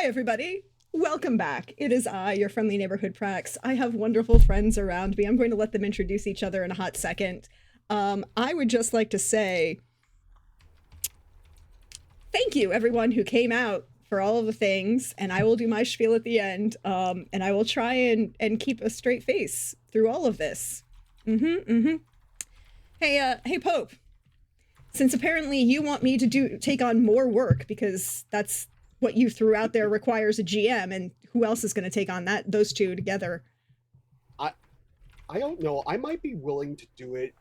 everybody. Welcome back. It is I, your friendly neighborhood Prax. I have wonderful friends around me. I'm going to let them introduce each other in a hot second. I would just like to say thank you, everyone who came out for all of the things, and I will do my spiel at the end, and I will try and keep a straight face through all of this. Hey, Pope. Since apparently you want me to take on more work because that's what you threw out there requires a GM, and who else is going to take on those two together? I don't know. I might be willing to do it,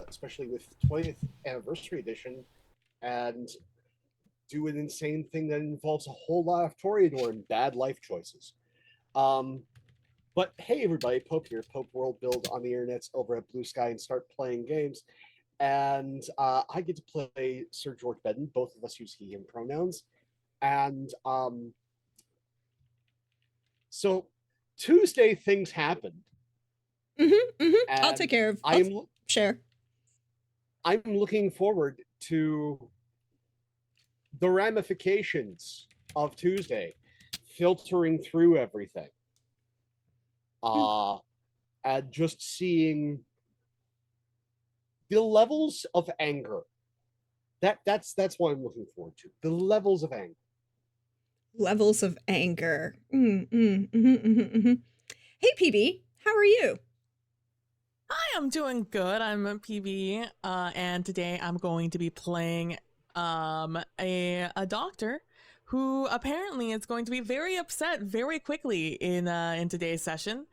especially with 20th anniversary edition, and do an insane thing that involves a whole lot of Toreador and bad life choices. But hey, everybody, Pope here. Pope World Build on the internet's over at Blue Sky and start playing games. And I get to play Sir George Bedden. Both of us use he, him pronouns. And so Tuesday, things happened. I'll take care of. Share. I'm looking forward to the ramifications of Tuesday, filtering through everything, and just seeing the levels of anger. That's what I'm looking forward to. The levels of anger. Levels of anger. Hey, PB, how are you? I am doing good. I'm a PB, and today I'm going to be playing a doctor who apparently is going to be very upset very quickly in today's session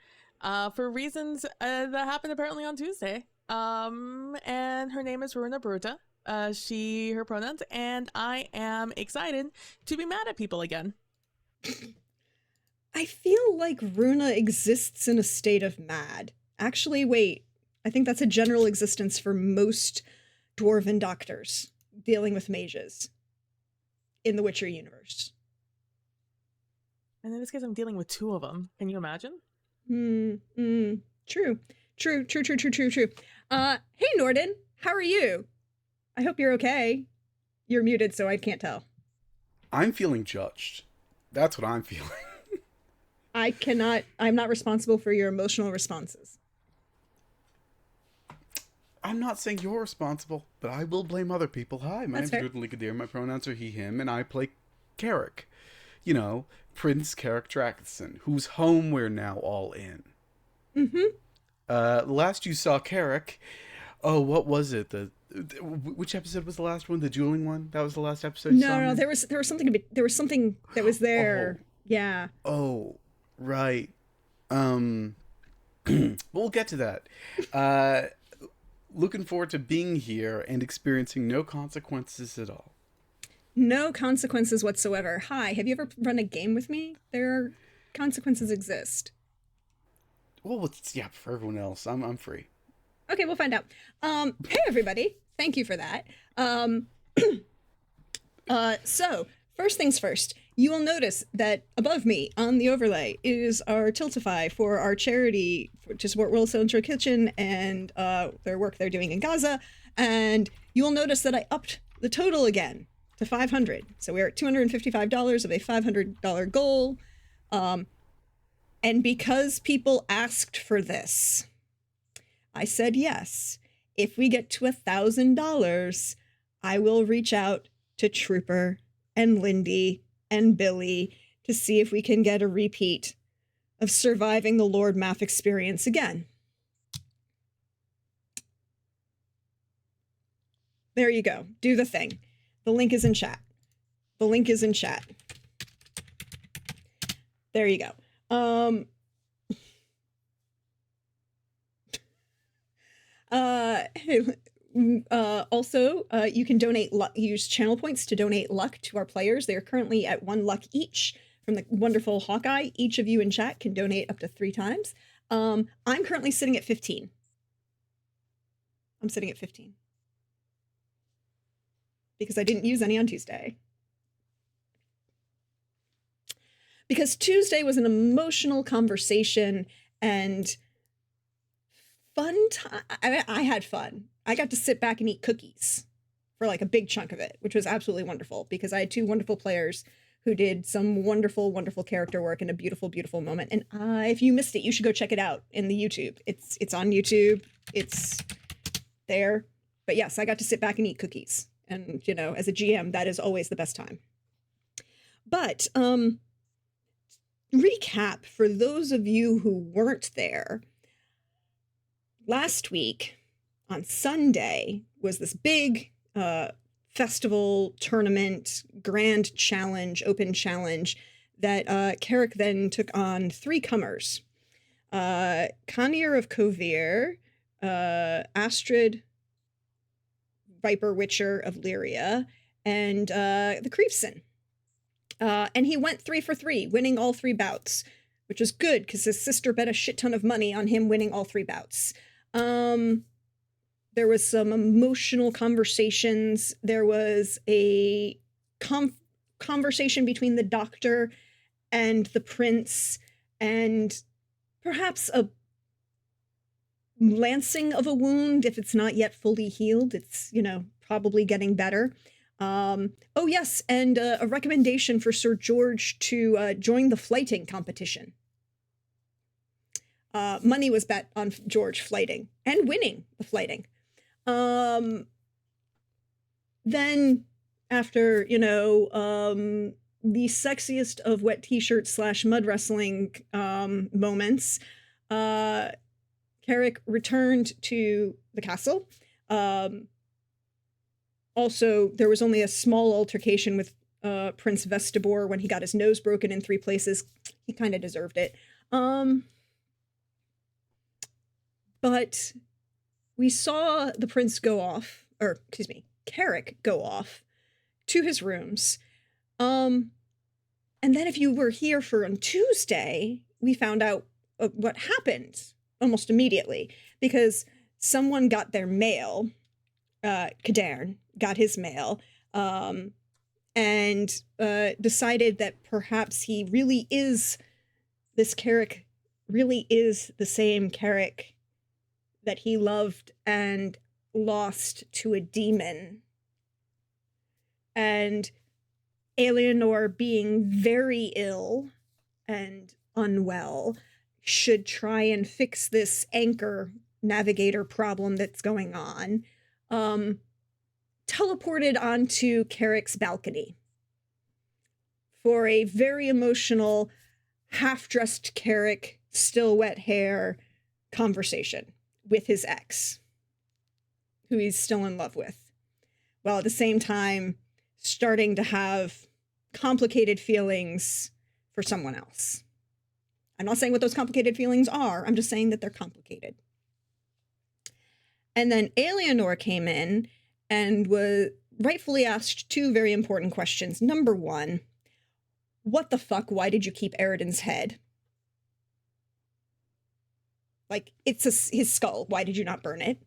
for reasons that happened apparently on Tuesday. And her name is Runa Bruta. Her pronouns, and I am excited to be mad at people again. I feel like Runa exists in a state of mad. Actually, wait. I think that's a general existence for most dwarven doctors dealing with mages in the Witcher universe. And in this case, I'm dealing with two of them. Can you imagine? True. Hey, Norden, how are you? I hope you're okay. You're muted, so I can't tell. I'm feeling judged. That's what I'm feeling. I'm not responsible for your emotional responses. I'm not saying you're responsible, but I will blame other people. Hi, my name's Jordan Likadir. My pronouns are he, him, and I play Carrick. You know, Prince Carrick Drakenson, whose home we're now all in. Last you saw Carrick, what was it? Which episode was the last one? The dueling one? That was the last episode? No, there was something that was there. Yeah. Oh, right. We'll get to that. Looking forward to being here and experiencing no consequences at all. No consequences whatsoever. Hi, have you ever run a game with me? Consequences exist. Well, for everyone else. I'm free. Okay, we'll find out. Hey, everybody. Thank you for that. So, first things first, you will notice that above me on the overlay is our Tiltify for our charity to support World Central Kitchen and their work they're doing in Gaza. And you will notice that I upped the total again to $500. So we're at $255 of a $500 goal. And because people asked for this, I said yes. If we get to $1,000, I will reach out to Trooper and Lindy and Billy to see if we can get a repeat of surviving the Lord Math experience again. There you go. Do the thing. The link is in chat. There you go. Also, you can use channel points to donate luck to our players. They are currently at 1 luck each from the wonderful Hawkeye. Each of you in chat can donate up to 3 times. I'm currently sitting at 15. I'm sitting at 15. Because I didn't use any on Tuesday. Because Tuesday was an emotional conversation and fun time. I had fun. I got to sit back and eat cookies for like a big chunk of it, which was absolutely wonderful because I had 2 wonderful players who did some wonderful, wonderful character work and a beautiful, beautiful moment. And if you missed it, you should go check it out in the YouTube. It's on YouTube. It's there. But yes, I got to sit back and eat cookies. And, you know, as a GM, that is always the best time. But recap for those of you who weren't there. Last week on Sunday was this big festival, tournament, grand challenge, open challenge that Carrick then took on 3 comers. Conir of Kovir, Astrid Viper Witcher of Lyria, and the Creefson. And he went 3 for 3, winning all 3 bouts, which was good because his sister bet a shit ton of money on him winning all 3 bouts. There was some emotional conversations. There was a conversation between the doctor and the prince, and perhaps a lancing of a wound if it's not yet fully healed. It's, you know, probably getting better. Oh yes, and a recommendation for Sir George to join the flighting competition. Money was bet on George flighting and winning the flighting. Then after, you know, the sexiest of wet t-shirts / mud wrestling moments, Carrick returned to the castle. Also, there was only a small altercation with Prince Vestibor when he got his nose broken in 3 places. He kind of deserved it. But we saw the prince go off, or excuse me, Carrick go off to his rooms. And then if you were here for on Tuesday, we found out what happened almost immediately, because someone got their mail. Cadarn got his mail, and decided that perhaps he really is, this Carrick really is the same Carrick that he loved and lost to a demon. And Eleanor, being very ill and unwell, should try and fix this anchor navigator problem that's going on. Teleported onto Carrick's balcony for a very emotional, half-dressed Carrick, still wet hair conversation with his ex, who he's still in love with, while at the same time starting to have complicated feelings for someone else. I'm not saying what those complicated feelings are, I'm just saying that they're complicated. And then Eleanor came in and was rightfully asked 2 very important questions. Number 1, what the fuck, why did you keep Eridan's head? Like, it's his skull, why did you not burn it?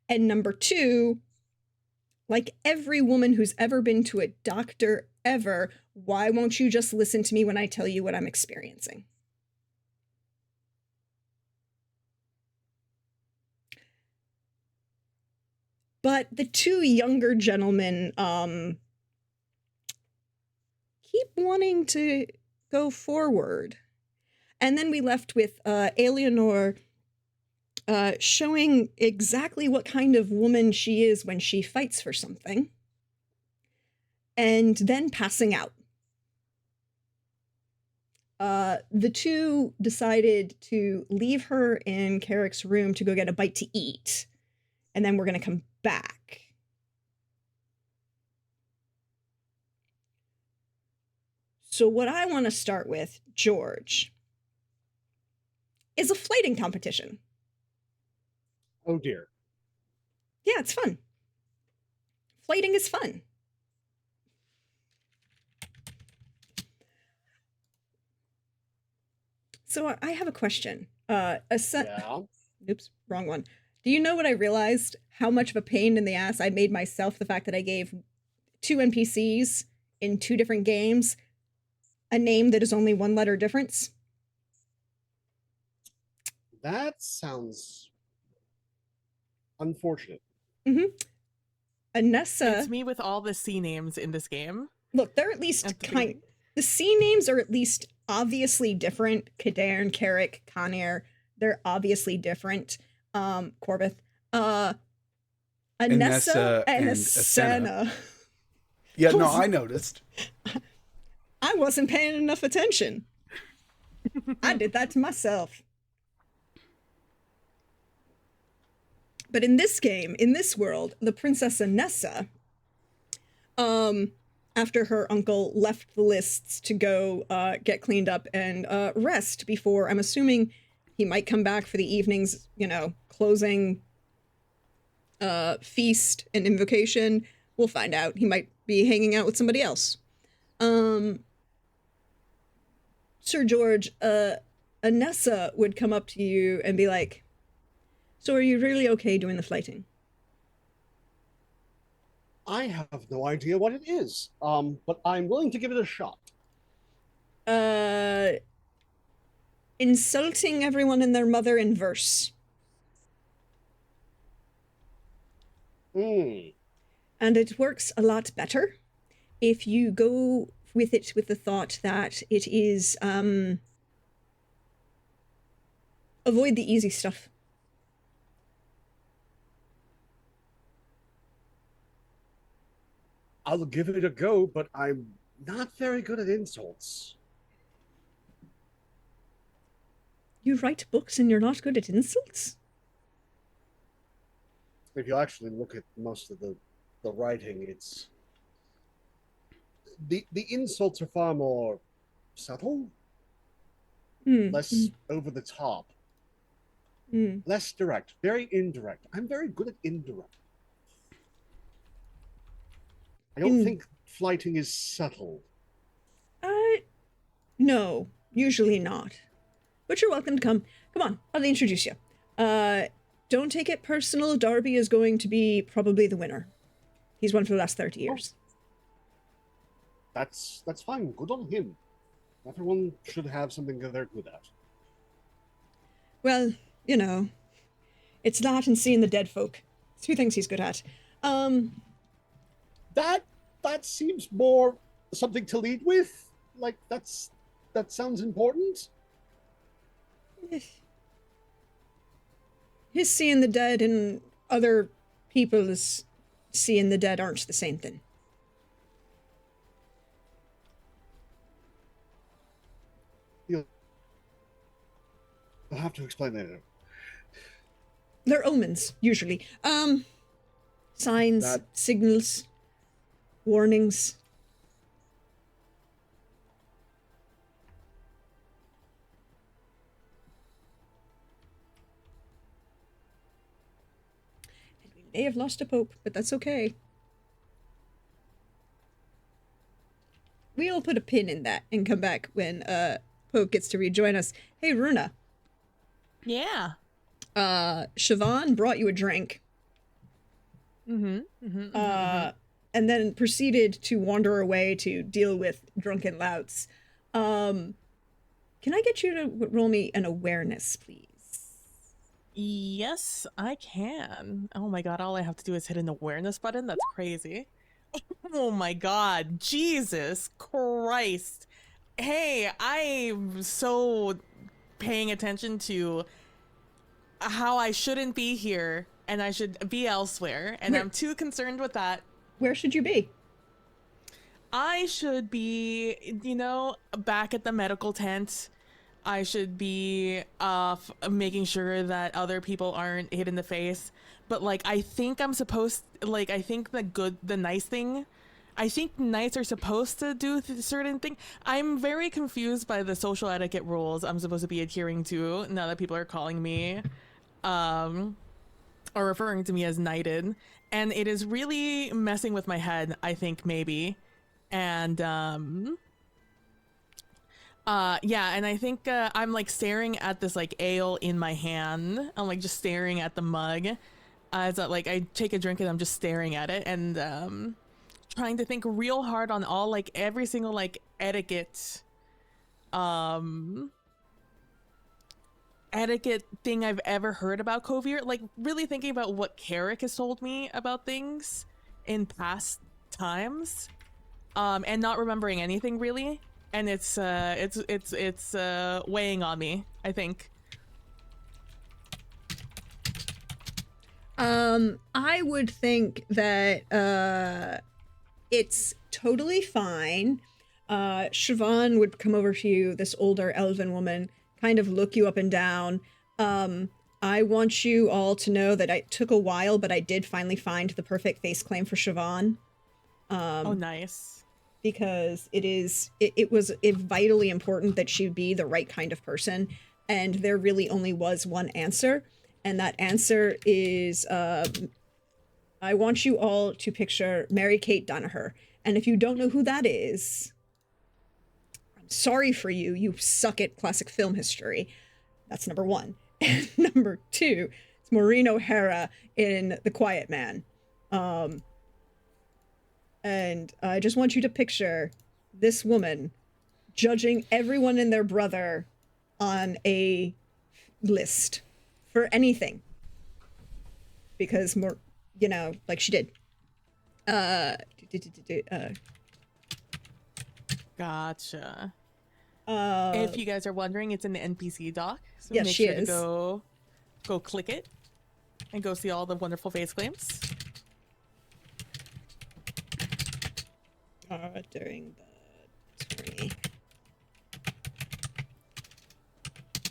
And number 2, like every woman who's ever been to a doctor ever, why won't you just listen to me when I tell you what I'm experiencing? But the 2 younger gentlemen keep wanting to go forward. And then we left with Eleanor showing exactly what kind of woman she is when she fights for something, and then passing out. The 2 decided to leave her in Carrick's room to go get a bite to eat, and then we're going to come back. So what I want to start with, George, is a flighting competition. Oh dear. Yeah, it's fun. Flighting is fun. So I have a question. Yeah. Oops, wrong one. Do you know what I realized? How much of a pain in the ass I made myself, the fact that I gave 2 NPCs in 2 different games a name that is only 1 letter difference? That sounds unfortunate. Mm-hmm. Anessa. It's me with all the C names in this game. Look, they're at least kind. The sea names are at least obviously different. Cadarn, Carrick, Conair, they're obviously different. Corbeth. Anessa Anessa and and Asena. Asena. Yeah, no, I noticed. I wasn't paying enough attention. I did that to myself. But in this game, in this world, the Princess Anessa, after her uncle left the lists to go get cleaned up and rest before, I'm assuming he might come back for the evening's, closing feast and invocation. We'll find out. He might be hanging out with somebody else. Sir George, Anessa would come up to you and be like, so are you really okay doing the flighting? I have no idea what it is, but I'm willing to give it a shot. Insulting everyone and their mother in verse. Hmm. And it works a lot better if you go with it with the thought that it is, avoid the easy stuff. I'll give it a go, but I'm not very good at insults. You write books and you're not good at insults? If you actually look at most of the writing, it's the insults are far more subtle, less over the top, less direct, very indirect. I'm very good at indirect. I don't think flighting is subtle. No, usually not. But you're welcome to come. Come on, I'll introduce you. Don't take it personal. Darby is going to be probably the winner. He's won for the last 30 years. That's fine. Good on him. Everyone should have something that they're good at. Well, it's that and seeing the dead folk. Two things he's good at. That seems more something to lead with. Like that sounds important. His seeing the dead and other people's seeing the dead aren't the same thing. You'll have to explain later. They're omens, usually. Signs, signals, warnings. And we may have lost a pope, but that's okay. We'll put a pin in that and come back when Pope gets to rejoin us. Hey, Runa. Yeah. Siobhan brought you a drink. And then proceeded to wander away to deal with drunken louts. Can I get you to roll me an awareness, please? Yes, I can. Oh my god, all I have to do is hit an awareness button? That's crazy. Oh my god, Jesus Christ. Hey, I'm so paying attention to how I shouldn't be here and I should be elsewhere, and I'm too concerned with that. Where should you be? I should be, back at the medical tent. I should be making sure that other people aren't hit in the face. But I think I'm supposed, I think the nice thing, I think knights are supposed to do certain thing. I'm very confused by the social etiquette rules I'm supposed to be adhering to now that people are calling me, or referring to me as knighted. And it is really messing with my head, I think, maybe. And, yeah, and I think, I'm, staring at this, ale in my hand. I'm, just staring at the mug. As, I take a drink and I'm just staring at it and, trying to think real hard on all, every single, etiquette, etiquette thing I've ever heard about Kovir. Really thinking about what Carrick has told me about things in past times, and not remembering anything really. and it's weighing on me, I think. I would think that it's totally fine. Siobhan would come over to you, this older elven woman, kind of look you up and down. I want you all to know that it took a while, but I did finally find the perfect face claim for Siobhan. Oh, nice. Because it was vitally important that she be the right kind of person, and there really only was one answer, and that answer is I want you all to picture Mary Kate Danaher, and if you don't know who that is, I'm sorry for you. You suck at classic film history. That's number one. And number two, it's Maureen O'Hara in The Quiet Man. And I just want you to picture this woman judging everyone and their brother on a list for anything. Because more, you know, like she did. Gotcha. If you guys are wondering, it's in the NPC doc. So yes, make she sure is. to go click it and go see all the wonderful face claims. During the story.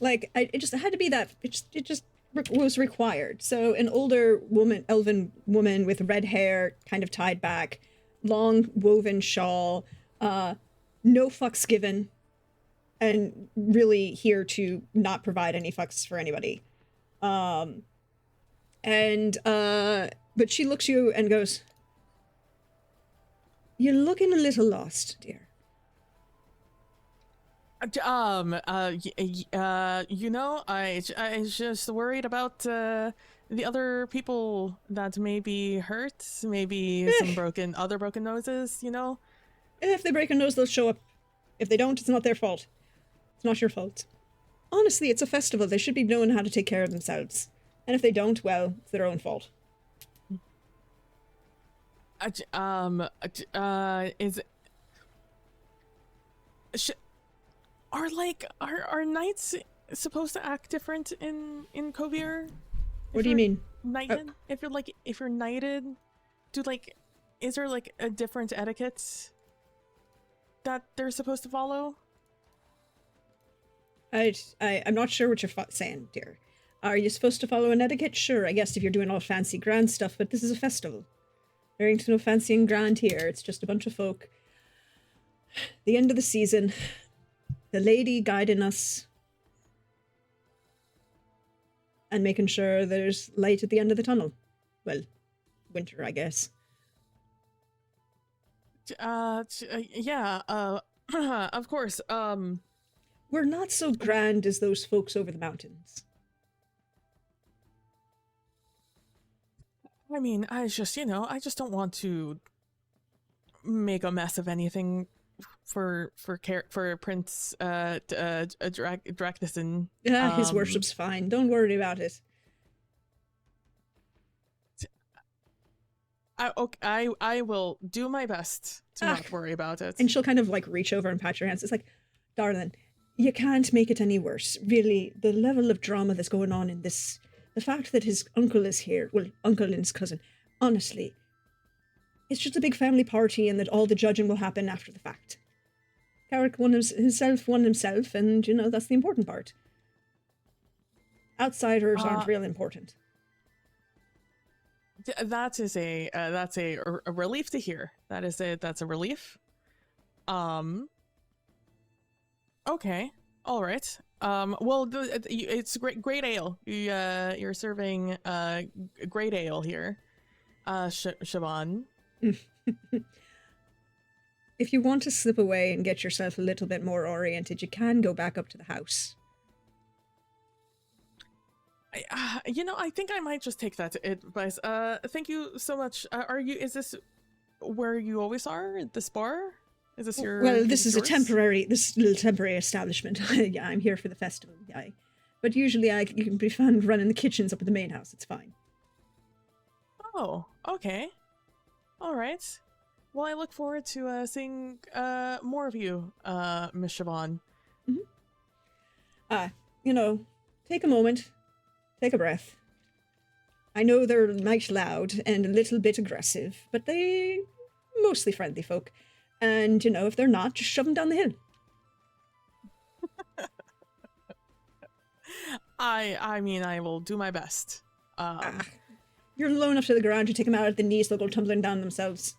Like, it just had to be that. It just was required. So an older woman, elven woman with red hair, kind of tied back, long woven shawl, no fucks given, and really here to not provide any fucks for anybody. But she looks you and goes, "You're looking a little lost, dear." You know, I just worried about the other people that may be hurt, maybe some other broken noses, you know? If they break a nose, they'll show up. If they don't, it's not their fault. It's not your fault. Honestly, it's a festival. They should be knowing how to take care of themselves. And if they don't, well, it's their own fault. Are knights supposed to act different in Kovir? What do you mean? Knighted? If you're knighted, is there like a different etiquette that they're supposed to follow? I'm not sure what you're saying, dear. Are you supposed to follow an etiquette? Sure, I guess if you're doing all fancy grand stuff, but this is a festival. There ain't no fancy and grand here. It's just a bunch of folk. The end of the season. The lady guiding us. And making sure there's light at the end of the tunnel. Well, winter, I guess. Yeah, of course, We're not so grand as those folks over the mountains. I mean, I just don't want to make a mess of anything for Prince Draknison. Yeah, his worship's fine. Don't worry about it. I will do my best to not worry about it. And she'll kind of like reach over and pat your hands. It's like, darling, you can't make it any worse. Really, the level of drama that's going on in this, the fact that his uncle is here, well, uncle and his cousin, honestly, it's just a big family party and that all the judging will happen after the fact. Carrick won himself, and, you know, that's the important part. Outsiders aren't real important. That's a relief to hear. That's a relief. Okay, all right. Well, it's great ale. You're serving great ale here, Siobhan. If you want to slip away and get yourself a little bit more oriented, you can go back up to the house. I think I might just take that advice. Thank you so much. Is this where you always are at this bar? Is this your? Well, this little temporary establishment. Yeah, I'm here for the festival. Yeah, but usually you can be found running the kitchens up at the main house. It's fine. Oh, okay. All right. Well, I look forward to seeing more of you, Miss Siobhan. Take a moment, take a breath. I know they're nice loud and a little bit aggressive, but they mostly friendly folk. And, if they're not, just shove them down the hill. I mean, I will do my best. You're low enough to the ground, you take them out at the knees, they'll go tumbling down themselves.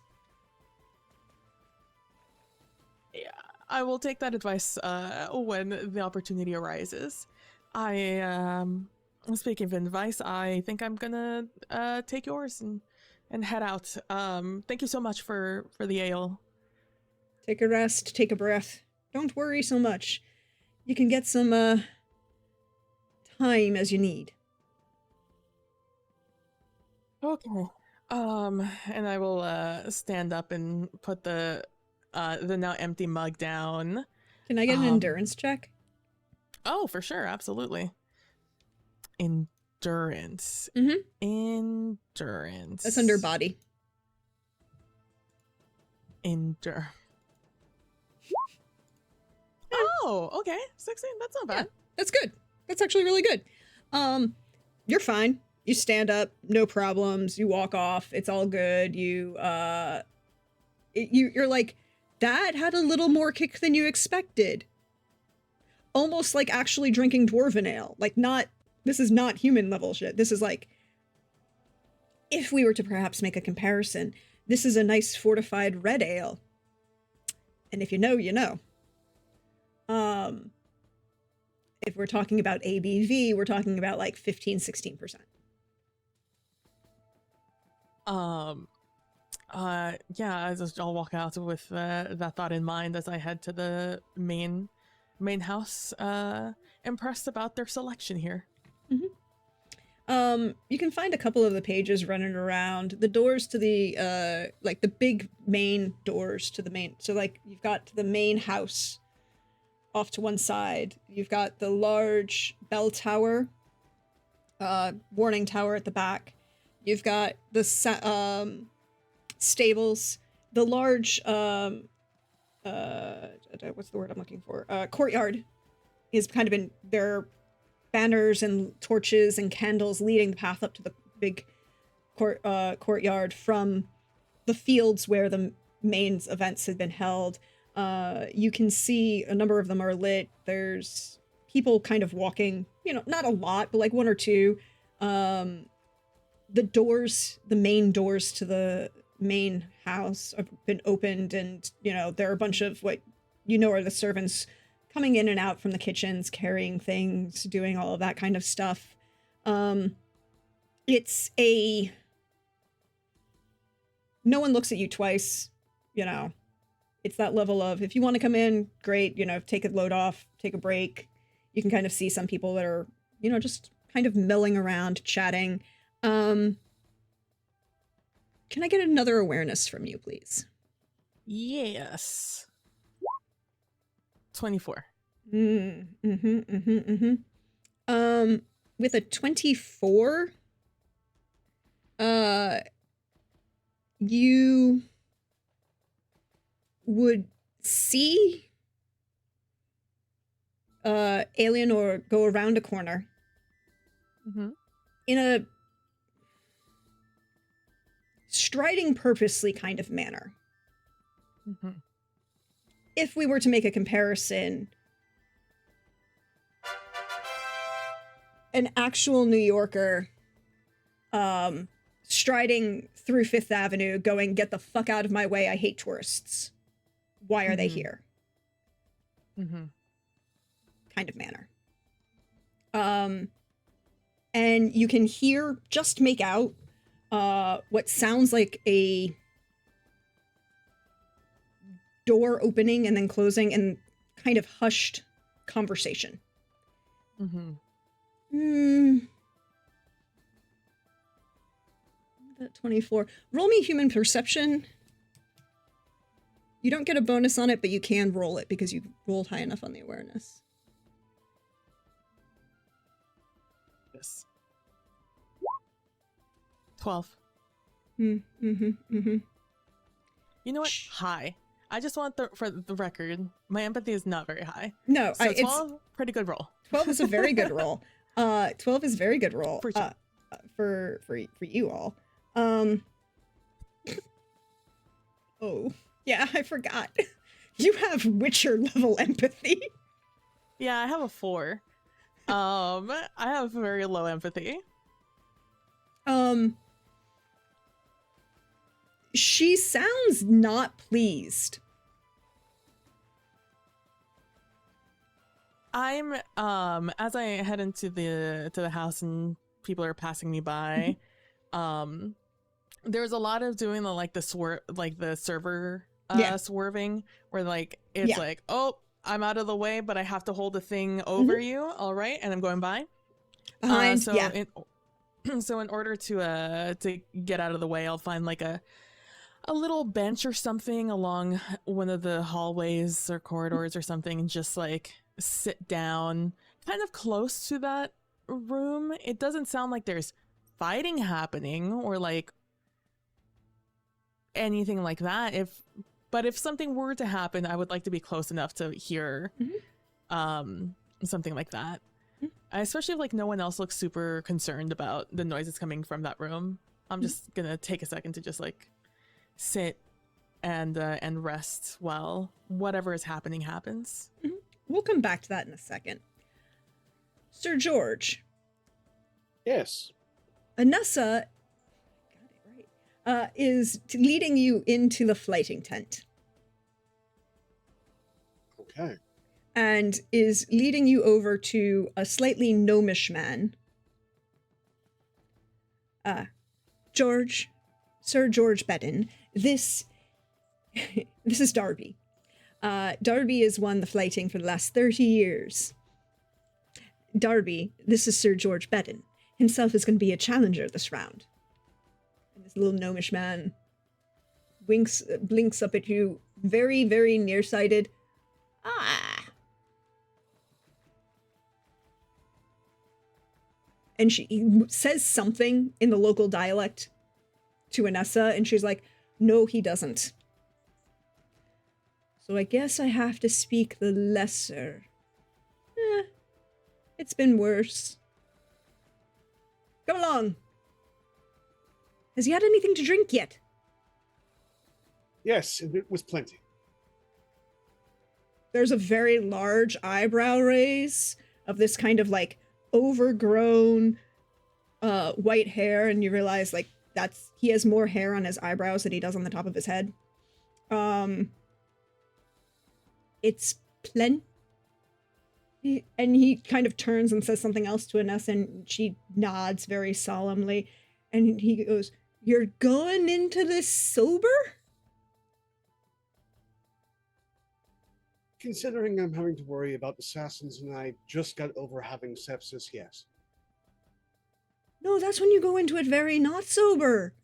Yeah, I will take that advice when the opportunity arises. Speaking of advice, I think I'm gonna take yours and head out. Thank you so much for the ale. Take a rest, take a breath. Don't worry so much. You can get some time as you need. Okay. And I will stand up and put the now empty mug down. Can I get an endurance check? Oh, for sure, absolutely. Endurance. Endurance. That's under body. Oh, okay. 16. That's not bad. Yeah, that's good. That's actually really good. You're fine. You stand up, no problems. You walk off. It's all good. You're like, that had a little more kick than you expected. Almost like actually drinking dwarven ale. Like, this is not human level shit. This is like, if we were to perhaps make a comparison, this is a nice fortified red ale. And if you know, you know. If we're talking about ABV, we're talking about like 15-16%. Yeah, I'll walk out with that thought in mind as I head to the main house, impressed about their selection here. You can find a couple of the pages running around. The doors to the like the big main doors to the main, so like you've got the main house off to one side. You've got the large bell tower, warning tower at the back. You've got the stables, the large what's the word I'm looking for? Courtyard is kind of in their banners and torches and candles leading the path up to the big courtyard from the fields where the main events had been held. You can see a number of them are lit. There's people kind of walking, not a lot, but like one or two. The main doors to the main house have been opened, and, there are a bunch of what are the servants coming in and out from the kitchens, carrying things, doing all of that kind of stuff. It's no one looks at you twice, It's that level of, if you want to come in, great, take a load off, take a break. You can kind of see some people that are, just kind of milling around, chatting. Can I get another awareness from you, please? Yes. 24. With a 24, you would see Alienor go around a corner in a striding purposely kind of manner. If we were to make a comparison, an actual New Yorker striding through Fifth Avenue going, "Get the fuck out of my way, I hate tourists. Why are they here?" Kind of manner. And you can make out what sounds like a door opening and then closing and kind of hushed conversation. That 24. Roll me human perception. You don't get a bonus on it, but you can roll it because you rolled high enough on the awareness. Yes. 12. You know what? High. I just want for the record, my empathy is not very high. No, so 12, pretty good roll. 12 is a very good roll. 12 is very good roll. For you all. Oh, yeah, I forgot. You have Witcher level empathy. Yeah, I have a 4. I have very low empathy. She sounds not pleased. I'm as I head into the house and people are passing me by, there's a lot of doing the server swerving, where like it's like, oh, I'm out of the way, but I have to hold the thing over you, all right, and I'm going by. Behind, so in order to get out of the way, I'll find like a little bench or something along one of the hallways or corridors or something, and just like sit down kind of close to that room. It doesn't sound like there's fighting happening or like anything like that. But if something were to happen, I would like to be close enough to hear something like that. Especially if like no one else looks super concerned about the noises coming from that room. I'm just gonna take a second to just like sit and rest while whatever is happening happens. We'll come back to that in a second. Sir George. Yes. Anessa is leading you into the flighting tent. Okay. And is leading you over to a slightly gnomish man. Sir George Bedden, this is Darby. Darby has won the flighting for the last 30 years. Darby, this is Sir George Bedden. Himself is going to be a challenger this round. And this little gnomish man blinks up at you, very, very nearsighted. And she says something in the local dialect to Anessa, and she's like, no, he doesn't. So I guess I have to speak the lesser. It's been worse. Come along. Has he had anything to drink yet? Yes, it was plenty. There's a very large eyebrow raise of this kind of like overgrown white hair, and you realize like he has more hair on his eyebrows than he does on the top of his head. It's plenty. And he kind of turns and says something else to Anessa, and she nods very solemnly. And he goes, "You're going into this sober?" Considering I'm having to worry about assassins and I just got over having sepsis, yes. No, that's when you go into it very not sober.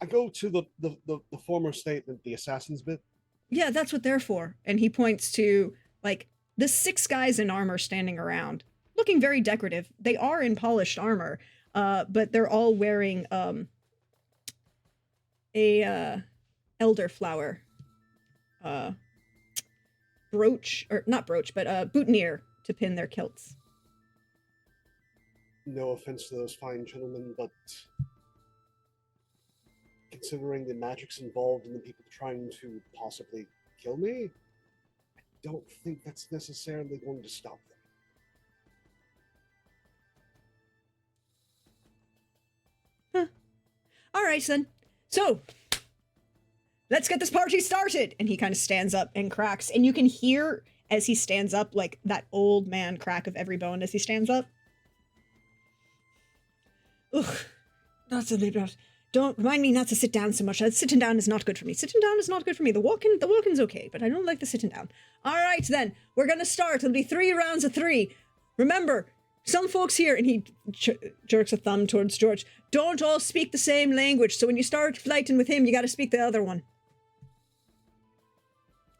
I go to the former statement, the assassins bit. Yeah, that's what they're for. And he points to, like, the 6 guys in armor standing around, looking very decorative. They are in polished armor, but they're all wearing a elderflower brooch, or not brooch, but boutonniere to pin their kilts. No offense to those fine gentlemen, but considering the magic's involved in the people trying to possibly kill me, I don't think that's necessarily going to stop them. All right, then. So, let's get this party started. And he kind of stands up and cracks. And you can hear, as he stands up, like that old man crack of every bone as he stands up. Ugh. Don't remind me not to sit down so much. Sitting down is not good for me. Sitting down is not good for me. The walking's okay, but I don't like the sitting down. All right, then. We're going to start. It'll be 3 rounds of 3. Remember, some folks here, and he jerks a thumb towards George, don't all speak the same language. So when you start fighting with him, you got to speak the other one.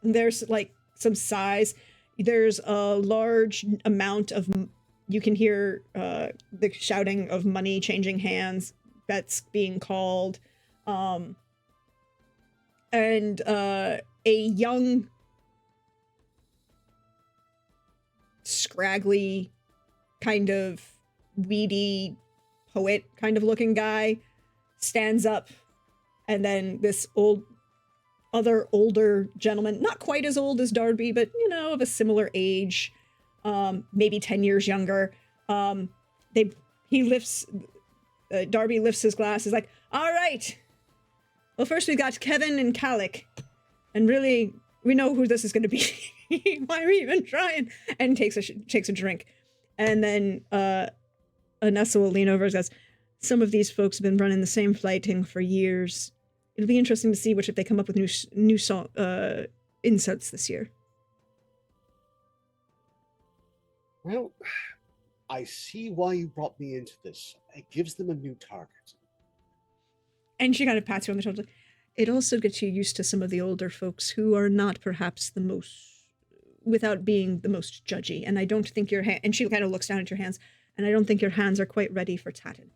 And there's, like, some size. There's a large amount of You can hear the shouting of money changing hands, bets being called, and a young, scraggly, kind of weedy poet kind of looking guy stands up, and then this other older gentleman, not quite as old as Darby, but of a similar age, maybe 10 years younger. He lifts, Darby lifts his glass. He's like, all right. Well, first we got Kevin and Calic, and really, we know who this is going to be. Why are we even trying? And takes a drink. And then Anessa will lean over and says, some of these folks have been running the same flighting for years. It'll be interesting to see if they come up with new insults this year. Well, I see why you brought me into this. It gives them a new target. And she kind of pats you on the shoulder. It also gets you used to some of the older folks who are not perhaps the most, without being the most judgy. And I don't think your hand, and she kind of looks down at your hands, and I don't think your hands are quite ready for tatting.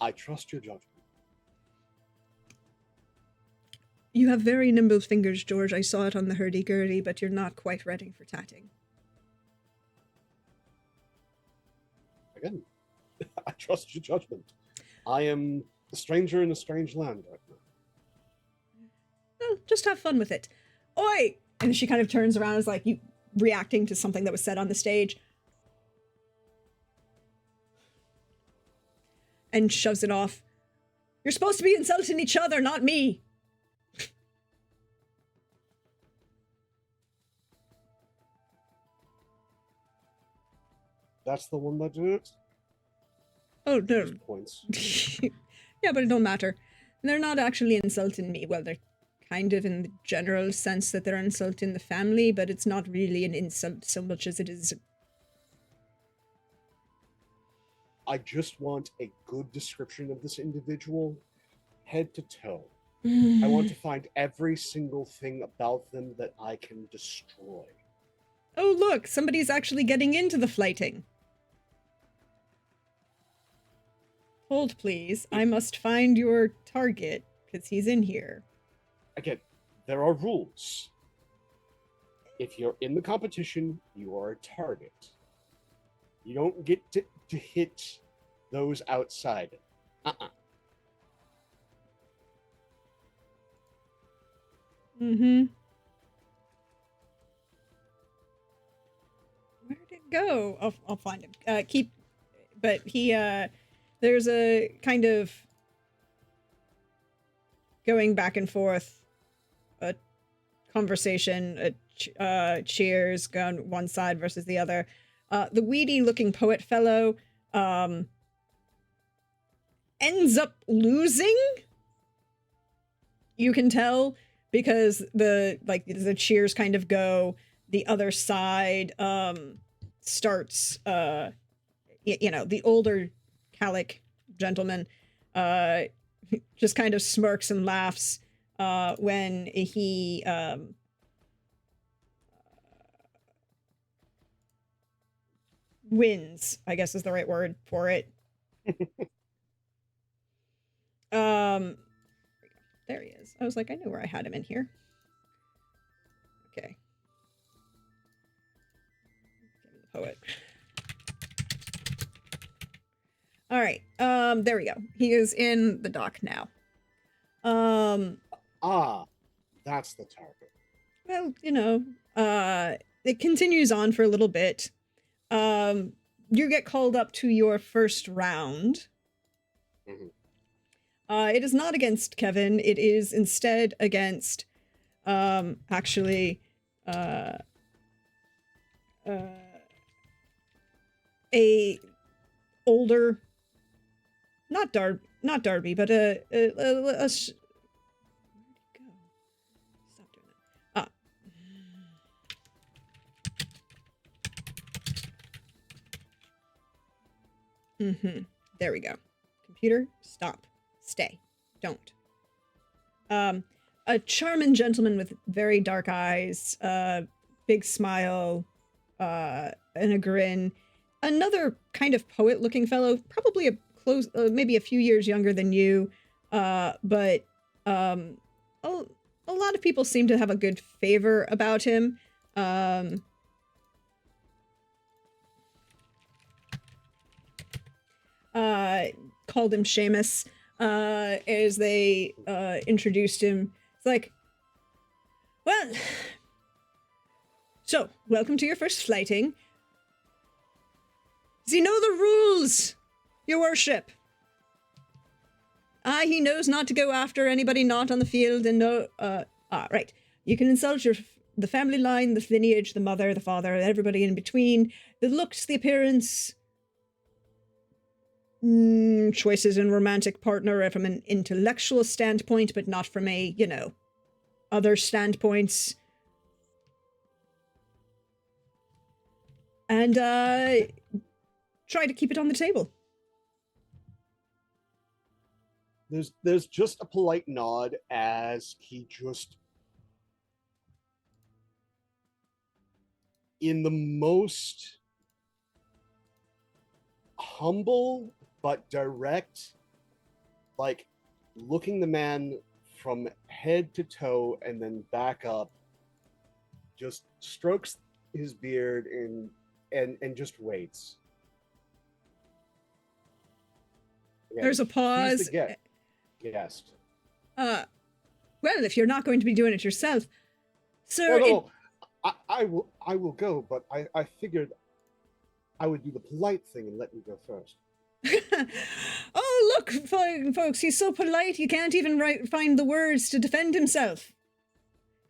I trust your judgment. You have very nimble fingers, George. I saw it on the hurdy-gurdy, but you're not quite ready for tatting. Again, I trust your judgment. I am a stranger in a strange land right now. Well, just have fun with it. Oi! And she kind of turns around as like you reacting to something that was said on the stage. And shoves it off. You're supposed to be insulting each other, not me. That's the one that did it? Oh, no. Points. Yeah, but it don't matter. They're not actually insulting me. Well, they're kind of in the general sense that they're insulting the family, but it's not really an insult so much as it is. I just want a good description of this individual, head to toe. I want to find every single thing about them that I can destroy. Oh, look, somebody's actually getting into the flighting. Hold, please. I must find your target, because he's in here. Again, there are rules. If you're in the competition, you are a target. You don't get to hit those outside. Mm-hmm. Where'd it go? I'll find him. But he, there's a kind of going back and forth, a conversation, cheers going one side versus the other. The weedy-looking poet fellow ends up losing. You can tell because the cheers kind of go. The other side starts. The older Calic gentleman just kind of smirks and laughs when he wins, I guess is the right word for it. There he is. I was like, I knew where I had him in here. Okay. The poet. All right. There we go. He is in the dock now. That's the target. Well, it continues on for a little bit. You get called up to your first round. Mm-hmm. It is not against Kevin. It is instead against, actually, a older, not Darby, but where'd he go? Stop doing that. There we go. Computer, stop. Stay. Don't. A charming gentleman with very dark eyes, big smile, and a grin. Another kind of poet-looking fellow, probably maybe a few years younger than you, but a lot of people seem to have a good favor about him. Called him Seamus, as they introduced him. It's like, well, so welcome to your first flighting. Does he know the rules, your worship? He knows not to go after anybody not on the field, and right. You can insult the family line, the lineage, the mother, the father, everybody in between. The looks, the appearance, choices in romantic partner from an intellectual standpoint, but not from a, other standpoints. And, try to keep it on the table. There's just a polite nod as he just, in the most humble but direct, like looking the man from head to toe and then back up, just strokes his beard and just waits. Again, there's a pause. he's the guest. Well, if you're not going to be doing it yourself, sir. Oh, no, I will go, but I figured I would do the polite thing and let you go first. Oh, look, folks, he's so polite he can't even find the words to defend himself.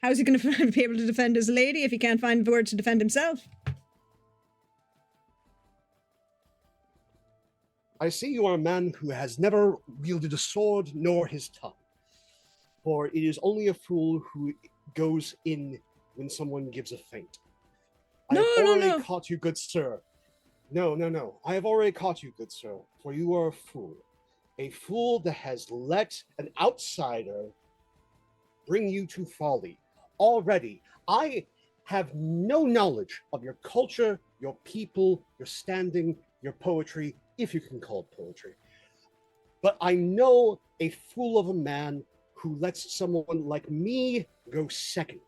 How's he going to be able to defend his lady if he can't find the words to defend himself? I see you are a man who has never wielded a sword nor his tongue. For it is only a fool who goes in when someone gives a feint. I have already caught you, good sir. No. I have already caught you, good sir, for you are a fool. A fool that has let an outsider bring you to folly. Already, I have no knowledge of your culture, your people, your standing, your poetry, if you can call it poetry. But I know a fool of a man who lets someone like me go second.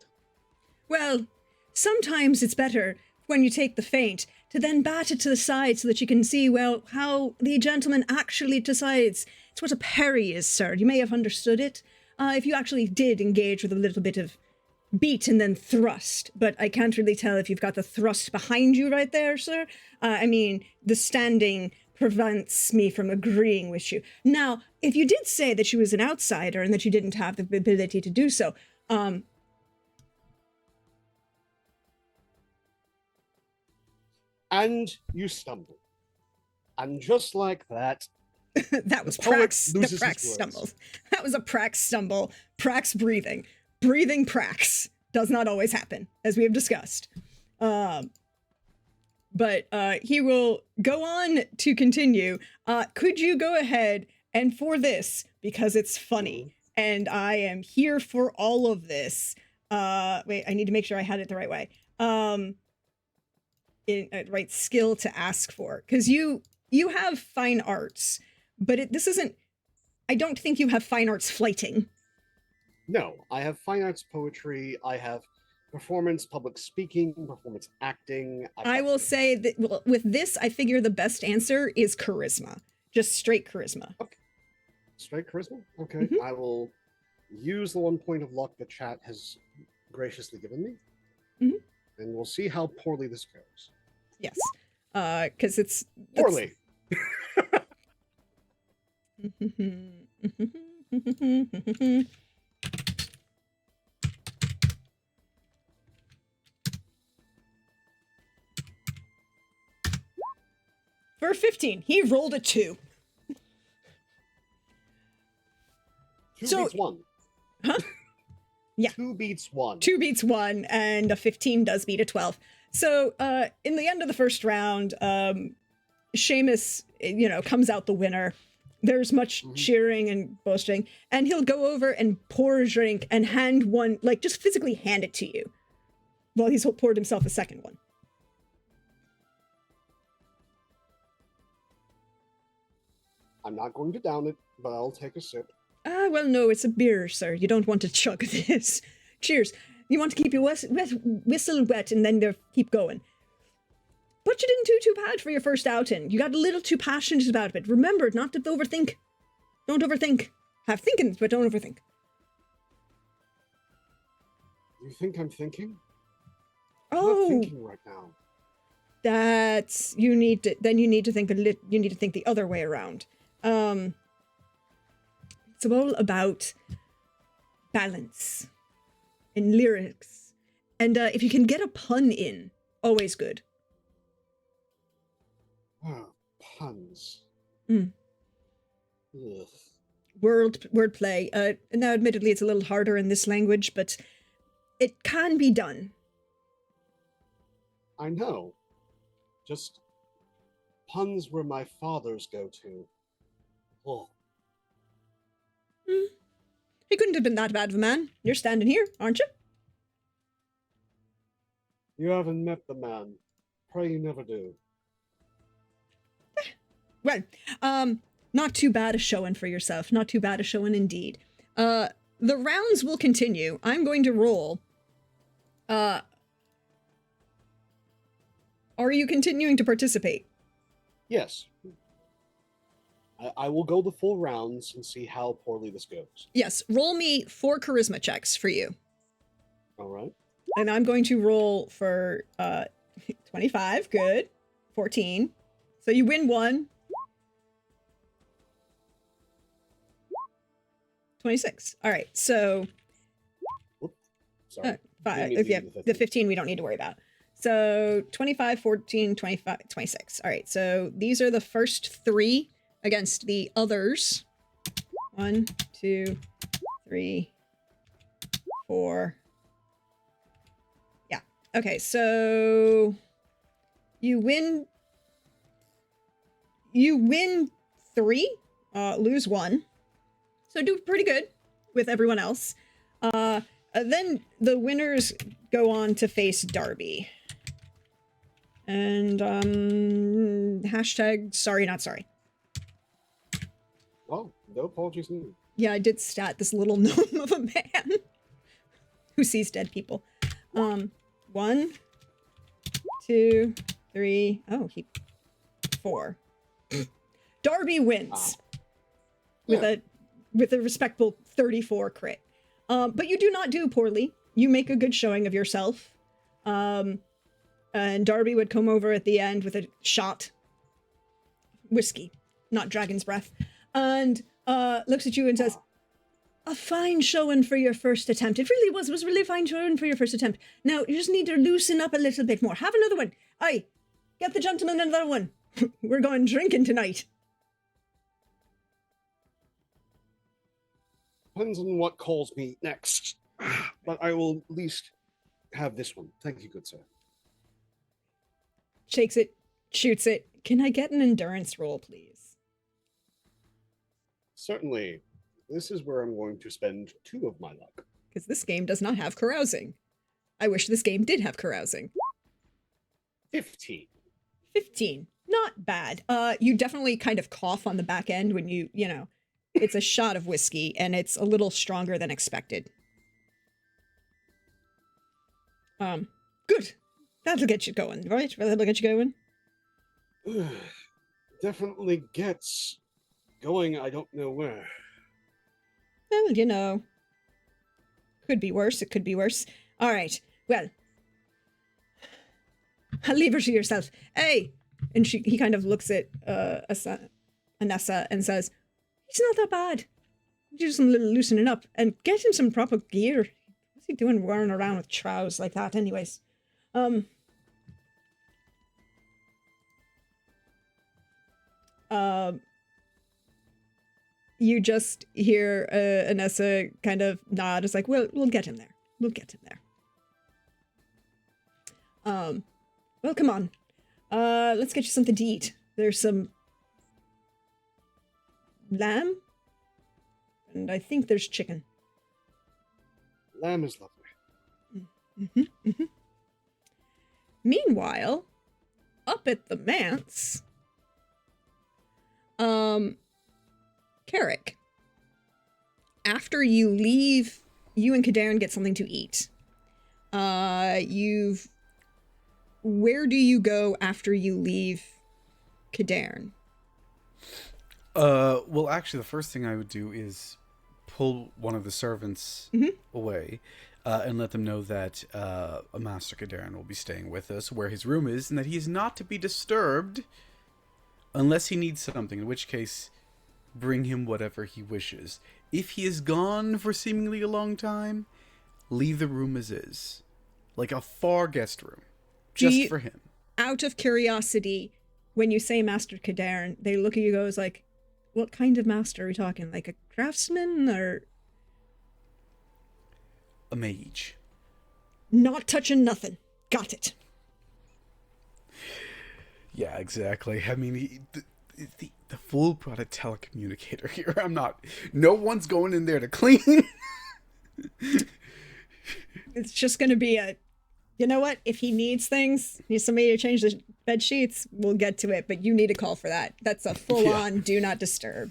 Well, sometimes it's better when you take the feint to then bat it to the side so that you can see, well, how the gentleman actually decides. It's what a parry is, sir. You may have understood it if you actually did engage with a little bit of beat and then thrust, but I can't really tell if you've got the thrust behind you right there, sir. I mean, the standing prevents me from agreeing with you. Now, if you did say that she was an outsider and that you didn't have the ability to do so, and you stumble. And just like that, that was Prax. The Prax stumble. That was a Prax stumble. Prax breathing. Breathing Prax does not always happen, as we have discussed. But he will go on to continue. Could you go ahead and for this, because it's funny, and I am here for all of this. Wait, I need to make sure I had it the right way. Right skill to ask for, because you have fine arts, but this isn't. I don't think you have fine arts flighting. No, I have fine arts poetry. I have performance, public speaking, performance acting. I will say that with this, I figure the best answer is charisma. Just straight charisma. Okay. Straight charisma? Okay. Mm-hmm. I will use the 1 point of luck the chat has graciously given me. Mm-hmm. And we'll see how poorly this goes. Yes. Because it's... Poorly! For 15, he rolled a 2. Two beats one. Huh? Yeah. 2 beats 1. 2 beats 1, and a 15 does beat a 12. So, in the end of the first round, Seamus, comes out the winner. There's much cheering and boasting, and he'll go over and pour a drink and hand one, just physically hand it to you. while he's poured himself a second one. I'm not going to down it, but I'll take a sip. Ah, well, no, it's a beer, sir. You don't want to chug this. Cheers. You want to keep your whistle wet and then keep going. But you didn't do too bad for your first outing. You got a little too passionate about it. Remember not to overthink. Don't overthink. Have thinkings, but don't overthink. You think I'm thinking? I'm Oh, not thinking right now. you need to think you need to think the other way around. It's all about balance and lyrics. And if you can get a pun in, always good. Ah, puns. Mm. Ugh. Wordplay. Now, admittedly, it's a little harder in this language, but it can be done. I know. Just puns were my father's go-to. Oh, He couldn't have been that bad of a man. You're standing here, aren't you? you haven't met the man. Pray you never do. Well, not too bad a showing for yourself. Not too bad a showing indeed. The rounds will continue. I'm going to roll. Are you continuing to participate? Yes. I will go the full rounds and see how poorly this goes. Yes, roll me 4 charisma checks for you. All right. And I'm going to roll for 25, good. 14. So you win 1. 26. All right, so Sorry. 5. Didn't mean to Yeah, do the 15 we don't need to worry about. So 25, 14, 25, 26. All right, so these are the first 3 against the others. 1, 2, 3, 4. Yeah. Okay, so you win 3, lose 1. So do pretty good with everyone else. Then the winners go on to face Darby. And hashtag sorry not sorry. Oh, no apologies needed. Yeah, I did stat this little gnome of a man who sees dead people. 1, 2, 3. Oh, 4. Darby wins with a respectable 34 crit. But you do not do poorly. You make a good showing of yourself. And Darby would come over at the end with a shot. Whiskey, not dragon's breath. And looks at you and says, a fine showing for your first attempt. It really was really fine showing for your first attempt. Now, you just need to loosen up a little bit more. Have another one. Aye, get the gentleman another one. We're going drinking tonight. Depends on what calls me next. But I will at least have this one. Thank you, good sir. Shakes it, shoots it. Can I get an endurance roll, please? Certainly. This is where I'm going to spend 2 of my luck. Because this game does not have carousing. I wish this game did have carousing. 15. 15. Not bad. You definitely kind of cough on the back end when you know, it's a shot of whiskey and it's a little stronger than expected. Good. That'll get you going, right? That'll get you going. Definitely gets going, I don't know where. Well, you know. Could be worse. It could be worse. All right. Well, I'll leave her to yourself. Hey! And he kind of looks at Anessa and says, he's not that bad. Do some little loosening up and get him some proper gear. What's he doing wearing around with trousers like that anyways? You just hear Anessa kind of nod. It's like, we'll get him there. We'll get him there. Well, come on. Let's get you something to eat. There's some lamb, and I think there's chicken. Lamb is lovely. Meanwhile, up at the manse, Carrick, after you leave, you and Kadarin get something to eat. Where do you go after you leave Kadarin? Well, actually, the first thing I would do is pull one of the servants away and let them know that Master Kadarin will be staying with us where his room is, and that he is not to be disturbed unless he needs something, in which case, bring him whatever he wishes. If he is gone for seemingly a long time, leave the room as is. Like a far guest room. Just for him. Out of curiosity, when you say Master Kadarin, they look at you goes like, what kind of master are we talking? Like a craftsman or... A mage. Not touching nothing. Got it. Yeah, exactly. I mean, the full product telecommunicator here. I'm not... No one's going in there to clean. It's just going to be a... You know what? If he needs things, needs somebody to change the bed sheets, we'll get to it. But you need a call for that. That's a full-on do not disturb.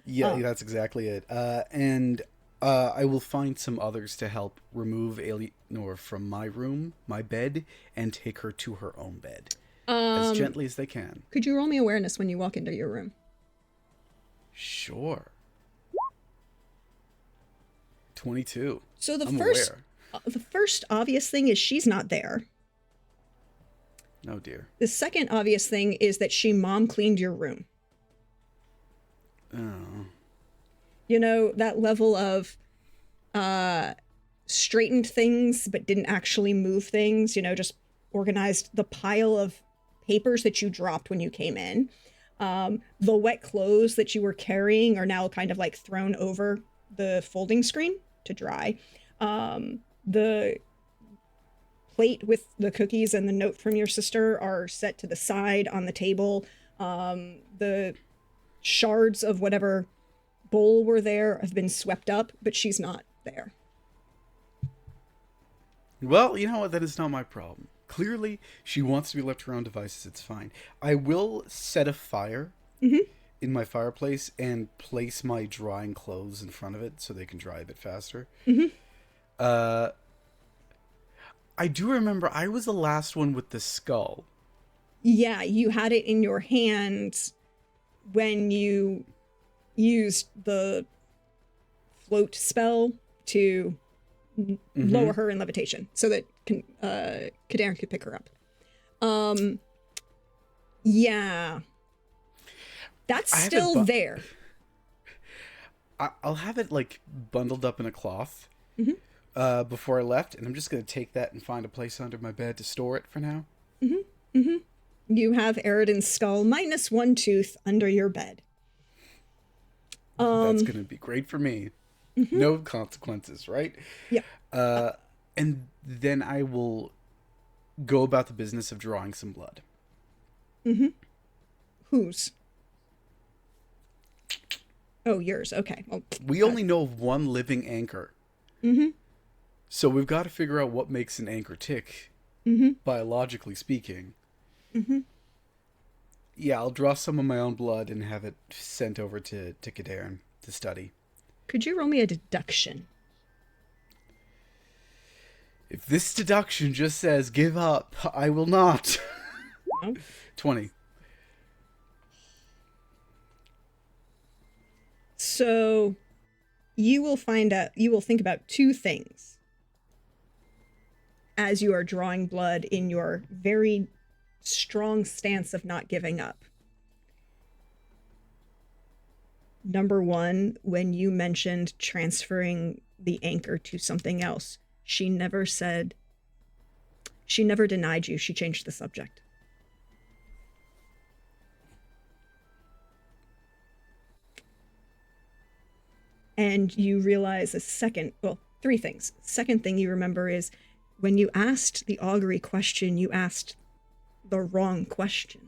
Yeah, that's exactly it. And I will find some others to help remove Eleanor from my room, my bed, and take her to her own bed. As gently as they can. Could you roll me awareness when you walk into your room? Sure. 22. So I'm aware. The first obvious thing is she's not there. Oh dear. The second obvious thing is that she mom cleaned your room. Oh. You know, that level of straightened things but didn't actually move things, you know, just organized the pile of papers that you dropped when you came in. The wet clothes that you were carrying are now kind of like thrown over the folding screen to dry. The plate with the cookies and the note from your sister are set to the side on the table. The shards of whatever bowl were there have been swept up, but she's not there. Well, you know what? That is not my problem. Clearly, she wants to be left to her own devices. It's fine. I will set a fire in my fireplace and place my drying clothes in front of it so they can dry a bit faster. I do remember I was the last one with the skull. Yeah, you had it in your hand when you used the float spell to lower her in levitation so that Kadarin could pick her up. Yeah. That's still there. I'll have it like bundled up in a cloth before I left, and I'm just going to take that and find a place under my bed to store it for now. You have Eridan's skull minus one tooth under your bed. That's going to be great for me. No consequences, right? Yeah. And then I will go about the business of drawing some blood. Whose? Oh, yours. Okay. Well, we only know of one living anchor. So we've got to figure out what makes an anchor tick, biologically speaking. Yeah, I'll draw some of my own blood and have it sent over to Kadarin to study. Could you roll me a deduction? If this deduction just says give up, I will not. No. 20. So you will think about two things as you are drawing blood in your very strong stance of not giving up. Number one, when you mentioned transferring the anchor to something else, she never denied you. She changed the subject. And you realize three things. Second thing you remember is when you asked the augury question, you asked the wrong question.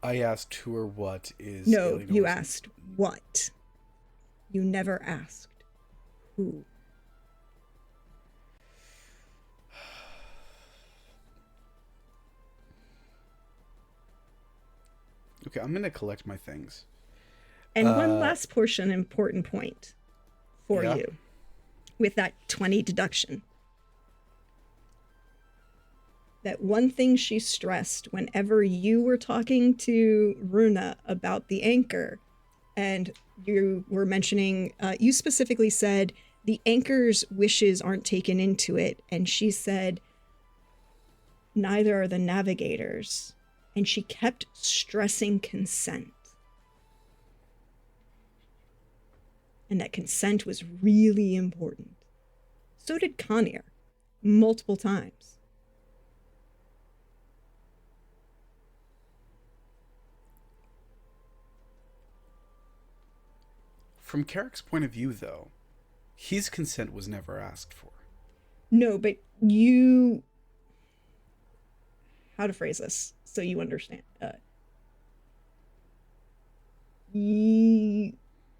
I asked who or what is... No, Eleanor's... you asked what. You never asked who. Okay, I'm gonna collect my things. And one last portion, important point for Yeah. you with that 20 deduction. That one thing she stressed whenever you were talking to Runa about the anchor, and you were mentioning, you specifically said the anchor's wishes aren't taken into it, and she said neither are the navigators, and she kept stressing consent. And that consent was really important. So did Conir, multiple times. From Carrick's point of view, though, his consent was never asked for. No, but you... How to phrase this so you understand.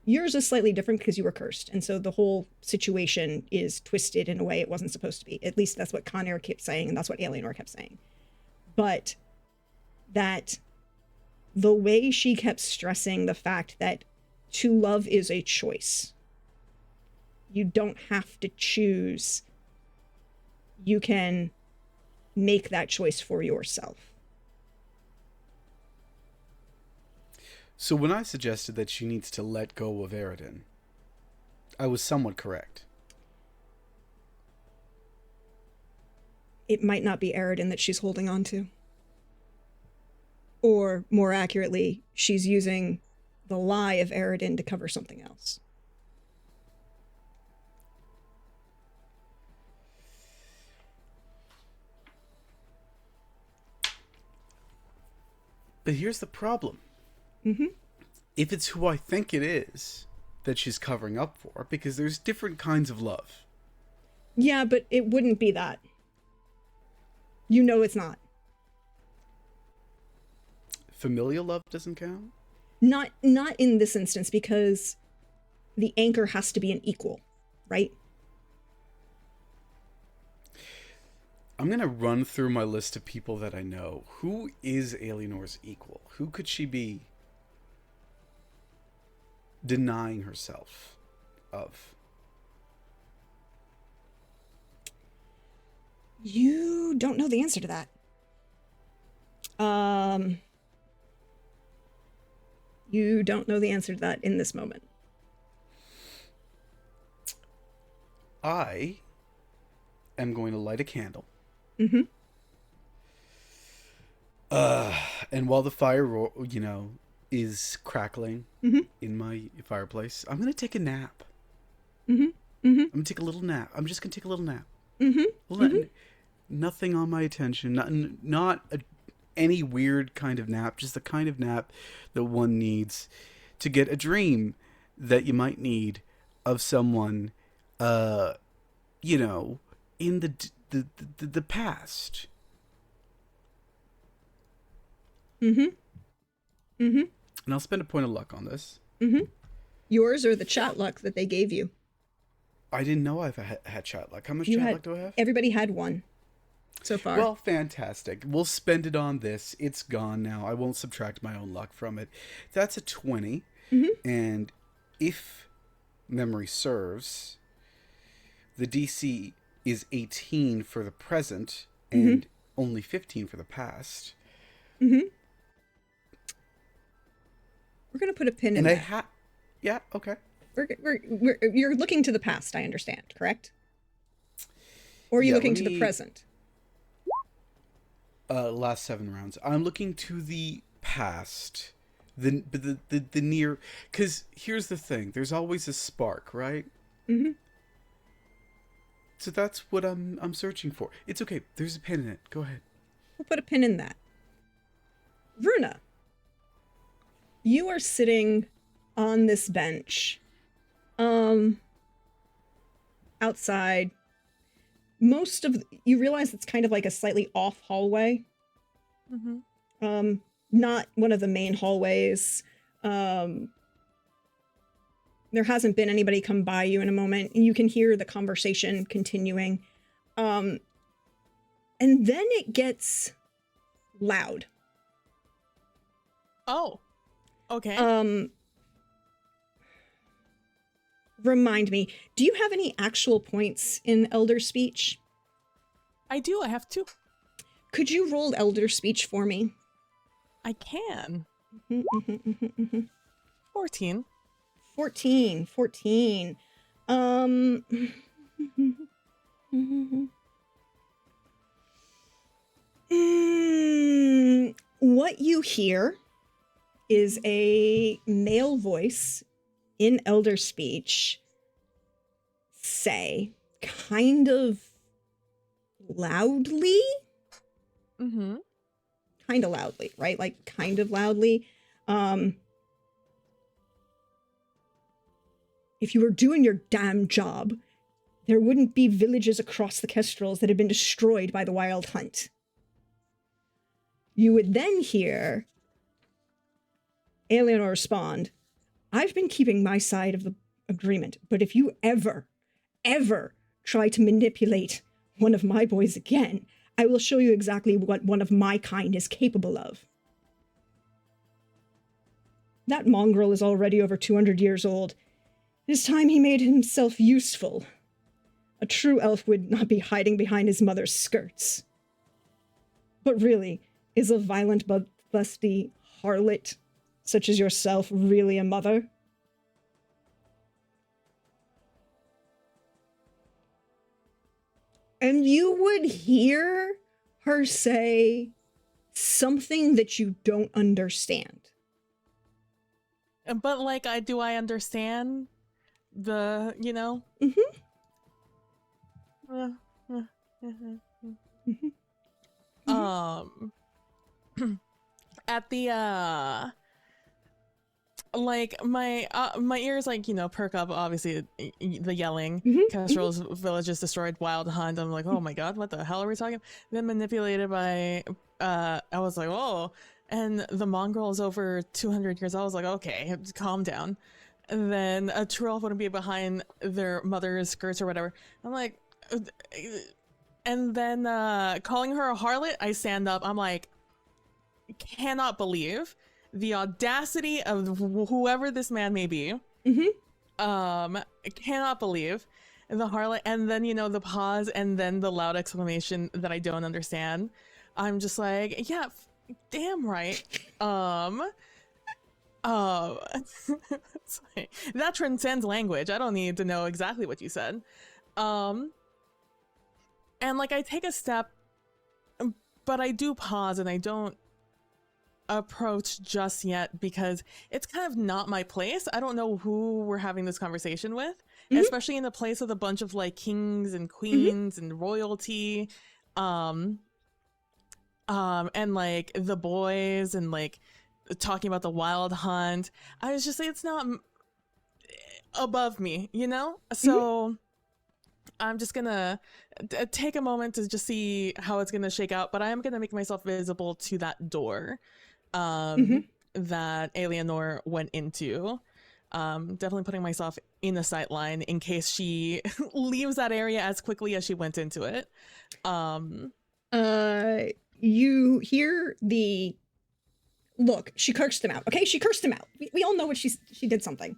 Yours is slightly different because you were cursed, and so the whole situation is twisted in a way it wasn't supposed to be. At least that's what Conir kept saying, and that's what Alienor kept saying. But that the way she kept stressing the fact that to love is a choice. You don't have to choose. You can make that choice for yourself. So when I suggested that she needs to let go of Aridin, I was somewhat correct. It might not be Aridin that she's holding on to. Or, more accurately, she's using the lie of Aridin to cover something else. But here's the problem. Mm-hmm. If it's who I think it is that she's covering up for, because there's different kinds of love. Yeah, but it wouldn't be that. You know it's not. Familial love doesn't count? Not in this instance, because the anchor has to be an equal, right? I'm going to run through my list of people that I know. Who is Alienor's equal? Who could she be denying herself of? You don't know the answer to that. You don't know the answer to that in this moment. I am going to light a candle. Mm-hmm. And while the fire, is crackling Mm-hmm. in my fireplace, I'm going to take a nap. Mm-hmm. Mm-hmm. I'm going to take a little nap. I'm just going to take a little nap. Mm-hmm. Nothing on my attention. Not any weird kind of nap. Just the kind of nap that one needs to get a dream that you might need of someone, in the past. Mm-hmm. Mm-hmm. And I'll spend a point of luck on this. Mm-hmm. Yours or the chat luck that they gave you? I didn't know I've had chat luck. How much chat luck do I have? Everybody had one so far. Well, fantastic. We'll spend it on this. It's gone now. I won't subtract my own luck from it. That's a 20. Mm-hmm. And if memory serves, the DC is 18 for the present and only 15 for the past. Mm-hmm. We're going to put a pin in that. Yeah, okay. You're looking to the past, I understand, correct? Or are you looking to the present? Last 7 rounds. I'm looking to the past. The near... Because here's the thing. There's always a spark, right? Mm-hmm. So that's what I'm searching for. It's okay. There's a pin in it. Go ahead. We'll put a pin in that. Runa, you are sitting on this bench, outside. You realize it's kind of like a slightly off hallway. Mm-hmm. Not one of the main hallways. there hasn't been anybody come by you in a moment. And you can hear the conversation continuing. And then it gets loud. Oh, okay. Remind me, do you have any actual points in Elder Speech? I do. I have 2. Could you roll Elder Speech for me? I can. Mm-hmm. 14. 14. What you hear is a male voice in Elder Speech say, kind of loudly, kind of loudly, right? Like kind of loudly. If you were doing your damn job, there wouldn't be villages across the Kestrels that had been destroyed by the Wild Hunt. You would then hear Eleanor respond, I've been keeping my side of the agreement, but if you ever try to manipulate one of my boys again, I will show you exactly what one of my kind is capable of. That mongrel is already over 200 years old. It is time he made himself useful. A true elf would not be hiding behind his mother's skirts. But really, is a violent, bloodthirsty harlot such as yourself really a mother? And you would hear her say something that you don't understand. But like, do I understand the, you know? At the like my ears, like, you know, perk up, obviously the yelling. Kestrel's village is destroyed, Wild Hunt. I'm like, oh my god, what the hell are we talking? Then manipulated by I was like, oh, and the mongrel is over 200 years old. I was like, okay, calm down. And then a true elf wouldn't be behind their mother's skirts or whatever. I'm like, and then calling her a harlot, I stand up. I'm like, cannot believe the audacity of whoever this man may be. Cannot believe the harlot. And then, you know, the pause and then the loud exclamation that I don't understand. I'm just like, yeah, damn right. It's like, that transcends language. I don't need to know exactly what you said. And like, I take a step, but I do pause and I don't approach just yet because it's kind of not my place. I don't know who we're having this conversation with, especially in the place of a bunch of like kings and queens and royalty, and like the boys and like talking about the Wild Hunt. I was just like, it's not above me, you know? So I'm just gonna take a moment to just see how it's gonna shake out, but I am gonna make myself visible to that door that Eleanor went into. Definitely putting myself in the sight line in case she leaves that area as quickly as she went into it. You hear the look, she cursed him out. Okay, she cursed him out. We all know what she did something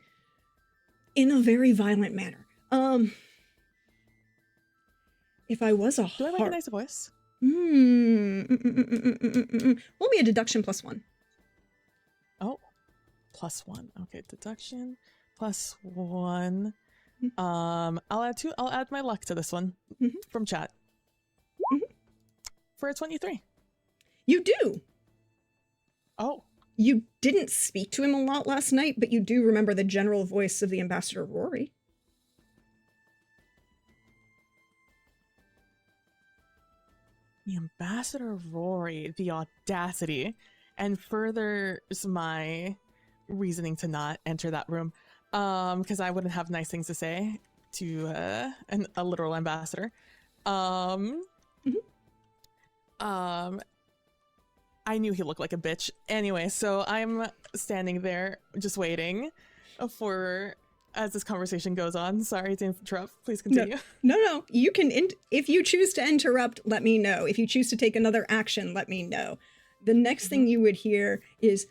in a very violent manner. If I was a do I recognize the voice? Roll me a deduction +1. Oh, +1. Okay, deduction +1. I'll add 2. I'll add my luck to this one from chat. For a 23. You do. Oh. You didn't speak to him a lot last night, but you do remember the general voice of the Ambassador Rory. The Ambassador Rory, the audacity, and furthers my reasoning to not enter that room, because I wouldn't have nice things to say to a literal ambassador. I knew he looked like a bitch. Anyway, so I'm standing there just waiting for as this conversation goes on. Sorry to interrupt. Please continue. No. You can, if you choose to interrupt, let me know. If you choose to take another action, let me know. The next thing you would hear is,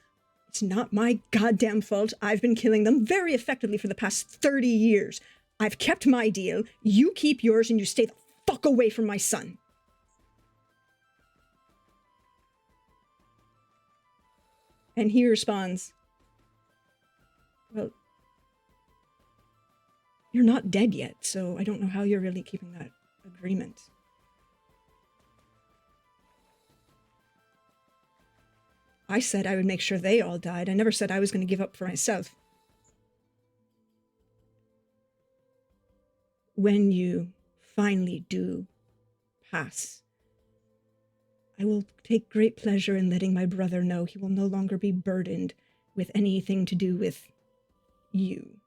it's not my goddamn fault. I've been killing them very effectively for the past 30 years. I've kept my deal. You keep yours and you stay the fuck away from my son. And he responds, well, you're not dead yet, so I don't know how you're really keeping that agreement. I said I would make sure they all died. I never said I was going to give up for myself. When you finally do pass, I will take great pleasure in letting my brother know he will no longer be burdened with anything to do with you.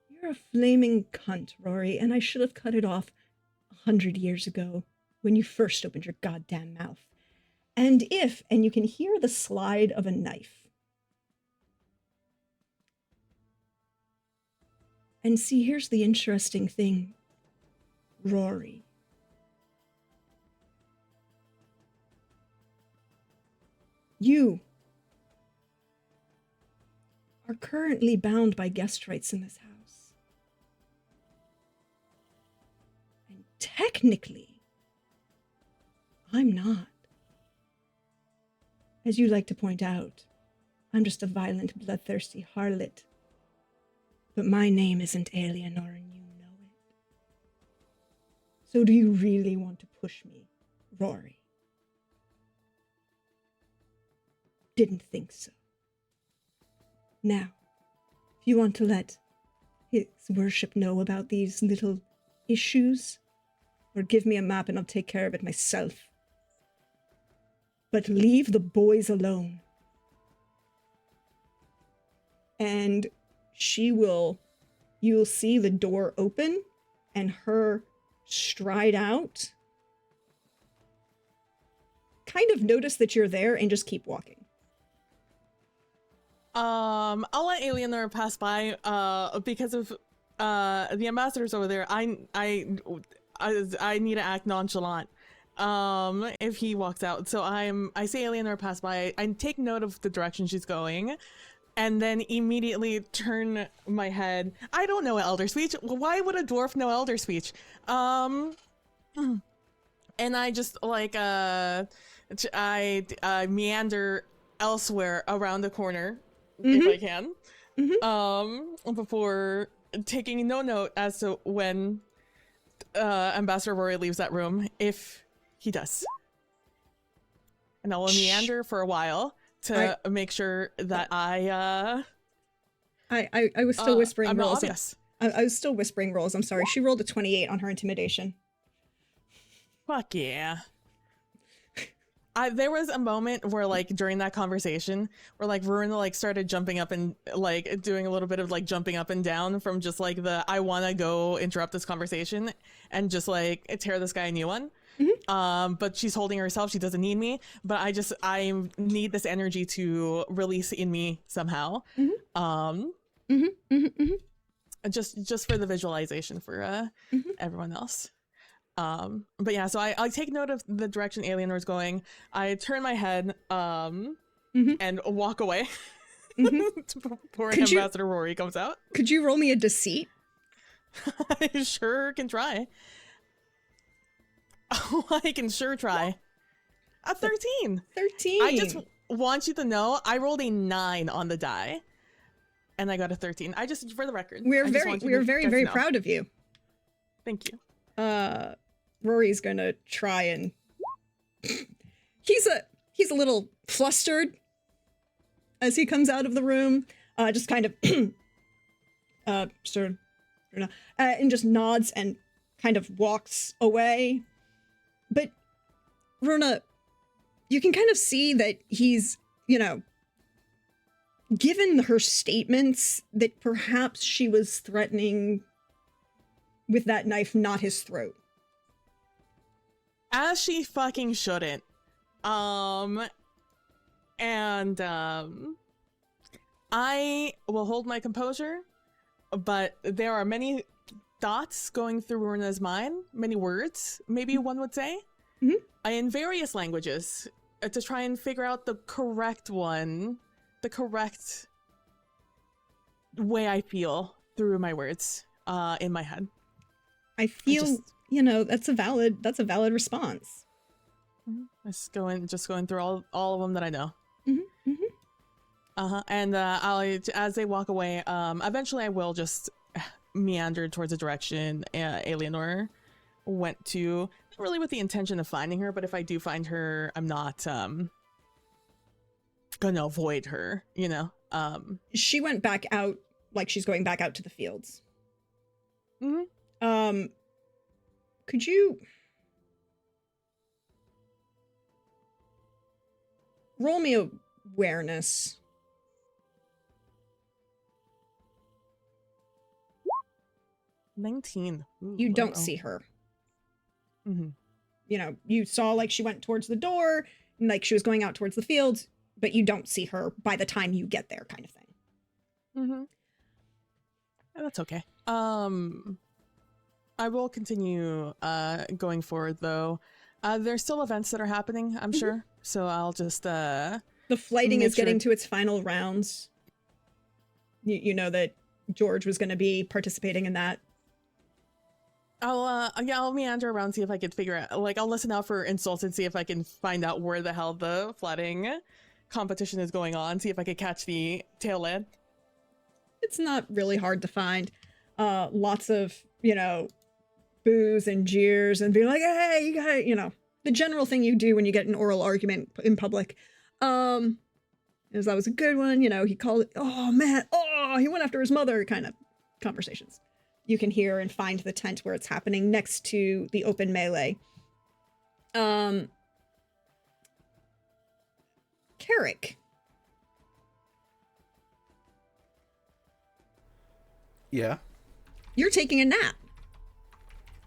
You're a flaming cunt, Rory, and I should have cut it off 100 years ago when you first opened your goddamn mouth. And you can hear the slide of a knife. And see, here's the interesting thing, Rory. You are currently bound by guest rights in this house. And technically, I'm not. As you like to point out, I'm just a violent, bloodthirsty harlot. But my name isn't Eleanor, and you know it. So do you really want to push me, Rory? Didn't think so. Now, if you want to let his worship know about these little issues, or give me a map and I'll take care of it myself. But leave the boys alone. And you'll see the door open and her stride out. Kind of notice that you're there and just keep walking. I'll let Eleanor pass by, because of, the ambassador's over there. I need to act nonchalant, if he walks out. So I say Eleanor pass by. I take note of the direction she's going, and then immediately turn my head. I don't know Elder Speech. Why would a dwarf know Elder Speech? And I just like, I meander elsewhere around the corner. If I can, before taking no note as to when Ambassador Rory leaves that room, if he does. And I will meander for a while to make sure that I was still whispering I'm rolls. not obvious. I was still whispering rolls. I'm sorry. She rolled a 28 on her intimidation. Fuck yeah. There was a moment where, like, during that conversation, where, like, Verona, like, started jumping up and, like, doing a little bit of, like, jumping up and down from just, like, I want to go interrupt this conversation and just, like, tear this guy a new one. But she's holding herself. She doesn't need me. But I need this energy to release in me somehow. Just for the visualization for everyone else. But yeah, so I take note of the direction Eleanor's going. I turn my head and walk away before Ambassador Rory comes out. Could you roll me a deceit? I sure can try. Oh, I can sure try. A 13. 13. I just want you to know I rolled a 9 on the die, and I got a 13. I just, for the record, we're very proud of you. Thank you. Rory's gonna try and he's a little flustered as he comes out of the room, just kind of and just nods and kind of walks away. But Rona, you can kind of see that he's, given her statements, that perhaps she was threatening with that knife, not his throat. As she fucking shouldn't. And I will hold my composure, but there are many thoughts going through Runa's mind, many words, maybe one would say, in various languages, to try and figure out the correct one, the correct way I feel through my words in my head. I feel, that's a valid response. Just going through all of them that I know. And as they walk away, eventually I will just meander towards the direction Alienor went to, not really with the intention of finding her, but if I do find her, I'm not gonna avoid her, She went back out, like she's going back out to the fields. Could you roll me awareness? $19. Ooh, you don't see her. You saw like she went towards the door, and like she was going out towards the fields, but you don't see her by the time you get there, kind of thing. Yeah, that's okay. I will continue going forward though. There's still events that are happening, I'm sure. So I'll just the flighting is getting to its final rounds. You know that George was going to be participating in that. I'll meander around, see if I can figure out, like, I'll listen out for insults and see if I can find out where the hell the flatting competition is going on, see if I can catch the tail end. It's not really hard to find. Lots of, boos and jeers and being like, hey, you got, the general thing you do when you get an oral argument in public. That was a good one, he called it, oh man, he went after his mother kind of conversations. You can hear and find the tent where it's happening next to the open melee. Carrick. Yeah. You're taking a nap.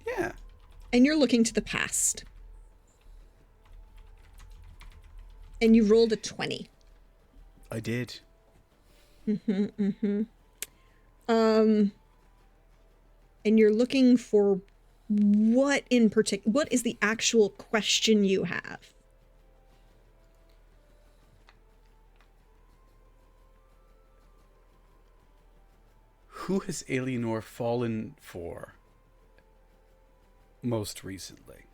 Yeah. And you're looking to the past. And you rolled a 20. I did. And you're looking for what in particular, what is the actual question you have? Who has Alienor fallen for most recently?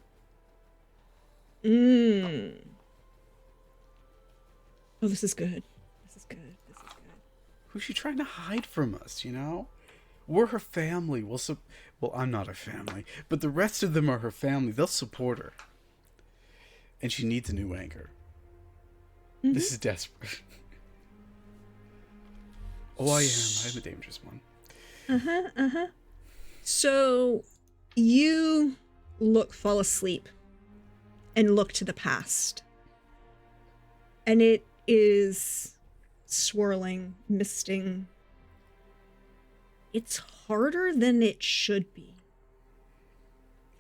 Oh, this is good. This is good. Who's she trying to hide from us, We're her family. Well, I'm not her family, but the rest of them are her family. They'll support her. And she needs a new anchor. This is desperate. Oh, I am a dangerous one. So you fall asleep and look to the past. And it is swirling, misting. It's harder than it should be.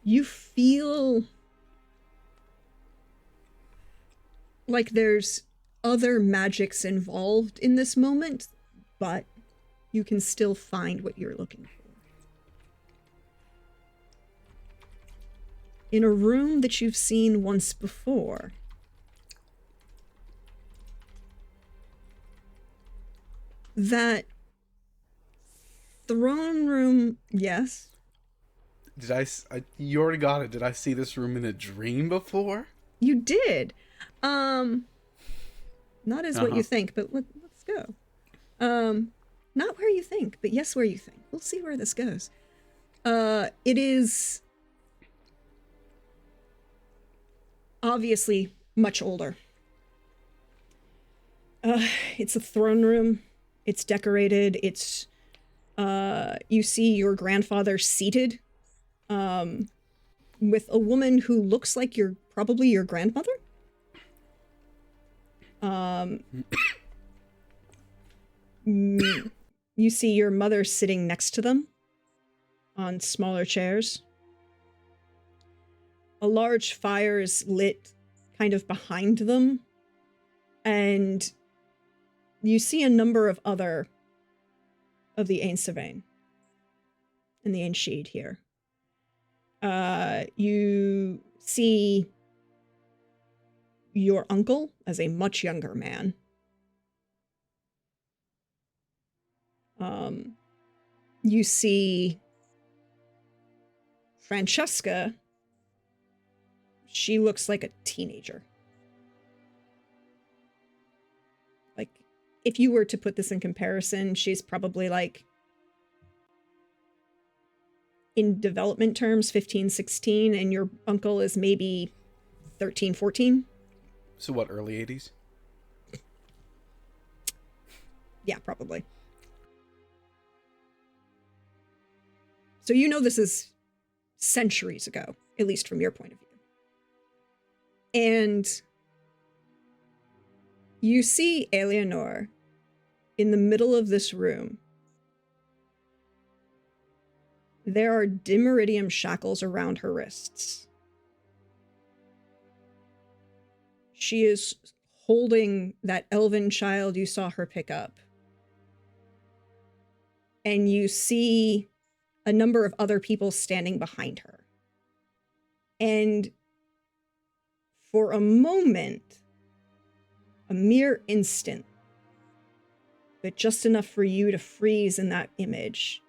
You feel like there's other magics involved in this moment, but you can still find what you're looking for. In a room that you've seen once before. That throne room, yes. You already got it. Did I see this room in a dream before? You did. Not as what you think, but let's go. Not where you think, but yes, where you think. We'll see where this goes. It is obviously much older. It's a throne room. It's decorated. It's you see your grandfather seated with a woman who looks like probably your grandmother. You see your mother sitting next to them on smaller chairs. A large fire is lit kind of behind them And you see a number of other of the Ain Savain and the Ain Sheed here. You see your uncle as a much younger man. You see Francesca. She looks like a teenager. Like, if you were to put this in comparison, she's probably like, in development terms, 15, 16, and your uncle is maybe 13, 14. So what, early 80s? Yeah, probably. So you know this is centuries ago, at least from your point of view. And you see Eleanor in the middle of this room. There are dimeridium shackles around her wrists. She is holding that elven child you saw her pick up. And you see a number of other people standing behind her. And for a moment, a mere instant, but just enough for you to freeze in that image,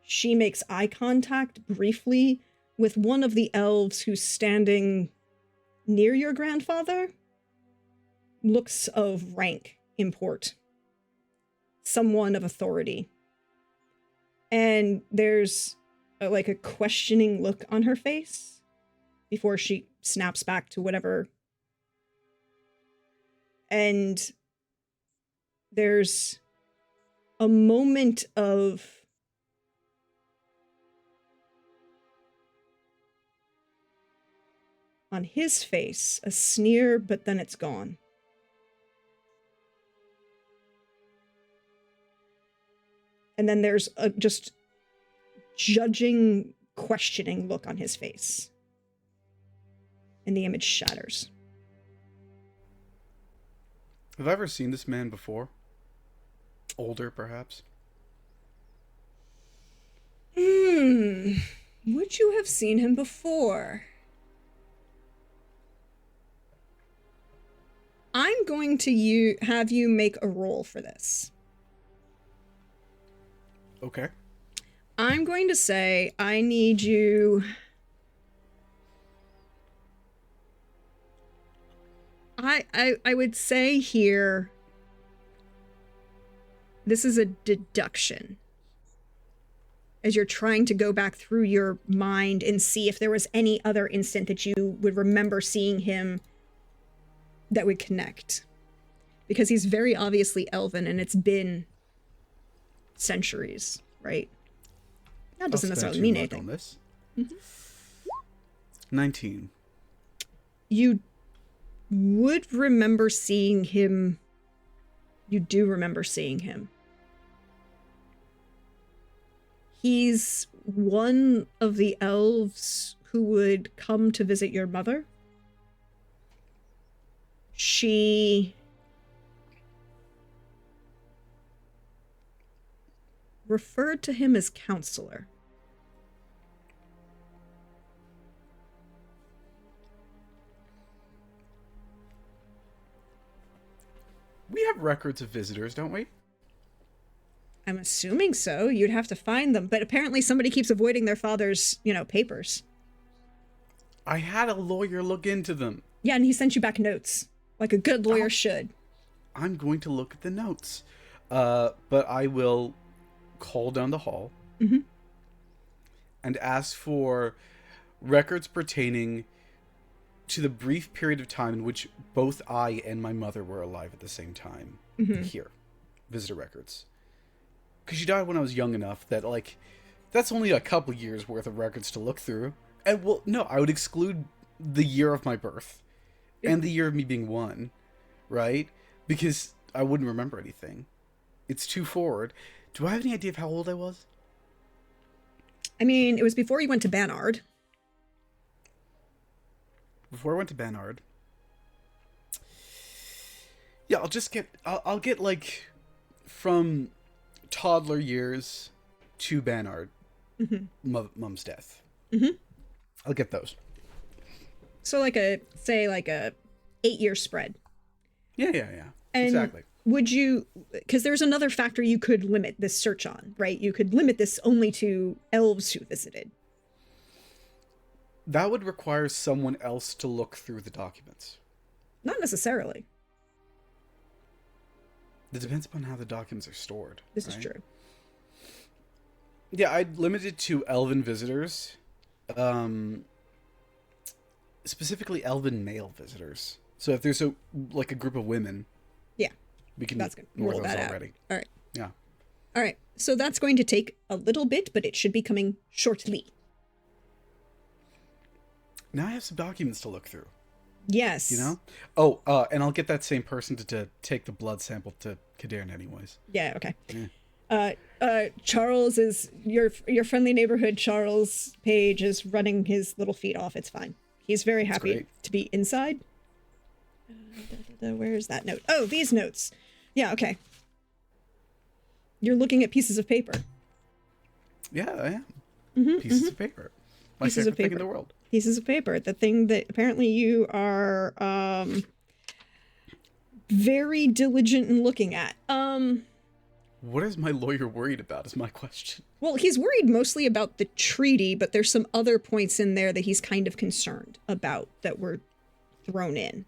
she makes eye contact briefly with one of the elves who's standing near your grandfather. Looks of rank import. Someone of authority. And there's a questioning look on her face before she snaps back to whatever. And there's a moment of on his face, a sneer, but then it's gone. And then there's a just judging, questioning look on his face. And the image shatters. Have I ever seen this man before? Older, perhaps? Would you have seen him before? I'm going to have you make a roll for this. Okay. I'm going to say I need you... I would say here, this is a deduction. As you're trying to go back through your mind and see if there was any other instant that you would remember seeing him that would connect. Because he's very obviously elven and it's been centuries, right? That doesn't necessarily mean anything. On this. Mm-hmm. 19. You would remember seeing him. You do remember seeing him. He's one of the elves who would come to visit your mother. She referred to him as counselor. We have records of visitors, don't we? I'm assuming so. You'd have to find them. But apparently somebody keeps avoiding their father's, papers. I had a lawyer look into them. Yeah, and he sent you back notes. Like a good lawyer should. I'm going to look at the notes. But I will call down the hall. Mm-hmm. And ask for records pertaining to the brief period of time in which both I and my mother were alive at the same time. Mm-hmm. Here. Visitor records. Because she died when I was young enough that, that's only a couple years worth of records to look through. And, no, I would exclude the year of my birth. And the year of me being 1. Right? Because I wouldn't remember anything. It's too forward. Do I have any idea of how old I was? I mean, it was before you went to Banard. before I went to Banard. Yeah, I'll get like from toddler years to Banard, Mum's death. I'll get those. So like a 8-year spread. Yeah. And exactly. would you, because there's another factor you could limit this search on, right? You could limit this only to elves who visited. That would require someone else to look through the documents. Not necessarily. It depends upon how the documents are stored. This is true. Yeah, I'd limit it to elven visitors. Specifically elven male visitors. So if there's a group of women, yeah, we can that's gonna ignore rule those that already. out. All right. Yeah. All right. So that's going to take a little bit, but it should be coming shortly. Now I have some documents to look through. Yes. You know? Oh, and I'll get that same person to take the blood sample to Kadirn anyways. Yeah, okay. Yeah. Charles is your friendly neighborhood Charles Page is running his little feet off. It's fine. He's very happy to be inside. Where is that note? Oh, these notes. Yeah, okay. You're looking at pieces of paper. Yeah, I am. Pieces of paper. My Pieces of favorite thing paper. in the world. Pieces of paper. The thing that apparently you are very diligent in looking at. What is my lawyer worried about is my question. Well, he's worried mostly about the treaty, but there's some other points in there that he's kind of concerned about that were thrown in.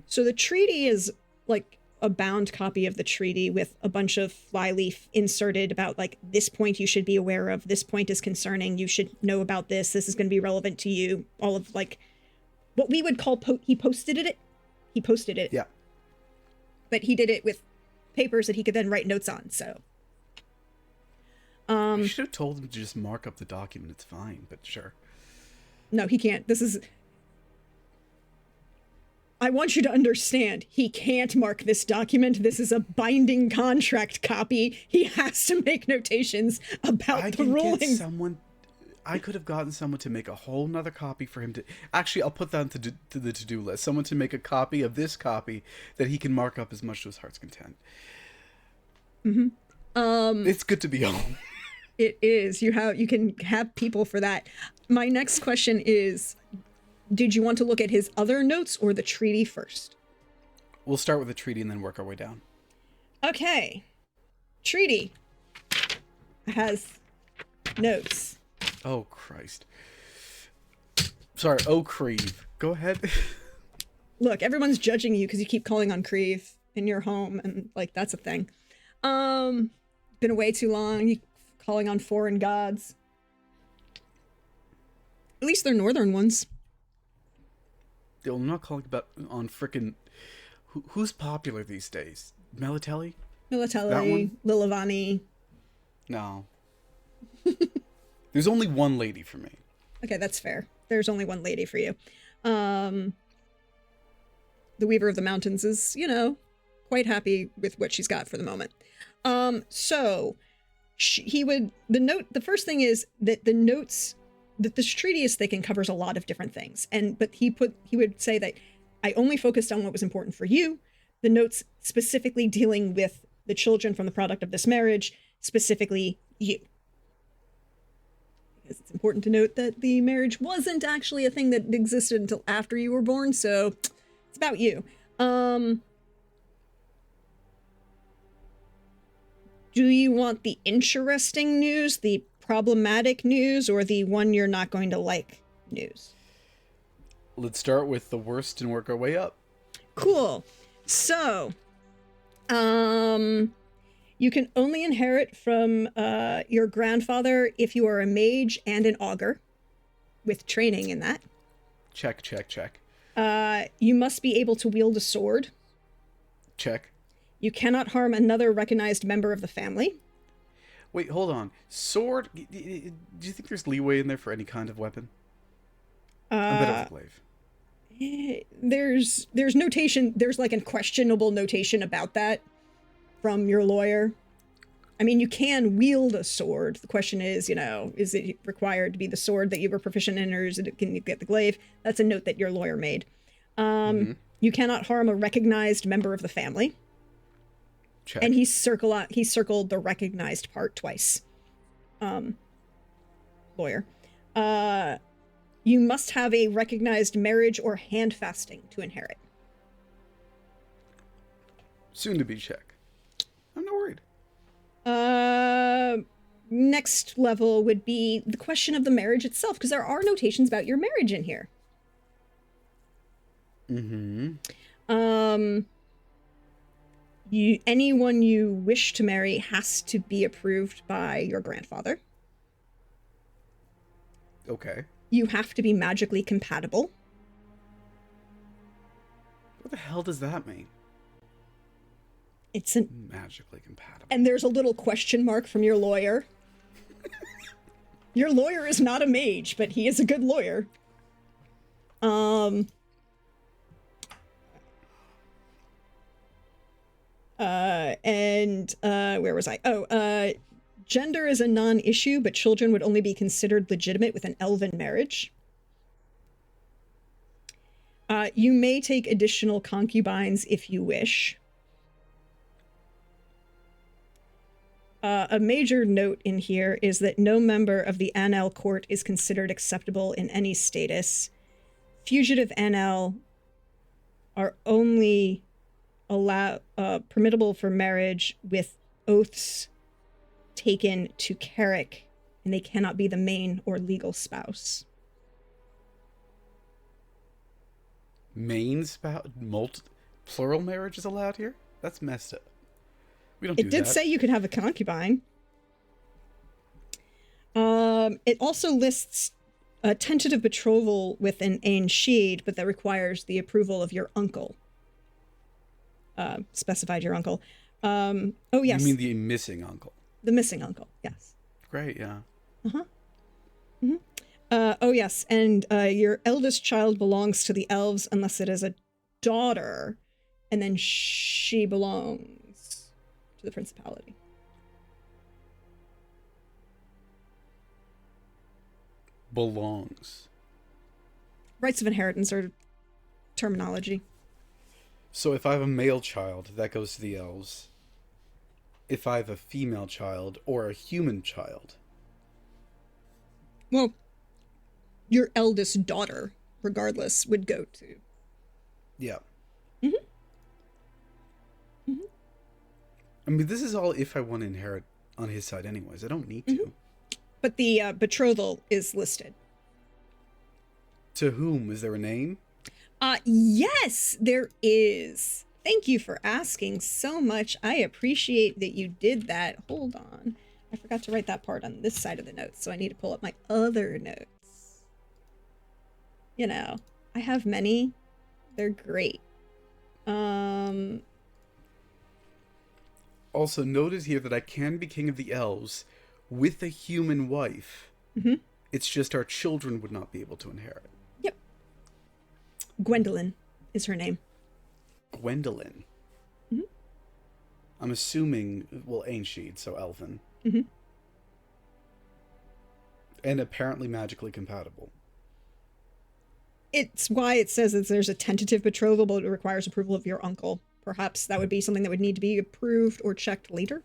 So the treaty is like a bound copy of the treaty with a bunch of flyleaf inserted about like this point you should be aware of, this point is concerning, you should know about this is going to be relevant to you, all of like what we would call he posted it. Yeah. But he did it with papers that he could then write notes on. So I should have told him to just mark up the document. It's fine, but sure. No, he can't. I want you to understand, he can't mark this document. This is a binding contract copy. He has to make notations about the rulings. I could have gotten someone to make a whole nother copy for him to... Actually, I'll put that to the to-do list. Someone to make a copy of this copy that he can mark up as much to his heart's content. It's good to be home. It is. You can have people for that. My next question is, did you want to look at his other notes or the treaty first? We'll start with the treaty and then work our way down. Okay. Treaty has notes. Oh, Christ. Sorry, Creve. Go ahead. Look, everyone's judging you because you keep calling on Creve in your home, and, like, that's a thing. Been away too long, you calling on foreign gods. At least they're northern ones. I'm not calling on frickin'... Who's popular these days? Melatelli? Militelli, Lilavani. No. There's only one lady for me. Okay, that's fair. There's only one lady for you. The Weaver of the Mountains is, quite happy with what she's got for the moment. The first thing is that the notes, that this treaty is thick and covers a lot of different things. But he would say that I only focused on what was important for you. The notes specifically dealing with the children from the product of this marriage, specifically you. Because it's important to note that the marriage wasn't actually a thing that existed until after you were born, so it's about you. Do you want the interesting news, the problematic news, or the one you're not going to like news? Let's start with the worst and work our way up. Cool. So, you can only inherit from your grandfather if you are a mage and an augur, with training in that. Check, check, check. You must be able to wield a sword. Check. You cannot harm another recognized member of the family. Wait, hold on. Sword? Do you think there's leeway in there for any kind of weapon? I'm a bit of a glaive. There's notation. There's like a questionable notation about that from your lawyer. I mean, you can wield a sword. The question is, is it required to be the sword that you were proficient in, or can you get the glaive? That's a note that your lawyer made. You cannot harm a recognized member of the family. Check. And he circled the recognized part twice. Lawyer. You must have a recognized marriage or hand fasting to inherit. Soon to be check. I'm not worried. Next level would be the question of the marriage itself, because there are notations about your marriage in here. Anyone you wish to marry has to be approved by your grandfather. Okay. You have to be magically compatible. What the hell does that mean? It's Magically compatible. and there's a little question mark from your lawyer. Your lawyer is not a mage, but he is a good lawyer. Where was I? Gender is a non-issue, but children would only be considered legitimate with an elven marriage. You may take additional concubines if you wish. A major note in here is that no member of the Anel court is considered acceptable in any status. Fugitive Anel are only permittable for marriage with oaths taken to Carrick, and they cannot be the main or legal spouse. Main spouse? Plural marriage is allowed here? That's messed up. We don't do that. It did say you could have a concubine. It also lists a tentative betrothal with an Ain Sheed, but that requires the approval of your uncle. Specified your uncle. Oh, yes. You mean the missing uncle? The missing uncle, yes. Great, yeah. Oh, yes, and your eldest child belongs to the elves unless it is a daughter, and then she belongs to the principality. Belongs. Rights of inheritance are terminology. So if I have a male child, that goes to the elves. If I have a female child or a human child. Well, your eldest daughter, regardless, would go to. Yeah. I mean, this is all if I want to inherit on his side anyways. I don't need to. But the betrothal is listed. To whom? Is there a name? Yes, there is. Thank you for asking so much. I appreciate that you did that. Hold on. I forgot to write that part on this side of the notes, so I need to pull up my other notes. You know, I have many. They're great. Also, noted here that I can be king of the elves with a human wife. It's just our children would not be able to inherit. Yep. Gwendolyn is her name. Gwendolyn. I'm assuming, well, Ainshid, so elven. And apparently magically compatible. It's why it says that there's a tentative betrothal, but it requires approval of your uncle. Perhaps that would be something that would need to be approved or checked later.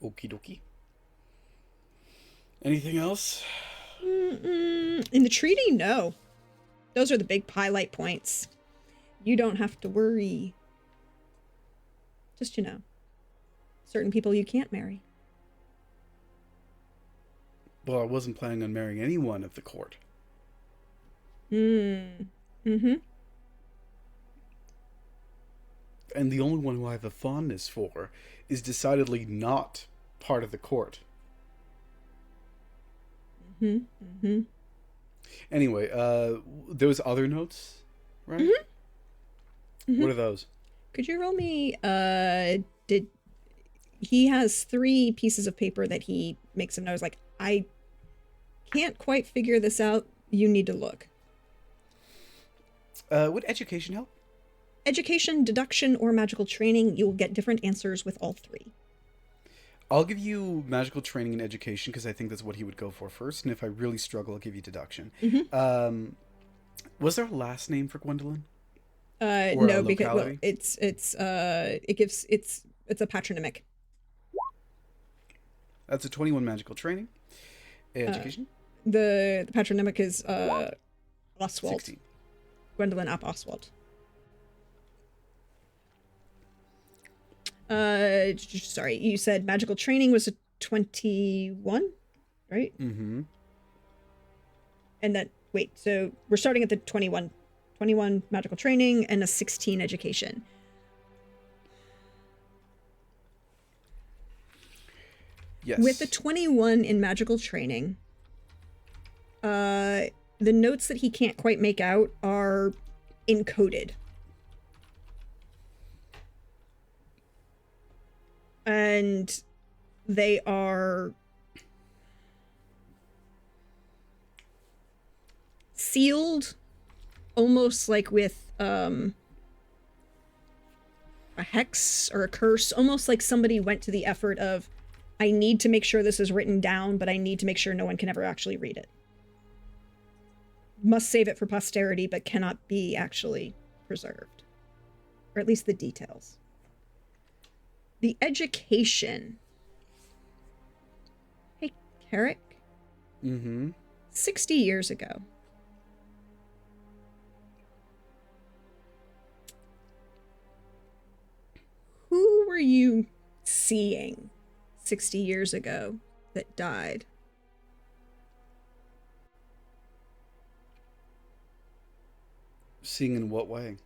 Okie dokie. Anything else? In the treaty, no. Those are the big highlight points. You don't have to worry. Just, certain people you can't marry. Well, I wasn't planning on marrying anyone of the court. And the only one who I have a fondness for is decidedly not part of the court. Anyway, those other notes, right? What are those? Could you roll me, he has 3 pieces of paper that he makes of notes, like, I can't quite figure this out, you need to look. Would education help? Education, deduction, or magical training, you will get different answers with all 3. I'll give you magical training and education because I think that's what he would go for first. And if I really struggle, I'll give you deduction. Mm-hmm. Was there a last name for Gwendolyn? Or No, a because well, locality? it's a patronymic. That's a 21 magical training. Uh, Education? the patronymic is Oswald. 16. Gwendolyn Ap Oswald. Sorry, you said magical training was a 21, right? Mm-hmm. And then wait, so we're starting at the 21 magical training and a 16 education. Yes. With the 21 in magical training, the notes that he can't quite make out are encoded. And they are sealed almost like with a hex or a curse, almost like somebody went to the effort of, I need to make sure this is written down, but I need to make sure no one can ever actually read it. Must save it for posterity, but cannot be actually preserved. Or at least the details. The education. Hey, Carrick. Mm-hmm. 60 years ago. Who were you seeing 60 years ago that died? Seeing in what way?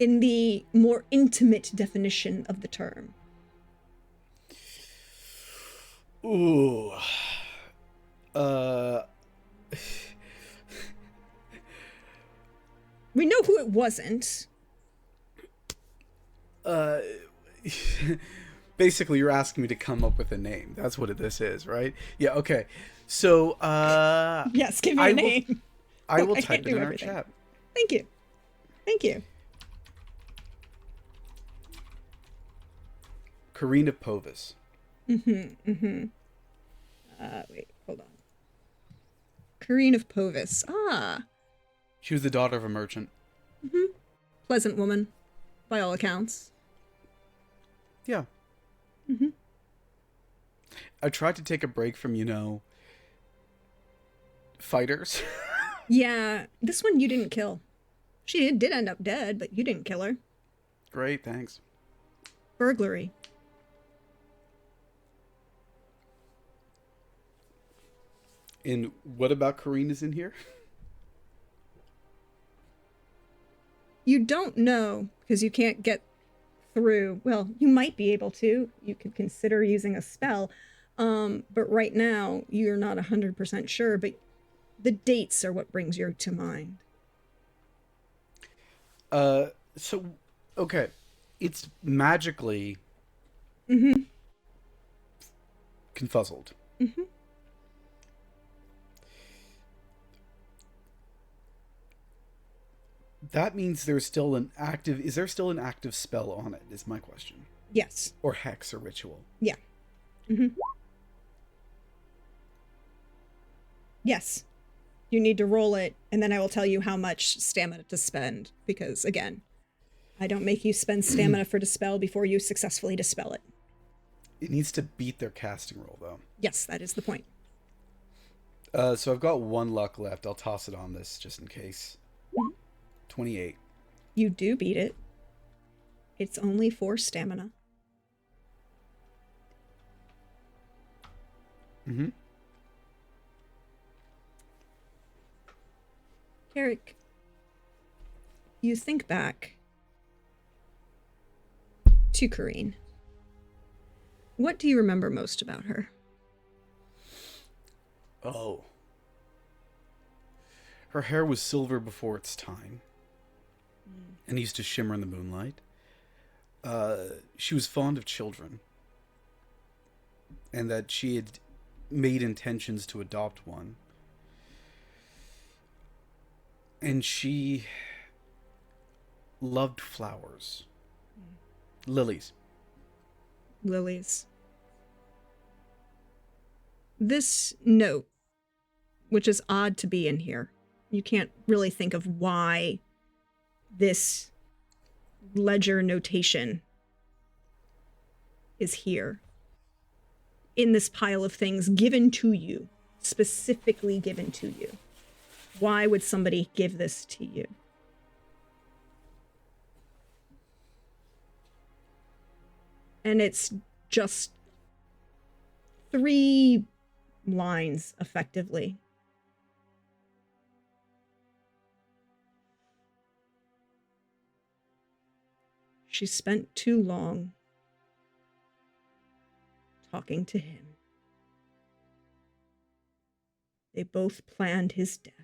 In the more intimate definition of the term. Ooh. We know who it wasn't. Basically, you're asking me to come up with a name. That's what this is, right? Yeah, okay. So, Yes, give me a name. I will I type can't it do in our everything. chat. Thank you. Thank you. Karina Povis. Wait, hold on. Corrine of Povis. She was the daughter of a merchant. Pleasant woman, by all accounts. Yeah. I tried to take a break from, fighters. Yeah, this one you didn't kill. She did end up dead, but you didn't kill her. Great, thanks. Burglary. And what about Karina's in here? You don't know, because you can't get through. Well, you might be able to. You could consider using a spell. But right now, you're not 100% sure, but the dates are what brings you to mind. So, okay. It's magically confuzzled. That means there's still an active... Is there still an active spell on it, is my question. Yes. Or hex or ritual. Yeah. Yes. You need to roll it, and then I will tell you how much stamina to spend. Because, again, I don't make you spend stamina for dispel before you successfully dispel it. It needs to beat their casting roll, though. Yes, that is the point. So I've got one luck left. I'll toss it on this just in case. 28. You do beat it. It's only 4 stamina. Carrick, you think back to Corrine. What do you remember most about her? Oh. Her hair was silver before its time. And used to shimmer in the moonlight. She was fond of children. And that she had made intentions to adopt one. And she loved flowers. Lilies. lilies. This note, which is odd to be in here, you can't really think of why this ledger notation is here in this pile of things given to you, specifically given to you. Why would somebody give this to you? And it's just 3 lines, effectively. She spent too long talking to him. They both planned his death.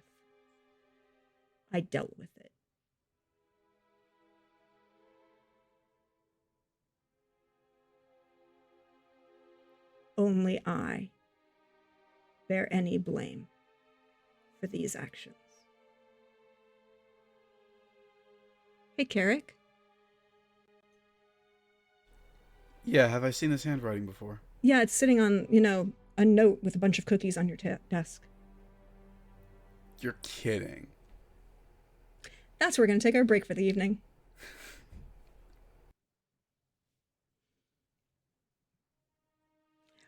I dealt with it. Only I bear any blame for these actions. Hey, Carrick. Yeah, have I seen this handwriting before? Yeah, it's sitting on, a note with a bunch of cookies on your desk. You're kidding. That's where we're going to take our break for the evening.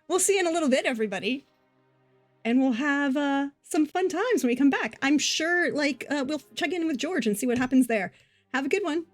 We'll see you in a little bit, everybody. And we'll have some fun times when we come back. I'm sure, we'll check in with George and see what happens there. Have a good one.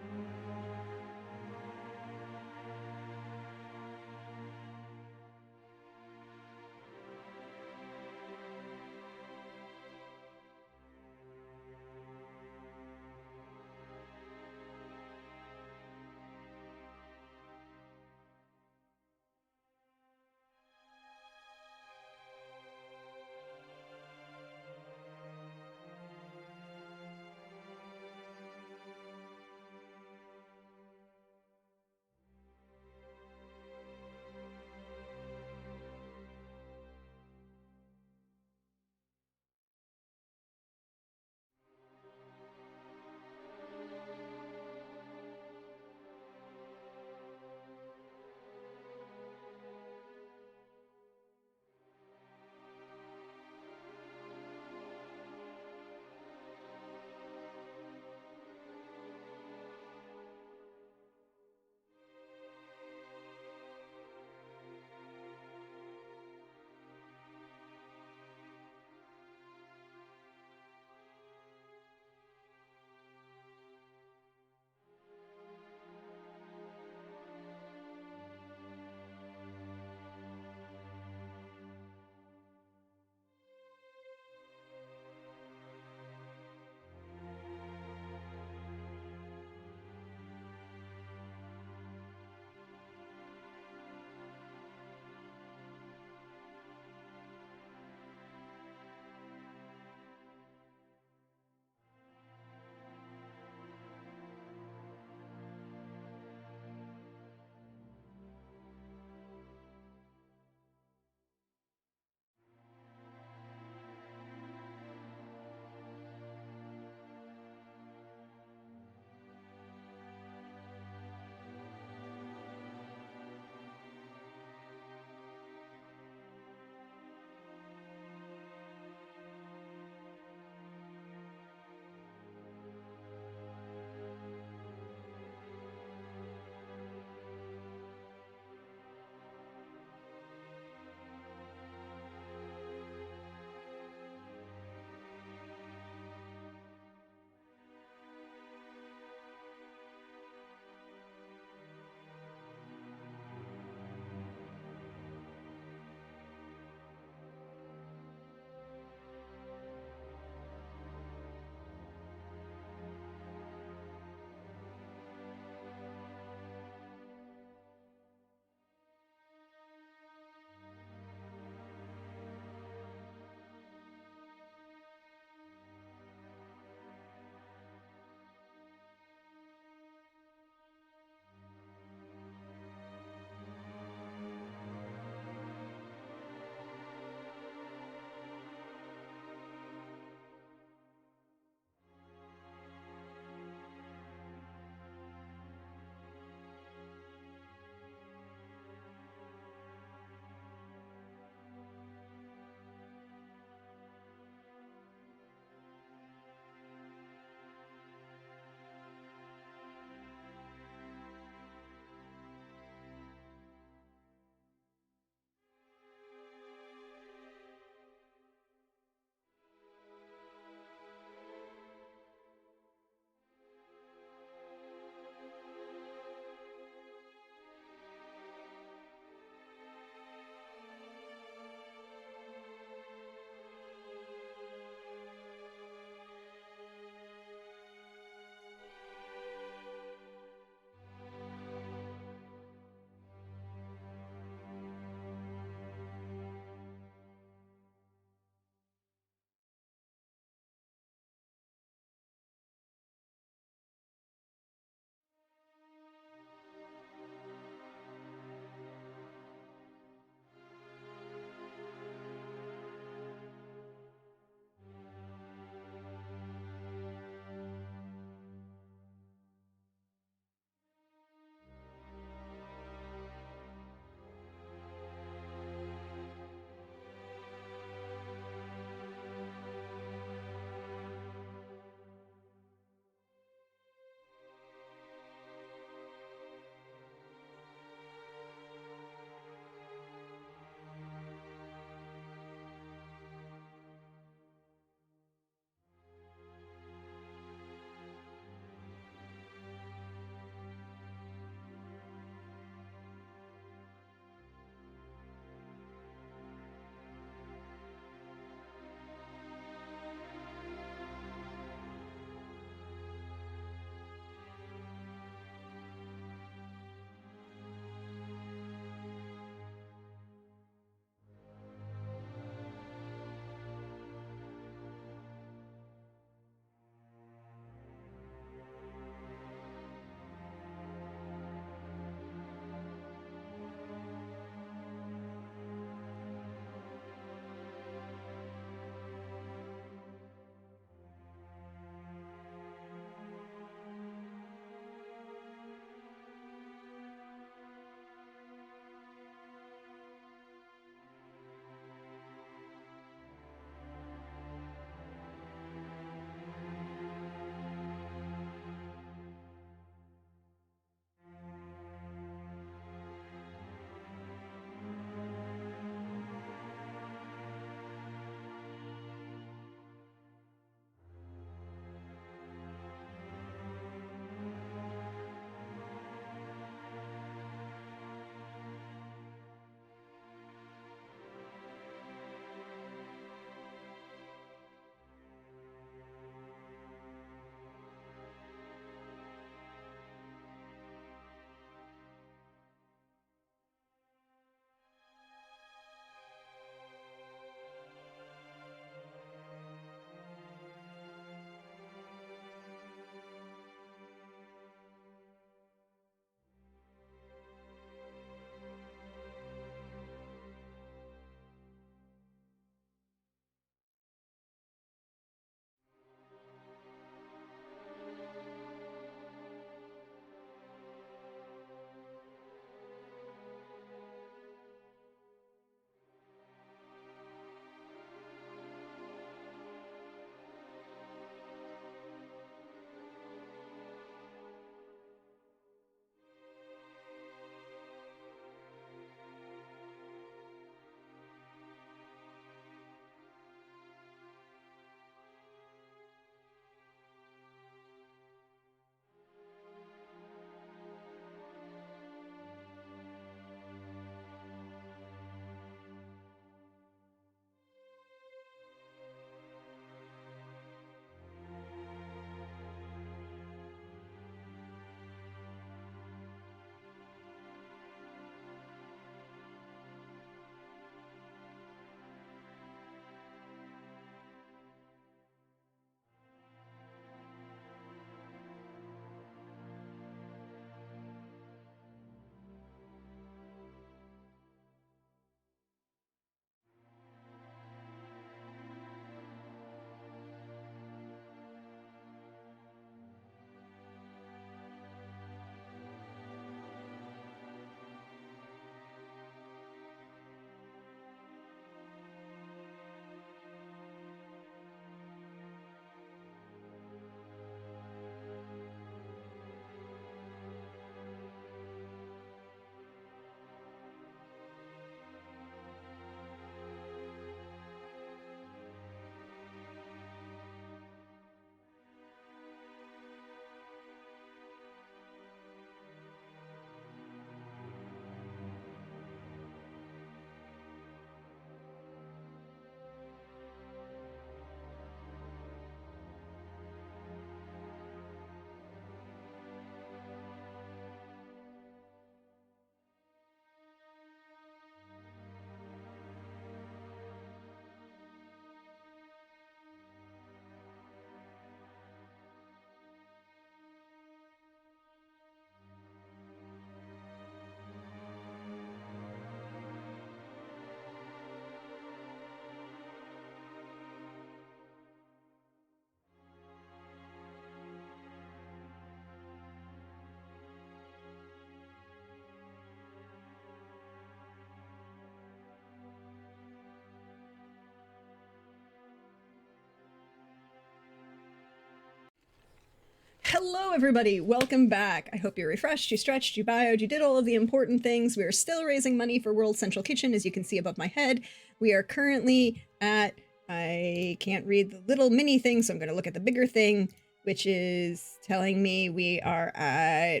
Hello, everybody. Welcome back. I hope you're refreshed, you stretched, you bioed, you did all of the important things. We are still raising money for World Central Kitchen, as you can see above my head. We are currently at, I can't read the little mini thing, so I'm going to look at the bigger thing, which is telling me we are at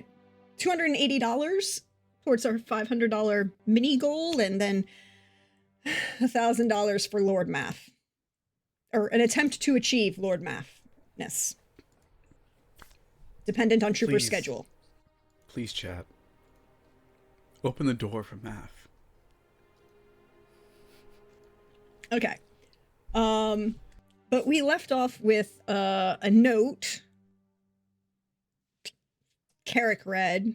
$280 towards our $500 mini goal, and then $1,000 for Lord Math. Or an attempt to achieve Lord Mathness. Dependent on Trooper's schedule. Please, chat. Open the door for math. Okay. But we left off with a note. Carrick read.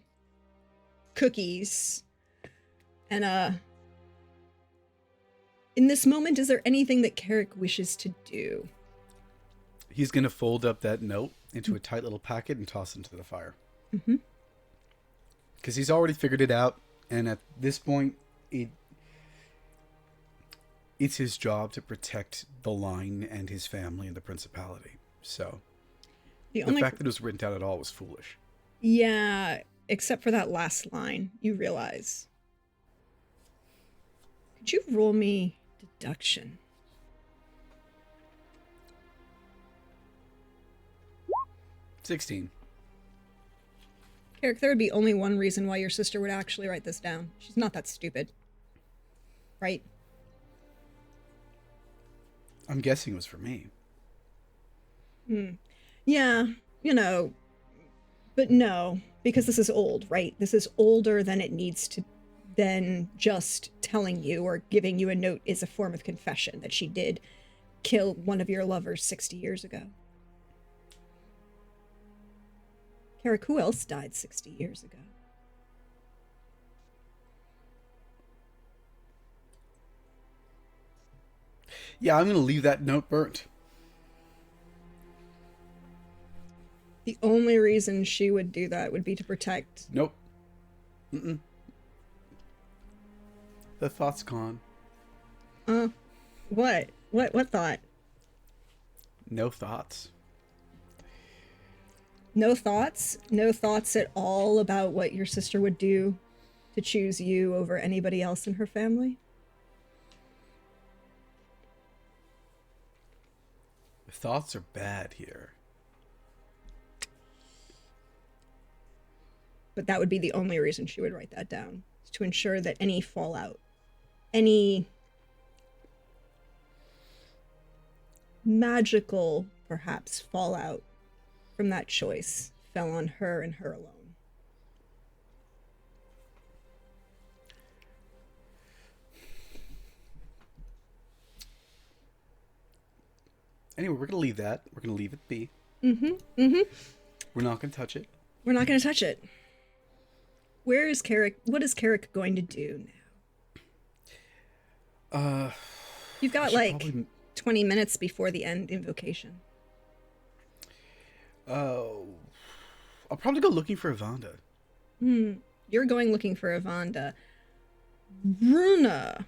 Cookies. And in this moment, is there anything that Carrick wishes to do? He's going to fold up that note into a tight little packet and toss it into the fire. Mm-hmm. Because he's already figured it out, and at this point, it's his job to protect the line and his family and the principality. So, the fact that it was written down at all was foolish. Yeah, except for that last line, you realize. Could you roll me deduction? 16. Carrick, there would be only one reason why your sister would actually write this down. She's not that stupid. Right? I'm guessing it was for me. Yeah, but no, because this is old, right? This is older than it needs to, than just telling you or giving you a note is a form of confession that she did kill one of your lovers 60 years ago. Carrick, who else died 60 years ago? Yeah, I'm going to leave that note burnt. The only reason she would do that would be to protect... Nope. Mm-mm. The thought's gone. What? What thought? No thoughts. No thoughts? No thoughts at all about what your sister would do to choose you over anybody else in her family? The thoughts are bad here. But that would be the only reason she would write that down, is to ensure that any fallout, any magical, perhaps, fallout from that choice fell on her and her alone. Anyway, we're going to leave that. We're going to leave it be. Mm-hmm. Mm-hmm. We're not going to touch it. We're not going to touch it. Where is Carrick? What is Carrick going to do now? You've got like 20 minutes before the end invocation. Oh, I'll probably go looking for Evanda. You're going looking for Evanda. Runa.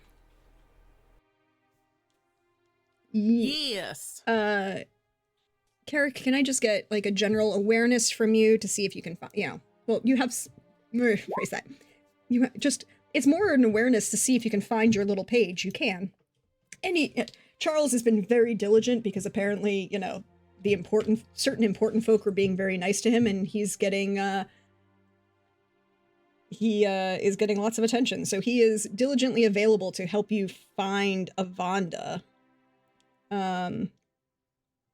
Yes. Carrick, can I just get like a general awareness from you to see if you can find, well, you have, phrase that. You just, it's more an awareness to see if you can find your little page. You can. Charles has been very diligent because apparently, the certain important folk were being very nice to him, and he's getting, is getting lots of attention. So he is diligently available to help you find Evanda.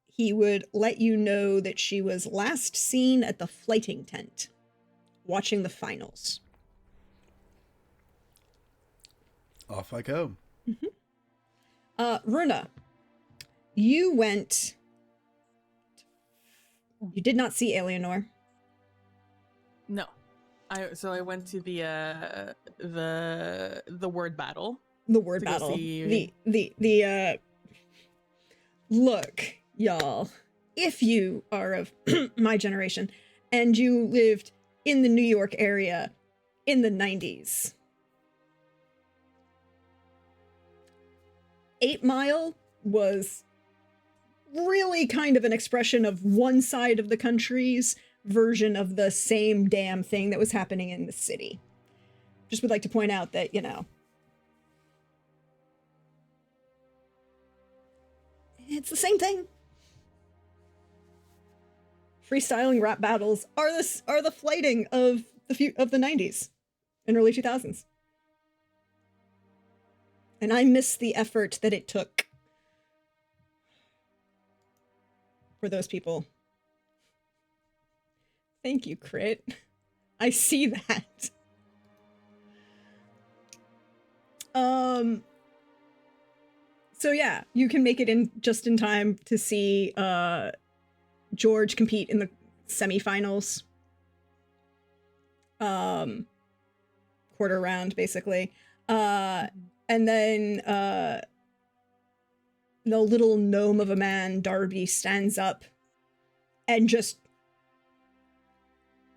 He would let you know that she was last seen at the flighting tent, watching the finals. Off I go. Mm-hmm. Runa, you went... You did not see Eleanor. No. I went to the word battle. The word battle. Look, y'all, if you are of my generation and you lived in the New York area in the 90s, 8 Mile was really kind of an expression of one side of the country's version of the same damn thing that was happening in the city. Just would like to point out that, it's the same thing. Freestyling rap battles are the flighting of the 90s and early 2000s. And I miss the effort that it took for those people. Thank you, Crit. I see that. So yeah, you can make it in just in time to see George compete in the semifinals. Quarter round, basically. And then the little gnome of a man, Darby, stands up and just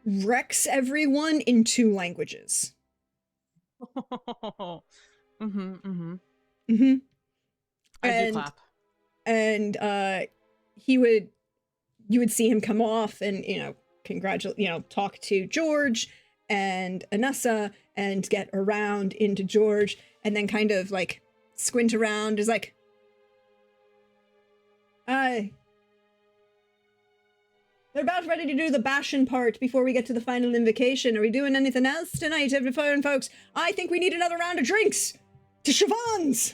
wrecks everyone in 2 languages. I do clap. And you would see him come off and, talk to George and Anessa and get around into George and then kind of like squint around, is like, they're about ready to do the bashin' part before we get to the final invocation. Are we doing anything else tonight, everyone, folks? I think we need another round of drinks to Siobhan's.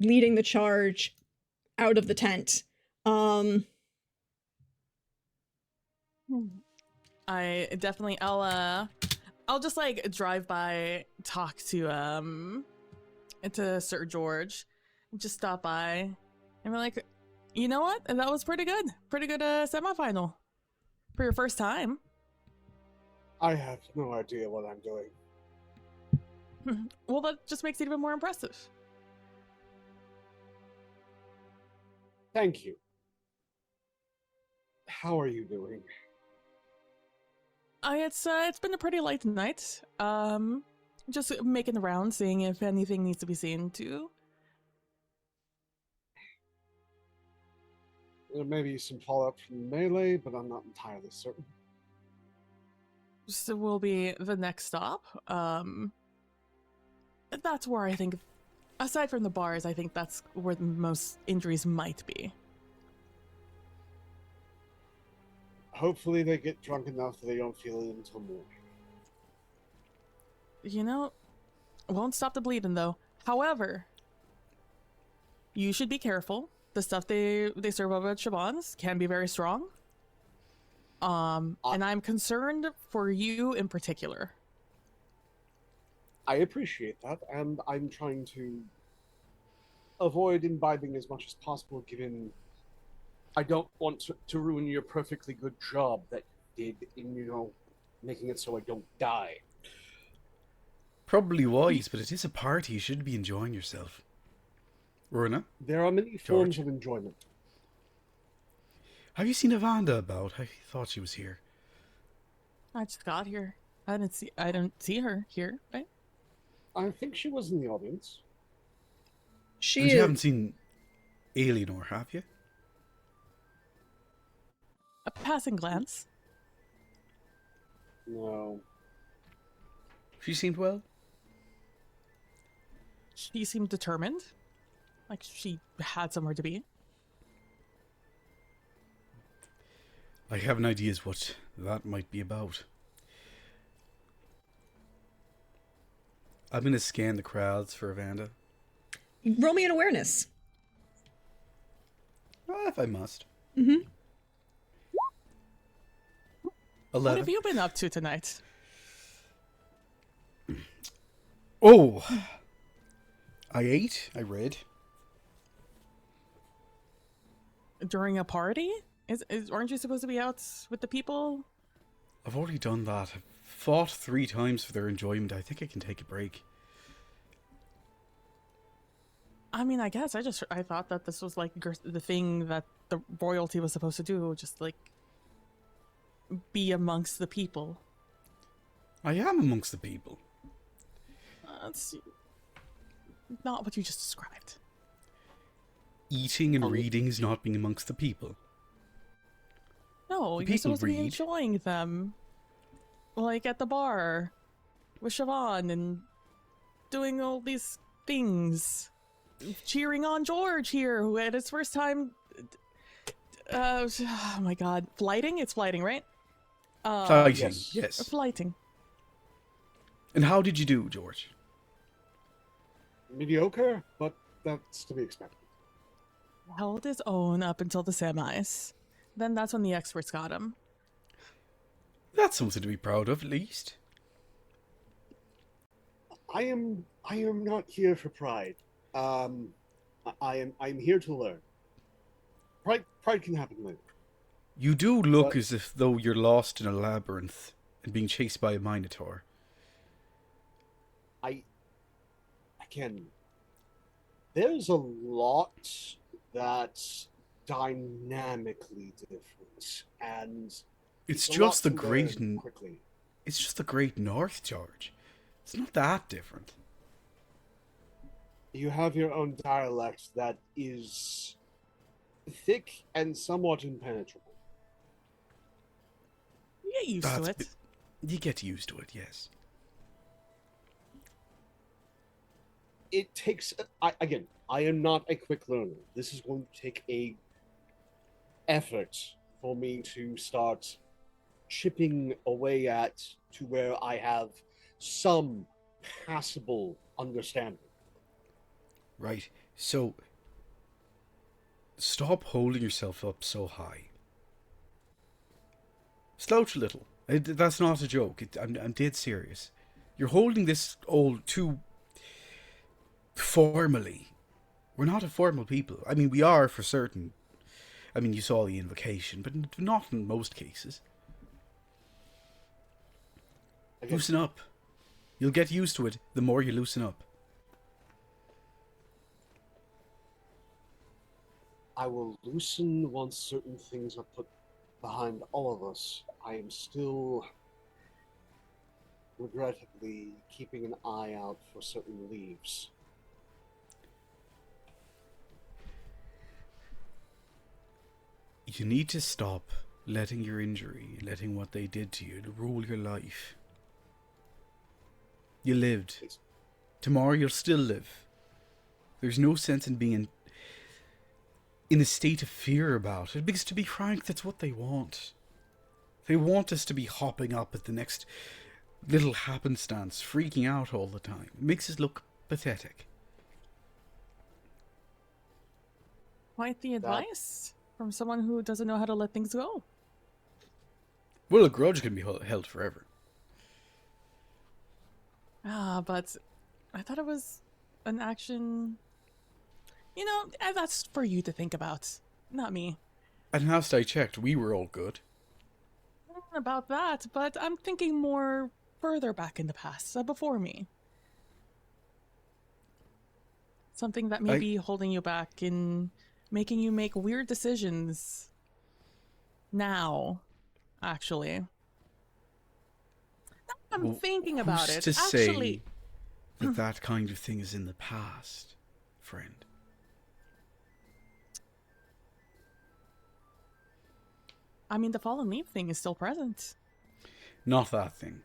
Leading the charge out of the tent. I definitely, I'll just like drive by, talk to Sir George, just stop by, and be like, you know what? That was pretty good semifinal for your first time. I have no idea what I'm doing. Well, that just makes it even more impressive. Thank you. How are you doing? It's been a pretty light night. Just making the rounds, seeing if anything needs to be seen too. There may be some fallout from Melee, but I'm not entirely certain. So will be the next stop. That's where I think, aside from the bars, I think that's where the most injuries might be. Hopefully they get drunk enough that they don't feel it until morning. Won't stop the bleeding though. However, you should be careful. The stuff they serve over at Siobhan's can be very strong. And I'm concerned for you in particular. I appreciate that, and I'm trying to avoid imbibing as much as possible, given I don't want to ruin your perfectly good job that you did in, making it so I don't die. Probably wise, but it is a party. You should be enjoying yourself. Runa? There are many forms of enjoyment. Have you seen Evander about? I thought she was here. I just got here. I didn't see her here, right? I think she was in the audience. And you haven't seen Alienor, have you? A passing glance. No. She seemed well. She seemed determined. Like she had somewhere to be. I have an idea as what that might be about. I'm going to scan the crowds for Evander. Roll me an awareness. If I must. 11. What have you been up to tonight? Oh! I ate. I read. During a party? Aren't you supposed to be out with the people? I've already done that. I've fought 3 times for their enjoyment. I think I can take a break. I mean, I guess I thought that this was like the thing that the royalty was supposed to do, just like be amongst the people. I am amongst the people. That's not what you just described. Eating and reading is not being amongst the people. No, No, The you're people supposed to be read. enjoying them. Like at the bar with Siobhan and doing all these things. Cheering on George here, who had his first time. Oh my god. Flighting? It's flighting, right? Fighting, Yes. yes. Flighting. And how did you do, George? Mediocre, but that's to be expected. Held his own up until the semis. Then that's when the experts got him. That's something to be proud of, at least. I am not here for pride. I'm here to learn. Pride can happen later. You do look But- as if though you're lost in a labyrinth and being chased by a minotaur. Again, there's a lot that's dynamically different, and It's a lot just the to great. learn quickly. It's just the Great North, George. It's not that different. You have your own dialect that is thick and somewhat impenetrable. You get used to it. You get used to it, yes. It takes I am not a quick learner. This is going to take a effort for me to start chipping away at to where I have some passable understanding. Right. So, stop holding yourself up so high. Slouch a little. That's not a joke. I'm dead serious. You're holding this all too formally. We're not a formal people. I mean, we are for certain. I mean, you saw the invocation, but not in most cases. Again, Loosen up. You'll get used to it the more you loosen up. I will loosen once certain things are put behind all of us. I am still regrettably keeping an eye out for certain leaves. You need to stop letting your injury, letting what they did to you, to rule your life. You lived. Tomorrow you'll still live. There's no sense in being in a state of fear about it, because to be frank, that's what they want. They want us to be hopping up at the next little happenstance, freaking out all the time. It makes us look pathetic. Quite the advice from someone who doesn't know how to let things go. Well, a grudge can be held forever. But I thought it was an action. You know, that's for you to think about, not me. And last I checked, we were all good. Not about that, but I'm thinking more further back in the past, before me. Something that may be holding you back in making you make weird decisions now, actually. Now I'm thinking about Who's it. to Actually, say that kind of thing is in the past, friend? I mean, the fallen leaf thing is still present. Not that thing.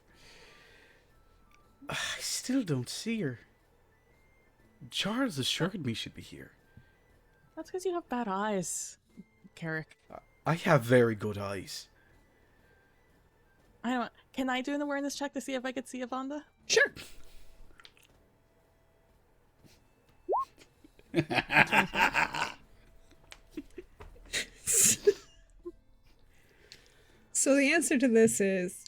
I still don't see her. Charles assured me she'd be here. That's because you have bad eyes, Carrick. I have very good eyes. I don't. Can I do an awareness check to see if I could see Avanda? Sure. So the answer to this is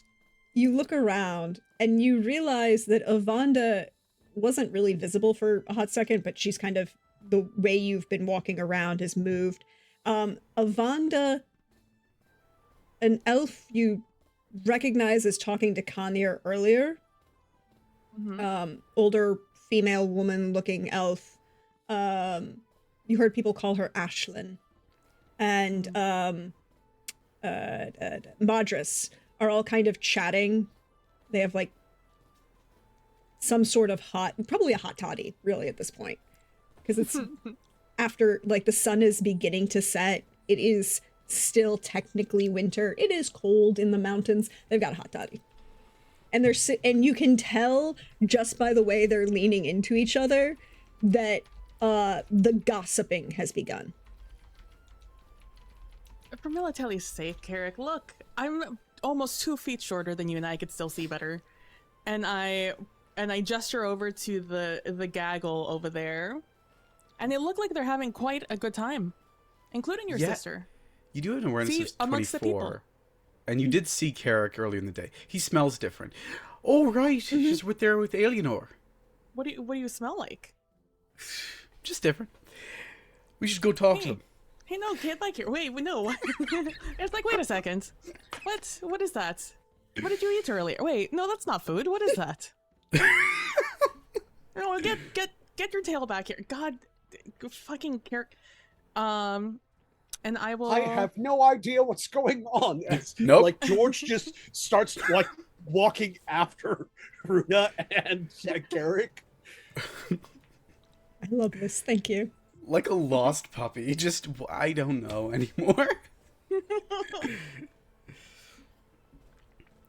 you look around and you realize that Avanda wasn't really visible for a hot second, but she's kind of, the way you've been walking around has moved. Avanda, an elf you recognize as talking to Kanir earlier, older female woman looking elf. You heard people call her Ashlyn. And Madras are all kind of chatting. They have like some sort of probably a hot toddy, really, at this point. Because it's after, like, the sun is beginning to set. It is still technically winter. It is cold in the mountains. They've got a hot toddy. And and you can tell just by the way they're leaning into each other that the gossiping has begun. For Militelli's sake, Carrick, look, I'm almost 2 feet shorter than you and I could still see better. And I gesture over to the gaggle over there. And they look like they're having quite a good time. Including your sister. You do have an awareness See, of amongst the people. 24. And you did see Carrick earlier in the day. He smells different. Oh, right. She's with there with Alienor. What do you smell like? Just different. We should go talk to them. Hey, no, can't like here. Wait, no. It's like, wait a second. What is that? What did you eat earlier? Wait, no, that's not food. What is that? No, get your tail back here. God, fucking Carrick. And I will. I have no idea what's going on. Nope. Like George just starts like walking after Runa and Garrick. I love this. Thank you. Like a lost puppy. Just, I don't know anymore.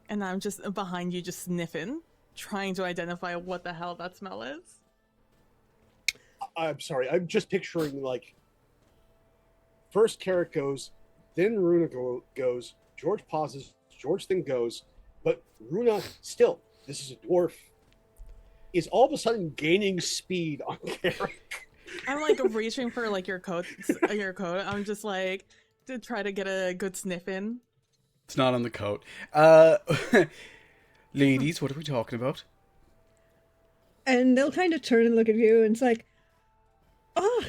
And I'm just behind you, just sniffing, trying to identify what the hell that smell is. I'm sorry. I'm just picturing like first Carrick goes, then Runa goes. George pauses. George then goes, but Runa still. This is a dwarf. Is all of a sudden gaining speed on Carrick. I'm like reaching for like your coat. I'm just like to try to get a good sniff in. It's not on the coat. Ladies, what are we talking about? And they'll kind of turn and look at you, and it's like, oh,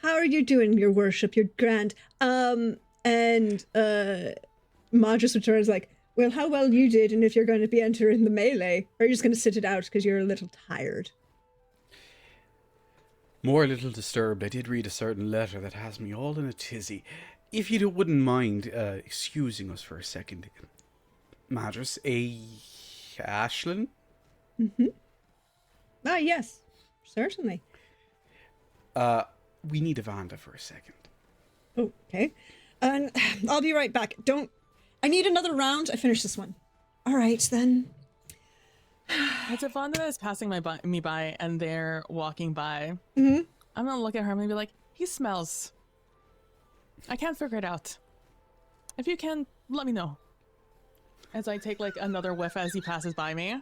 how are you doing, your worship? You're grand. And Madras returns like, well, how well you did, and if you're going to be entering the melee, or are you just going to sit it out because you're a little tired? More a little disturbed. I did read a certain letter that has me all in a tizzy. If you wouldn't mind excusing us for a second. Madras, Ashlyn? Mm-hmm. Ah, yes, certainly. We need Evander for a second. Okay. And I'll be right back. I need another round. I finished this one. All right, then. As if Vonda is passing me by and they're walking by, Mm-hmm. I'm gonna look at her and be like, he smells. I can't figure it out. If you can, let me know. As I take like another whiff as he passes by me.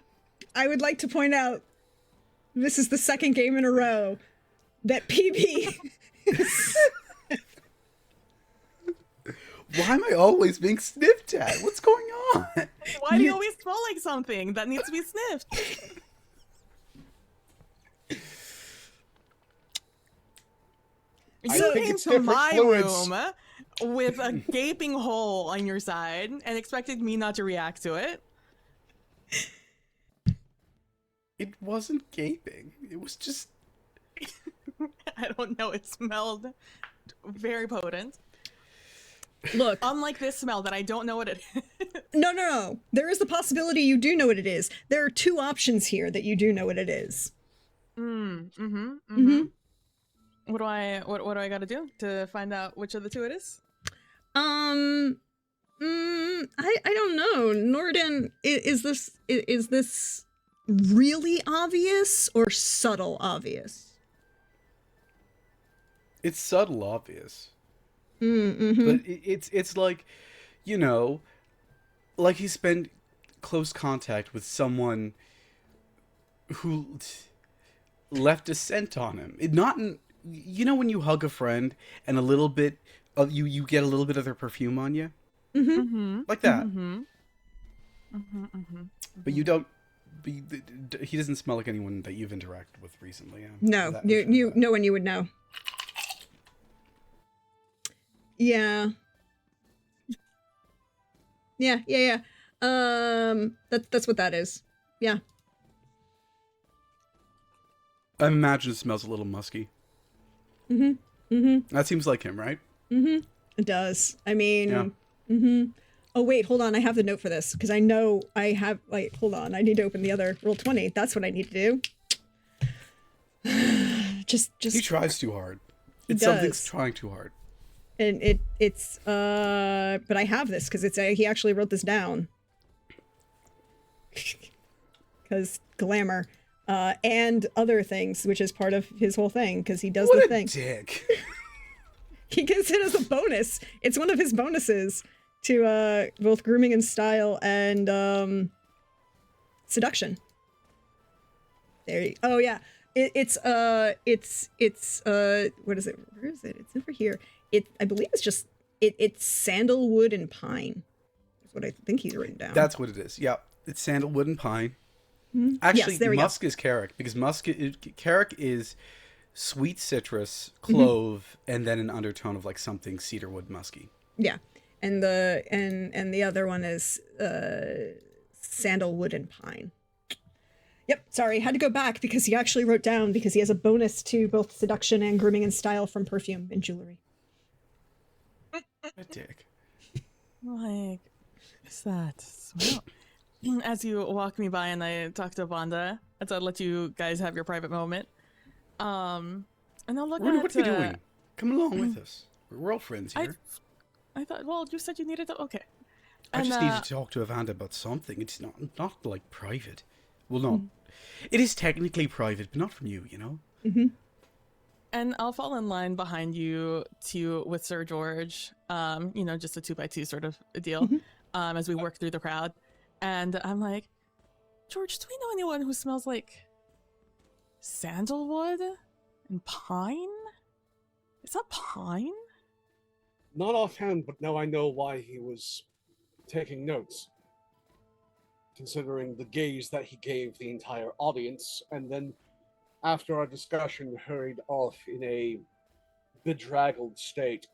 I would like to point out, this is the second game in a row that PB is... Why am I always being sniffed at? What's going on? Why do you always smell like something that needs to be sniffed? You came to my room with a gaping hole on your side and expected me not to react to it. It wasn't gaping. It was just... I don't know. It smelled very potent. Look. Unlike this smell that I don't know what it is. No. There is the possibility you do know what it is. There are two options here that you do know what it is. Mm-hmm. What do I gotta do to find out which of the two it is? I don't know. Norden, is this really obvious or subtle obvious? It's subtle obvious. Mm-hmm. But it's like, you know, like he spent close contact with someone who left a scent on him. You know when you hug a friend and a little bit of you get a little bit of their perfume on you? Mm-hmm. Like that. Mm-hmm. But you don't. He doesn't smell like anyone that you've interacted with recently. No, no one you would know. Yeah. That's what that is. Yeah. I imagine it smells a little musky. That seems like him, right? It does. I mean, yeah. Oh wait, hold on. I have the note for this because I know I have. Wait, hold on. I need to open the other roll 20. That's what I need to do. just. He tries too hard. He Something's does. trying too hard. And it's but I have this because he actually wrote this down. Because glamour. And other things, which is part of his whole thing, because he does the thing. Dick. He gets it as a bonus. It's one of his bonuses to both grooming and style and seduction. Oh yeah, it's what is it? Where is it? It's over here. I believe it's sandalwood and pine. That's what I think he's written down. That's what it is. Yeah, it's sandalwood and pine. Actually, yes, musk is carrick, because carrick is sweet citrus, clove, and then an undertone of like something cedarwood musky. Yeah, and the other one is sandalwood and pine. Yep, sorry, had to go back because he actually wrote down because he has a bonus to both seduction and grooming and style from perfume and jewelry. A dick. Like, is that swell? As you walk me by and I talk to Vonda, as I let you guys have your private moment. And I'll look at... What are you doing? Come along with us. We're all friends here. I thought, well, you said you needed to... Okay. I just needed to talk to Evander about something. It's not like private. Well, no. It is technically private, but not from you, you know? Mm-hmm. And I'll fall in line behind you with Sir George. Just a 2x2 sort of a deal. As we work through the crowd. And I'm like, George, do we know anyone who smells like sandalwood and pine? Is that pine? Not offhand, but now I know why he was taking notes. Considering the gaze that he gave the entire audience, and then after our discussion hurried off in a bedraggled state.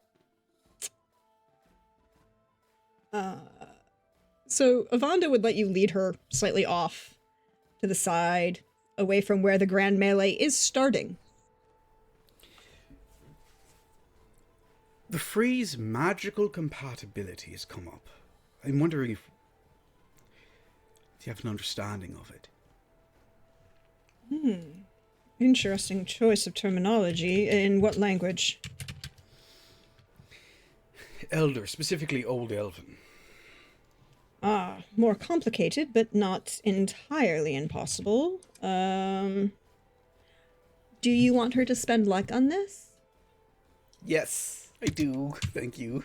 So Avanda would let you lead her slightly off to the side, away from where the grand melee is starting. The phrase magical compatibility has come up. I'm wondering if you have an understanding of it. Interesting choice of terminology. In what language? Elder, specifically Old Elven. More complicated, but not entirely impossible. Do you want her to spend luck on this? Yes, I do. Thank you.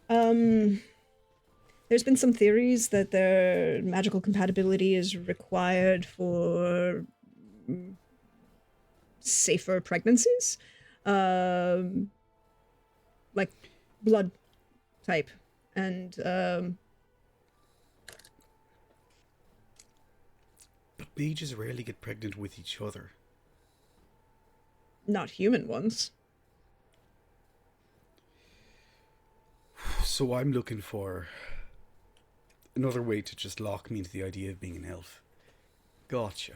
There's been some theories that their magical compatibility is required for safer pregnancies. Like blood type. And, But mages rarely get pregnant with each other. not human ones. So I'm looking for another way to just lock me into the idea of being an elf. Gotcha.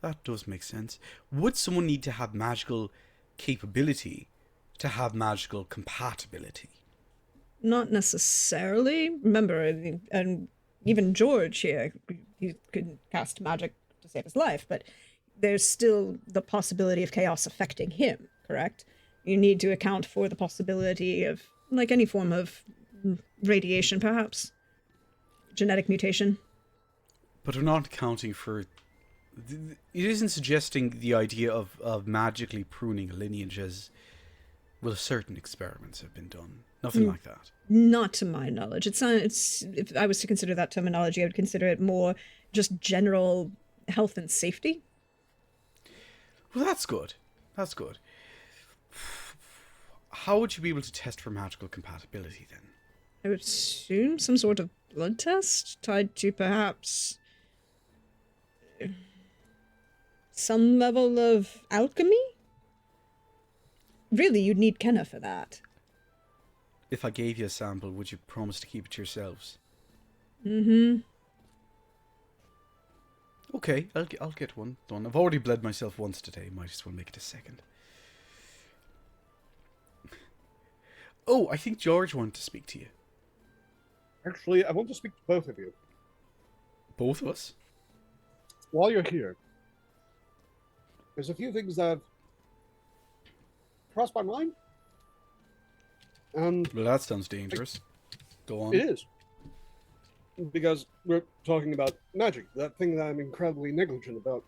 That does make sense. Would someone need to have magical capability to have magical compatibility? Not necessarily. Remember, and even George here, he could cast magic to save his life, but there's still the possibility of chaos affecting him, correct? You need to account for the possibility of, like any form of radiation, perhaps. Genetic mutation. But we're not accounting for... It isn't suggesting the idea of magically pruning a lineage as... Well, certain experiments have been done. Nothing like that. Not to my knowledge. It's if I was to consider that terminology, I would consider it more just general health and safety. Well, that's good. How would you be able to test for magical compatibility, then? I would assume some sort of blood test tied to perhaps some level of alchemy? Really, you'd need Kenna for that. If I gave you a sample, would you promise to keep it to yourselves? Mm-hmm. Okay, I'll get one done. I've already bled myself once today. Might as well make it a second. Oh, I think George wanted to speak to you. Actually, I want to speak to both of you. Both of us? While you're here, there's a few things that crossed my mind. Well, that sounds dangerous. Go on. It is. Because we're talking about magic, that thing that I'm incredibly negligent about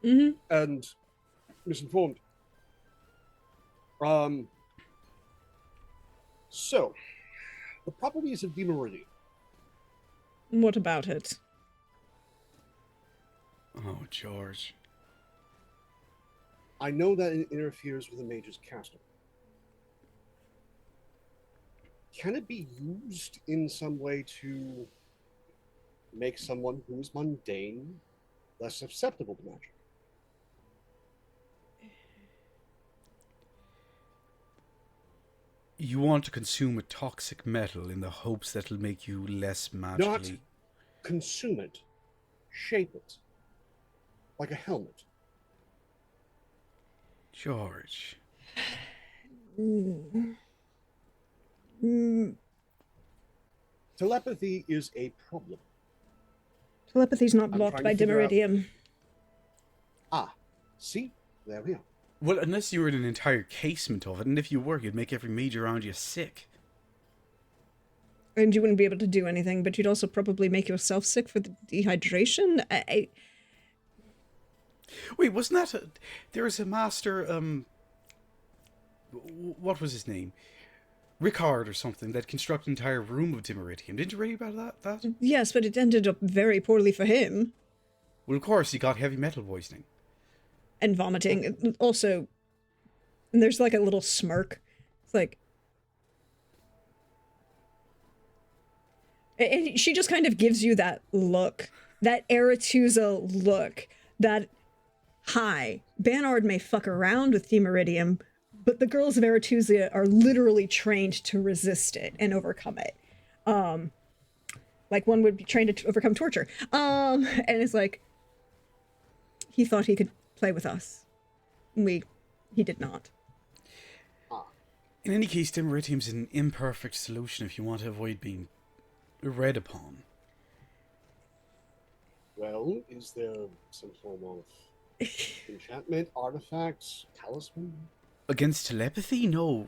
and misinformed. So, the properties of Demeridian. What about it? Oh, George. I know that it interferes with a mage's casting. Can it be used in some way to make someone who is mundane less susceptible to magic? You want to consume a toxic metal in the hopes that it'll make you less magically... Not consume it, shape it, like a helmet. George. Telepathy is a problem. Telepathy's not I'm blocked trying by to figure out- Demeridium. Ah, see? There we are. Well, unless you were in an entire casement of it, and if you were, you'd make every mage around you sick. And you wouldn't be able to do anything, but you'd also probably make yourself sick for the dehydration. Wait, wasn't that there was a master, what was his name? Rickard or something, that constructed an entire room of Demeridium. Didn't you read about that? Yes, but it ended up very poorly for him. Well, of course, he got heavy metal poisoning. And vomiting. Also, and there's like a little smirk. It's like... And she just kind of gives you that look. That Aretusa look. That, hi, Banard may fuck around with Demeridium, but the girls of Aretusa are literally trained to resist it and overcome it. Like one would be trained to overcome torture. And it's like, he thought he could play with us. He did not. In any case, Demeridium's an imperfect solution if you want to avoid being read upon. Well, is there some form of enchantment, artifacts, talisman? Against telepathy? No.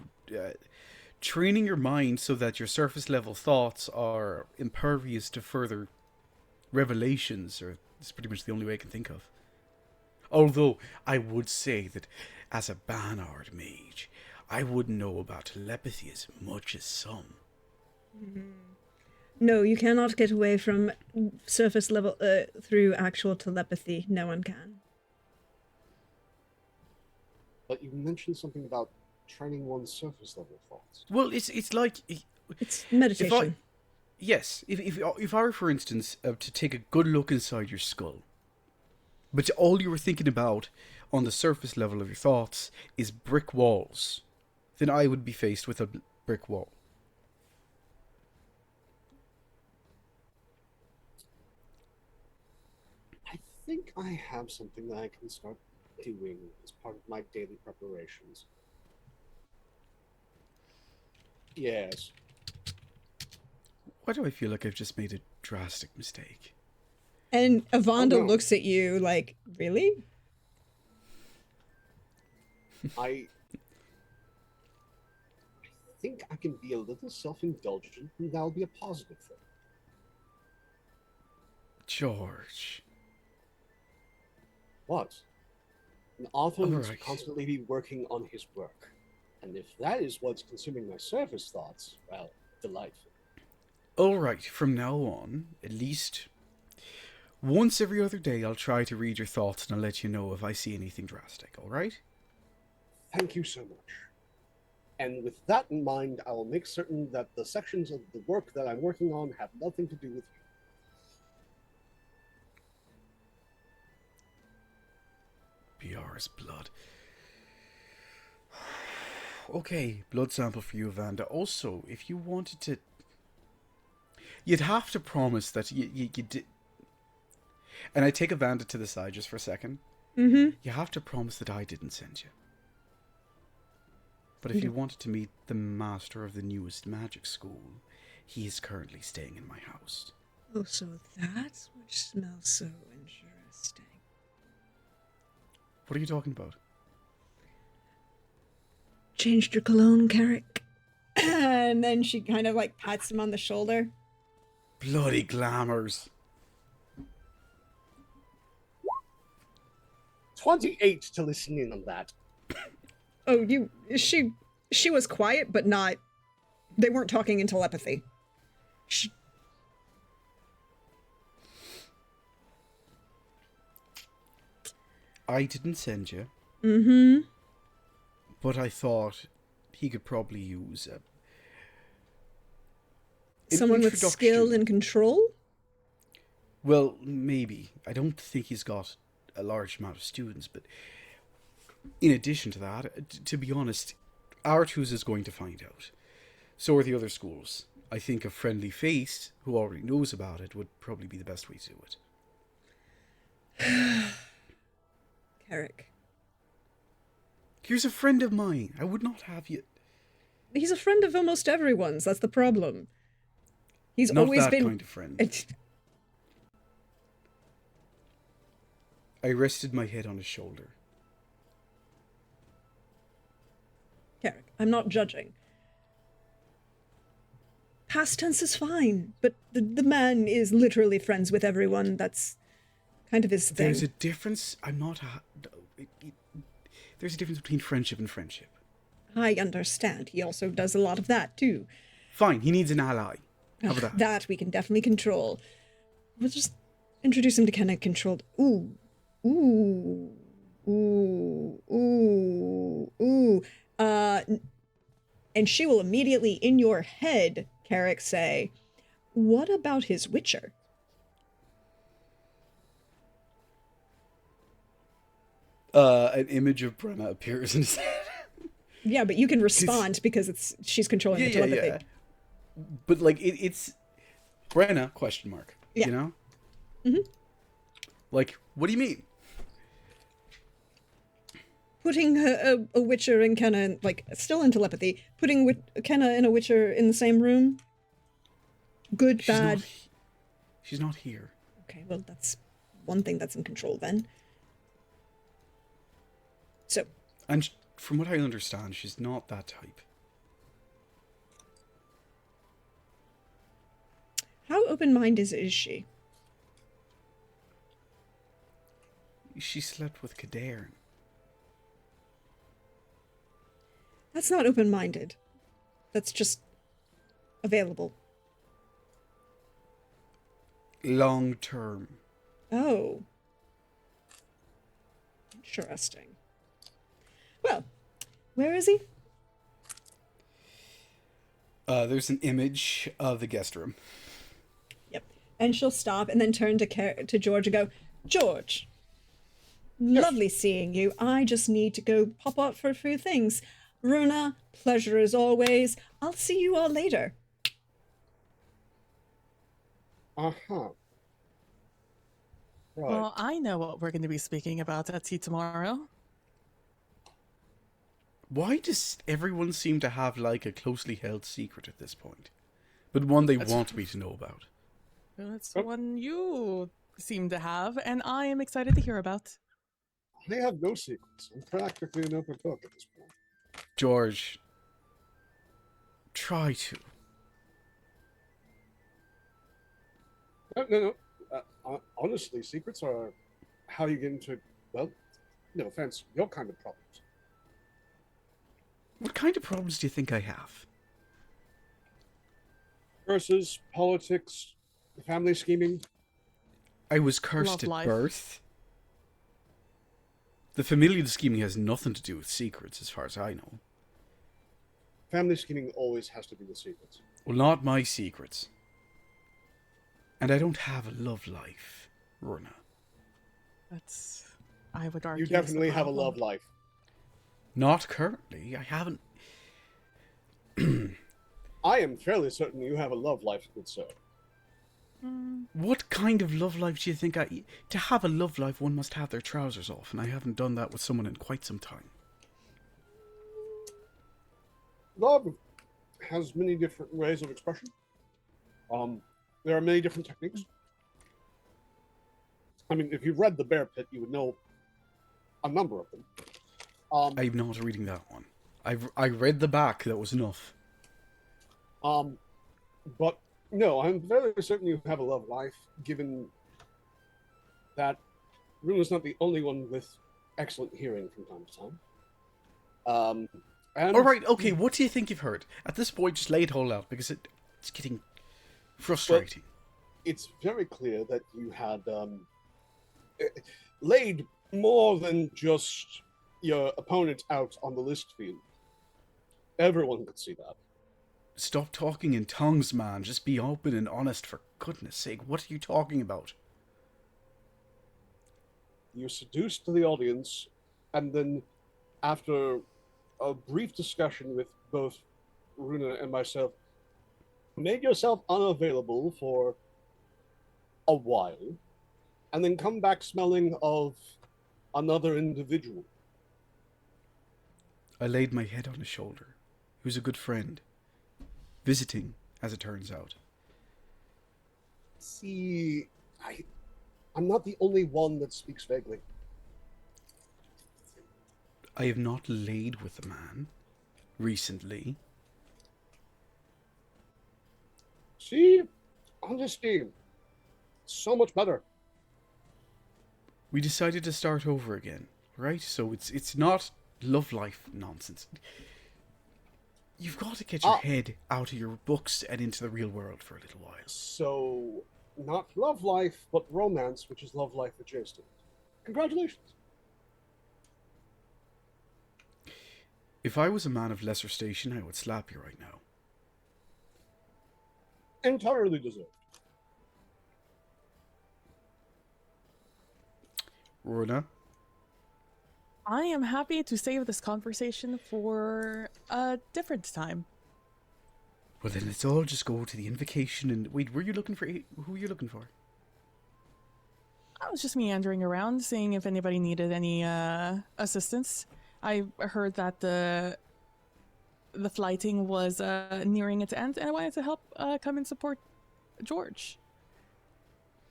Training your mind so that your surface level thoughts are impervious to further revelations is pretty much the only way I can think of. Although, I would say that as a Banard mage, I wouldn't know about telepathy as much as some. No, you cannot get away from surface level through actual telepathy. No one can. But you mentioned something about training one's surface level thoughts. Well, it's like... It's meditation. If I were, for instance, to take a good look inside your skull, but all you were thinking about on the surface level of your thoughts is brick walls, then I would be faced with a brick wall. I think I have something that I can start doing as part of my daily preparations. Yes. Why do I feel like I've just made a drastic mistake? And Avonda Oh, no. looks at you like, really? I think I can be a little self-indulgent, and that'll be a positive thing. George. What? An author needs to Alright. constantly be working on his work. And if that is what's consuming my surface thoughts, well, delightful. Alright, from now on, at least once every other day, I'll try to read your thoughts and I'll let you know if I see anything drastic, alright? Thank you so much. And with that in mind, I will make certain that the sections of the work that I'm working on have nothing to do with you. BR's blood. Okay, blood sample for you, Vanda. Also, if you wanted to... You'd have to promise that you did... And I take Vanda to the side just for a second. Mm-hmm. You have to promise that I didn't send you. But if you wanted to meet the master of the newest magic school, he is currently staying in my house. Oh, so that's what smells so interesting. What are you talking about? changed your cologne, Carrick? And then she kind of like pats him on the shoulder. Bloody glamours. 28 to listen in on that. Oh, she was quiet, but not, they weren't talking in telepathy. I didn't send you. Mm-hmm. But I thought he could probably use Someone with skill and control? Well, maybe. I don't think he's got a large amount of students, but in addition to that, to be honest, Artus is going to find out. So are the other schools. I think a friendly face who already knows about it would probably be the best way to do it. Carrick. Here's a friend of mine. I would not have you... He's a friend of almost everyone's. That's the problem. He's not always that been... kind of friend. I rested my head on his shoulder. Carrick, I'm not judging. Past tense is fine, but the man is literally friends with everyone. That's kind of his thing. There's a difference. I'm not... There's a difference between friendship and friendship. I understand. He also does a lot of that, too. Fine, he needs an ally. How about that? That we can definitely control. We'll just introduce him to kind of controlled... Ooh. Ooh. Ooh. Ooh. Ooh. And she will immediately, in your head, Carrick, say, what about his Witcher? An image of Brenna appears in his head. Yeah, but you can respond because she's controlling the telepathy. Yeah. But like it's Brenna ? Yeah. You know? Mm-hmm. Like, what do you mean? Putting a Witcher and Kenna, like, still in telepathy, putting Kenna and a Witcher in the same room? Good, bad? She's not here. Okay, well, that's one thing that's in control then. So. And from what I understand, she's not that type. How open-minded is she? She slept with Kadarn. That's not open-minded. That's just available. Long term. Oh. Interesting. Well, where is he? There's an image of the guest room. Yep. And she'll stop and then turn to George and go, George, lovely seeing you. I just need to go pop out for a few things. Runa, pleasure as always. I'll see you all later. Uh-huh. Right. Well, I know what we're going to be speaking about at tea tomorrow. Why does everyone seem to have, like, a closely held secret at this point? But one they want me to know about. Well, it's one you seem to have, and I am excited to hear about. I have no secrets. I'm practically an open book at this point. George, try to. No. Honestly, secrets are how you get into, well, no offense, your kind of problems. What kind of problems do you think I have? Curses, politics, family scheming. I was cursed at life. birth. The familial scheming has nothing to do with secrets, as far as I know. Family scheming always has to do with secrets. Well, not my secrets. And I don't have a love life, Runa. That's, I would argue. You definitely have a love life. Not currently. I haven't. I am fairly certain you have a love life, good sir. What kind of love life do you think I... To have a love life, one must have their trousers off, and I haven't done that with someone in quite some time. Love has many different ways of expression. There are many different techniques. I mean, if you've read The Bear Pit, you would know a number of them. I'm not reading that one. I read the back. That was enough. But no, I'm very certain you have a love life, given that Runa's not the only one with excellent hearing from time to time. And All right, okay. What do you think you've heard? At this point, just lay it all out because it's getting frustrating. it's very clear that you had laid more than just your opponent out on the list field. Everyone could see that. Stop talking in tongues, man. Just be open and honest, for goodness sake. What are you talking about? You seduced the audience, and then after a brief discussion with both Runa and myself, made yourself unavailable for a while, and then come back smelling of another individual. I laid my head on his shoulder. He was a good friend. Visiting, as it turns out. See, I'm not the only one that speaks vaguely. I have not laid with a man recently. See, honesty, so much better. We decided to start over again, right? So it's not love life nonsense. You've got to get your head out of your books and into the real world for a little while. So, not love life, but romance, which is love life adjacent. Congratulations. If I was a man of lesser station, I would slap you right now. Entirely deserved. Runa? I am happy to save this conversation for a different time. Well, then let's all just go to the invocation and... Wait, who are you looking for? I was just meandering around, seeing if anybody needed any assistance. I heard that the flighting was nearing its end, and I wanted to help come and support George.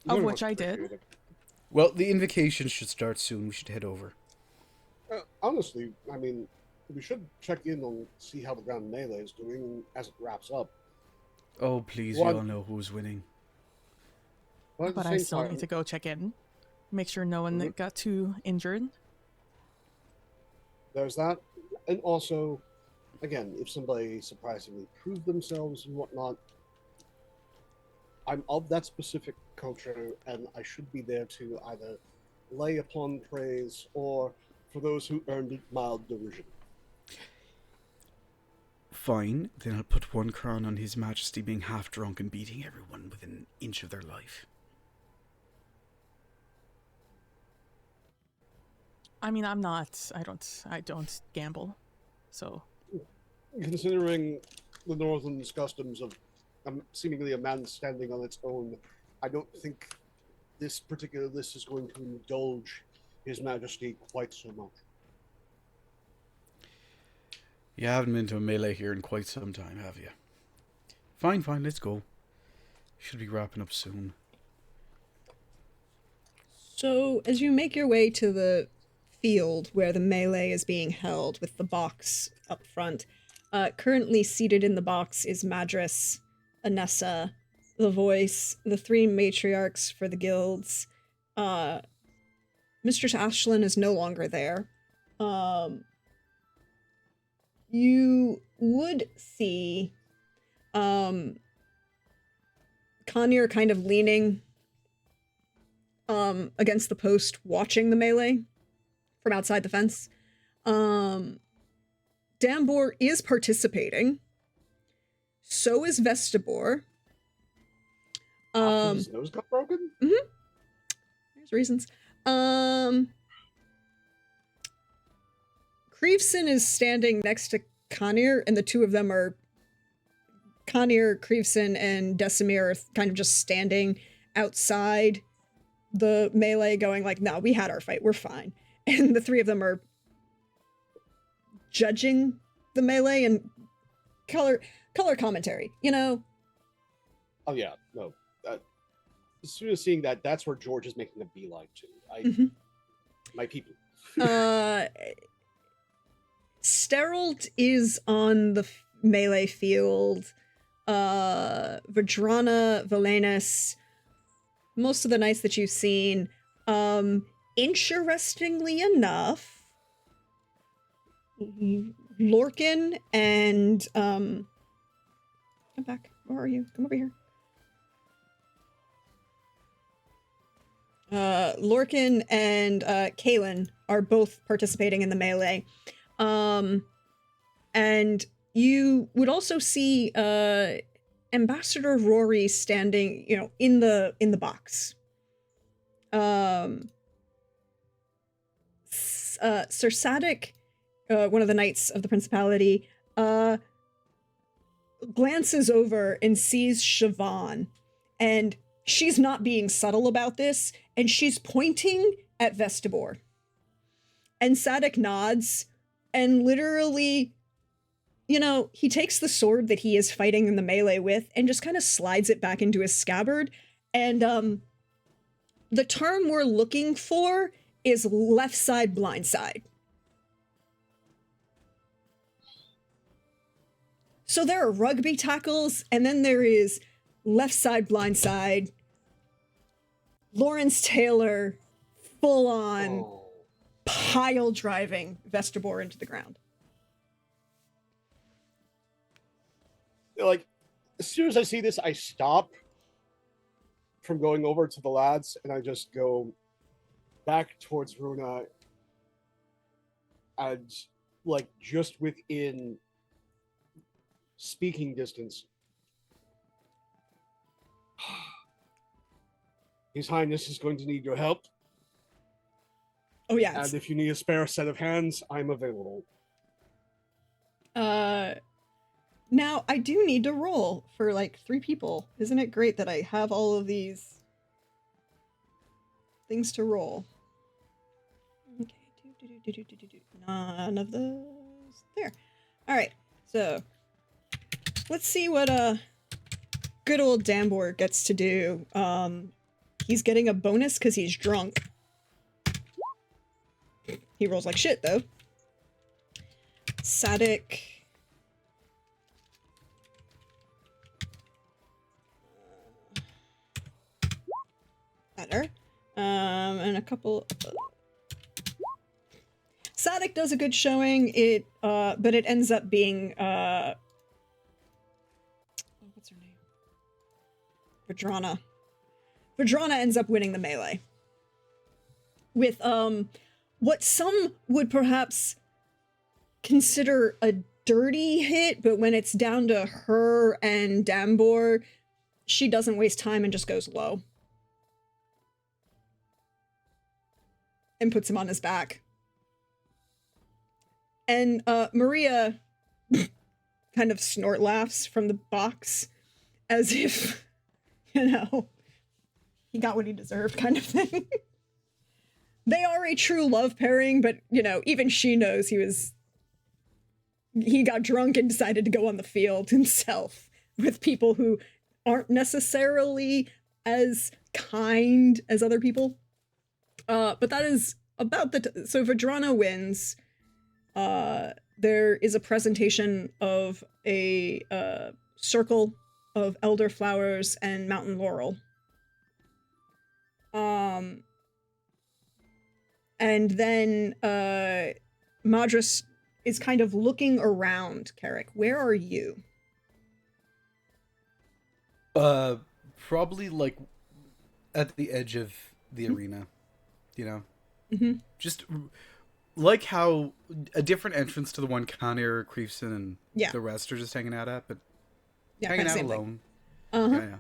Of Very which much I did. appreciated. Well, the invocation should start soon. We should head over. Honestly, I mean, we should check in on see how the Grand Melee is doing as it wraps up. Oh, please, What? we all know who's winning. At the But I same still time, need to go check in. Make sure no one got too injured. there's that. And also, again, if somebody surprisingly proved themselves and whatnot, I'm of that specific culture, and I should be there to either lay upon praise or for those who earned mild derision. Fine, then I'll put 1 crown on His Majesty being half drunk and beating everyone within an inch of their life. I mean, I don't gamble. So, Considering the Northern's customs of seemingly a man standing on its own, I don't think this particular list is going to indulge His Majesty quite so much. You haven't been to a melee here in quite some time, have you? Fine, let's go. Should be wrapping up soon. So, as you make your way to the field where the melee is being held with the box up front, currently seated in the box is Madras, Anessa, the Voice, the 3 matriarchs for the guilds. Mistress Ashlyn is no longer there. You would see Conyer kind of leaning against the post, watching the melee from outside the fence. Dambor is participating. So is Vestibor. After his nose got broken? Mm-hmm. There's reasons. Creevson is standing next to Conyer, and the two of them are... Conyer, Creevson, and Decimir are kind of just standing outside the melee going like, no, we had our fight, we're fine. And the 3 of them are judging the melee and color commentary, you know? Oh, yeah, no. As soon as seeing that, that's where George is making a beeline to. Mm-hmm. My people. Sterold is on the melee field. Vadrana, Valenus, most of the knights that you've seen. Interestingly enough, Lorcan and come back. Where are you? Come over here. Lorcan and Kaelin are both participating in the melee. And you would also see Ambassador Rory standing, in the box. Sir Sadik, one of the knights of the principality, glances over and sees Siobhan, and she's not being subtle about this, and she's pointing at Vestibor. And Sadik nods, and literally, he takes the sword that he is fighting in the melee with and just kind of slides it back into his scabbard. And the term we're looking for is left side, blind side. So there are rugby tackles, and then there is left side, blind side. Lawrence Taylor, full on pile driving Vestibor into the ground. Like, as soon as I see this, I stop from going over to the lads, and I just go back towards Runa, and like just within speaking distance. His Highness is going to need your help. Oh yeah. And if you need a spare set of hands, I'm available. Now I do need to roll for like 3 people. Isn't it great that I have all of these things to roll? Okay. None of those. There. All right. So let's see what good old Dambor gets to do. He's getting a bonus because he's drunk. He rolls like shit, though. Sadik. Better. And a couple... Sadik does a good showing, but it ends up being, what's her name? Vadrana. Vadrana ends up winning the melee. With, what some would perhaps consider a dirty hit, but when it's down to her and Dambor, she doesn't waste time and just goes low. And puts him on his back. And Maria kind of snort laughs from the box as if, he got what he deserved kind of thing. They are a true love pairing, but, even she knows he got drunk and decided to go on the field himself with people who aren't necessarily as kind as other people. But that is about so Vadrana wins. There is a presentation of a circle of elderflowers and mountain laurel. And then Madras is kind of looking around. Carrick, where are you? Probably like at the edge of the arena, Mm-hmm. Just like how a different entrance to the one Conir, Creefson, and the rest are just hanging out at, but hanging out alone. Uh-huh. Yeah.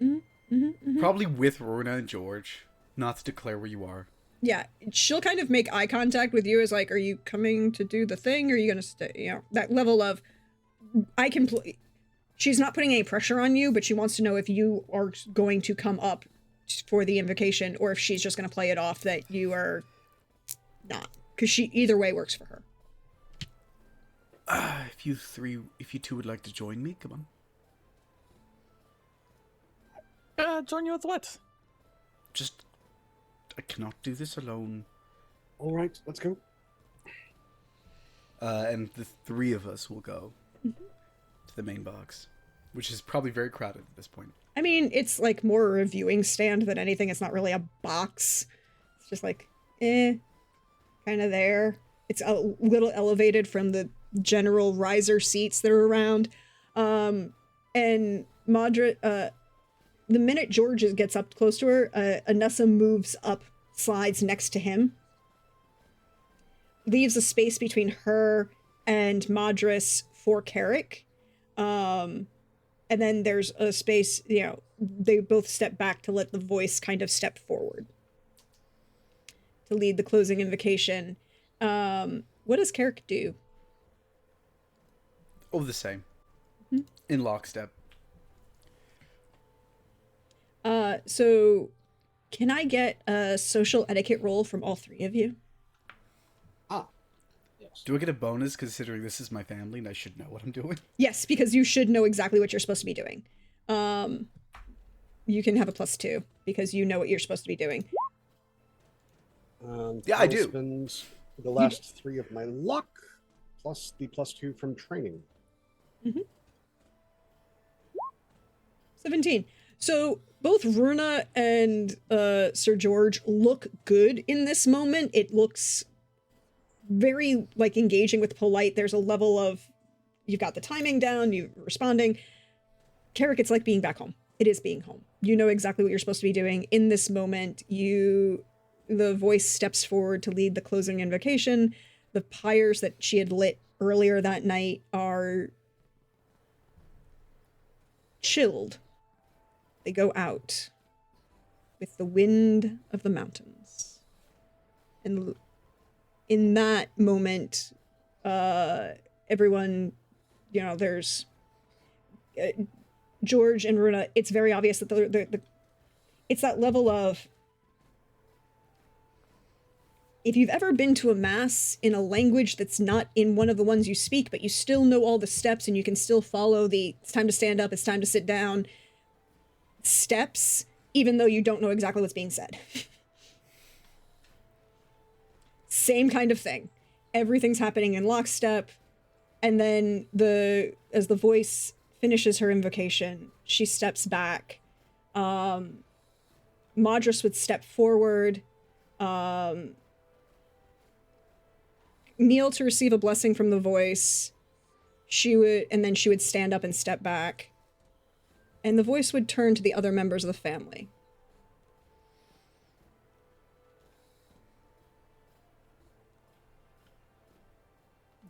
Mm-hmm. Mm-hmm. Probably with Rona and George, not to declare where you are. Yeah, she'll kind of make eye contact with you as like, are you coming to do the thing? Or are you going to stay? That level of, she's not putting any pressure on you, but she wants to know if you are going to come up for the invocation or if she's just going to play it off that you are not. Because she, either way, works for her. If you two would like to join me, come on. Join you with what? I cannot do this alone. All right, let's go. and the three of us will go to the main box, which is probably very crowded at this point. I mean, it's like more a viewing stand than anything. It's not really a box. It's just like, kind of there. It's a little elevated from the general riser seats that are around. And Madra, the minute George gets up close to her, Anessa moves up, slides next to him, leaves a space between her and Madras for Carrick. And then there's a space, they both step back to let the voice kind of step forward to lead the closing invocation. What does Carrick do? Oh, the same. In lockstep. So can I get a social etiquette roll from all three of you? Yes. Do I get a bonus considering this is my family and I should know what I'm doing? Yes, because you should know exactly what you're supposed to be doing. You can have a +2 because you know what you're supposed to be doing. Yeah, I do. Spend the last 3 of my luck plus the +2 from training. 17. So both Runa and Sir George look good in this moment. It looks very like engaging with polite. There's a level of you've got the timing down, you're responding. Carrick, it's like being back home. It is being home. You know exactly what you're supposed to be doing. In this moment, the voice steps forward to lead the closing invocation. The pyres that she had lit earlier that night are chilled. They go out with the wind of the mountains. And in that moment, everyone, there's George and Runa. It's very obvious that it's that level of, if you've ever been to a mass in a language that's not in one of the ones you speak, but you still know all the steps and you can still follow it's time to stand up, it's time to sit down steps, even though you don't know exactly what's being said. Same kind of thing. Everything's happening in lockstep. And then as the voice finishes her invocation, she steps back. Madras would step forward, kneel to receive a blessing from the voice. And then she would stand up and step back. And the voice would turn to the other members of the family.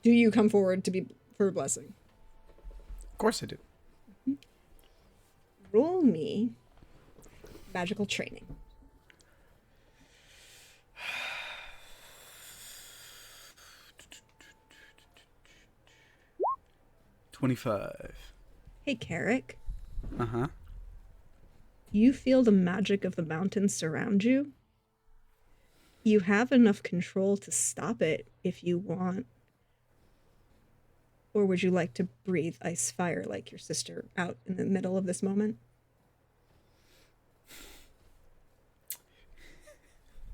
Do you come forward for a blessing? Of course I do. Roll me magical training. 25. Hey, Carrick. Uh-huh. You feel the magic of the mountains surround you? You have enough control to stop it if you want. Or would you like to breathe ice fire like your sister out in the middle of this moment?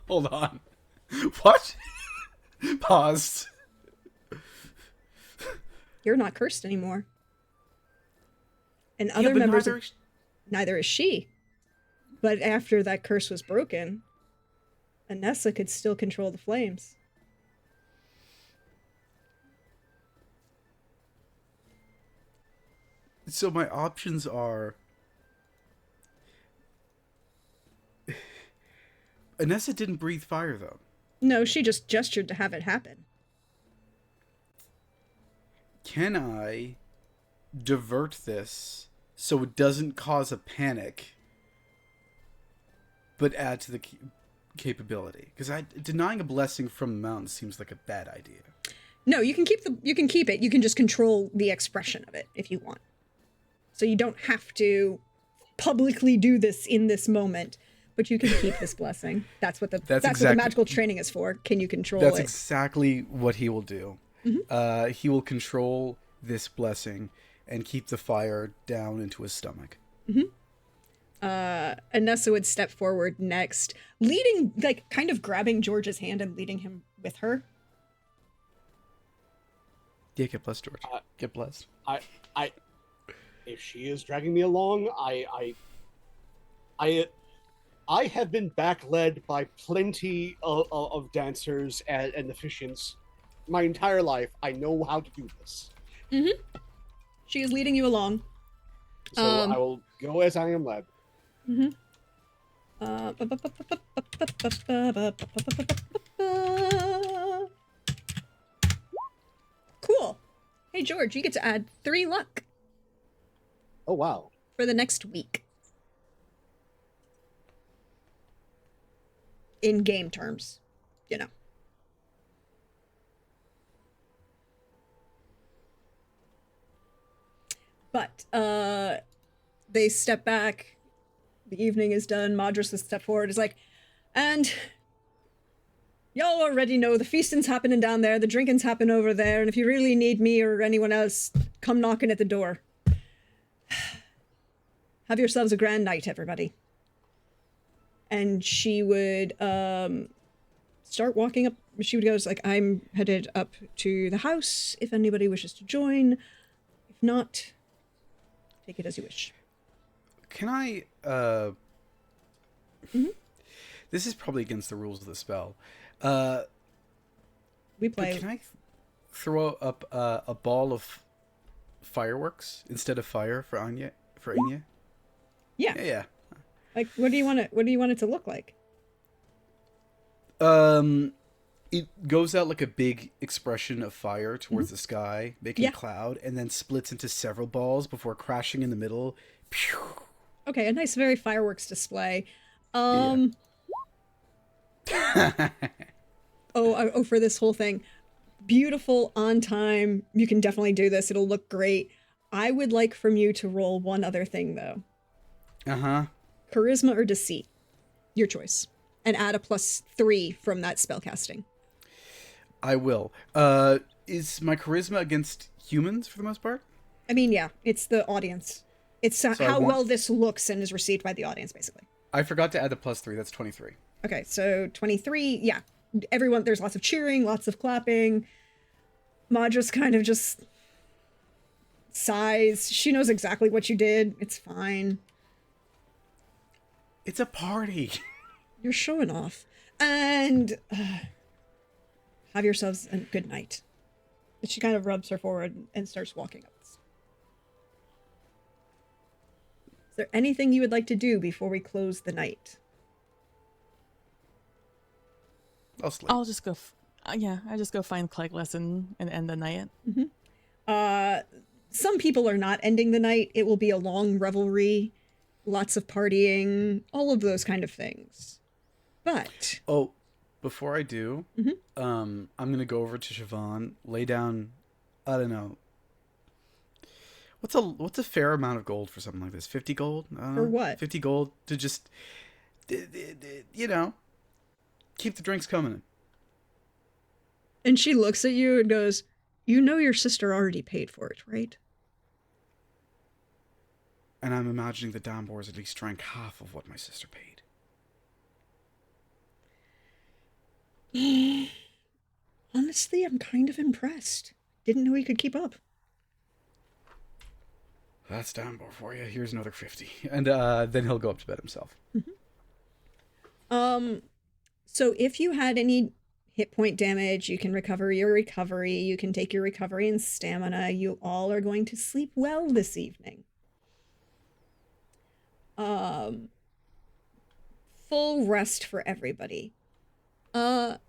Hold on. What? Paused. You're not cursed anymore. And other members... Neither is she. But after that curse was broken, Anessa could still control the flames. So my options are... Anessa didn't breathe fire, though. No, she just gestured to have it happen. Can I divert this so it doesn't cause a panic, but add to the capability? Because denying a blessing from the mountain seems like a bad idea. No, you can keep it. You can just control the expression of it if you want. So you don't have to publicly do this in this moment, but you can keep this blessing. That's what what the magical training is for. Can you control it? That's exactly what he will do. Mm-hmm. He will control this blessing and keep the fire down into his stomach. Mm-hmm. Anessa would step forward next, leading, kind of grabbing George's hand and leading him with her. Yeah, get blessed, George. Get blessed. I if she is dragging me along, I have been backled by plenty of dancers and officiants my entire life. I know how to do this. She is leading you along. So I will go as I am led. Cool. Hey, George, you get to add 3 luck Oh, wow. for the next week. In game terms, you know. But they step back. The evening is done. Madras will step forward. Is like, and y'all already know the feasting's happening down there. The drinking's happening over there. And if you really need me or anyone else, come knocking at the door. Have yourselves a grand night, everybody. And she would start walking up. She would go, like, I'm headed up to the house if anybody wishes to join. If not, take it as you wish. Can I, This is probably against the rules of the spell. We play. But can I throw up a ball of fireworks instead of fire for Anya? For Anya? Yeah. Yeah. Like, what do you want it to look like? It goes out like a big expression of fire towards the sky, making a cloud, and then splits into several balls before crashing in the middle. Pew! Okay, a nice, very fireworks display. Yeah. For this whole thing. Beautiful, on time. You can definitely do this. It'll look great. I would like from you to roll one other thing, though. Uh-huh. Charisma or deceit. Your choice. And add a +3 from that spellcasting. I will. Is my charisma against humans for the most part? I mean, yeah, it's the audience. It's how well this looks and is received by the audience, basically. I forgot to add the +3. That's 23. Okay, so 23, yeah. Everyone, there's lots of cheering, lots of clapping. Madra's kind of just sighs. She knows exactly what you did. It's fine. It's a party. You're showing off. And have yourselves a good night. And she kind of rubs her forward and starts walking up. Is there anything you would like to do before we close the night? I'll sleep. I'll just go. I just go find Cleglis and end the night. Some people are not ending the night. It will be a long revelry, lots of partying, all of those kind of things. But Oh, before I do, I'm gonna go over to Siobhan, lay down. I don't know. What's a fair amount of gold for something like this? 50 gold? For what? 50 gold to just, you know, keep the drinks coming. And she looks at you and goes, "You know your sister already paid for it, right?" And I'm imagining the Dambors at least drank half of what my sister paid. Honestly, I'm kind of impressed. Didn't know he could keep up. That's Dambor for you. Here's another 50. And then he'll go up to bed himself. So if you had any hit point damage, you can recover your recovery. You can take your recovery and stamina. You all are going to sleep well this evening. Full rest for everybody. Bruna,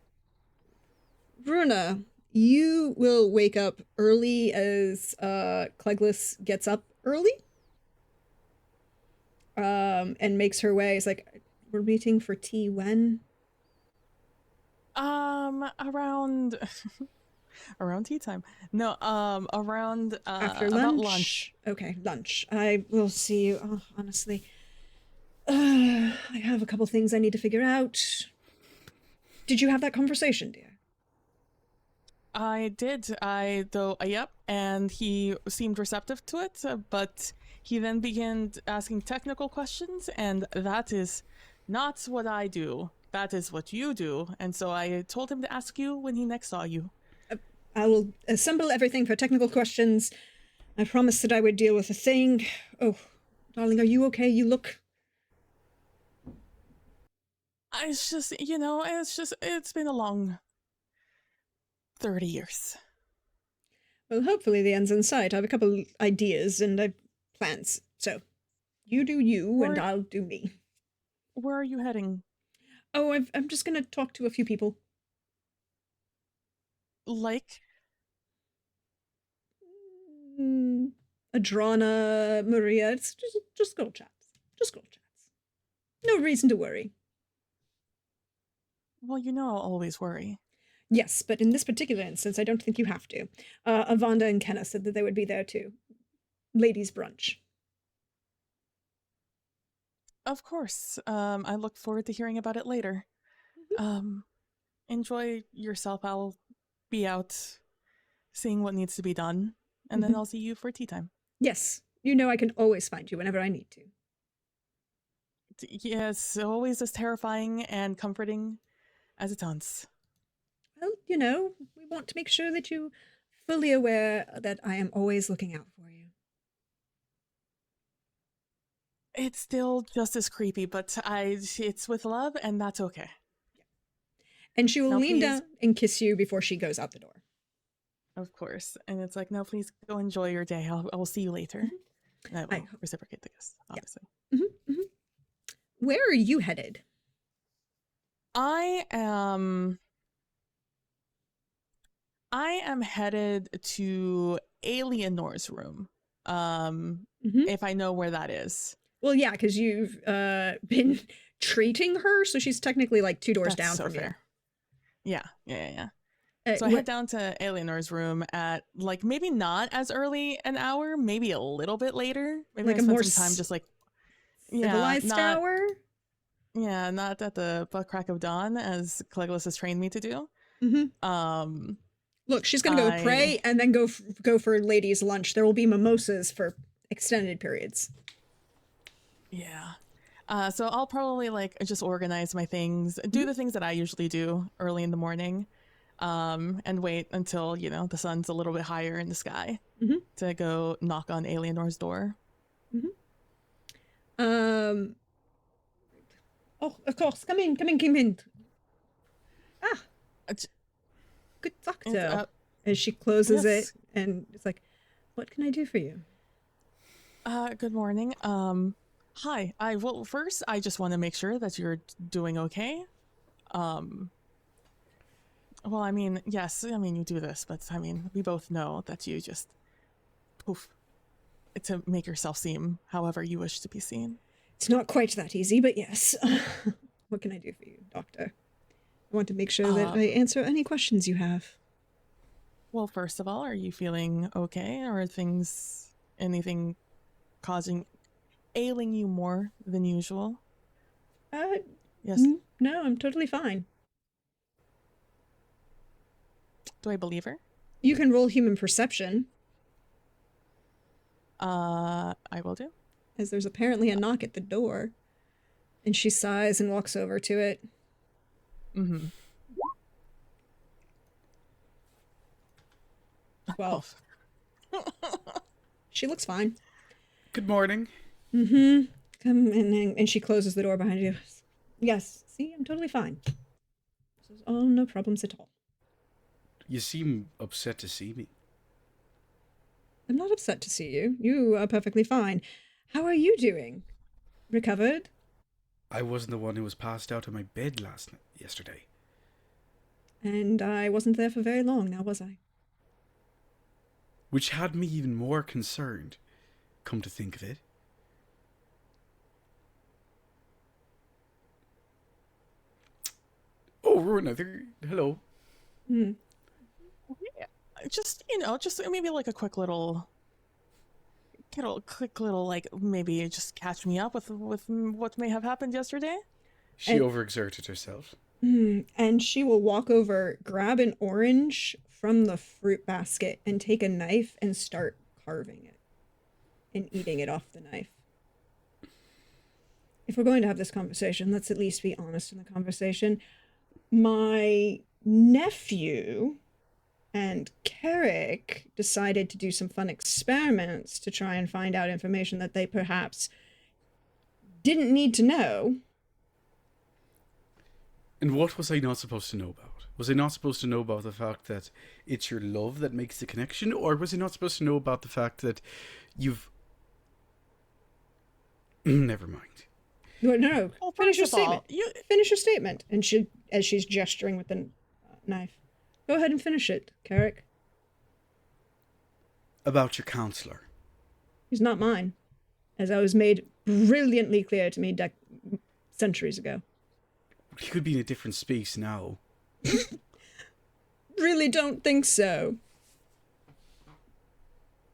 you will wake up early as Cleglis gets up early. And makes her way. It's like, we're meeting for tea when? Around around tea time. No, around After about lunch? lunch. Okay, lunch. I will see you. Oh, honestly, I have a couple things I need to figure out. Did you have that conversation, dear? I did. Yep, and he seemed receptive to it, but he then began asking technical questions, and that is not what I do. That is what you do. And so I told him to ask you when he next saw you. I will assemble everything for technical questions. I promised that I would deal with the thing. Oh, darling, are you okay? You look... It's just, it's been a long 30 years. Well, hopefully the end's in sight. I have a couple ideas and plans. So, you do you, and I'll do me. Where are you heading? Oh, I'm just going to talk to a few people. Like? Adrana, Maria. It's just girl chats. Just girl chats. No reason to worry. Well, I'll always worry. Yes, but in this particular instance, I don't think you have to. Avanda and Kenna said that they would be there too. Ladies' brunch. Of course. I look forward to hearing about it later. Enjoy yourself. I'll be out seeing what needs to be done, and then I'll see you for tea time. Yes. You know I can always find you whenever I need to. Yes, always as terrifying and comforting as it sounds. Well, we want to make sure that you're fully aware that I am always looking out for you. It's still just as creepy, but it's with love, and that's okay. Yeah. And she will lean down and kiss you before she goes out the door. Of course. And it's like, no, please go enjoy your day. I will see you later. And I will reciprocate the kiss, obviously. Yeah. Where are you headed? I am headed to Alienor's room. If I know where that is. Well, yeah, because you've been treating her, so she's technically like 2 doors down from fair. you. Yeah. So I head down to Alienor's room at like maybe not as early an hour, maybe a little bit later. Maybe like I a more some time just like civilized hour. Yeah, not at the butt crack of dawn as Clegolas has trained me to do. Look, she's gonna go pray and then go for ladies' lunch. There will be mimosas for extended periods. Yeah. So I'll probably like just organize my things, do the things that I usually do early in the morning, and wait until, the sun's a little bit higher in the sky to go knock on Alienor's door. Oh, of course. Come in. Ah. Good doctor. As she closes it, and it's like, what can I do for you? Good morning. Hi. Well, first, I just want to make sure that you're doing okay. Well, I mean, yes, you do this, but we both know that you just poof to make yourself seem however you wish to be seen. It's not quite that easy, but yes. What can I do for you, doctor? I want to make sure that I answer any questions you have. Well, first of all, are you feeling okay? Or are anything ailing you more than usual? Yes. No, I'm totally fine. Do I believe her? You can roll human perception. I will do. As there's apparently a knock at the door. And she sighs and walks over to it. 12. She looks fine. Good morning. Come in, and she closes the door behind you. Yes, see, I'm totally fine. Oh, no problems at all. You seem upset to see me. I'm not upset to see you. You are perfectly fine. How are you doing? Recovered? I wasn't the one who was passed out on my bed yesterday. And I wasn't there for very long, now was I? Which had me even more concerned, come to think of it. Oh, Ruin, I think... Hello. Yeah, just maybe like a quick little, like maybe just catch me up with what may have happened yesterday. She overexerted herself. And she will walk over, grab an orange from the fruit basket, and take a knife and start carving it and eating it off the knife. If we're going to have this conversation, let's at least be honest in the conversation. My nephew And Carrick decided to do some fun experiments to try and find out information that they perhaps didn't need to know. And what was I not supposed to know about? Was I not supposed to know about the fact that it's your love that makes the connection? Or was I not supposed to know about the fact that you've... Never mind. No. Well, Finish your first of all, statement. Finish your statement. And she, as she's gesturing with the knife. Go ahead and finish it, Carrick. About your counselor. He's not mine, as I was made brilliantly clear to me centuries ago. He could be in a different space now. Really don't think so.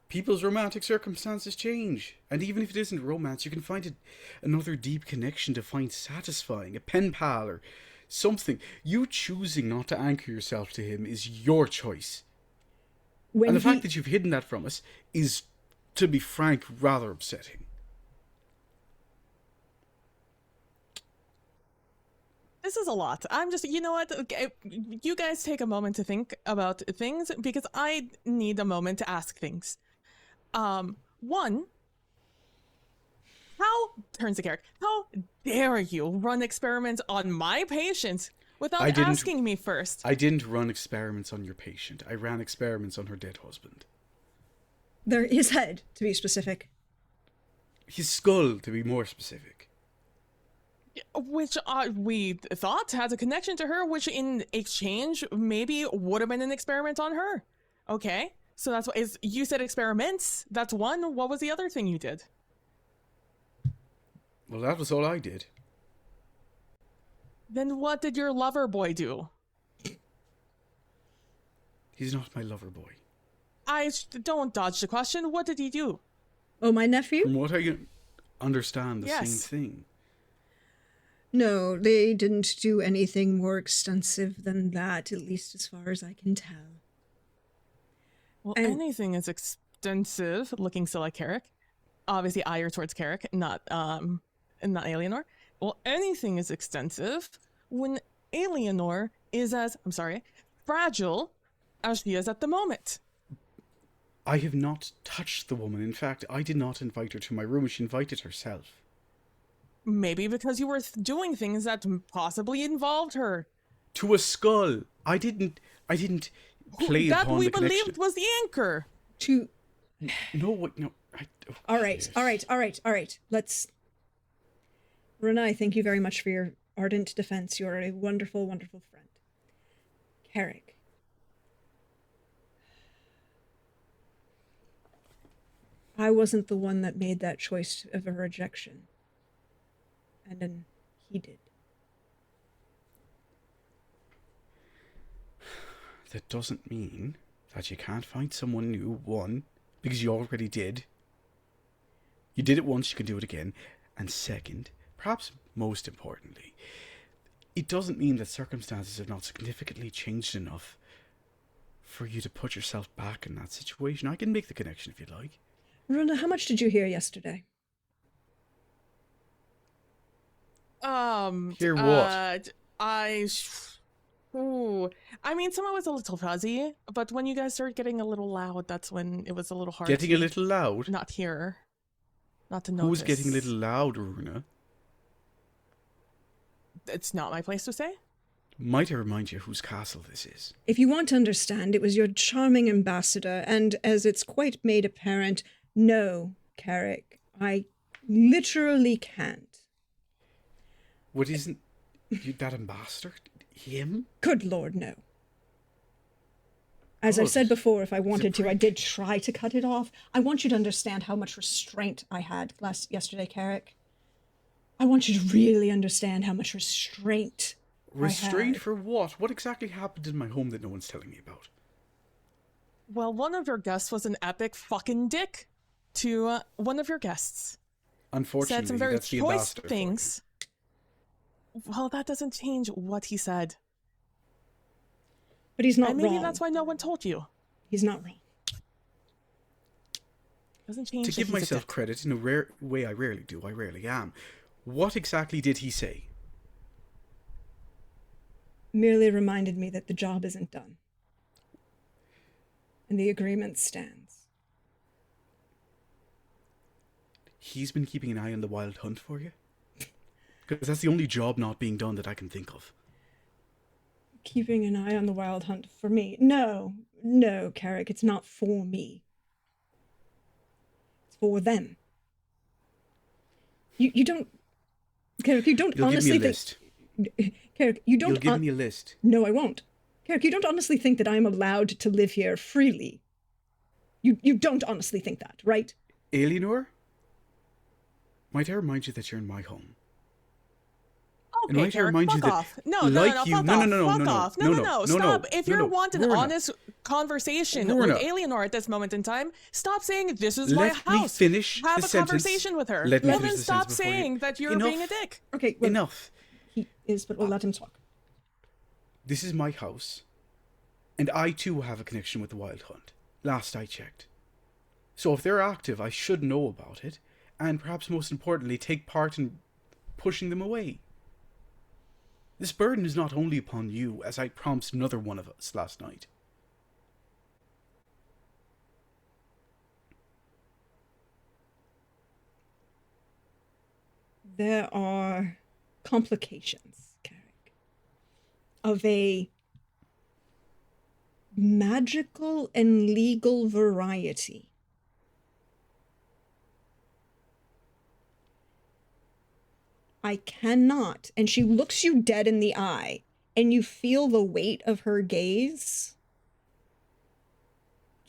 People's romantic circumstances change. And even if it isn't romance, you can find another deep connection to find satisfying. A pen pal or something. You choosing not to anchor yourself to him is your choice. And the fact that you've hidden that from us is, to be frank, rather upsetting. This is a lot. I'm just, you know what? Okay, you guys take a moment to think about things because I need a moment to ask things. One, turns to Garrick, how dare you run experiments on my patients without asking me first? I didn't run experiments on your patient. I ran experiments on her dead husband. His head, to be specific. His skull, to be more specific. Which we thought had a connection to her, which in exchange maybe would have been an experiment on her. Okay, so that's what you said experiments. That's one. What was the other thing you did? Well, that was all I did. Then what did your lover boy do? He's not my lover boy. Don't dodge the question. What did he do? Oh, my nephew? From what I understand, the Yes. same thing. No, they didn't do anything more extensive than that, at least as far as I can tell. Well, And- anything is extensive. Looking still like Carrick. Obviously, ire towards Carrick, not Alienor. Well, anything is extensive when Alienor is fragile as she is at the moment. I have not touched the woman. In fact, I did not invite her to my room. She invited herself. Maybe because you were doing things that possibly involved her. To a skull. I didn't play that upon we the connection. believed was the anchor. No, wait, no. All right. Let's... Renai, thank you very much for your ardent defense. You're a wonderful, wonderful friend. Carrick. I wasn't the one that made that choice of a rejection. And then he did. That doesn't mean that you can't find someone new, one, because you already did. You did it once, you can do it again. And second, perhaps most importantly, it doesn't mean that circumstances have not significantly changed enough for you to put yourself back in that situation. I can make the connection if you like. Runa, how much did you hear yesterday? Hear what? I mean, some of it was a little fuzzy, but when you guys started getting a little loud, that's when it was a little hard. Getting a little loud? Not here. Not to notice. Who's getting a little loud, Runa? It's not my place to say. Might I remind you whose castle this is? If you want to understand, it was your charming ambassador, and as it's quite made apparent, no, Carrick, I literally can't. What, isn't you that ambassador? Him? Good Lord, no. As I said before, if I wanted to, I did try to cut it off. I want you to understand how much restraint I had yesterday, Carrick. I want you to really understand how much restraint Restraint I had. for what? What exactly happened in my home that no one's telling me about? Well, one of your guests was an epic fucking dick to one of your guests. Unfortunately, Said some very that's the choice ambassador for you. things. Well, that doesn't change what he said. But he's not And maybe wrong. that's why no one told you. He's not wrong. Doesn't change. To that give he's a myself dick. credit in a rare way I rarely do, I rarely am. What exactly did he say? Merely reminded me that the job isn't done. And the agreement stands. He's been keeping an eye on the wild hunt for you? Because that's the only job not being done that I can think of. Keeping an eye on the wild hunt for me? No, Carrick, it's not for me. It's for them. You don't... Carrick, you don't You'll honestly give me a think... list. Carrick, you don't... You'll give me a list. No, I won't. Carrick, you don't honestly think that I'm allowed to live here freely. You don't honestly think that, right? Alienor? Might I remind you that you're in my home? Okay, and might I remind you fuck that, off. No, like no, you, fuck no, off. no, no, Fuck no, off. no, No, no, stop. no, If you no, want an Runa. honest conversation Runa. with Alienor at this moment in time, stop saying this is Let my me house. finish Have the a sentence. conversation with her. Let me Well, finish then the stop sentence before you- saying that you're Enough. being a dick. Okay, well, Enough. he is, but we'll let him talk. This is my house. And I too have a connection with the Wild Hunt. Last I checked. So if they're active, I should know about it. And perhaps most importantly, take part in pushing them away. This burden is not only upon you, as I promised another one of us last night. There are complications, Carrick, of a magical and legal variety. I cannot, and she looks you dead in the eye, and you feel the weight of her gaze,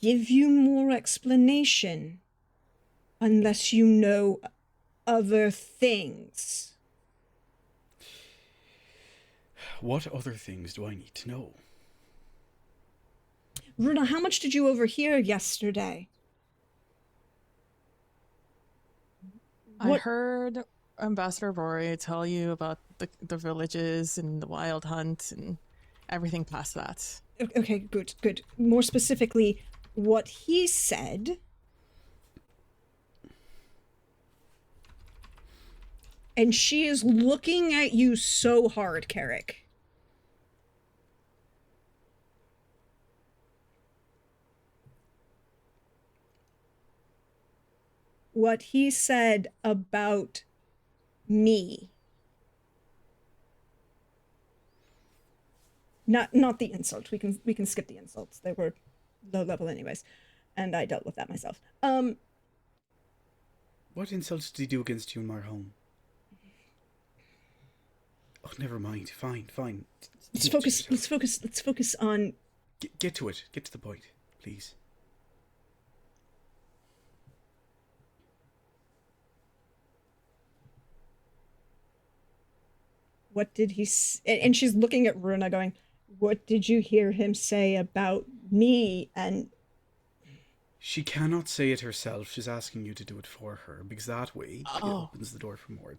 give you more explanation unless you know other things. What other things do I need to know? Runa, how much did you overhear yesterday? I heard Ambassador Rory tell you about the villages and the wild hunt and everything past that. Okay, good. More specifically, what he said. And she is looking at you so hard, Carrick. What he said about me. Not the insult. We can skip the insults. They were low level anyways, and I dealt with that myself. What insults did he do against you in my home? Oh, never mind. Fine. Let's focus on... Get to it. Get to the point, please. What did he and she's looking at Runa going, what did you hear him say about me? And she cannot say it herself. She's asking you to do it for her, because that way it opens the door for more.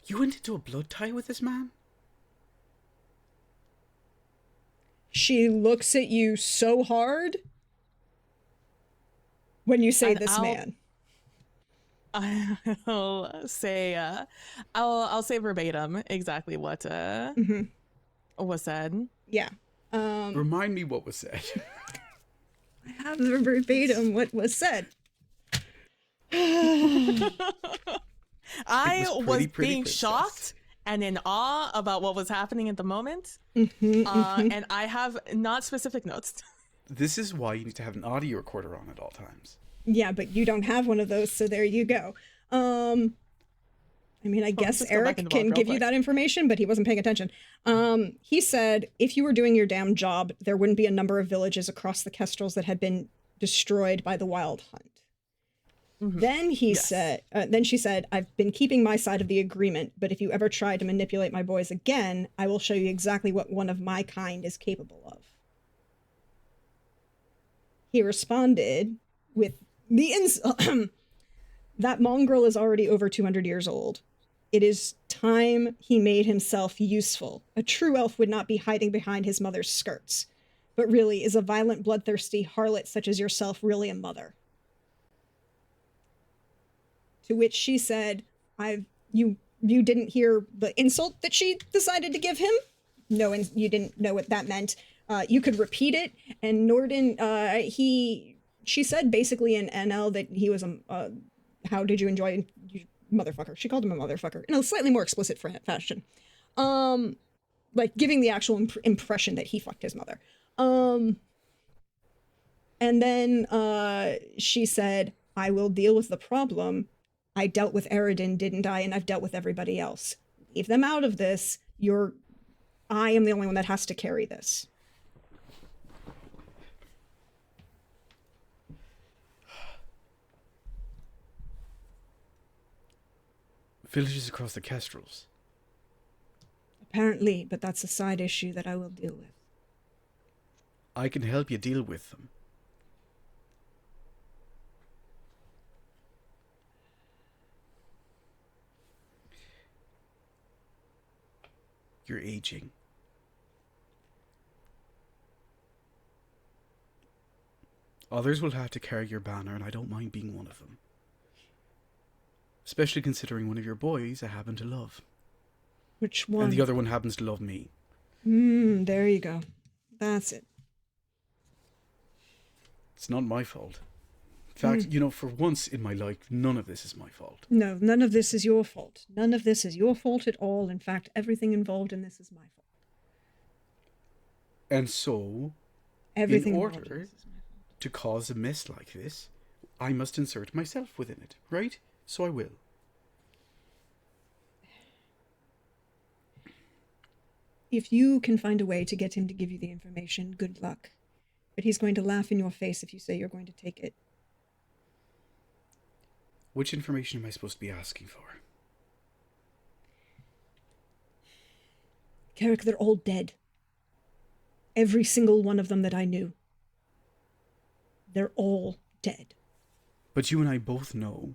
You went into a blood tie with this man? She looks at you so hard when you say man. I'll say I'll say verbatim exactly what was said. Yeah. Remind me what was said. I have the verbatim what was said. I was being princess. shocked and in awe about what was happening at the moment. And I have not specific notes. This is why you need to have an audio recorder on at all times. Yeah, but you don't have one of those, so there you go. I mean, I guess Eric can give you that information, but he wasn't paying attention. He said, if you were doing your damn job, there wouldn't be a number of villages across the Kestrels that had been destroyed by the Wild Hunt. Then then she said, I've been keeping my side of the agreement, but if you ever try to manipulate my boys again, I will show you exactly what one of my kind is capable of. He responded with the that mongrel is already over 200 years old. It is time he made himself useful. A true elf would not be hiding behind his mother's skirts. But really, is a violent, bloodthirsty harlot such as yourself really a mother? To which she said, you didn't hear the insult that she decided to give him? knowing you didn't know what that meant. You could repeat it, and Norden, she said basically in NL that he was how did you enjoy motherfucker? She called him a motherfucker in a slightly more explicit fashion. Like giving the actual impression that he fucked his mother. And then she said, I will deal with the problem. I dealt with Eridan, didn't I? And I've dealt with everybody else. Leave them out of this. I am the only one that has to carry this. Villages across the Kestrels. Apparently, but that's a side issue that I will deal with. I can help you deal with them. You're aging. Others will have to carry your banner, and I don't mind being one of them. Especially considering one of your boys I happen to love. Which one? And the other one happens to love me. There you go. That's it. It's not my fault. In fact, for once in my life, none of this is my fault. No, none of this is your fault. None of this is your fault at all. In fact, everything involved in this is my fault. And so, Everything in involved in order this is my fault. to cause a mess like this, I must insert myself within it, right? So I will. If you can find a way to get him to give you the information, good luck. But he's going to laugh in your face if you say you're going to take it. Which information am I supposed to be asking for? Carrick, they're all dead. Every single one of them that I knew. They're all dead. But you and I both know.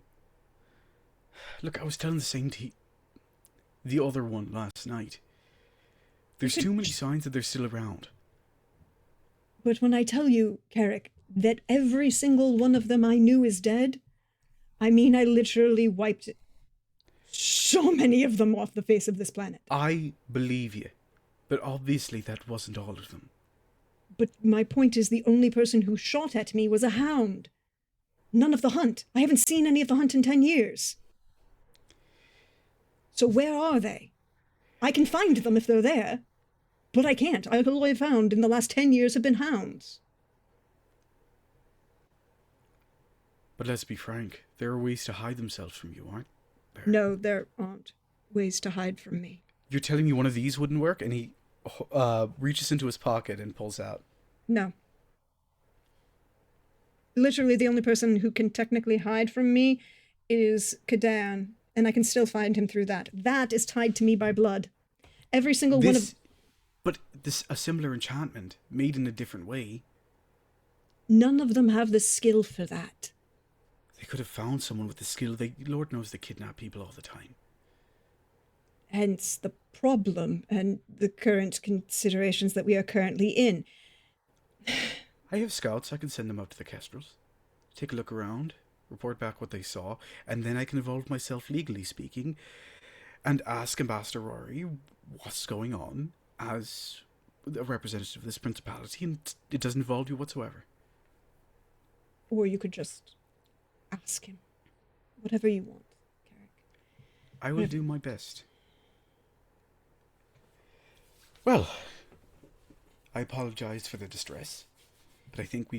Look, I was telling the same to the other one last night. There's too many signs that they're still around. But when I tell you, Carrick, that every single one of them I knew is dead, I mean I literally wiped so many of them off the face of this planet. I believe you. But obviously that wasn't all of them. But my point is the only person who shot at me was a hound. None of the hunt. I haven't seen any of the hunt in 10 years. So where are they? I can find them if they're there. But I can't. All I've found in the last 10 years have been hounds. But let's be frank, there are ways to hide themselves from you, aren't there? No, there aren't ways to hide from me. You're telling me one of these wouldn't work? And he reaches into his pocket and pulls out. No. Literally the only person who can technically hide from me is Kadan, and I can still find him through that. That is tied to me by blood. Every single one of... But a similar enchantment, made in a different way. None of them have the skill for that. They could have found someone with the skill. Lord knows they kidnap people all the time. Hence the problem and the current considerations that we are currently in. I have scouts. I can send them out to the Kestrels. Take a look around, report back what they saw, and then I can involve myself, legally speaking, and ask Ambassador Rory what's going on as a representative of this principality, and it doesn't involve you whatsoever. Or you could just ask him. Whatever you want, Carrick. I will do my best. Well, I apologize for the distress, but I think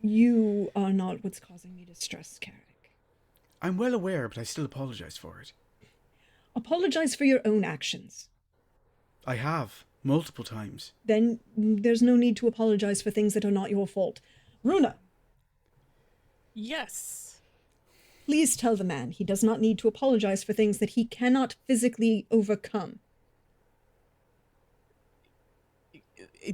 You are not what's causing me distress, Carrick. I'm well aware, but I still apologize for it. Apologize for your own actions. I have, multiple times. Then there's no need to apologize for things that are not your fault. Runa, Yes. please tell the man he does not need to apologize for things that he cannot physically overcome.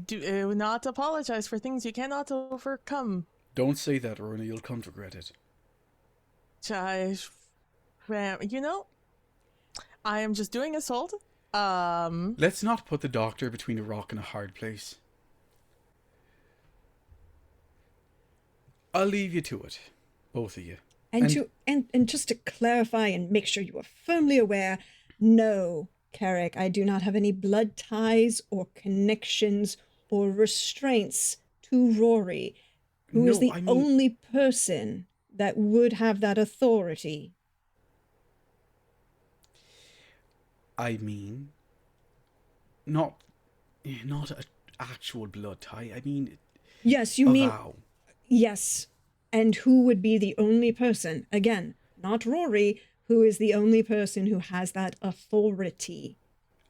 Do not apologize for things you cannot overcome. Don't say that, Rona, you'll come to regret it. You know, I am just doing a salt. Let's not put the doctor between a rock and a hard place. I'll leave you to it, both of you. And just to clarify and make sure you are firmly aware, no, Carrick, I do not have any blood ties or connections or restraints to Rory, who is No, the I mean, only person that would have that authority. I mean, not, not a actual blood tie. I mean, Yes, you a mean, vow. yes. And who would be the only person? Again, not Rory, who is the only person who has that authority.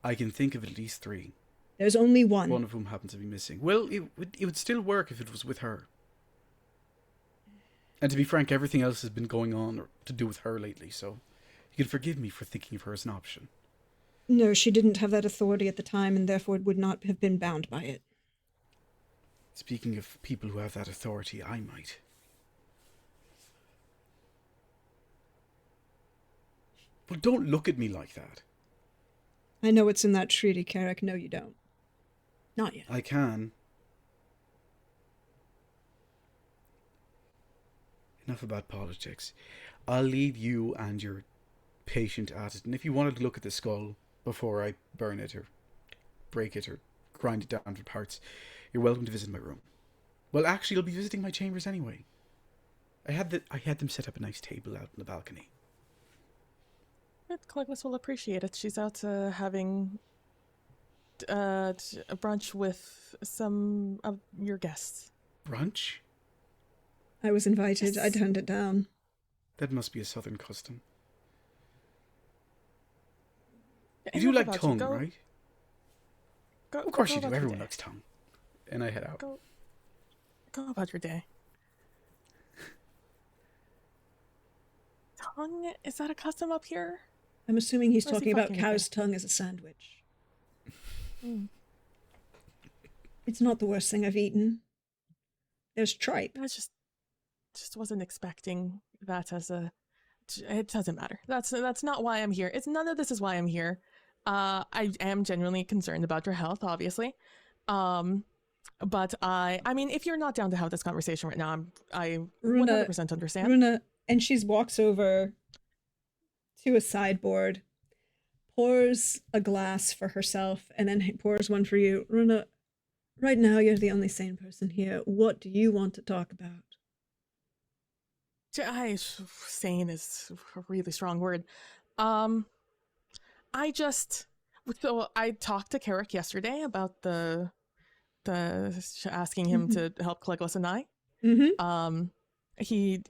I can think of at least three, There's only one. one of whom happens to be missing. Well, it would still work if it was with her. And to be frank, everything else has been going on to do with her lately, so you can forgive me for thinking of her as an option. No, she didn't have that authority at the time and therefore would not have been bound by it. Speaking of people who have that authority, I might. But don't look at me like that. I know what's in that treaty, Carrick. No, you don't. Not yet. I can. Enough about politics. I'll leave you and your patient at it, and if you wanted to look at the skull before I burn it or break it or grind it down to parts, you're welcome to visit my room. Well, actually, you'll be visiting my chambers anyway. I had them set up a nice table out on the balcony. Cleglis will appreciate it. She's out having a brunch with some of your guests. Brunch? I was invited. Yes. I turned it down. That must be a southern custom. You Enough do like about tongue, Go- right? Go, Of course go you do. about your Everyone day. likes tongue. And I head out. Go about your day. Tongue? Is that a custom up here? I'm assuming he's Or is he talking about fucking cow's with tongue as a sandwich. Mm. It's not the worst thing I've eaten. There's tripe. I just wasn't expecting that as a. It doesn't matter. That's not why I'm here. It's none of this is why I'm here. I am genuinely concerned about your health, obviously. But I mean, if you're not down to have this conversation right now, I Runa- 100% understand. Runa, and she walks over to a sideboard, pours a glass for herself, and then pours one for you. Runa, right now you're the only sane person here. What do you want to talk about? Sane is a really strong word. I talked to Carrick yesterday about the asking him to help Cleglis and I. Mm-hmm. He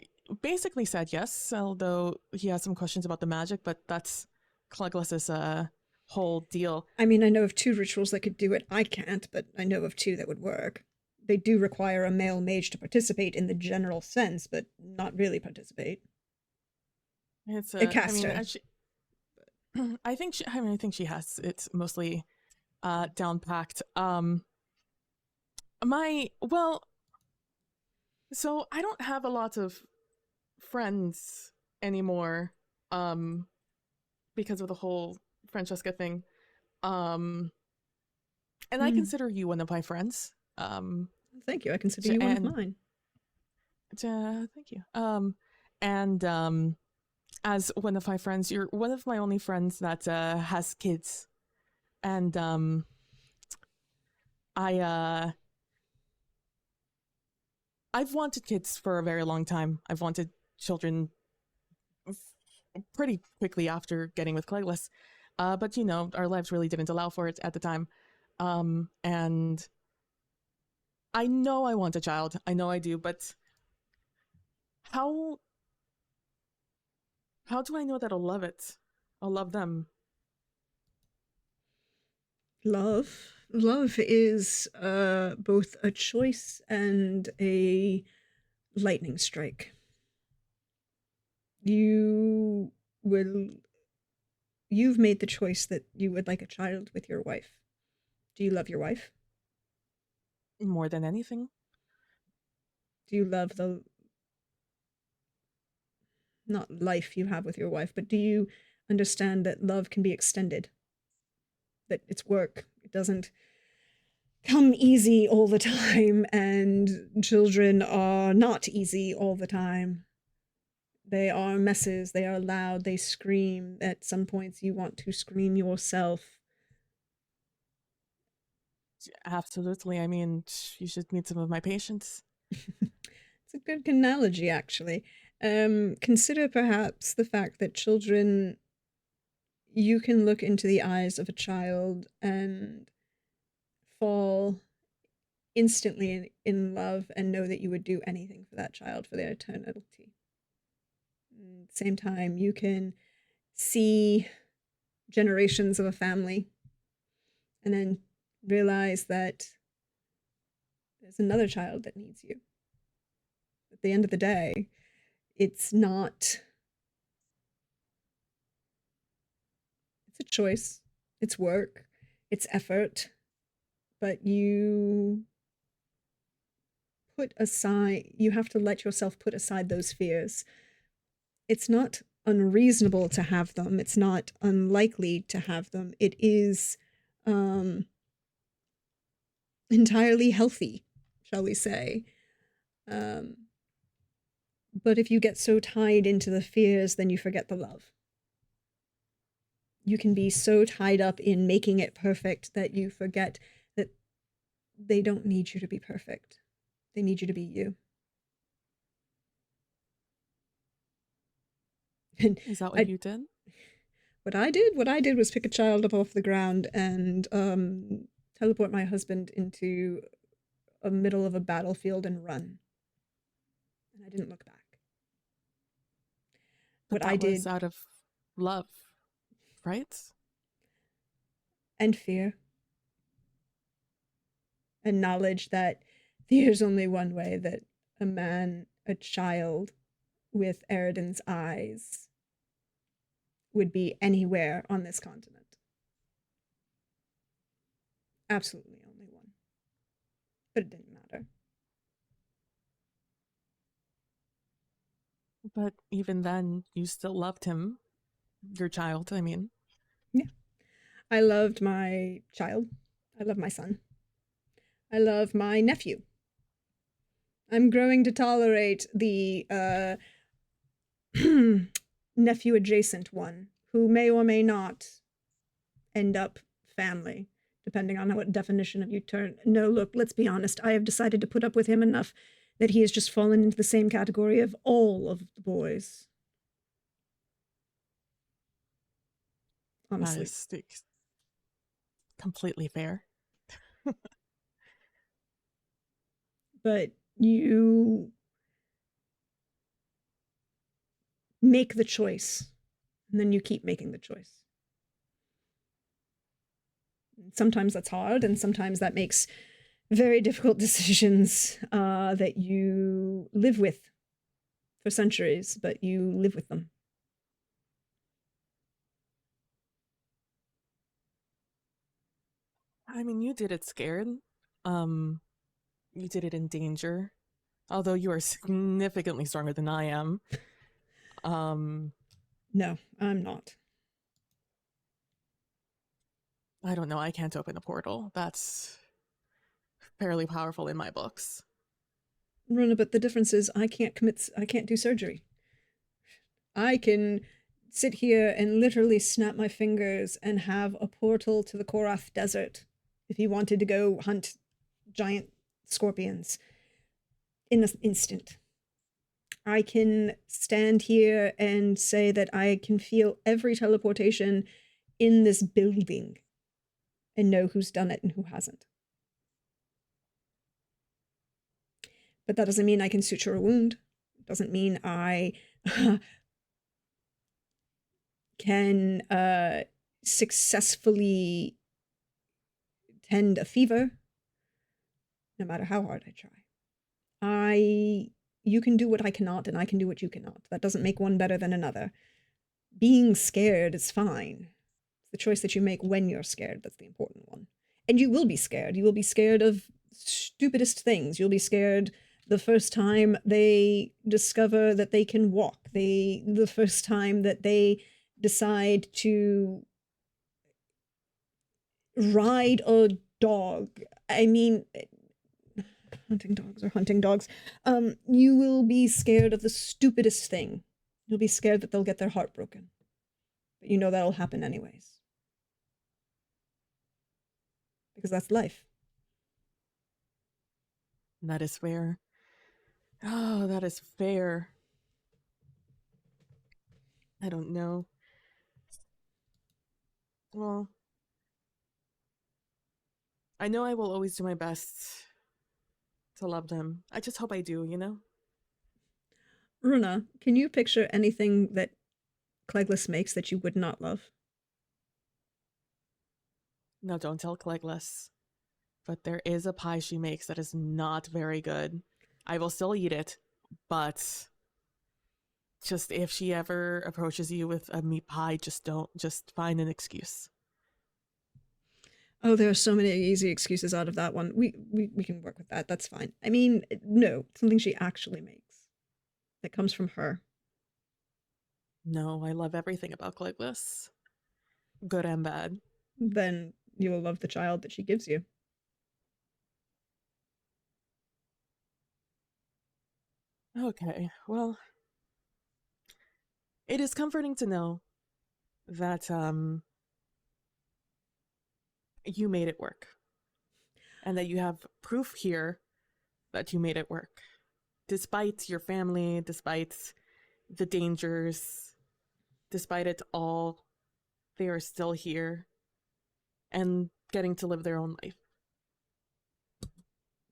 basically said yes, although he has some questions about the magic, but that's Cleglis's whole deal. I mean, I know of 2 rituals that could do it. I can't, but I know of 2 that would work. They do require a male mage to participate in the general sense, but not really participate. It's A caster. I think she has it mostly down packed. So I don't have a lot of friends anymore because of the whole Francesca thing. And I consider you one of my friends. Thank you. I consider you one of mine. Thank you. As one of my friends, you're one of my only friends that has kids. And I've wanted kids for a very long time. I've wanted children pretty quickly after getting with Cleglis. But our lives really didn't allow for it at the time. And I know I want a child. I know I do, but how do I know that I'll love it? I'll love them. Love is both a choice and a lightning strike. You've made the choice that you would like a child with your wife. Do you love your wife? More than anything. Do you love the not life you have with your wife, but do you understand that love can be extended? That it's work. It doesn't come easy all the time, and children are not easy all the time. They are messes, they are loud, they scream. At some points, you want to scream yourself. Absolutely. I mean, you should meet some of my patients. It's a good analogy, actually. Consider perhaps the fact that children, you can look into the eyes of a child and fall instantly in love and know that you would do anything for that child for their eternity. At the same time, you can see generations of a family and then realize that there's another child that needs you. At the end of the day, it's not, it's a choice, it's work, it's effort, but you have to let yourself put aside those fears. It's not unreasonable to have them. It's not unlikely to have them. It is entirely healthy, shall we say. But if you get so tied into the fears, then you forget the love. You can be so tied up in making it perfect that you forget that they don't need you to be perfect. They need you to be you. And Is that what you did? What I did was pick a child up off the ground and teleport my husband into a middle of a battlefield and run. And I didn't look back. But that was out of love, right? And fear. And knowledge that there's only one way that a child with Eridan's eyes would be anywhere on this continent. Absolutely only one. But it didn't matter. But even then, you still loved him. Your child, I mean. Yeah. I loved my child. I love my son. I love my nephew. I'm growing to tolerate the nephew adjacent one, who may or may not end up family, depending on what definition of you turn. No, look, let's be honest. I have decided to put up with him enough that he has just fallen into the same category of all of the boys. Honestly. That is completely fair. But you make the choice, and then you keep making the choice. Sometimes that's hard, and sometimes that makes very difficult decisions that you live with for centuries, but you live with them. I mean, you did it scared. You did it in danger. Although you are significantly stronger than I am. No, I'm not. I don't know. I can't open a portal. That's fairly powerful in my books. Rona, but the difference is I can't do surgery. I can sit here and literally snap my fingers and have a portal to the Korath Desert if he wanted to go hunt giant scorpions in an instant. I can stand here and say that I can feel every teleportation in this building and know who's done it and who hasn't. But that doesn't mean I can suture a wound. It doesn't mean I can successfully tend a fever, no matter how hard I try. You can do what I cannot, and I can do what you cannot. That doesn't make one better than another. Being scared is fine. It's the choice that you make when you're scared that's the important one. And you will be scared. You will be scared of stupidest things. You'll be scared the first time they discover that they can walk. The first time that they decide to ride a dog. I mean, hunting dogs are hunting dogs. You will be scared of the stupidest thing. You'll be scared that they'll get their heart broken. But you know that'll happen anyways. Because that's life. That is fair. Oh, that is fair. I don't know. Well, I know I will always do my best to love them. I just hope I do, you know? Runa, can you picture anything that Cleglis makes that you would not love? No, don't tell Cleglis. But there is a pie she makes that is not very good. I will still eat it, but just if she ever approaches you with a meat pie, just find an excuse. Oh, there are so many easy excuses out of that one. We can work with that. That's fine. I mean, no, something she actually makes that comes from her. No, I love everything about Cleglis. Good and bad. Then you will love the child that she gives you. Okay, well, it is comforting to know that you made it work. And that you have proof here that you made it work. Despite your family, despite the dangers, despite it all, they are still here and getting to live their own life.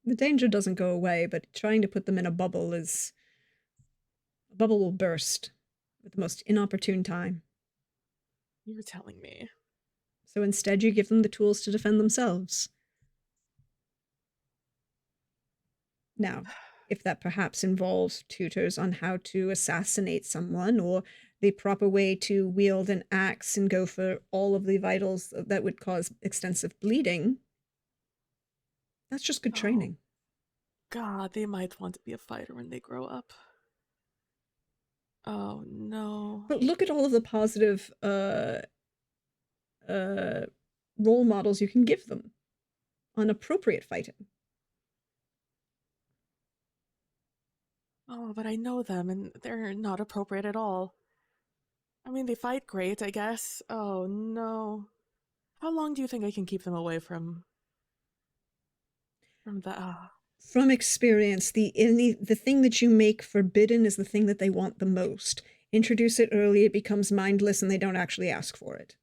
The danger doesn't go away, but trying to put them in a bubble is... A bubble will burst at the most inopportune time. You're telling me. So instead you give them the tools to defend themselves. Now, if that perhaps involves tutors on how to assassinate someone or the proper way to wield an axe and go for all of the vitals that would cause extensive bleeding, that's just good training. God, they might want to be a fighter when they grow up. Oh no. But look at all of the positive role models you can give them on appropriate fighting. Oh, but I know them and they're not appropriate at all. I mean, they fight great, I guess. Oh no. How long do you think I can keep them away from that? From experience, the thing that you make forbidden is the thing that they want the most. Introduce it early, it becomes mindless, and they don't actually ask for it.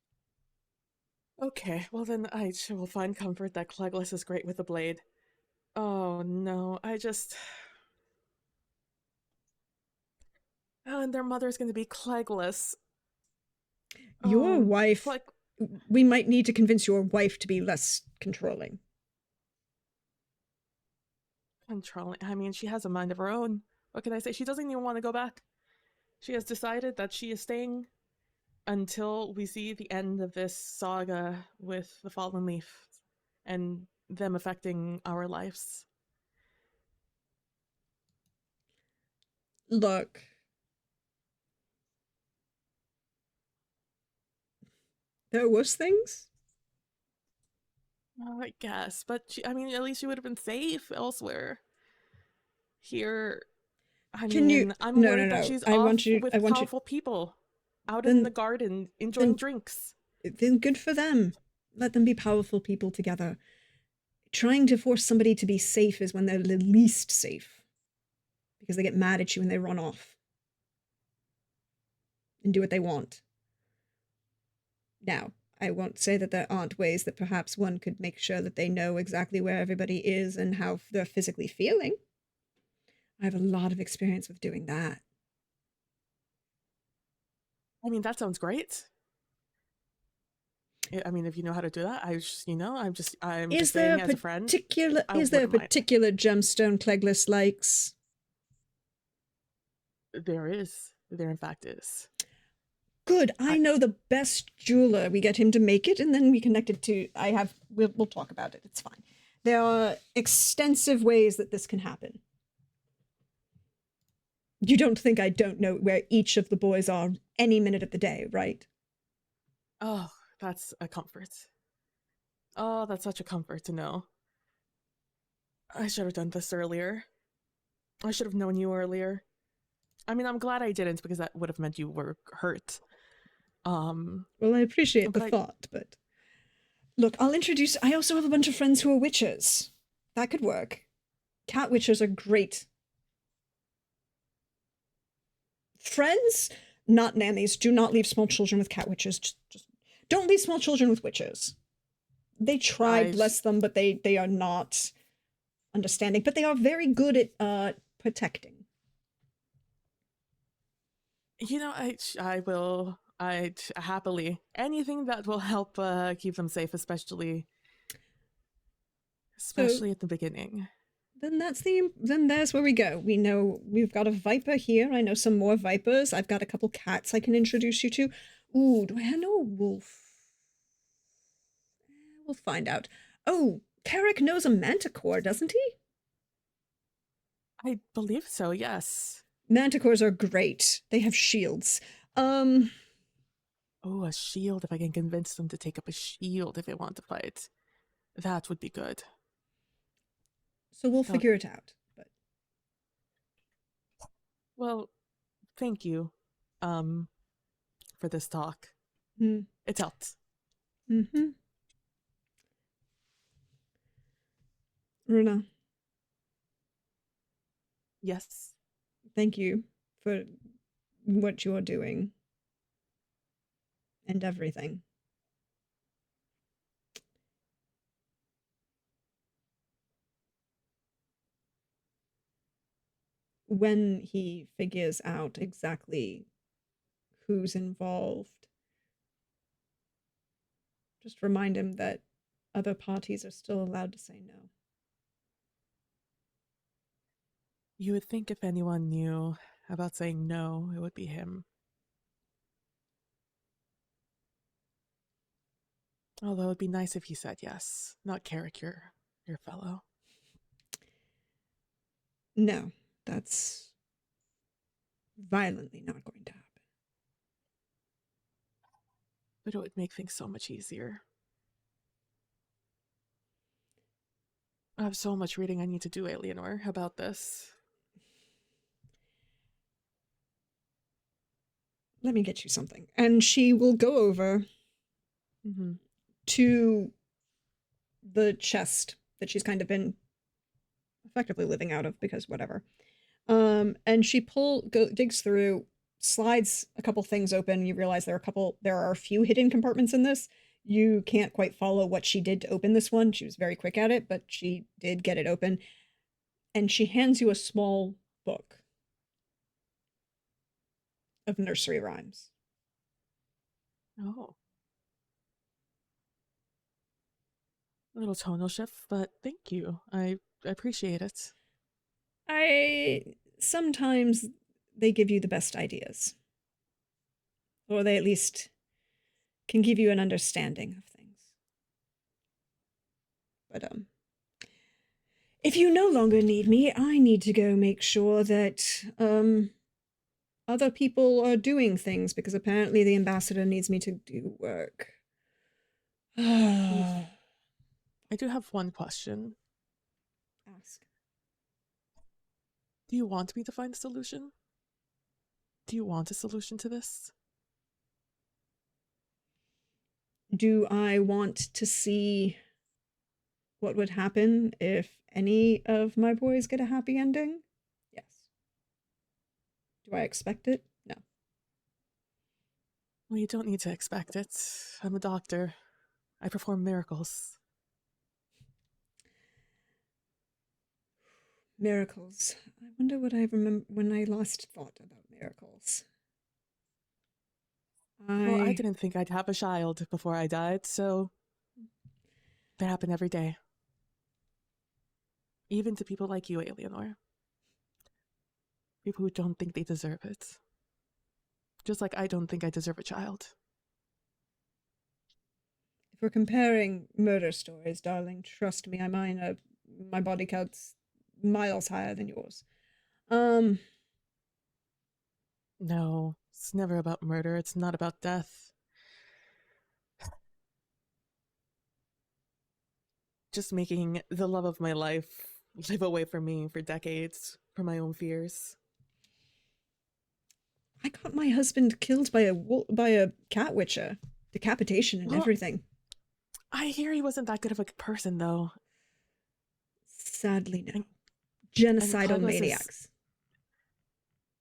Okay, well then I will find comfort that Cleglis is great with a blade. Oh no, Oh, and their mother's going to be Cleglis. Your Oh, wife... We might need to convince your wife to be less controlling. Controlling? I mean, she has a mind of her own. What can I say? She doesn't even want to go back. She has decided that she is staying until we see the end of this saga with the Fallen Leaf and them affecting our lives. Look. There are worse things? Oh, I guess, but I mean, at least she would have been safe elsewhere. Here, I mean, I'm worried that she's off with powerful people out in the garden enjoying drinks. Then good for them. Let them be powerful people together. Trying to force somebody to be safe is when they're the least safe. Because they get mad at you and they run off. And do what they want. Now, I won't say that there aren't ways that perhaps one could make sure that they know exactly where everybody is and how they're physically feeling. I have a lot of experience with doing that. I mean, that sounds great. I mean, if you know how to do that, I'm just saying as a friend. Is there a particular gemstone Cleglis likes? There is. There, in fact, is. Good. I know the best jeweler. We get him to make it, and then we connect it to... We'll talk about it. It's fine. There are extensive ways that this can happen. You don't think I don't know where each of the boys are any minute of the day, right? Oh, that's a comfort. Oh, that's such a comfort to know. I should have done this earlier. I should have known you earlier. I mean, I'm glad I didn't because that would have meant you were hurt. Well, I appreciate the But thought, but look, I'll introduce. I also have a bunch of friends who are witches. That could work. Cat witches are great. Friends, not nannies. Do not leave small children with cat witches. Just don't leave small children with witches. They try, I, bless them, but they are not understanding. But they are very good at protecting. I will. I happily anything that will help keep them safe, especially So at the beginning. then there's where we go. We know we've got a viper here. I know some more vipers. I've got a couple cats I can introduce you to. Ooh, do I know a wolf? We'll find out. Oh, Carrick knows a manticore, doesn't he? I believe so. Yes. Manticores are great. They have shields. Oh, a shield. If I can convince them to take up a shield if they want to fight, that would be good. So we'll figure it out. But well, thank you, for this talk. It helped. Mm-hmm. Runa, Yes. thank you for what you are doing and everything. When he figures out exactly who's involved, just remind him that other parties are still allowed to say no. You would think if anyone knew about saying no, it would be him. Although it'd be nice if he said yes, not Carrick, your fellow. No, that's violently not going to happen. But it would make things so much easier. I have so much reading I need to do, Eleanor, about this. Let me get you something. And she will go over to the chest that she's kind of been effectively living out of because whatever. And she digs through, slides a couple things open. You realize there are a few hidden compartments in this. You can't quite follow what she did to open this one. She was very quick at it, but she did get it open. And she hands you a small book of nursery rhymes. Oh. A little tonal shift, but thank you. I appreciate it. Sometimes they give you the best ideas. Or they at least can give you an understanding of things. But if you no longer need me, I need to go make sure that other people are doing things because apparently the ambassador needs me to do work. I do have one question. Ask. Do you want me to find a solution? Do you want a solution to this? Do I want to see what would happen if any of my boys get a happy ending? Yes. Do I expect it? No. Well, you don't need to expect it. I'm a doctor. I perform miracles. Miracles. I wonder what I remember when I last thought about miracles. Well, I didn't think I'd have a child before I died, so they happen every day. Even to people like you, Eleanor. People who don't think they deserve it. Just like I don't think I deserve a child. If we're comparing murder stories, darling, trust me, my body count's miles higher than yours. No, it's never about murder. It's not about death. Just making the love of my life live away from me for decades, for my own fears. I got my husband killed by a cat witcher, decapitation and Well, everything. I hear he wasn't that good of a person, though. Sadly, no. And, and Genocidal Caligula is maniacs.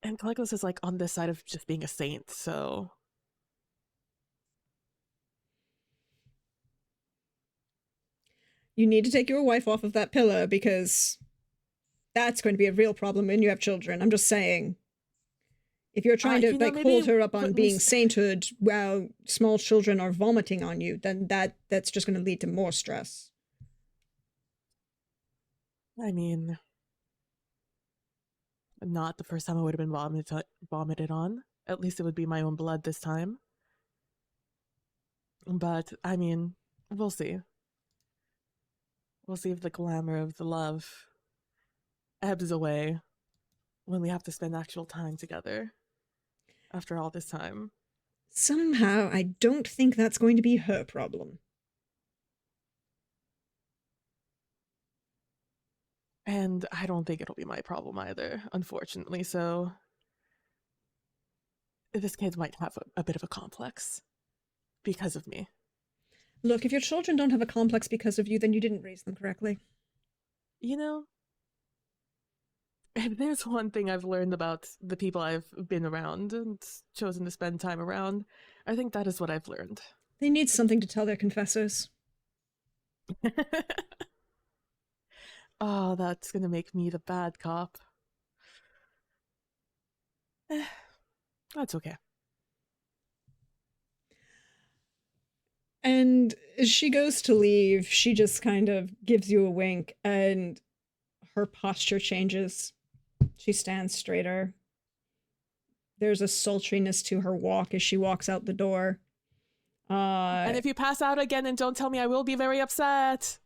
and Caligula is like on this side of just being a saint. So You need to take your wife off of that pillow because that's going to be a real problem when you have children. I'm just saying. If you're trying to like maybe hold her up on put me. being sainthood while small children are vomiting on you, then that's just going to lead to more stress. I mean, not the first time I would have been vomited on. At least it would be my own blood this time. But I mean, we'll see. We'll see if the glamour of the love ebbs away when we have to spend actual time together after all this time. Somehow, I don't think that's going to be her problem. And I don't think it'll be my problem either, unfortunately. So this kid might have a bit of a complex because of me. Look, if your children don't have a complex because of you, then you didn't raise them correctly. You know, if there's one thing I've learned about the people I've been around and chosen to spend time around, I think that is what I've learned. They need something to tell their confessors. Oh, that's gonna make me the bad cop. That's okay. And as she goes to leave, she just kind of gives you a wink and her posture changes. She stands straighter. There's a sultriness to her walk as she walks out the door. And if you pass out again and don't tell me, I will be very upset.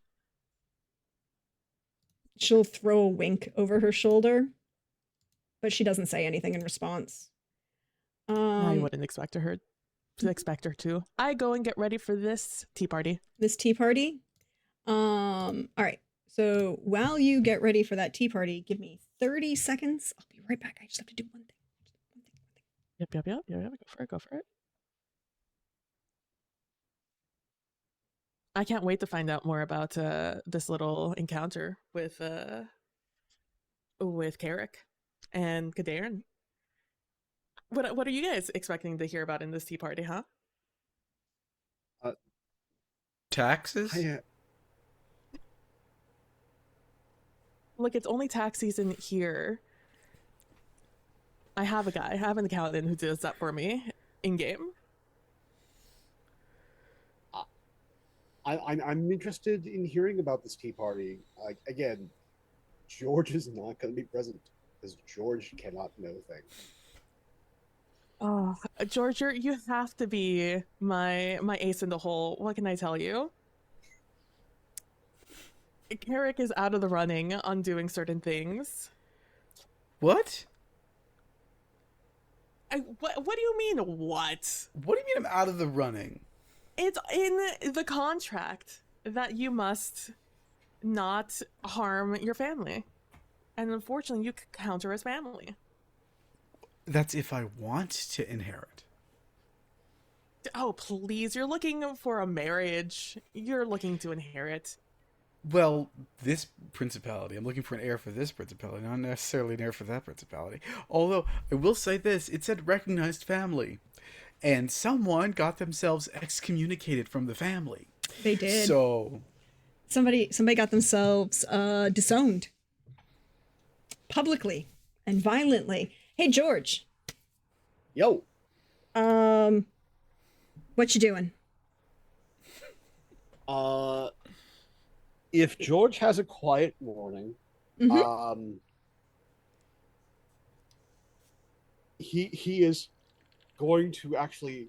She'll throw a wink over her shoulder, but she doesn't say anything in response. I wouldn't expect her to. I go and get ready for this tea party. This tea party? All right. So while you get ready for that tea party, give me 30 seconds. I'll be right back. I just have to do one thing. Yep. Go for it. I can't wait to find out more about this little encounter with Carrick and Kadarin. What are you guys expecting to hear about in this tea party, huh? Taxes? Look, it's only tax season here. I have an accountant who does that for me in game. I'm interested in hearing about this tea party. Again, George is not going to be present because George cannot know things. Oh, George, you have to be my ace in the hole. What can I tell you? Carrick is out of the running on doing certain things. What? What do you mean, what? What do you mean I'm out of the running? It's in the contract that you must not harm your family. And unfortunately, you count her as family. That's if I want to inherit. Oh, please. You're looking for a marriage. You're looking to inherit. Well, this principality, I'm looking for an heir for this principality, not necessarily an heir for that principality. Although, I will say this, it said recognized family. And someone got themselves excommunicated from the family. They did. So somebody got themselves disowned publicly and violently. Hey, George. Yo. What you doing? If George has a quiet morning, he is going to actually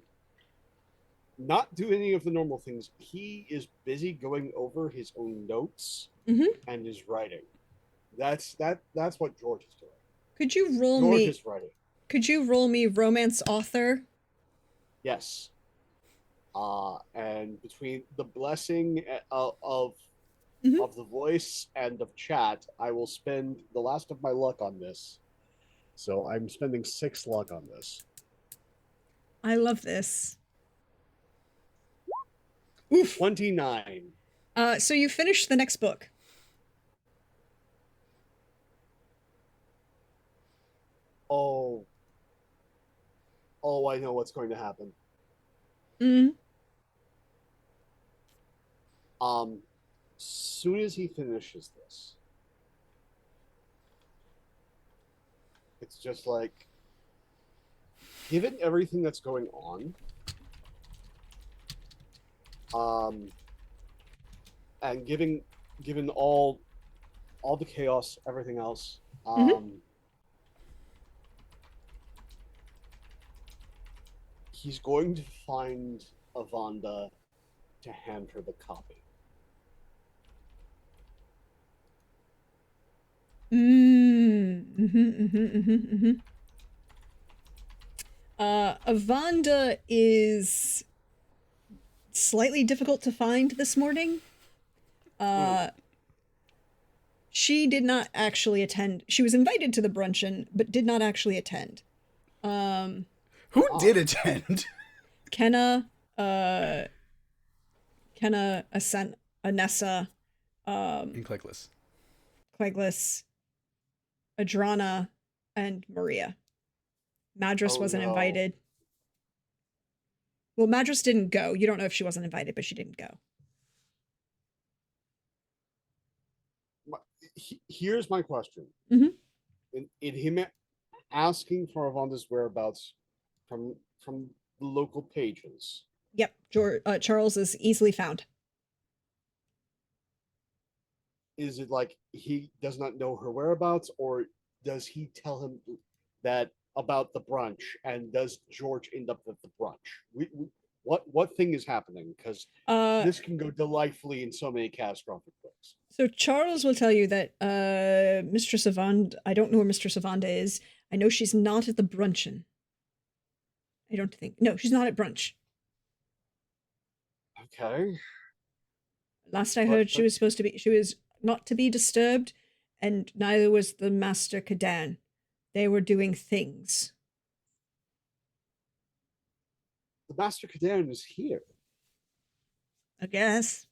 not do any of the normal things. He is busy going over his own notes and his writing. That's what George is doing. Could you roll George me? is writing. Could you roll me romance author? Yes. And between the blessing of the voice and of chat, I will spend the last of my luck on this. So I'm spending 6 luck on this. I love this. 29. So you finished the next book. Oh. Oh, I know what's going to happen. Mm. Soon as he finishes this, it's just like, given everything that's going on, and given all the chaos, everything else, he's going to find Avanda to hand her the copy. Avanda is slightly difficult to find this morning. She did not actually attend. She was invited to the bruncheon, but did not actually attend. Who did attend? Kenna, Anessa, And Cleglis. Adrana, and Maria. Madras wasn't invited. Well, Madras didn't go. You don't know if she wasn't invited, but she didn't go. Here's my question. In him asking for Avanda's whereabouts from the local pages. Yep, Charles is easily found. Is it like he does not know her whereabouts, or does he tell him that about the brunch, and does George end up at the brunch? What thing is happening? Because this can go delightfully in so many catastrophic ways. So Charles will tell you that Mistress Avanda, I don't know where Mistress Avanda is. I know she's not at the bruncheon. I don't think. No, she's not at brunch. Okay. Last I heard, she was supposed to be. She was not to be disturbed, and neither was the Master Kadan. They were doing things. The Master Kadan is here. I guess.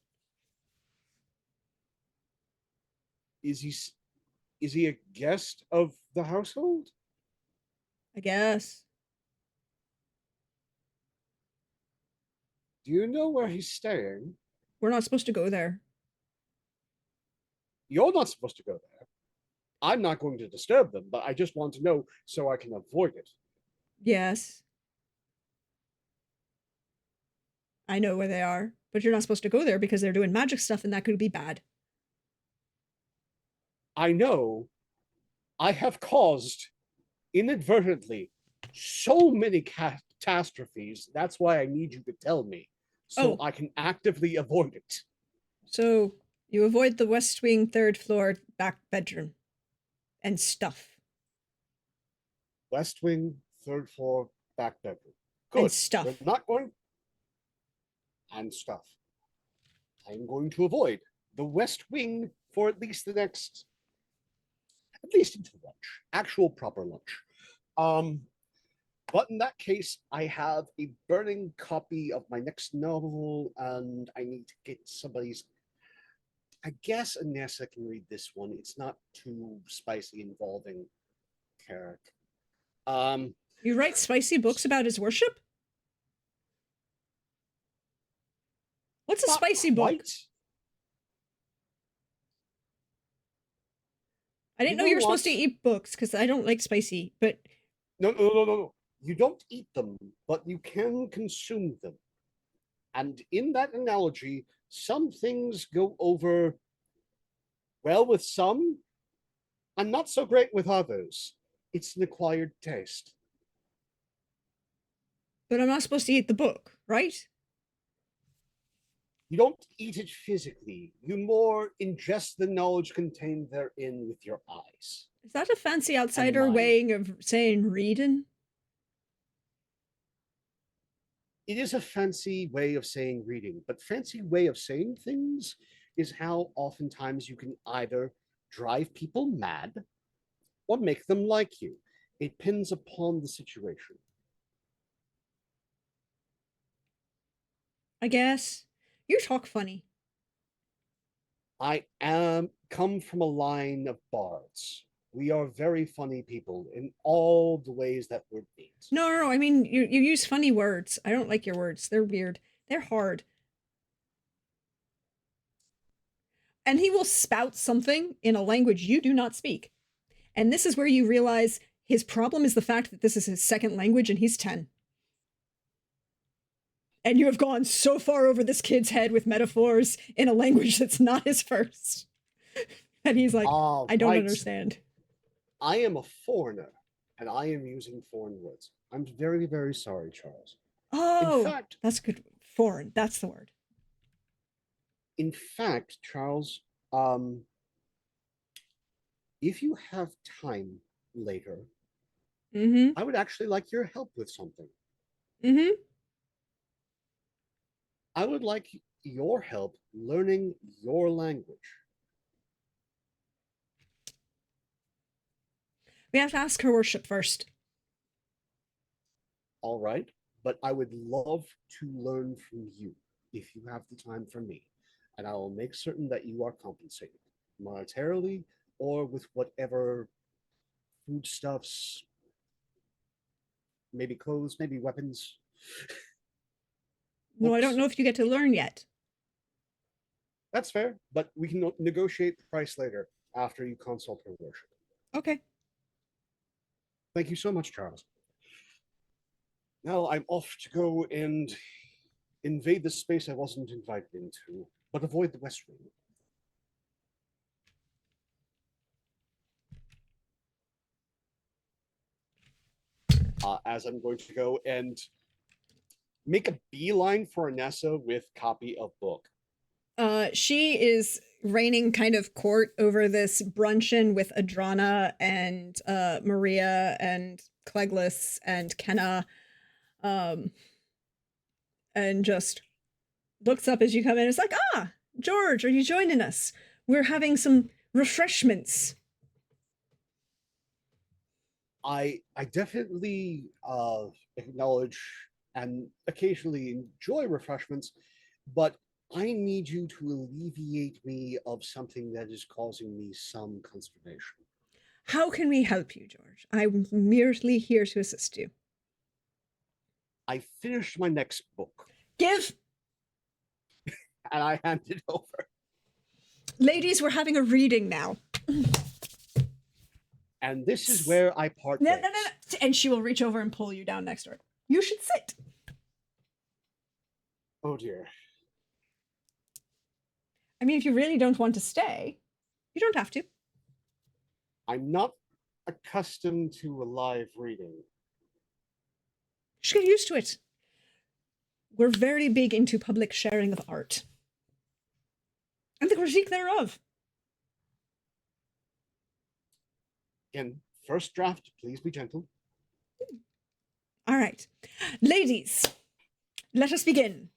Is he a guest of the household? I guess. Do you know where he's staying? We're not supposed to go there. You're not supposed to go there. I'm not going to disturb them, but I just want to know so I can avoid it. Yes. I know where they are, but you're not supposed to go there because they're doing magic stuff and that could be bad. I know I have caused, inadvertently, so many catastrophes. That's why I need you to tell me, so I can actively avoid it. So you avoid the West Wing 3rd floor back bedroom and stuff. West Wing 3rd floor back bedroom. Good. And stuff. We're not going. And stuff. I'm going to avoid the West Wing for at least until lunch, actual proper lunch. But in that case, I have a burning copy of my next novel, and I need to get somebody's. I guess Anessa can read this one. It's not too spicy, involving Carrick. You write spicy books about his worship? What's a spicy book? I didn't know you were supposed to eat books because I don't like spicy, but no. You don't eat them, but you can consume them. And in that analogy, some things go over well with some and not so great with others. It's an acquired taste. But I'm not supposed to eat the book, right? You don't eat it physically. You more ingest the knowledge contained therein with your eyes. Is that a fancy outsider way of saying reading? It is a fancy way of saying reading, but fancy way of saying things is how oftentimes you can either drive people mad or make them like you. It depends upon the situation. I guess. You talk funny. I am come from a line of bards. We are very funny people in all the ways that word means. No, no, no. I mean, you use funny words. I don't like your words. They're weird. They're hard. And he will spout something in a language you do not speak. And this is where you realize his problem is the fact that this is his second language and he's 10. And you have gone so far over this kid's head with metaphors in a language that's not his first. And he's like, I don't understand. I am a foreigner, and I am using foreign words. I'm very, very sorry, Charles. Oh, in fact, that's good. Foreign, that's the word. In fact, Charles, if you have time later, I would actually like your help with something. I would like your help learning your language. We have to ask her worship first. All right, but I would love to learn from you if you have the time for me, and I will make certain that you are compensated monetarily or with whatever foodstuffs, maybe clothes, maybe weapons. No, I don't know if you get to learn yet. That's fair, but we can negotiate the price later after you consult her worship. Okay. Thank you so much, Charles. Now I'm off to go and invade the space I wasn't invited into, but avoid the West Wing. As I'm going to go and make a beeline for Anessa with copy of book. She is reigning kind of court over this brunchin with Adrana and Maria and Cleglis and Kenna, and just looks up as you come in. It's like, George, are you joining us? We're having some refreshments. I definitely acknowledge and occasionally enjoy refreshments, but I need you to alleviate me of something that is causing me some consternation. How can we help you, George? I'm merely here to assist you. I finished my next book. Give! And I hand it over. Ladies, we're having a reading now. And this is where I part No. ways. And she will reach over and pull you down next to her. You should sit. Oh dear. I mean, if you really don't want to stay, you don't have to. I'm not accustomed to a live reading. Just get used to it. We're very big into public sharing of art. And the critique thereof. Again, first draft, please be gentle. All right. Ladies, let us begin.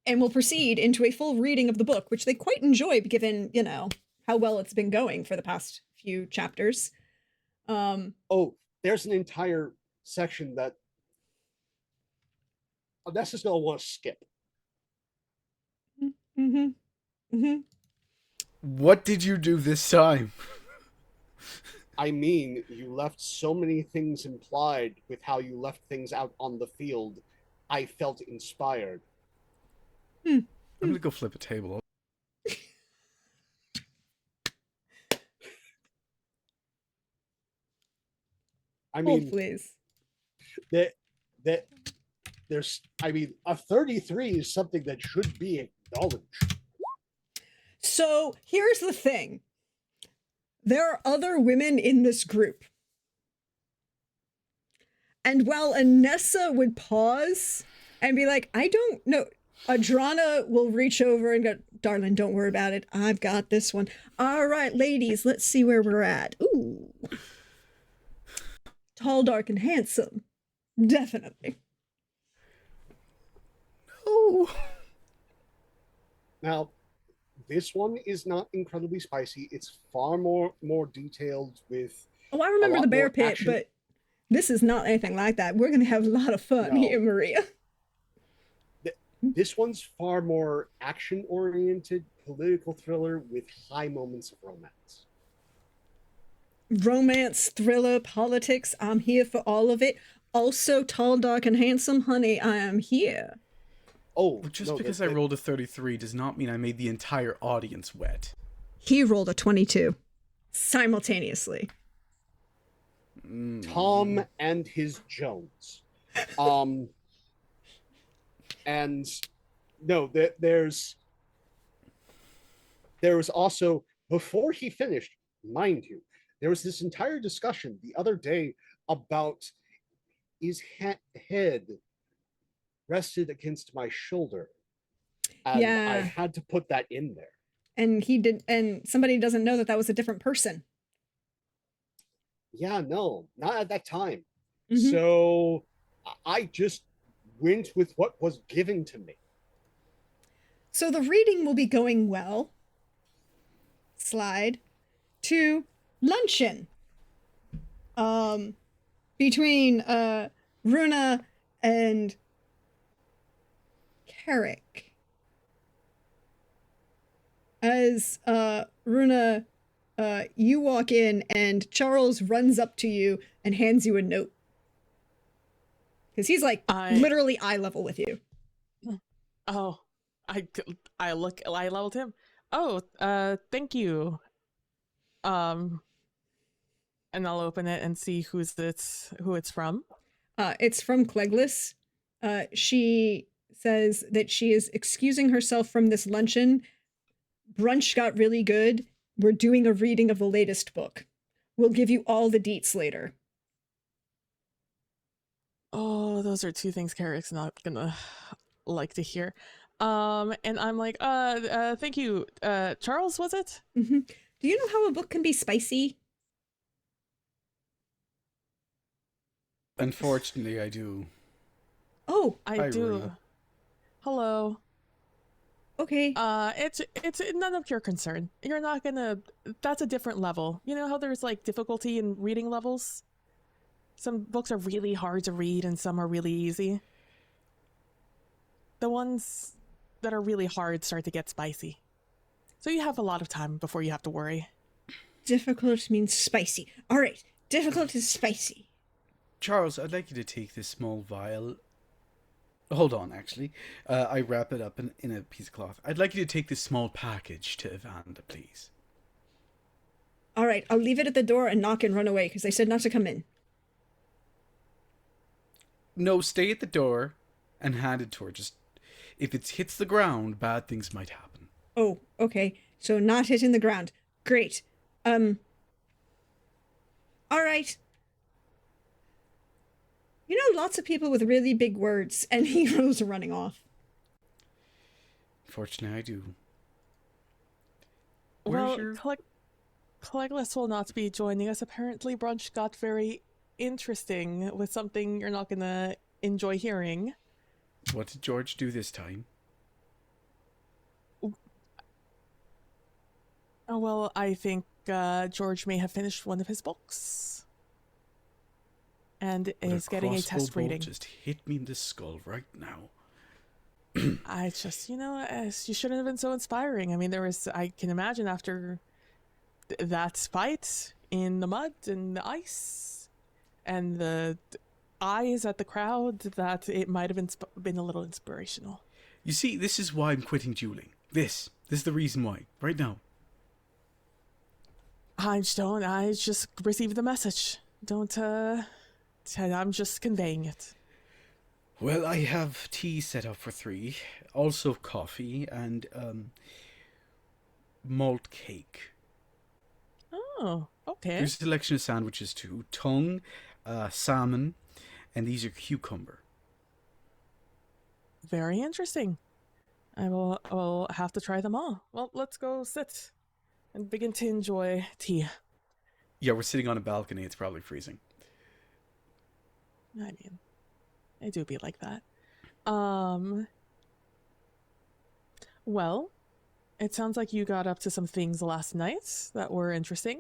And we'll proceed into a full reading of the book, which they quite enjoy, given, how well it's been going for the past few chapters. There's an entire section that Odessa's going to want to skip. What did you do this time? I mean, you left so many things implied with how you left things out on the field. I felt inspired. I'm gonna go flip a table. I mean, please. There's, a 33 is something that should be acknowledged. So here's the thing. There are other women in this group. And while Anessa would pause and be like, I don't know, Adrana will reach over and go, darling, don't worry about it. I've got this one. All right, ladies, let's see where we're at. Ooh. Tall, dark, and handsome. Definitely. No. Now, this one is not incredibly spicy. It's far more detailed with... Oh, I remember the bear pit, but this is not anything like that. We're going to have a lot of fun here, Maria. This one's far more action-oriented, political thriller with high moments of romance. Romance, thriller, politics, I'm here for all of it. Also, tall, dark, and handsome, honey, I am here. Oh, Just no, because I rolled a 33 does not mean I made the entire audience wet. He rolled a 22 simultaneously. Tom and his Jones. And no, there was also, before he finished, mind you, there was this entire discussion the other day about his head rested against my shoulder. And Yeah. I had to put that in there. And he did, and somebody doesn't know that that was a different person. Yeah, no, not at that time. Mhm. So I just went with what was given to me. So the reading will be going well. Slide to luncheon. Between Runa and Carrick. As Runa, you walk in and Charles runs up to you and hands you a note. Because he's like literally eye level with you. Oh, I leveled him. Oh, thank you. And I'll open it and see who it's from. It's from Cleglis. She says that she is excusing herself from this luncheon. Brunch got really good. We're doing a reading of the latest book. We'll give you all the deets later. Oh, those are two things Carrick's not gonna like to hear. And I'm like, thank you. Charles, was it? Mm-hmm. Do you know how a book can be spicy? Unfortunately, I do. Oh, I do. Runa. Hello. Okay. It's none of your concern. You're not gonna. That's a different level. You know how there's like difficulty in reading levels? Some books are really hard to read and some are really easy. The ones that are really hard start to get spicy. So you have a lot of time before you have to worry. Difficult means spicy. All right. Difficult is spicy. Charles, I'd like you to take this small vial. Hold on, actually. I wrap it up in a piece of cloth. I'd like you to take this small package to Evander, please. All right. I'll leave it at the door and knock and run away because I said not to come in. No, stay at the door and hand it to her. Just, if it hits the ground, bad things might happen. Oh, okay. So not hitting the ground. Great. All right. You know, lots of people with really big words, and he goes running off. Fortunately, I do. Well, Cleglis will not be joining us. Apparently, brunch got very interesting with something you're not gonna enjoy hearing. What did George do this time? Oh, well, I think George may have finished one of his books. And is getting a test reading. Just hit me in the skull right now. I just, you shouldn't have been so inspiring. I mean, I can imagine after that fight in the mud and the ice and the eyes at the crowd that it might have been a little inspirational. You see, this is why I'm quitting dueling. This is the reason why. Right now. I just received the message. I'm just conveying it. Well, I have tea set up for 3, also coffee and malt cake. Oh, okay. There's a selection of sandwiches too: tongue, salmon, and these are cucumber. Very interesting. I will have to try them all. Well, let's go sit and begin to enjoy tea. Yeah, we're sitting on a balcony. It's probably freezing. I mean, I do be like that. Well, it sounds like you got up to some things last night that were interesting.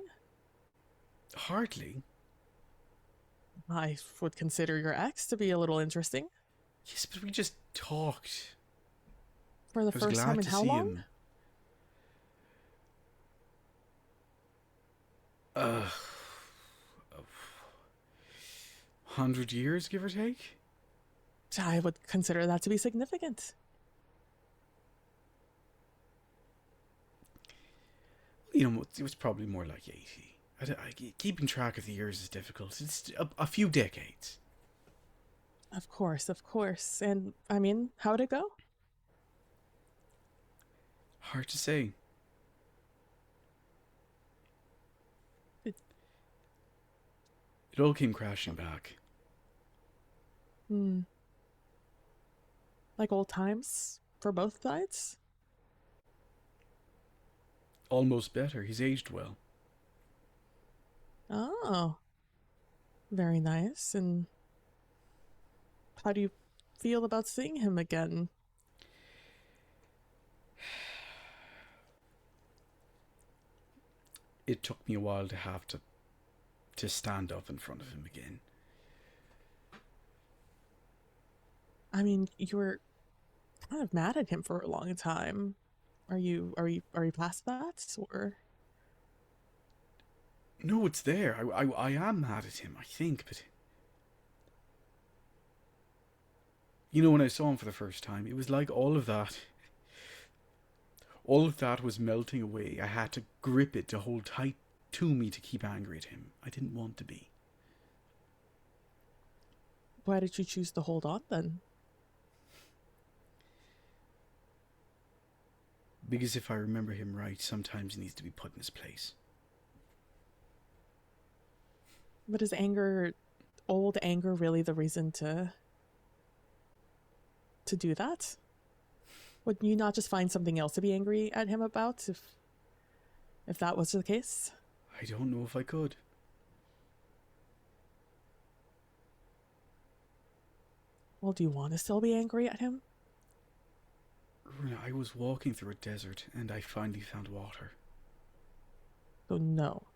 Hardly. I would consider your ex to be a little interesting. Yes, but we just talked. For the I was first glad time in to how see long? him. Uh, 100 years, give or take? I would consider that to be significant. You know, it was probably more like 80. Keeping track of the years is difficult. It's a few decades. Of course, of course. And I mean, how'd it go? Hard to say. It- It all came crashing back. Hmm. Like old times for both sides? Almost better. He's aged well. Oh, very nice. And how do you feel about seeing him again? It took me a while to have to stand up in front of him again. I mean, you were kind of mad at him for a long time. Are you past that, or? No, it's there. I am mad at him, I think, but... You know, when I saw him for the first time, it was like all of that was melting away. I had to grip it to hold tight to me to keep angry at him. I didn't want to be. Why did you choose to hold on then? Because if I remember him right, sometimes he needs to be put in his place. But is old anger, really the reason to do that? Would you not just find something else to be angry at him about if that was the case? I don't know if I could. Well, do you want to still be angry at him? Runa, I was walking through a desert and I finally found water. So no,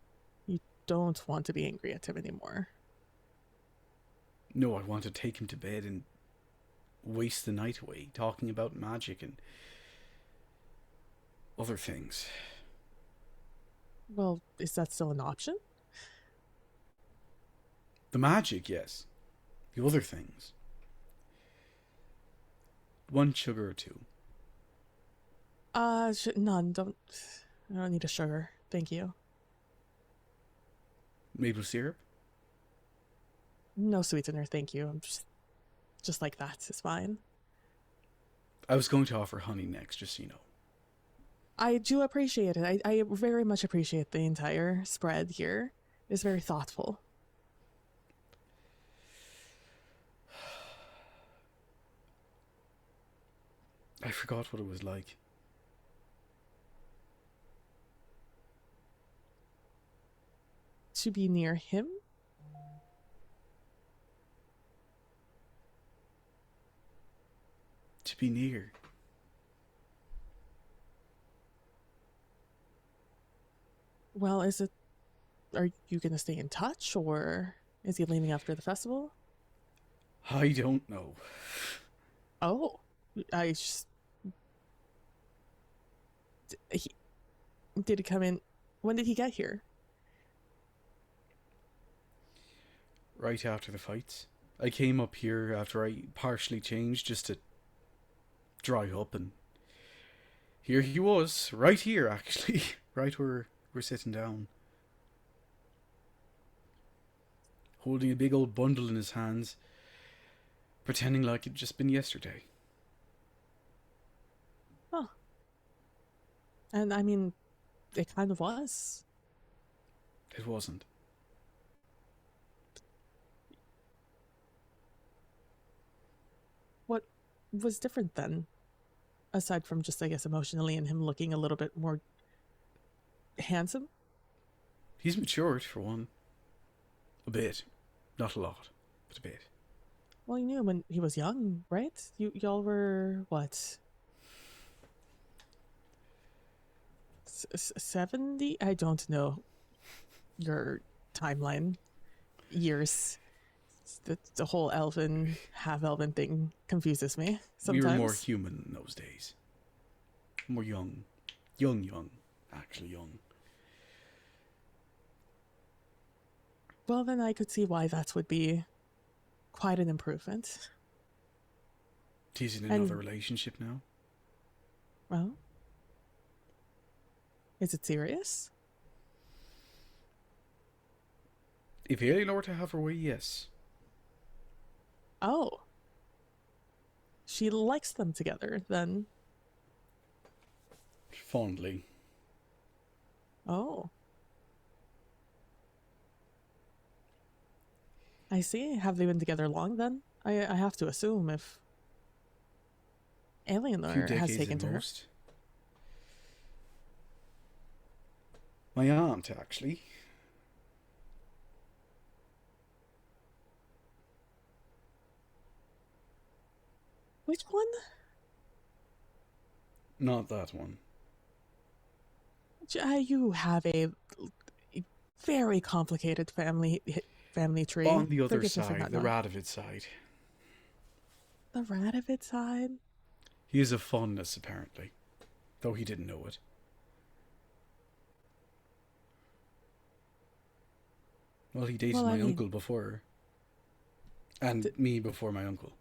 you don't want to be angry at him anymore. No, I want to take him to bed and waste the night away talking about magic and other things. Well, is that still an option? The magic, yes. The other things. One sugar or two. None. I don't need a sugar. Thank you. Maple syrup? No sweetener, thank you. I'm just like that is fine. I was going to offer honey next, just so you know. I do appreciate it. I very much appreciate the entire spread here. It's very thoughtful. I forgot what it was like. To be near him? To be near. Well, are you gonna stay in touch, or is he leaving after the festival? I don't know. Oh, I just... He, did he come in? When did he get here? Right after the fights. I came up here after I partially changed just to dry up, and here he was, right here actually, right where we're sitting down. Holding a big old bundle in his hands, pretending like it'd just been yesterday. Oh. And I mean, it kind of was. It wasn't. What was different then? Aside from just, I guess, emotionally and him looking a little bit more handsome? He's matured, for one. A bit. Not a lot, but a bit. Well, you knew him when he was young, right? Y'all were, what? 70? I don't know your timeline. Years. The whole elven, half-elven thing confuses me sometimes. We were more human in those days. more young. Young. Actually young. Well, then I could see why that would be quite an improvement. He's in another relationship now. Well, is it serious? If Eleanor were to have her way, yes. Oh. She likes them together, then. Fondly. Oh. I see. Have they been together long, then? I have to assume if Eleanor Few decades has taken at to her. most. My aunt, actually. Which one? Not that one. You have a very complicated family tree. On the other Forgive me for side, not the knowing. Radovid side. The Radovid side? He has a fondness, apparently. Though he didn't know it. Well, he dated my uncle before. And me before my uncle.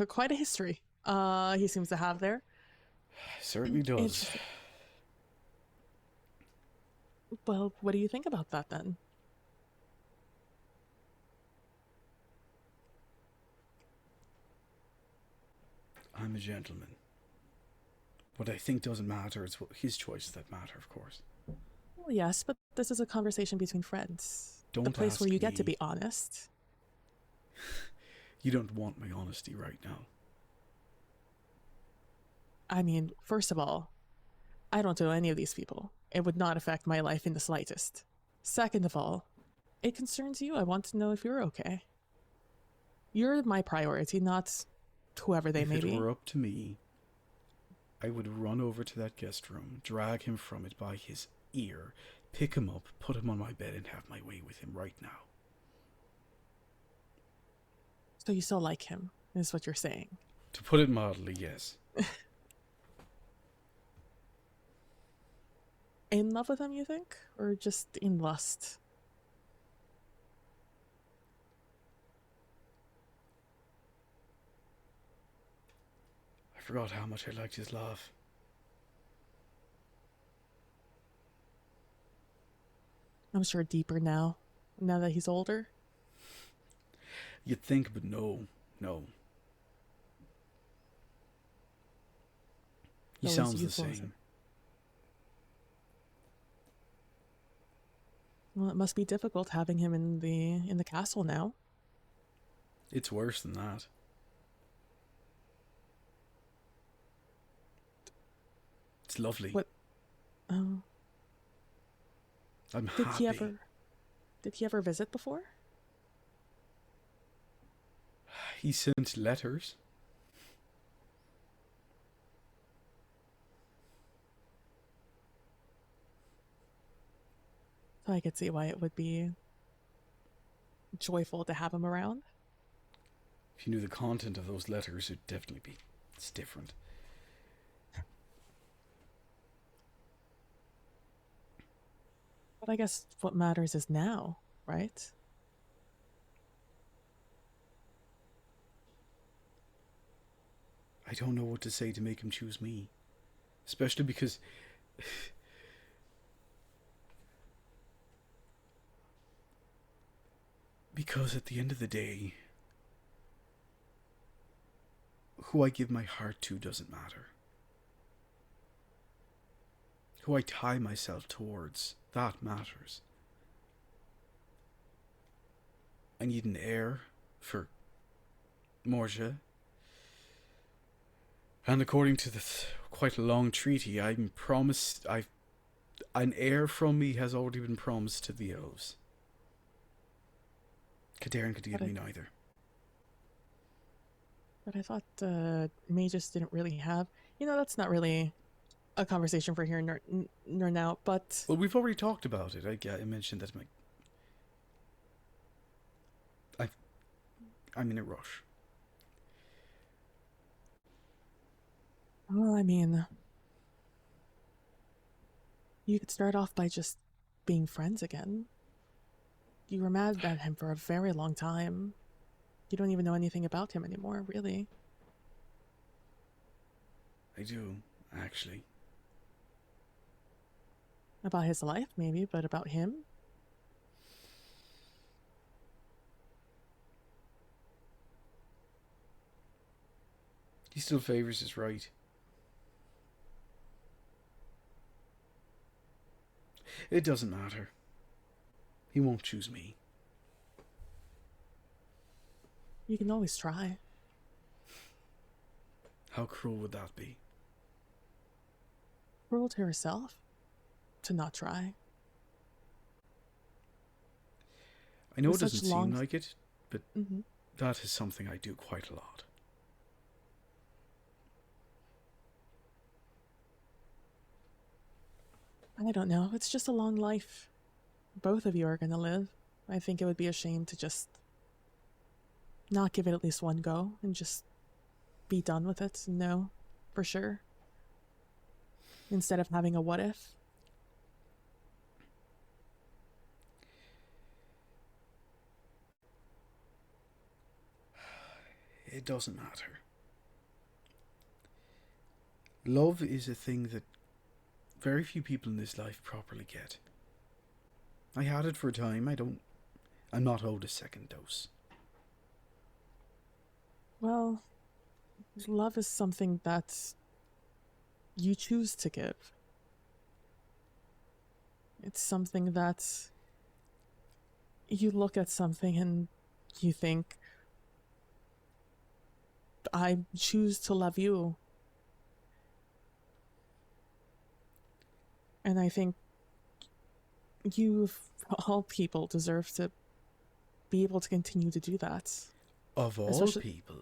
Quite a history he seems to have there. Certainly does. Well, what do you think about that, then? I'm a gentleman. What I think doesn't matter. It's his choices that matter, of course. Well, yes, but this is a conversation between friends. Don't the place ask where you get to me. be honest. You don't want my honesty right now. I mean, first of all, I don't know any of these people. It would not affect my life in the slightest. Second of all, it concerns you. I want to know if you're okay. You're my priority, not whoever they may be. If it were up to me, I would run over to that guest room, drag him from it by his ear, pick him up, put him on my bed, and have my way with him right now. So you still like him, is what you're saying. To put it mildly, yes. In love with him, you think? Or just in lust? I forgot how much I liked his laugh. I'm sure deeper now that he's older. You'd think, but no. He Always sounds the youthful, same. Well, it must be difficult having him in the castle now. It's worse than that. It's lovely. What? Oh. I'm happy. Did he ever visit before? He sent letters. So I could see why it would be joyful to have him around. If you knew the content of those letters, it'd definitely be. It's different. But I guess what matters is now, right? I don't know what to say to make him choose me. Especially because... because at the end of the day, who I give my heart to doesn't matter. Who I tie myself towards, that matters. I need an heir for Morja. And according to the quite a long treaty, I'm promised... an heir from me has already been promised to the elves. Kaderin could give me neither. But I thought mages didn't really have... that's not really a conversation for here nor now, but... Well, we've already talked about it. I mentioned that I'm in a rush. Well, I mean, you could start off by just being friends again. You were mad at him for a very long time. You don't even know anything about him anymore, really. I do, actually. About his life, maybe, but about him? He still favors his right. It doesn't matter. He won't choose me. You can always try. How cruel would that be? Cruel to herself to not try. I know With it doesn't such long... seem like it, but Mm-hmm. that is something I do quite a lot. I don't know. It's just a long life. Both of you are gonna live. I think it would be a shame to just not give it at least one go and just be done with it. No, for sure. Instead of having a what if. It doesn't matter. Love is a thing that very few people in this life properly get. I had it for a time. I'm not owed a second dose. Well, love is something that you choose to give. It's something that you look at something and you think, I choose to love you. And I think you, all people, deserve to be able to continue to do that. Of all Especially people.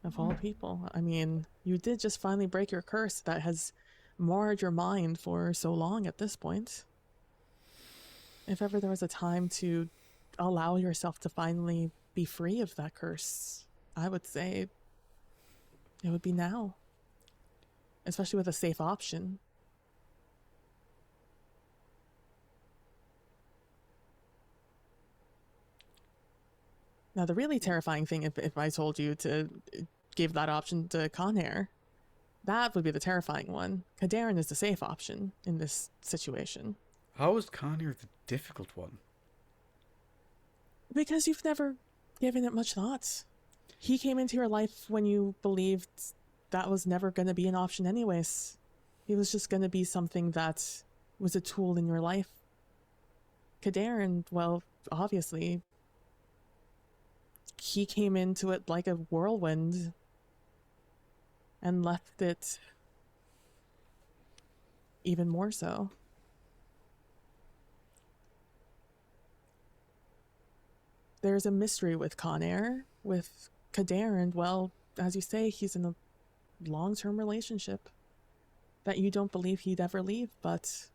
of all people. I mean, you did just finally break your curse that has marred your mind for so long at this point. If ever there was a time to allow yourself to finally be free of that curse, I would say it would be now. Especially with a safe option. Now, the really terrifying thing, if I told you to give that option to Conair, that would be the terrifying one. Kadarin is the safe option in this situation. How is Connor the difficult one? Because you've never given it much thought. He came into your life when you believed that was never going to be an option anyways. He was just going to be something that was a tool in your life. Kadarin, well, obviously, he came into it like a whirlwind and left it even more so. There's a mystery with Conair, with Kadarin. Well, as you say, he's in a long-term relationship that you don't believe he'd ever leave, but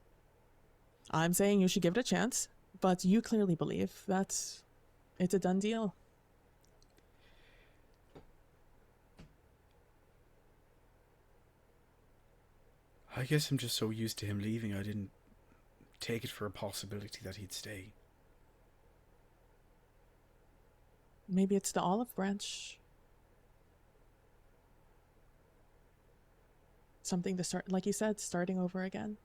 I'm saying you should give it a chance, but you clearly believe that it's a done deal. I guess I'm just so used to him leaving, I didn't take it for a possibility that he'd stay. Maybe it's the olive branch. Something to start, like you said, starting over again.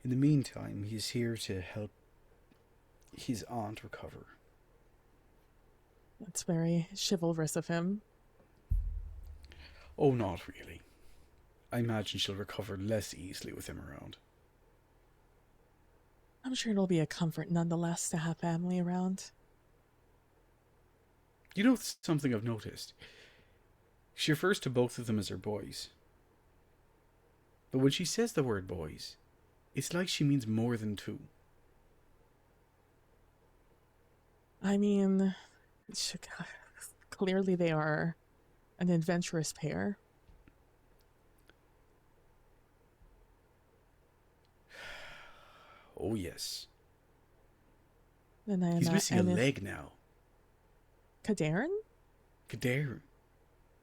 In the meantime, he's here to help his aunt recover. That's very chivalrous of him. Oh, not really. I imagine she'll recover less easily with him around. I'm sure it'll be a comfort nonetheless to have family around. You know something I've noticed? She refers to both of them as her boys. But when she says the word boys, it's like she means more than two. I mean, clearly they are an adventurous pair. Oh, yes. And He's missing a leg now. Kadarin? Kadair.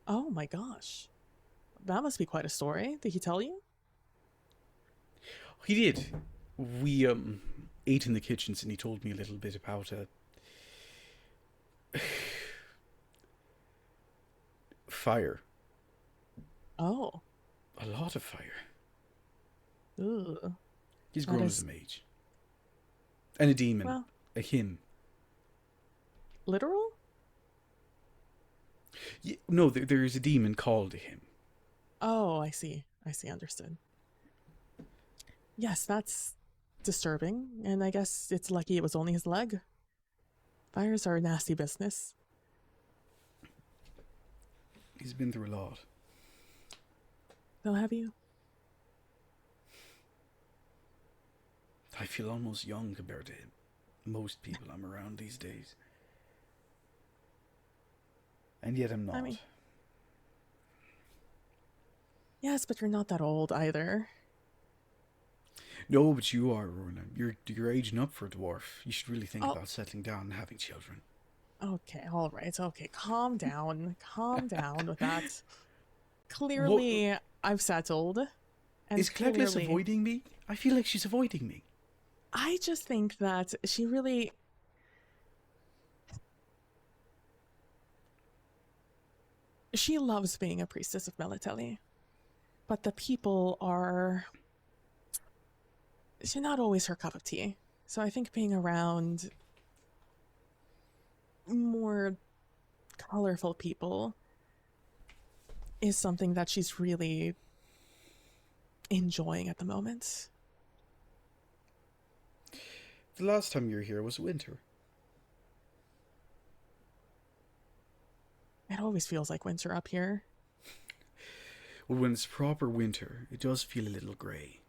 Oh my gosh. That must be quite a story. Did he tell you? He did. We ate in the kitchens, and he told me a little bit about fire. Oh. A lot of fire. Ugh. He's That grown is- as a mage. And a demon. Well, A him. literal? No, there is a demon called a him. Oh, I see. Understood. Yes, that's disturbing, and I guess it's lucky it was only his leg. Fires are a nasty business. He's been through a lot. They'll have you. I feel almost young compared to most people I'm around these days. And yet I'm not. I mean- Yes, but you're not that old either. No, but you are, Rona. You're aging up for a dwarf. You should really think Oh. about settling down and having children. Okay, all right. Okay, calm down. Calm down with that. Clearly, I've settled. And Is Cleglis clearly- avoiding me? I feel like she's avoiding me. I just think that she really... She loves being a priestess of Melitelli. But the people are... She's not always her cup of tea. So I think being around more colorful people is something that she's really enjoying at the moment. The last time you were here was winter. It always feels like winter up here. Well, when it's proper winter, it does feel a little grey.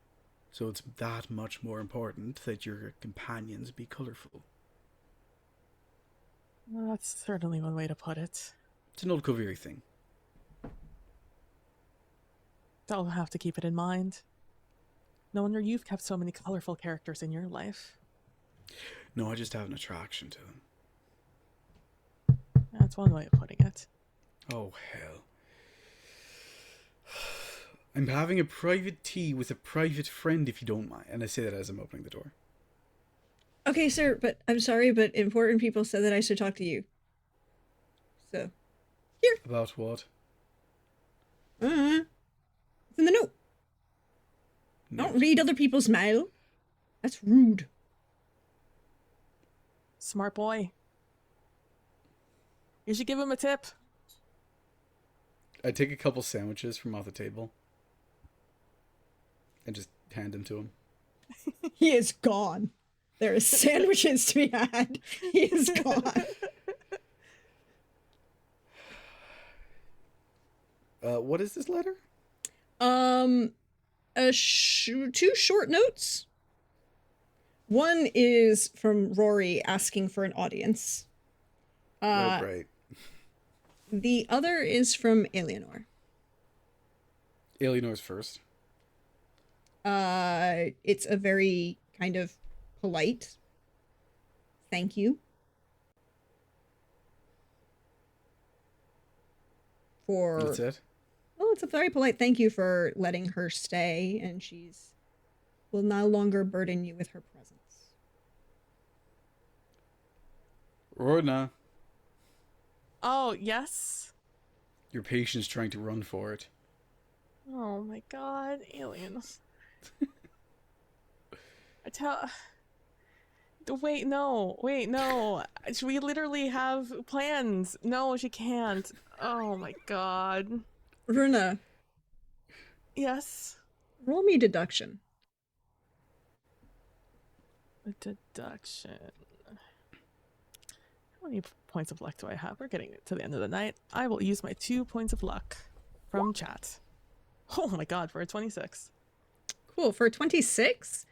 So it's that much more important that your companions be colourful. Well, that's certainly one way to put it. It's an old Kovir thing. I'll have to keep it in mind. No wonder you've kept so many colorful characters in your life. No, I just have an attraction to them. That's one way of putting it. Oh, hell. I'm having a private tea with a private friend, if you don't mind. And I say that as I'm opening the door. Okay, sir, but I'm sorry, but important people said that I should talk to you. So, About what? it's in the note. No. Don't read other people's mail. That's rude. Smart boy. You should give him a tip. I take a couple sandwiches from off the table. And just hand them to him. He is gone. There are sandwiches to be had. He is gone. What is this letter? Two short notes. One is from Rory asking for an audience. Oh, great. The other is from Eleanor. Eleanor's first. It's a very kind of polite thank you for... That's it? Well, it's a very polite thank you for letting her stay, and she's will no longer burden you with her presence. Rorna, Oh, yes? your patient's trying to run for it. Oh my god, aliens. I tell... Wait, no. We literally have plans. No, she can't. Oh my god. Runa, Yes? roll me deduction. A deduction. How many points of luck do I have? We're getting to the end of the night. I will use my 2 points of luck from chat. Oh my god, for a 26. Cool. For 26,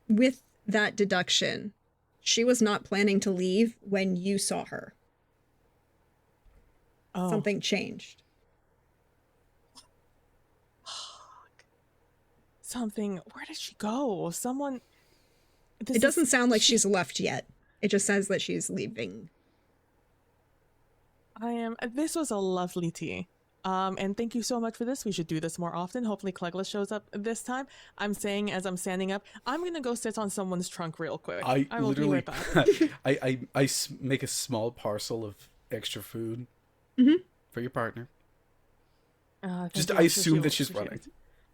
with that deduction, she was not planning to leave when you saw her. Oh. Something changed. Something. Where did she go? Someone. It doesn't sound like she's left yet. It just says that she's leaving. This was a lovely tea. And thank you so much for this. We should do this more often. Hopefully Clegla shows up this time. I'm saying as I'm standing up, I'm gonna go sit on someone's trunk real quick. I will literally, be right back. make a small parcel of extra food for your partner. Just I assume that she's running.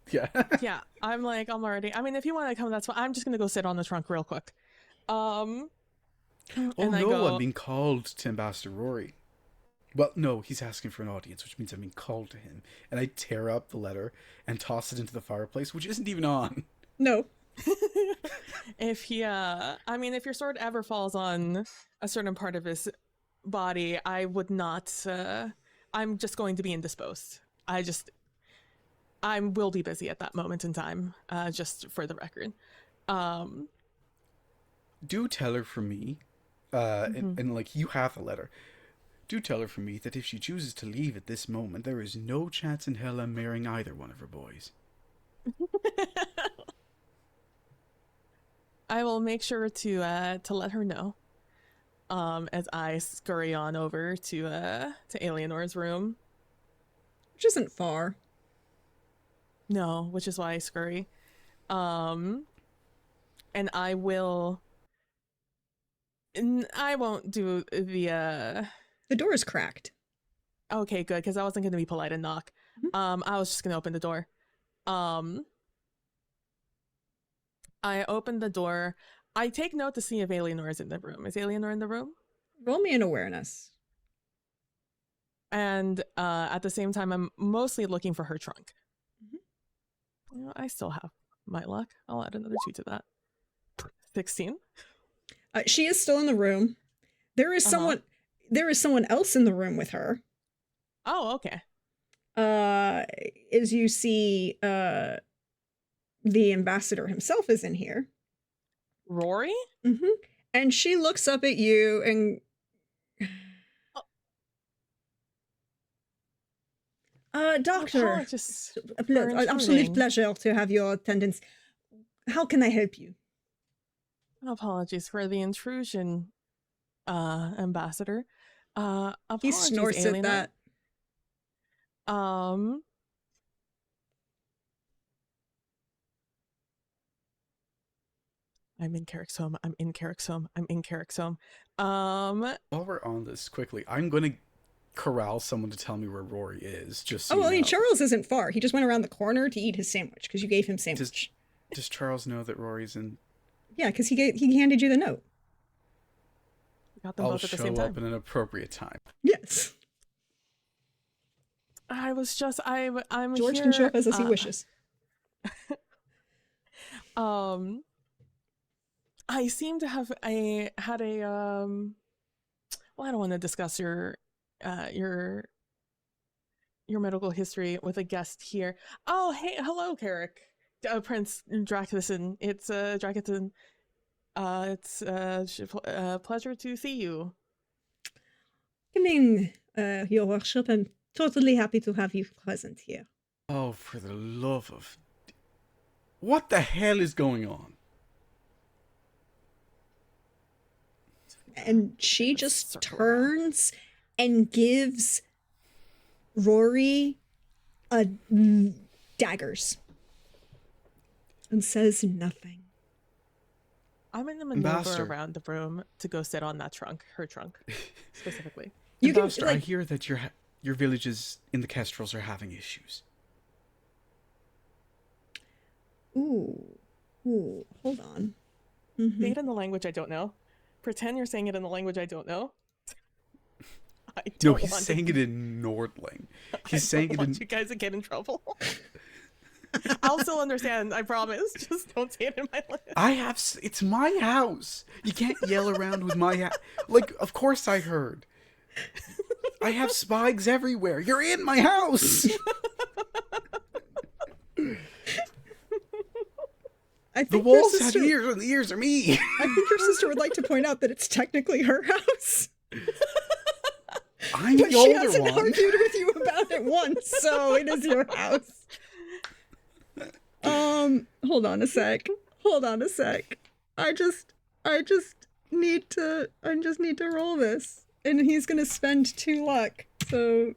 Yeah. Yeah, I'm already. I mean, if you want to come, that's fine. I'm just gonna go sit on the trunk real quick. Oh no, I'm being called to Ambassador Rory. Well, no, he's asking for an audience, which means I'm being called to him. And I tear up the letter and toss it into the fireplace, which isn't even on. No. If your sword ever falls on a certain part of his body, I would not. I'm just going to be indisposed. I will be busy at that moment in time. Just for the record. Do tell her from me, and you have the letter. Do tell her from me that if she chooses to leave at this moment, there is no chance in hell I'm marrying either one of her boys. I will make sure to let her know. As I scurry on over to Eleanor's room. Which isn't far. No, which is why I scurry. And I will. I won't do the. The door is cracked. Okay, good, because I wasn't going to be polite and knock. I was just going to open the door. I open the door. I take note to see if Eleanor is in the room. Is Eleanor in the room? Roll me an awareness. And at the same time, I'm mostly looking for her trunk. I still have my luck. I'll add another 2 to that. 16. She is still in the room. There is someone else in the room with her. Oh, okay. As you see, the ambassador himself is in here. Rory? And she looks up at you and... Doctor, absolute pleasure to have your attendance. How can I help you? Apologies for the intrusion, Ambassador. He snorts Eleanor. at that. I'm in Carrick's home. I'm in Carrick's home. While we're on this, quickly, I'm going to corral someone to tell me where Rory is. Just so I mean, know. Charles isn't far. He just went around the corner to eat his sandwich because you gave him sandwich. Does Charles know that Rory's in? Yeah, because he handed you the note. Got them I'll both at the show same time. up in an appropriate time. Yes. I was just I'm George here, can show up as he wishes. I seem to have had a well, I don't want to discuss your medical history with a guest here. Oh, hey, hello, Carrick. Prince Dracusin. It's Dracusin. It's a pleasure to see you. Come in, Your Worship. I'm totally happy to have you present here. Oh, for the love of... What the hell is going on? And she just turns and gives Rory daggers and says nothing. I'm in the maneuver around the room to go sit on that trunk, her trunk, specifically. Ambassador, I hear that your villages in the Kestrels are having issues. Ooh, hold on. Say it in the language I don't know. Pretend you're saying it in the language I don't know. He's saying it in Nordling. He's saying it in... you guys to get in trouble. I'll still understand, I promise. Just don't say it in my language. It's my house. You can't yell around with my house. Like, of course I heard. I have spikes everywhere. You're in my house. The walls have ears and the ears are me. I think your sister would like to point out that it's technically her house. I'm the older one. But she hasn't argued with you about it once, so it is your house. Hold on a sec. I just need to roll this. and he's gonna spend 2 luck. So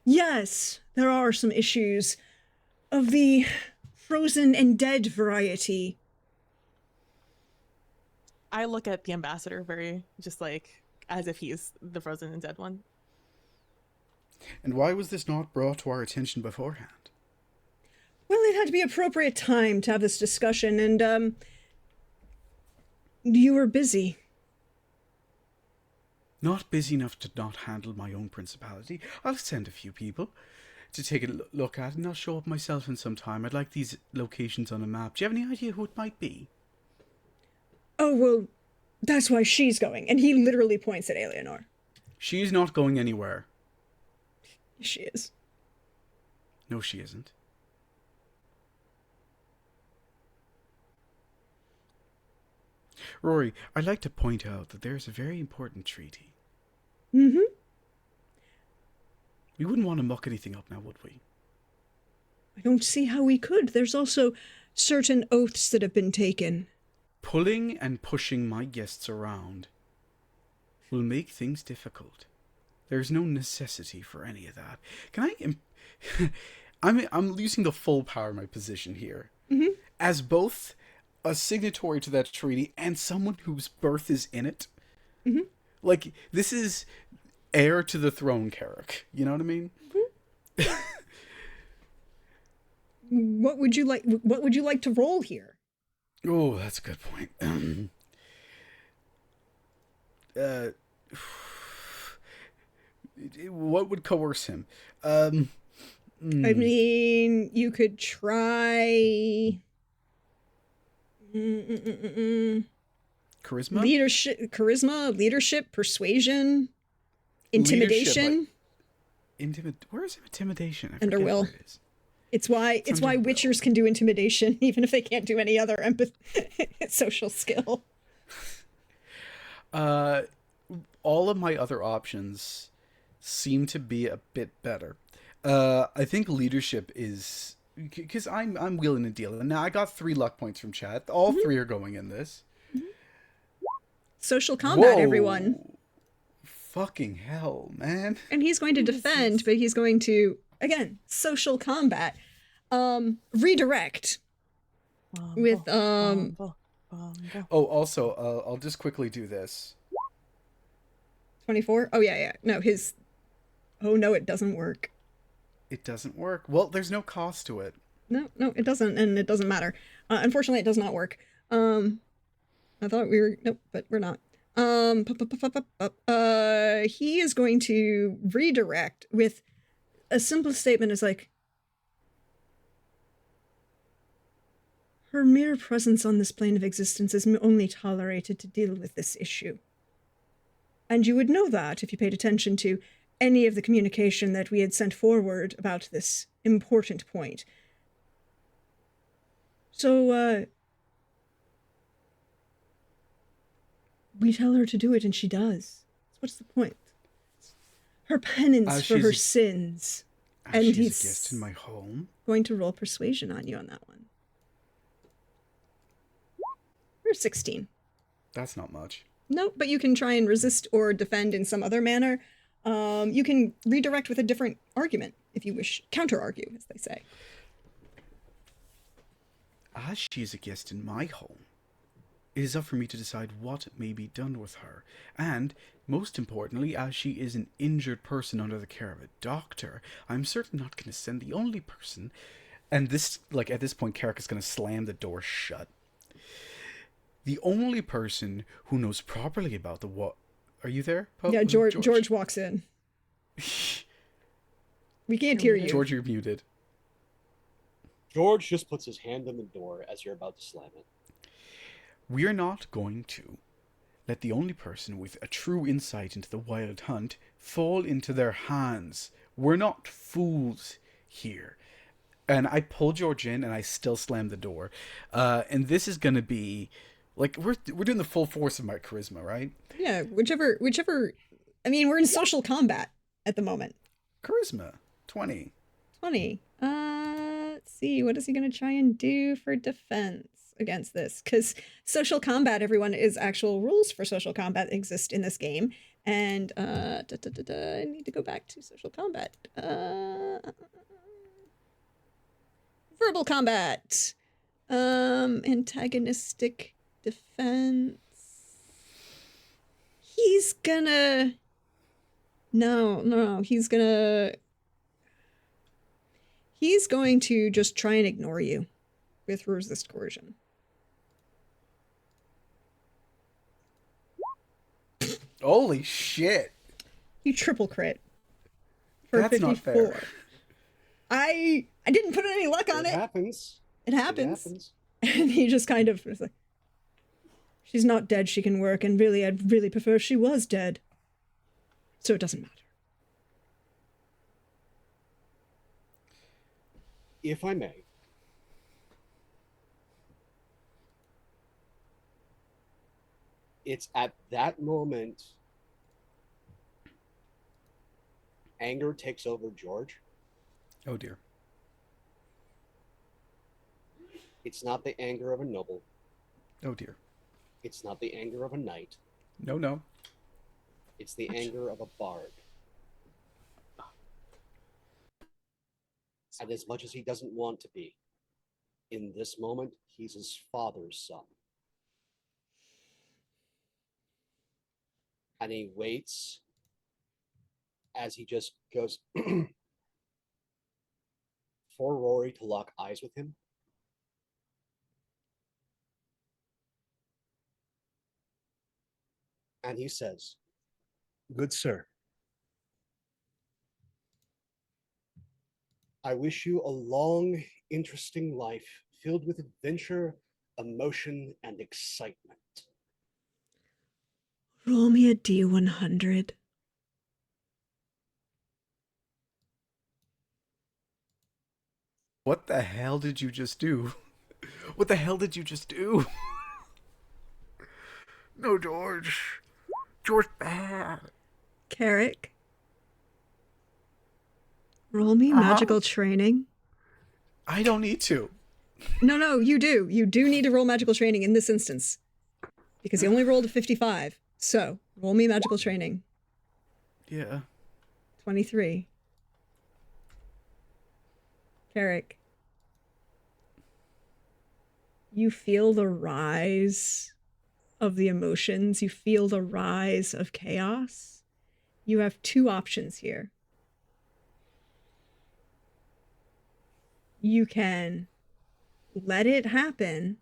yes, there are some issues of the frozen and dead variety. I look at the ambassador very just like as if he's the frozen and dead one. And why was this not brought to our attention beforehand? Well, it had to be appropriate time to have this discussion, and you were busy. Not busy enough to not handle my own principality. I'll send a few people to take a look at, and I'll show up myself in some time. I'd like these locations on a map. Do you have any idea who it might be? Oh, well, that's why she's going. And he literally points at Eleanor. She's not going anywhere. She is. No, she isn't. Rory, I'd like to point out that there's a very important treaty. Mm-hmm. We wouldn't want to muck anything up now, would we? I don't see how we could. There's also certain oaths that have been taken. Pulling and pushing my guests around will make things difficult. There's no necessity for any of that. Can I... I'm using the full power of my position here. Mm-hmm. As both a signatory to that treaty and someone whose birth is in it. Mm-hmm. Like, this is heir to the throne, Carrick. You know what I mean? Mm-hmm. What would you like to roll here? Oh, that's a good point. What would coerce him? I mean, you could try Charisma? leadership, persuasion, intimidation. Where is intimidation? I Under forget will. where it is. It's why under will. witchers can do intimidation, even if they can't do any other social skill. All of my other options seem to be a bit better. I think leadership is because I'm wheeling and dealing. Now I got 3 luck points from chat. All 3 are going in this. Social combat, Whoa. Everyone. Fucking hell, man. And he's going to defend, but he's going to, again, social combat. Redirect. With, Oh, also, I'll just quickly do this. 24? Oh, yeah. No, oh, no, it doesn't work. It doesn't work. Well, there's no cost to it. No, it doesn't, and it doesn't matter. Unfortunately, it does not work. I thought we were, nope, but we're not. He is going to redirect with a simple statement is like, her mere presence on this plane of existence is only tolerated to deal with this issue. And you would know that if you paid attention to any of the communication that we had sent forward about this important point. So, we tell her to do it and she does. What's the point? Her penance for her sins. And she's a guest in my home. Going to roll persuasion on you on that one. You're 16. That's not much. No, but you can try and resist or defend in some other manner. You can redirect with a different argument if you wish. Counter-argue, as they say. As she is a guest in my home, it is up for me to decide what may be done with her. And, most importantly, as she is an injured person under the care of a doctor, I'm certainly not going to send the only person... And this, like, at this point, Carrick is going to slam the door shut. The only person who knows properly about the what... Are you there, Poe? Yeah, George walks in. We can't hear you. George, you're muted. George just puts his hand on the door as you're about to slam it. We're not going to let the only person with a true insight into the wild hunt fall into their hands. We're not fools here. And I pull George in and I still slam the door. And this is going to be... Like, we're doing the full force of my charisma, right? Yeah, whichever... I mean, we're in social combat at the moment. Charisma. 20. 20. Let's see. What is he going to try and do for defense? against this, because social combat, everyone, is actual rules for social combat exist in this game. And I need to go back to social combat. Verbal combat. Antagonistic defense. He's gonna... No, he's going to just try and ignore you with resist coercion. Holy shit. You triple crit for That's 54. not fair. I didn't put any luck on it. Happens. It happens. And he just kind of was like, she's not dead, she can work, and really, I'd really prefer if she was dead. So it doesn't matter. If I may, it's at that moment anger takes over George. Oh dear. It's not the anger of a noble. Oh dear. It's not the anger of a knight. No. It's the anger of a bard. And as much as he doesn't want to be, in this moment, he's his father's son. And he waits as he just goes for Rory to lock eyes with him. And he says, "Good sir, I wish you a long, interesting life filled with adventure, emotion, and excitement." Roll me a D100. What the hell did you just do? What the hell did you just do? No, George. George, bad. Carrick. Roll me magical training. I don't need to. No, you do. You do need to roll magical training in this instance. Because he only rolled a 55. So, roll me magical training. Yeah. 23. Carrick. You feel the rise of the emotions. You feel the rise of chaos. You have two options here. You can let it happen,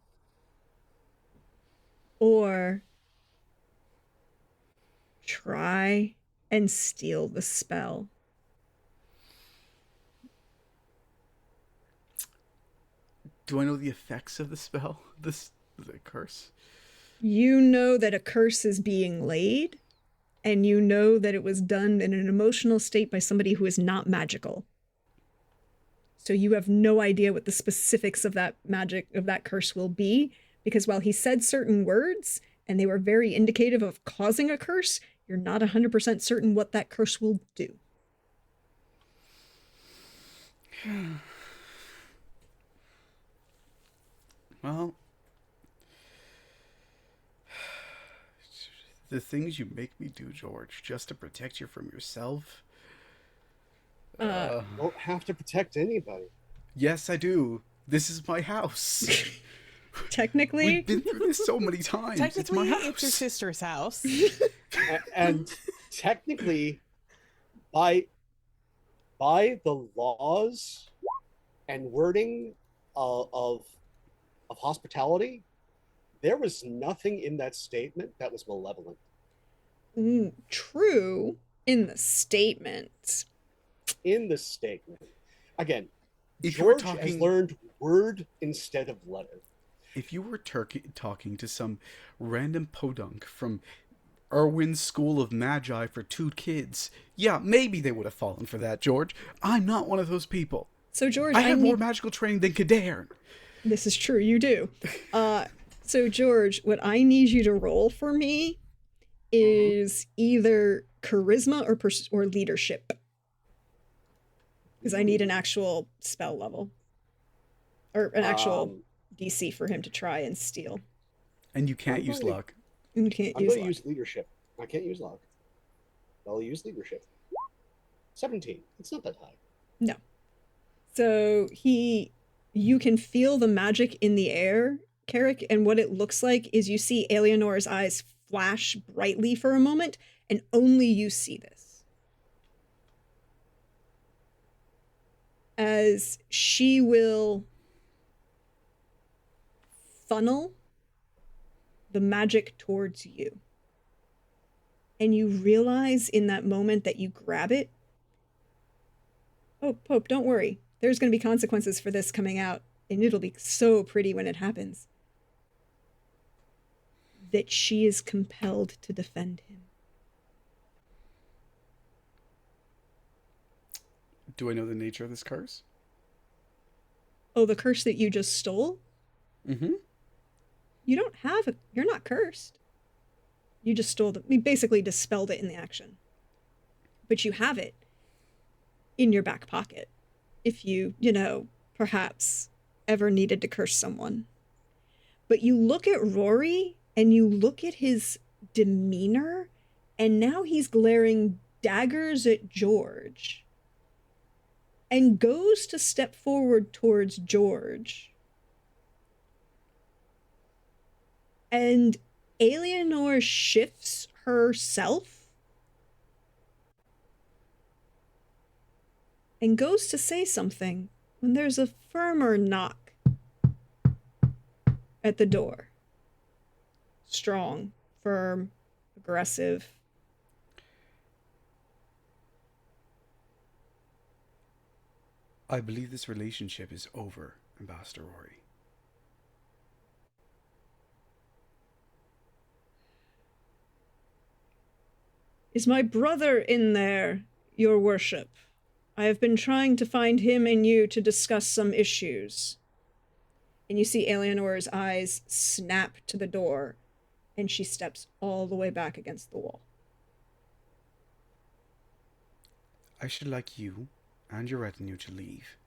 or try and steal the spell. Do I know the effects of the spell? The curse? You know that a curse is being laid, and you know that it was done in an emotional state by somebody who is not magical. So you have no idea what the specifics of that magic, of that curse will be, because while he said certain words, and they were very indicative of causing a curse, you're not 100% certain what that curse will do. Well, the things you make me do, George, just to protect you from yourself. You don't have to protect anybody. Yes, I do. This is my house. Technically, We've been through this so many times. Technically, it's my house. it's your sister's house. And technically, by the laws and wording of hospitality, there was nothing in that statement that was malevolent. True in the statement. In the statement, again, If you were George has learned word instead of letter. If you were talking to some random podunk from Irwin's School of Magi for 2 kids, yeah, maybe they would have fallen for that, George. I'm not one of those people. So, George, I have more magical training than Kadarn. This is true, you do. So, George, what I need you to roll for me is either charisma or leadership. Because I need an actual spell level. Or an actual DC for him to try and steal. And you can't I'm use going to- luck. And you can't I'm use going to luck. use leadership. I can't use luck. I'll use leadership. 17. It's not that high. No. So you can feel the magic in the air, Carrick, and what it looks like is you see Eleanor's eyes flash brightly for a moment, and only you see this. As she will funnel the magic towards you. And you realize in that moment that you grab it. Oh, Pope, don't worry. There's going to be consequences for this coming out, and it'll be so pretty when it happens. That she is compelled to defend him. Do I know the nature of this curse? Oh, the curse that you just stole? Mm-hmm. You're not cursed. You just stole you basically dispelled it in the action. But you have it in your back pocket. If you perhaps ever needed to curse someone. But you look at Rory and you look at his demeanor, and now he's glaring daggers at George. And goes to step forward towards George. And Eleanor shifts herself and goes to say something when there's a firmer knock at the door. Strong, firm, aggressive. I believe this relationship is over, Ambassador Rory. Is my brother in there, your worship? I have been trying to find him and you to discuss some issues. And you see Eleanor's eyes snap to the door, and she steps all the way back against the wall. I should like you and your retinue to leave.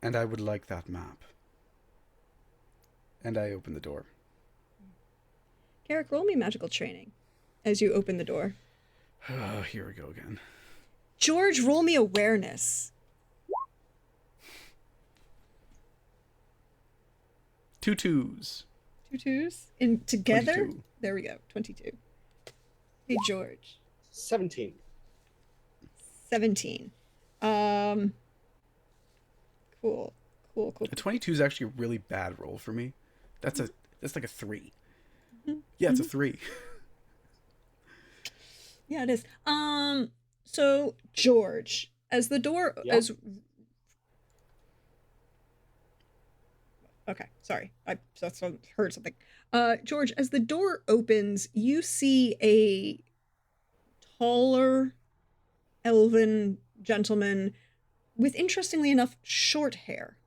And I would like that map. And I open the door. Carrick, roll me magical training as you open the door. Here we go again. George, roll me awareness. 2 2s. 2 2s? And together? 22. There we go, 22. Hey, George. 17. 17. Cool. A 22 is actually a really bad roll for me. That's like a 3. Mm-hmm. Yeah, it's a 3. Yeah, it is. So George, as the door Okay, sorry. I just heard something. George, as the door opens, you see a taller elven gentleman with, interestingly enough, short hair.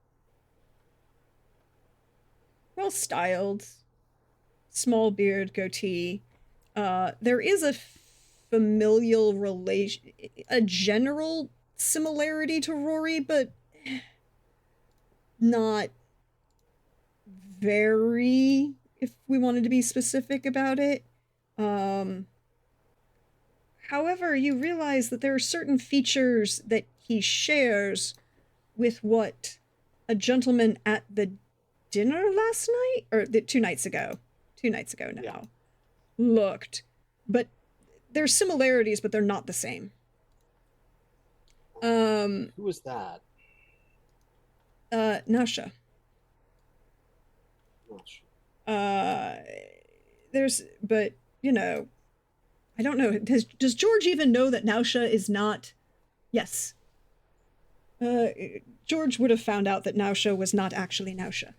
Well styled, small beard, goatee. There is a familial relation, a general similarity to Rory, but not very, if we wanted to be specific about it. However, you realize that there are certain features that he shares with what a gentleman at the dinner last night, or 2 nights ago. 2 nights ago now. Yeah. Looked. But there's similarities, but they're not the same. Who was that? Nasha. Not sure. But, I don't know. Does George even know that Nausha is not? Yes. George would have found out that Nausha was not actually Nausha.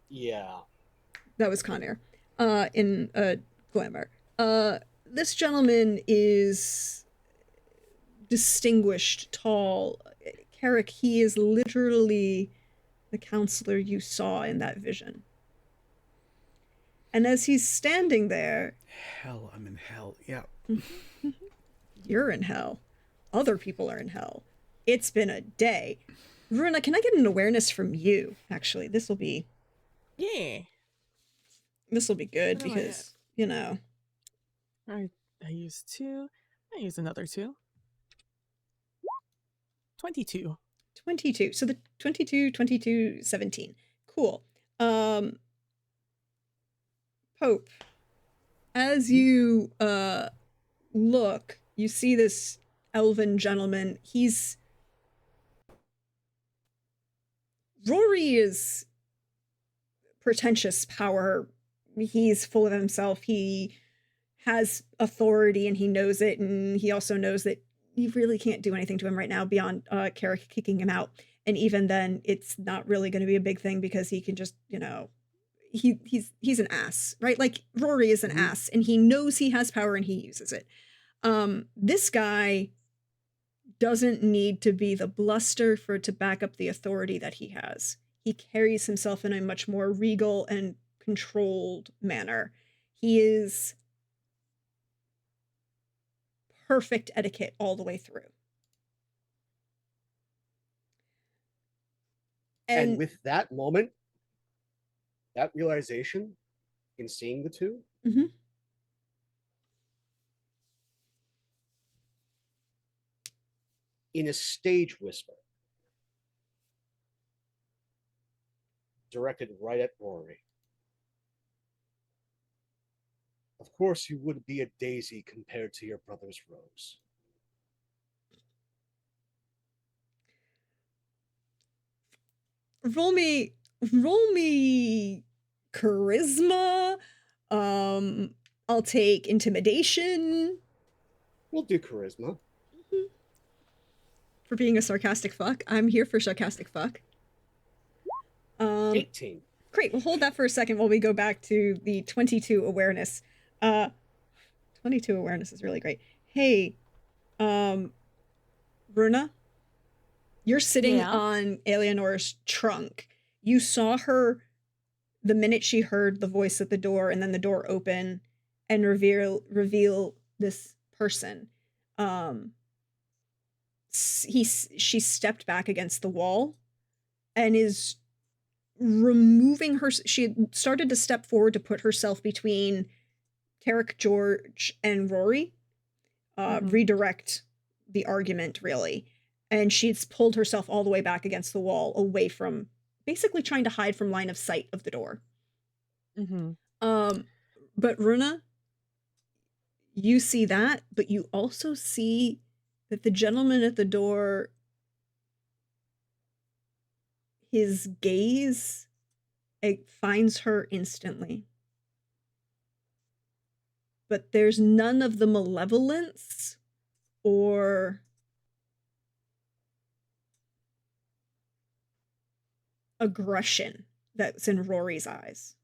Yeah. That was Con Air. In Glamour. This gentleman is distinguished, tall. Carrick, he is literally the counselor you saw in that vision. And as he's standing there... Hell, I'm in hell. Yeah. You're in hell. other people are in hell. It's been a day. Runa, can I get an awareness from you? Actually, this will be Yeah. good What am I because, you know. I used 2. I use another 2. 22. 22. So the 22, 22, 17. Cool. Pope, as you look, you see this elven gentleman. Rory is pretentious power. He's full of himself. He has authority and he knows it, and he also knows that you really can't do anything to him right now beyond Carrick kicking him out. And even then, it's not really going to be a big thing because he can just, he's an ass, right? Like Rory is an ass, and he knows he has power and he uses it. This guy doesn't need to be the bluster to back up the authority that he has. He carries himself in a much more regal and controlled manner. He is perfect etiquette all the way through. And with that moment, that realization, in seeing the two, in a stage whisper, directed right at Rory. Of course, you would be a daisy compared to your brother's rose. Roll me charisma. I'll take intimidation. We'll do charisma. For being a sarcastic fuck. I'm here for sarcastic fuck. 18. Great, we'll hold that for a second while we go back to the 22 awareness. 22 awareness is really great. Hey, Runa, you're sitting on Eleanor's trunk. You saw her the minute she heard the voice at the door, and then the door open and reveal this person. She stepped back against the wall and is removing her. She had started to step forward to put herself between Carrick, George, and Rory, redirect the argument, really. And she's pulled herself all the way back against the wall, away from, basically trying to hide from line of sight of the door. But Runa, you see that, but you also see that the gentleman at the door, his gaze, it finds her instantly. But there's none of the malevolence or aggression that's in Rory's eyes.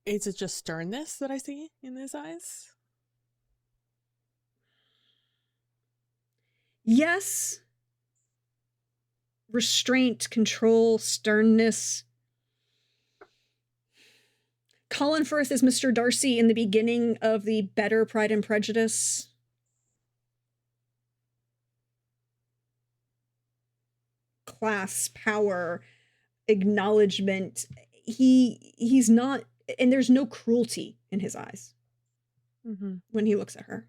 Is it just sternness that I see in his eyes? Yes. Restraint, control, sternness. Colin Firth is Mr. Darcy in the beginning of the better Pride and Prejudice. Class, power, acknowledgement. He's not, and there's no cruelty in his eyes when he looks at her.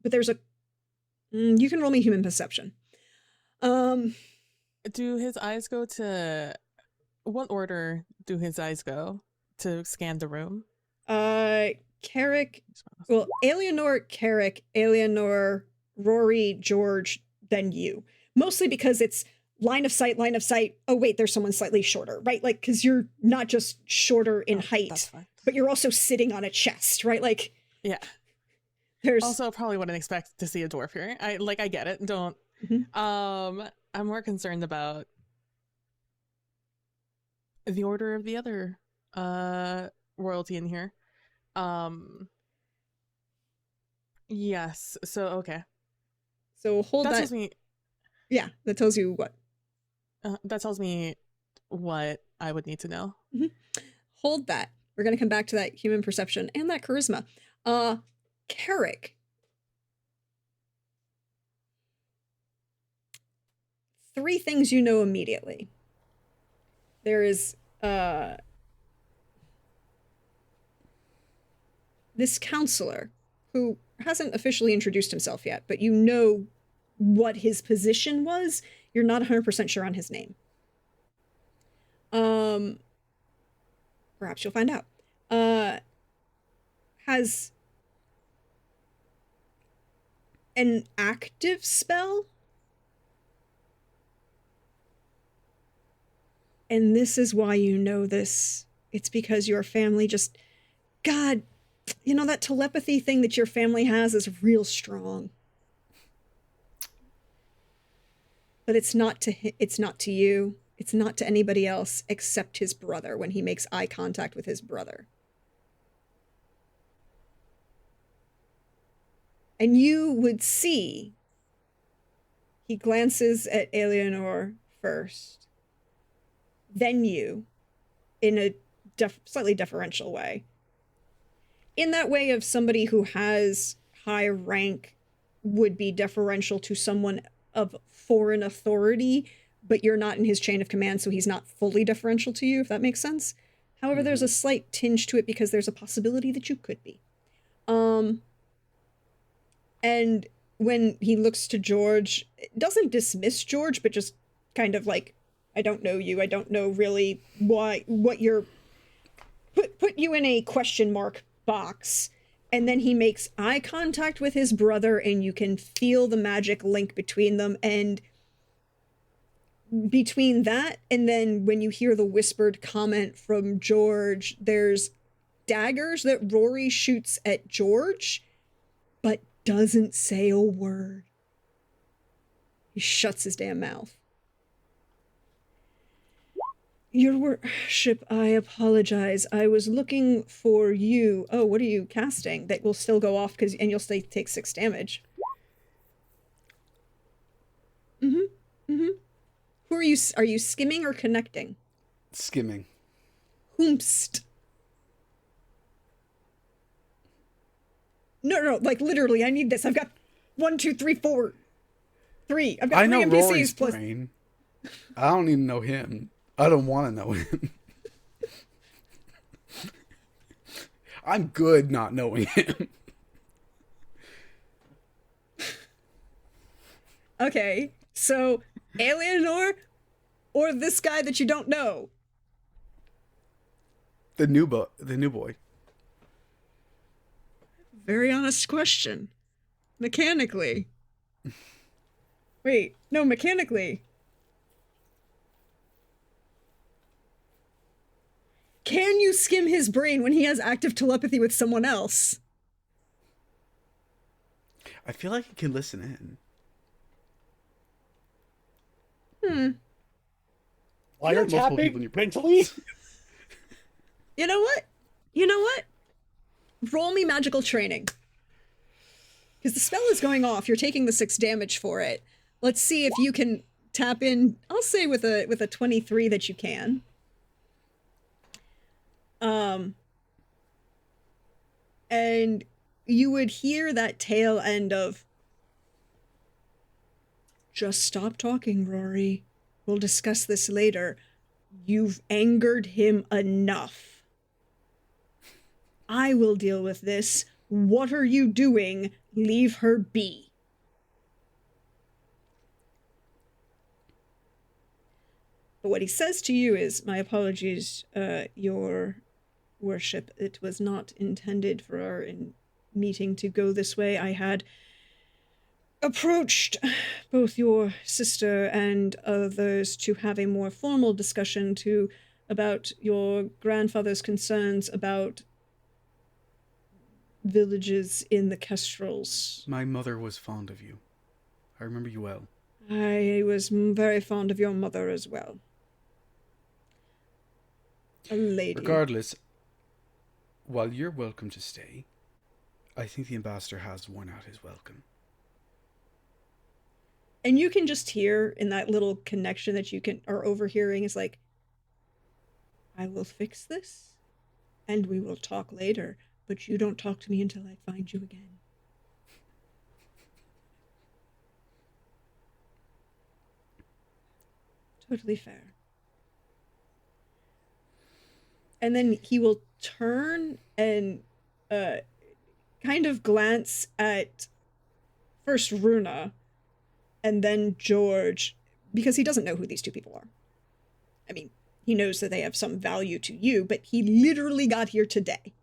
But there's a, you can roll me human perception. Do his eyes go to, what order do his eyes go to scan the room? Carrick, well, Eleanor, Carrick, Eleanor, Rory, George, then you. Mostly because it's line of sight. Oh, wait, there's someone slightly shorter, right? Like, because you're not just shorter in height, but you're also sitting on a chest, right? Like, yeah. There's also probably wouldn't expect to see a dwarf here. I get it. Don't. I'm more concerned about the order of the other royalty in here. Yes. So okay. So hold that that. tells me. Yeah, that tells you what? That tells me what I would need to know. Mm-hmm. Hold that. We're going to come back to that human perception and that charisma. Carrick. 3 things you know immediately. There is this counselor who hasn't officially introduced himself yet, but you know what his position was. You're not 100% sure on his name. Perhaps you'll find out. Has an active spell. And this is why you know this. It's because your family just, God, you know, that telepathy thing that your family has is real strong. But it's not to you. It's not to anybody else except his brother when he makes eye contact with his brother. And you would see he glances at Eleanor first, then you, in a slightly deferential way. In that way of somebody who has high rank would be deferential to someone of foreign authority, but you're not in his chain of command, so he's not fully deferential to you, if that makes sense. However, there's a slight tinge to it because there's a possibility that you could be. And when he looks to George, it doesn't dismiss George, but just kind of like, I don't know you. I don't know really what you're... Put you in a question mark box. And then he makes eye contact with his brother, and you can feel the magic link between them. And between that, and then when you hear the whispered comment from George, there's daggers that Rory shoots at George, but doesn't say a word. He shuts his damn mouth. Your worship, I apologize. I was looking for you. Oh, what are you casting? That will still go off and you'll still take 6 damage. Who are you? Are you skimming or connecting? Skimming. Whomst. No, like literally, I need this. I've got 1, 2, 3, 4. 3. I've got 3 I know NPCs Rory's plus. brain. I don't even know him. I don't want to know him. I'm good not knowing him. Okay, so Eleanor or this guy that you don't know? The new boy. Very honest question. Mechanically. Wait, no, mechanically. Can you skim his brain when he has active telepathy with someone else? I feel like he can listen in. Wiretapping mentally? You know what? Roll me magical training. Because the spell is going off. You're taking the 6 damage for it. Let's see if you can tap in. I'll say with a 23 that you can. And you would hear that tail end of, just stop talking, Rory. We'll discuss this later. You've angered him enough. I will deal with this. What are you doing? Leave her be. But what he says to you is, my apologies, your worship. It was not intended for our meeting to go this way. I had approached both your sister and others to have a more formal discussion about your grandfather's concerns about villages in the Kestrels. My mother was fond of you. I remember you well. I was very fond of your mother as well. A lady. Regardless, while you're welcome to stay, I think the ambassador has worn out his welcome. And you can just hear in that little connection that you can are overhearing is like, I will fix this and we will talk later, but you don't talk to me until I find you again. Totally fair. And then he will turn and kind of glance at first Runa and then George, because he doesn't know who these two people are. I mean, he knows that they have some value to you, but he literally got here today.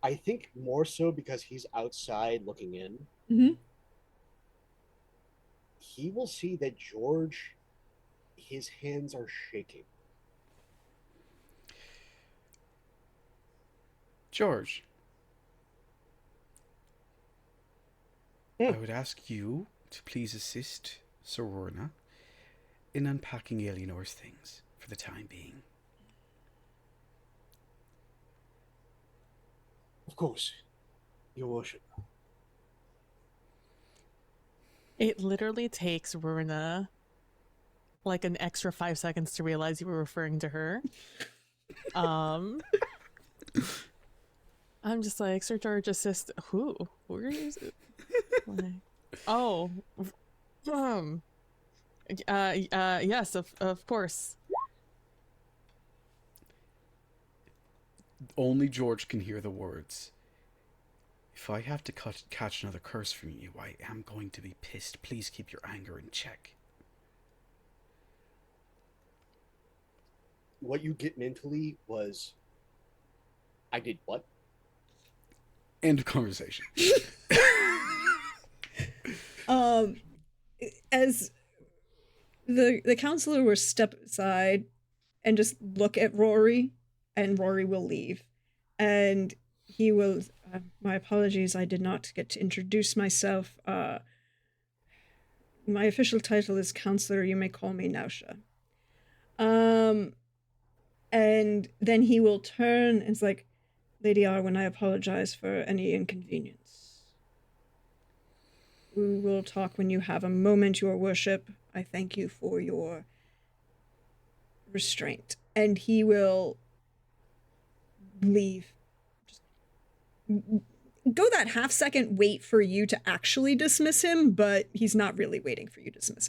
I think more so because he's outside looking in. Mm-hmm. He will see that George, his hands are shaking. George, I would ask you to please assist Sororna in unpacking Eleanor's things for the time being. Of course, Your Worship. It literally takes Runa like an extra 5 seconds to realize you were referring to her. I'm just like, Sir George, assist. Who? Who are you? Like, oh, yes, of course. Only George can hear the words. If I have to catch another curse from you, I am going to be pissed. Please keep your anger in check. What you get mentally was, I did what? End of conversation. As the counselor will step aside and just look at Rory, and Rory will leave. And he will, my apologies, I did not get to introduce myself. My official title is counselor. You may call me Nausha. And then he will turn and it's like, Lady Arwen, I apologize for any inconvenience. We will talk when you have a moment, Your Worship. I thank you for your restraint. And he will leave. Just go that half-second wait for you to actually dismiss him, but he's not really waiting for you to dismiss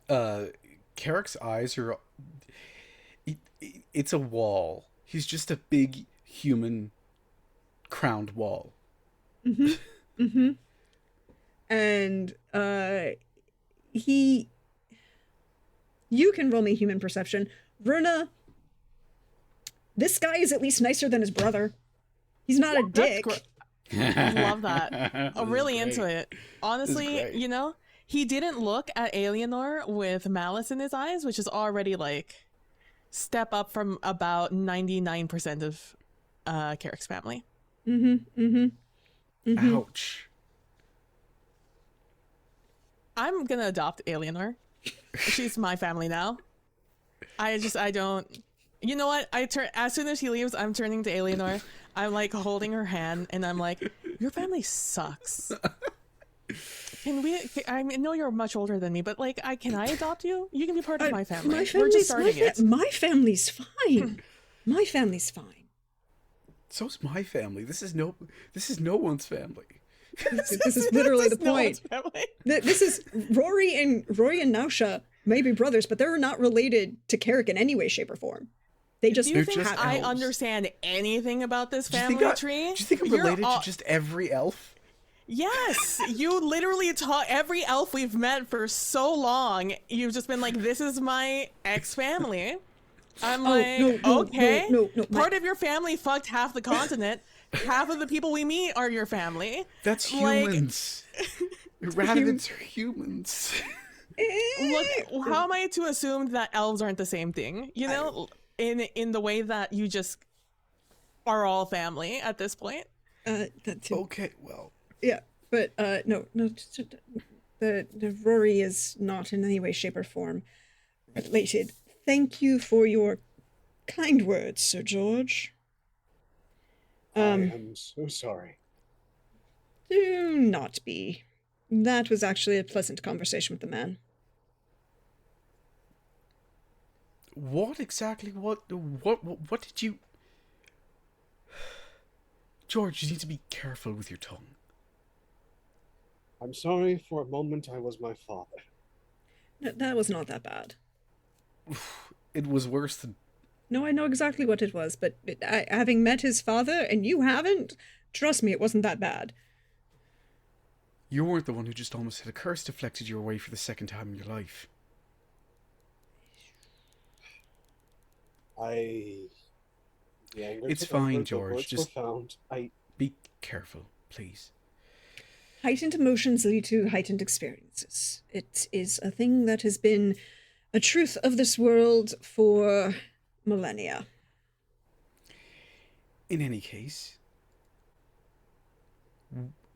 him. Carrick's eyes are... It's a wall. He's just a big human crowned wall. Mm-hmm. Mm-hmm. And you can roll me human perception. Runa, this guy is at least nicer than his brother. He's not a dick. I love that. I'm really into it. Honestly, you know, he didn't look at Eleanor with malice in his eyes, which is already like step up from about 99% of Carrick's family. Mm-hmm. Mm-hmm. Mm-hmm. Ouch. I'm gonna adopt Eleanor. She's my family now. I don't. You know what? As soon as he leaves, I'm turning to Eleanor. I'm like holding her hand, and I'm like, "Your family sucks. I know you're much older than me, but like, can I adopt you? You can be part of my family. We're just starting it. My family's fine. My family's fine. So's my family. This is no one's family. This is literally the point. This is Rory and Nausha may be brothers, but they're not related to Carrick in any way, shape, or form. Do you think I understand anything about this family tree? Do you think I'm related to just every elf? Yes, you literally taught every elf we've met for so long. You've just been like, this is my ex-family. I'm okay. No, part of your family fucked half the continent. Half of the people we meet are your family. That's humans. Radivants are humans. Look, how am I to assume that elves aren't the same thing? You know, in the way that you just are all family at this point. Okay, well. Yeah, but no. The Rory is not in any way, shape, or form related. Thank you for your kind words, Sir George. I am so sorry. Do not be. That was actually a pleasant conversation with the man. What exactly? What did you... George, you need to be careful with your tongue. I'm sorry, for a moment I was my father. That was not that bad. It was worse than... No, I know exactly what it was, but having met his father and you haven't, trust me, it wasn't that bad. You weren't the one who just almost had a curse deflected your way for the second time in your life. It's fine, George. Just profound. be careful, please. Heightened emotions lead to heightened experiences. It is a thing that has been a truth of this world for millennia. In any case,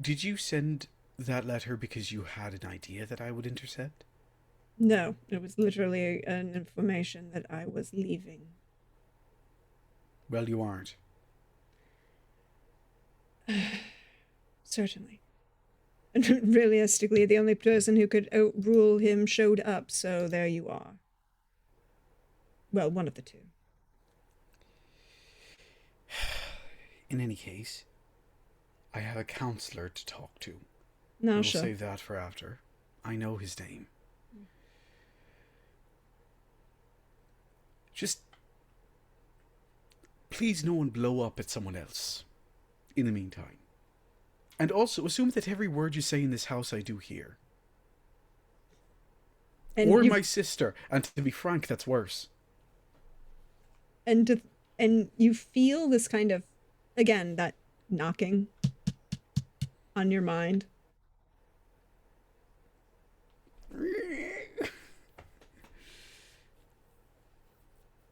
did you send that letter because you had an idea that I would intercept? No, it was literally an information that I was leaving. Well, you aren't. Certainly. And realistically, the only person who could outrule him showed up, so there you are. Well, one of the two. In any case, I have a counselor to talk to. No, We'll sure. save that for after. I know his name. Just... please no one blow up at someone else. In the meantime. And also, assume that every word you say in this house I do hear. And or my sister. And to be frank, that's worse. And you feel this kind of, again, that knocking on your mind.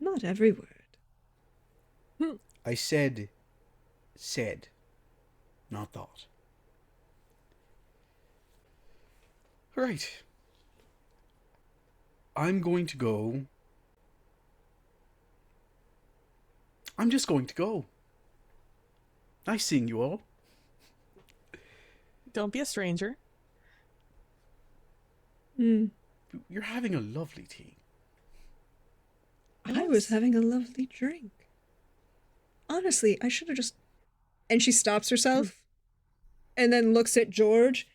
Not every word. I said, not thought. Right. I'm going to go. I'm just going to go. Nice seeing you all. Don't be a stranger. Mm. You're having a lovely tea. I was having a lovely drink. Honestly, I should have just... And she stops herself and then looks at George.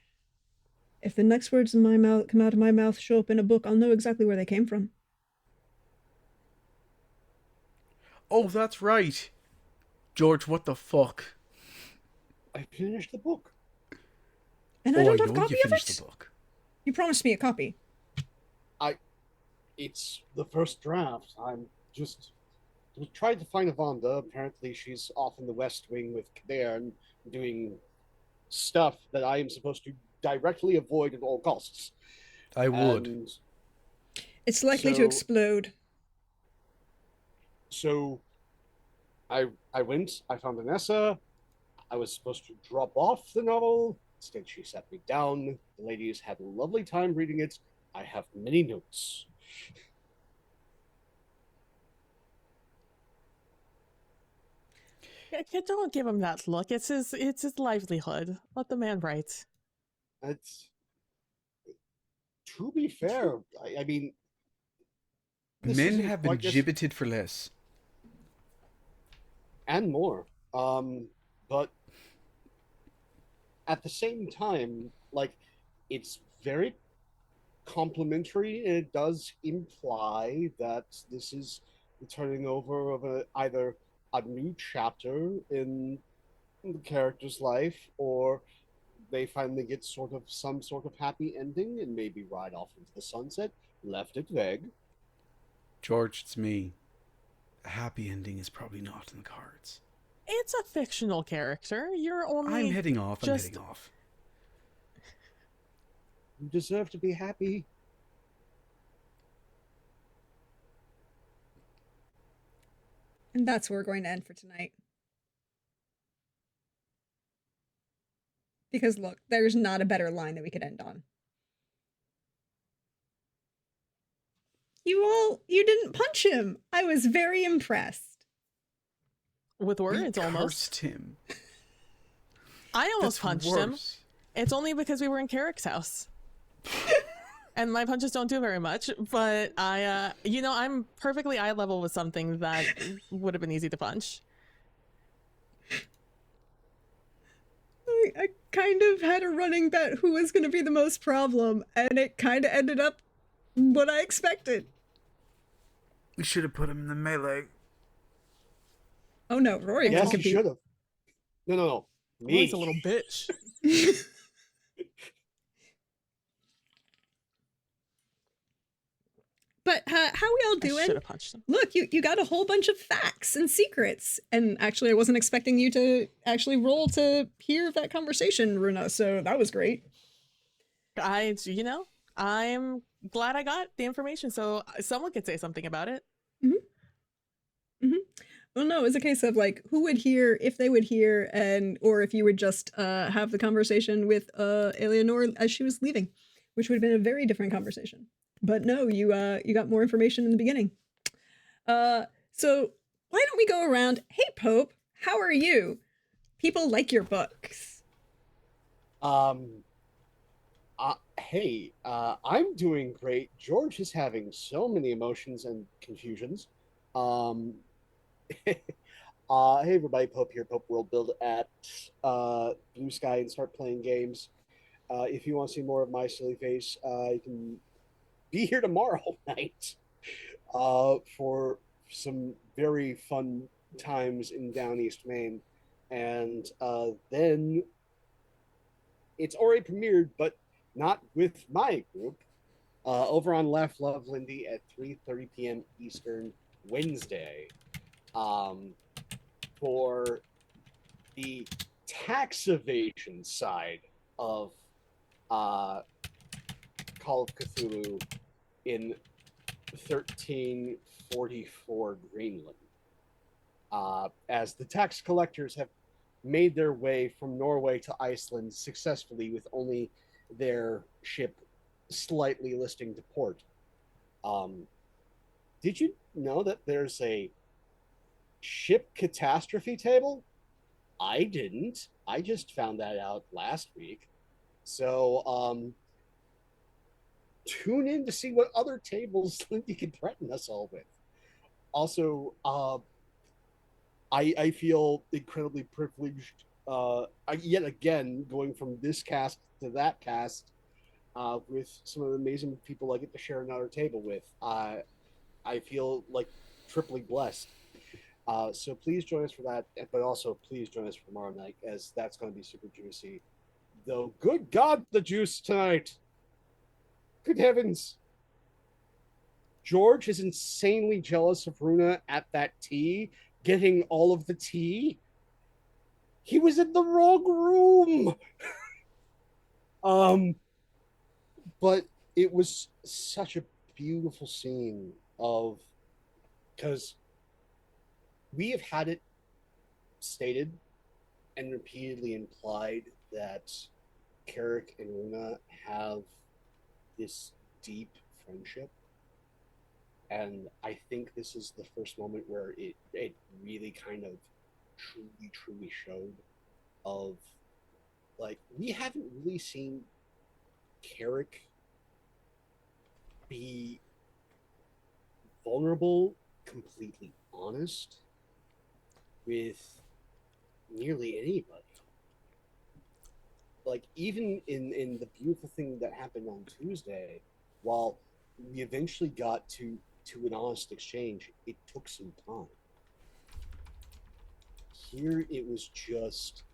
If the next words in my mouth come out of my mouth show up in a book, I'll know exactly where they came from. Oh, that's right. George, what the fuck? I finished the book. And I don't have a know copy you of finished it. the book. You promised me a copy. It's the first draft. I'm just trying to find Avanda. Apparently, she's off in the West Wing with Kovir and doing stuff that I am supposed to directly avoid at all costs. I would. And It's likely to So- explode. so I went, I found Vanessa. I was supposed to drop off the novel. Instead, she sat me down. The ladies had a lovely time reading it. I have many notes. Don't give him that look. It's his livelihood. Let the man write. It's, to be fair, I mean, this Men isn't have been quite gibbeted for less. and more. But at the same time, like, it's very complimentary, and it does imply that this is the turning over of either a new chapter in the character's life, or they finally get some sort of happy ending and maybe ride off into the sunset. Left it vague. George, it's me. A happy ending is probably not in the cards. It's a fictional character. You're only. I'm heading off. just- You deserve to be happy. And that's where we're going to end for tonight. Because look, there's not a better line that we could end on. You didn't punch him. I was very impressed. With We words, almost. cursed him. I almost That's punched him. worse. It's only because we were in Carrick's house. And my punches don't do very much, but I'm perfectly eye level with something that would have been easy to punch. I kind of had a running bet who was going to be the most problem, and it kind of ended up what I expected. We should have put him in the melee. Oh no, Rory can Yes, you compete. should have. No. Me. Roy's a little bitch. But how we all I doing? should have punched him. Look, you got a whole bunch of facts and secrets. And actually, I wasn't expecting you to actually roll to hear that conversation, Runa, so that was great. I'm glad I got the information so someone could say something about it. Well, no, it's a case of like who would hear, if they would hear, and or if you would just have the conversation with Eleanor as she was leaving, which would have been a very different conversation. But no, you got more information in the beginning. So why don't we go around? Hey, Pope, how are you? People like your books. Hey, I'm doing great. George is having so many emotions and confusions. Hey everybody, Pope here, Pope World Build at Blue Sky and start playing games. If you want to see more of my silly face, you can be here tomorrow night for some very fun times in Down East Maine. And then it's already premiered, but not with my group, over on Laugh Love Lindy at 3:30 p.m. Eastern Wednesday. For the tax evasion side of Call of Cthulhu in 1344 Greenland, as the tax collectors have made their way from Norway to Iceland successfully with only their ship slightly listing to port. Did you know that there's a ship catastrophe table? I didn't. I just found that out last week. So tune in to see what other tables Lindy can threaten us all with. Also, I feel incredibly privileged. Yet again, going from this cast to that cast, with some of the amazing people I get to share another table with. I feel like triply blessed. So please join us for that, but also please join us for tomorrow night, as that's going to be super juicy. Though, good God, the juice tonight! Good heavens! George is insanely jealous of Runa at that tea, getting all of the tea. He was in the wrong room! But it was such a beautiful scene of, because we have had it stated and repeatedly implied that Carrick and Runa have this deep friendship. And I think this is the first moment where it really kind of truly showed of, like, we haven't really seen Carrick be vulnerable, completely honest with nearly anybody. Like, even in the beautiful thing that happened on Tuesday, while we eventually got to an honest exchange, it took some time. Here it was just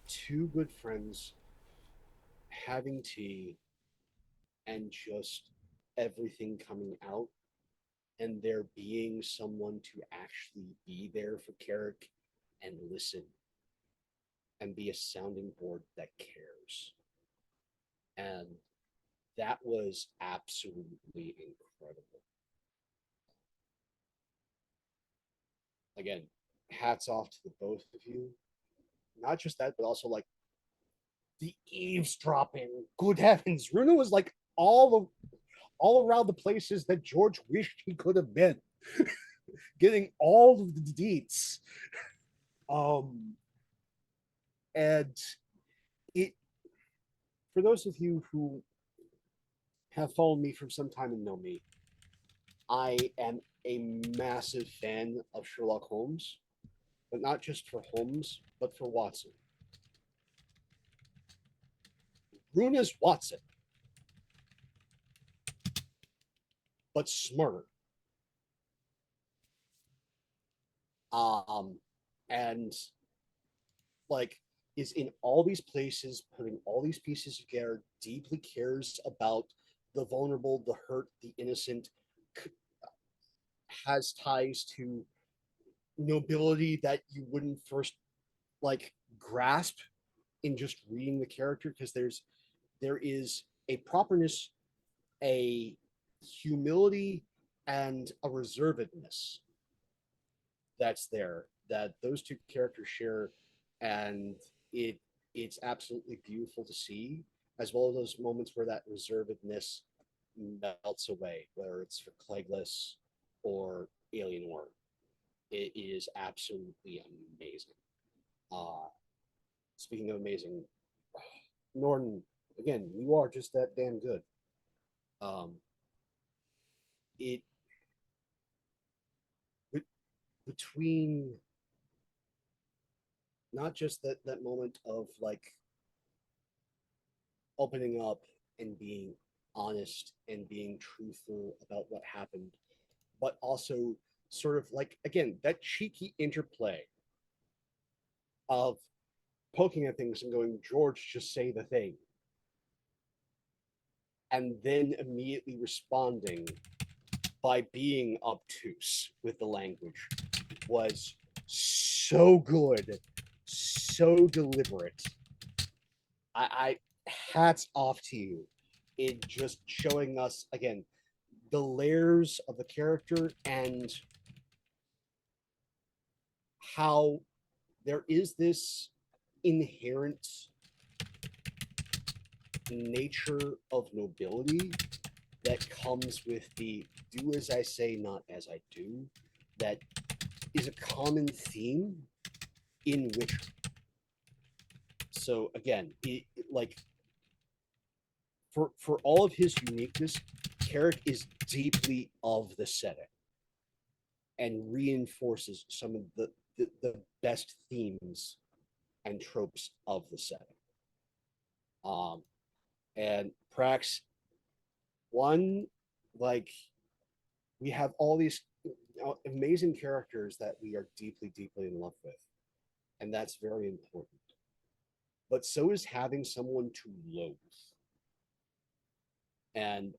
two good friends having tea and just everything coming out, and there being someone to actually be there for Carrick and listen and be a sounding board that cares. And that was absolutely incredible. Again, hats off to the both of you. Not just that, but also like the eavesdropping. Good heavens, Runa was like all around the places that George wished he could have been, getting all of the deets. And it, for those of you who have followed me for some time and know me, I am a massive fan of Sherlock Holmes, but not just for Holmes, but for Watson. Runa's Watson, but smarter. Um, and like is in all these places, putting all these pieces together, deeply cares about the vulnerable, the hurt, the innocent, has ties to nobility that you wouldn't first like grasp in just reading the character, because there is a properness, a humility, and a reservedness that's there that those two characters share, and it it's absolutely beautiful to see, as well as those moments where that reservedness melts away, whether it's for Cleglis or Alienor. It is absolutely amazing. Uh, Speaking of amazing, Norton, again, you are just that damn good. Um, it between not just that moment of like opening up and being honest and being truthful about what happened, but also sort of like again that cheeky interplay of poking at things and going, George, just say the thing, and then immediately responding by being obtuse with the language was so good, so deliberate. I hats off to you. It just showing us again the layers of the character and how there is this inherent nature of nobility that comes with the do as I say, not as I do, that is a common theme in Witcher. So again, like for all of his uniqueness, Carrick is deeply of the setting and reinforces some of the best themes and tropes of the setting. Um, and Prax, one, like we have all these amazing characters that we are deeply, deeply in love with, and that's very important. But so is having someone to loathe. And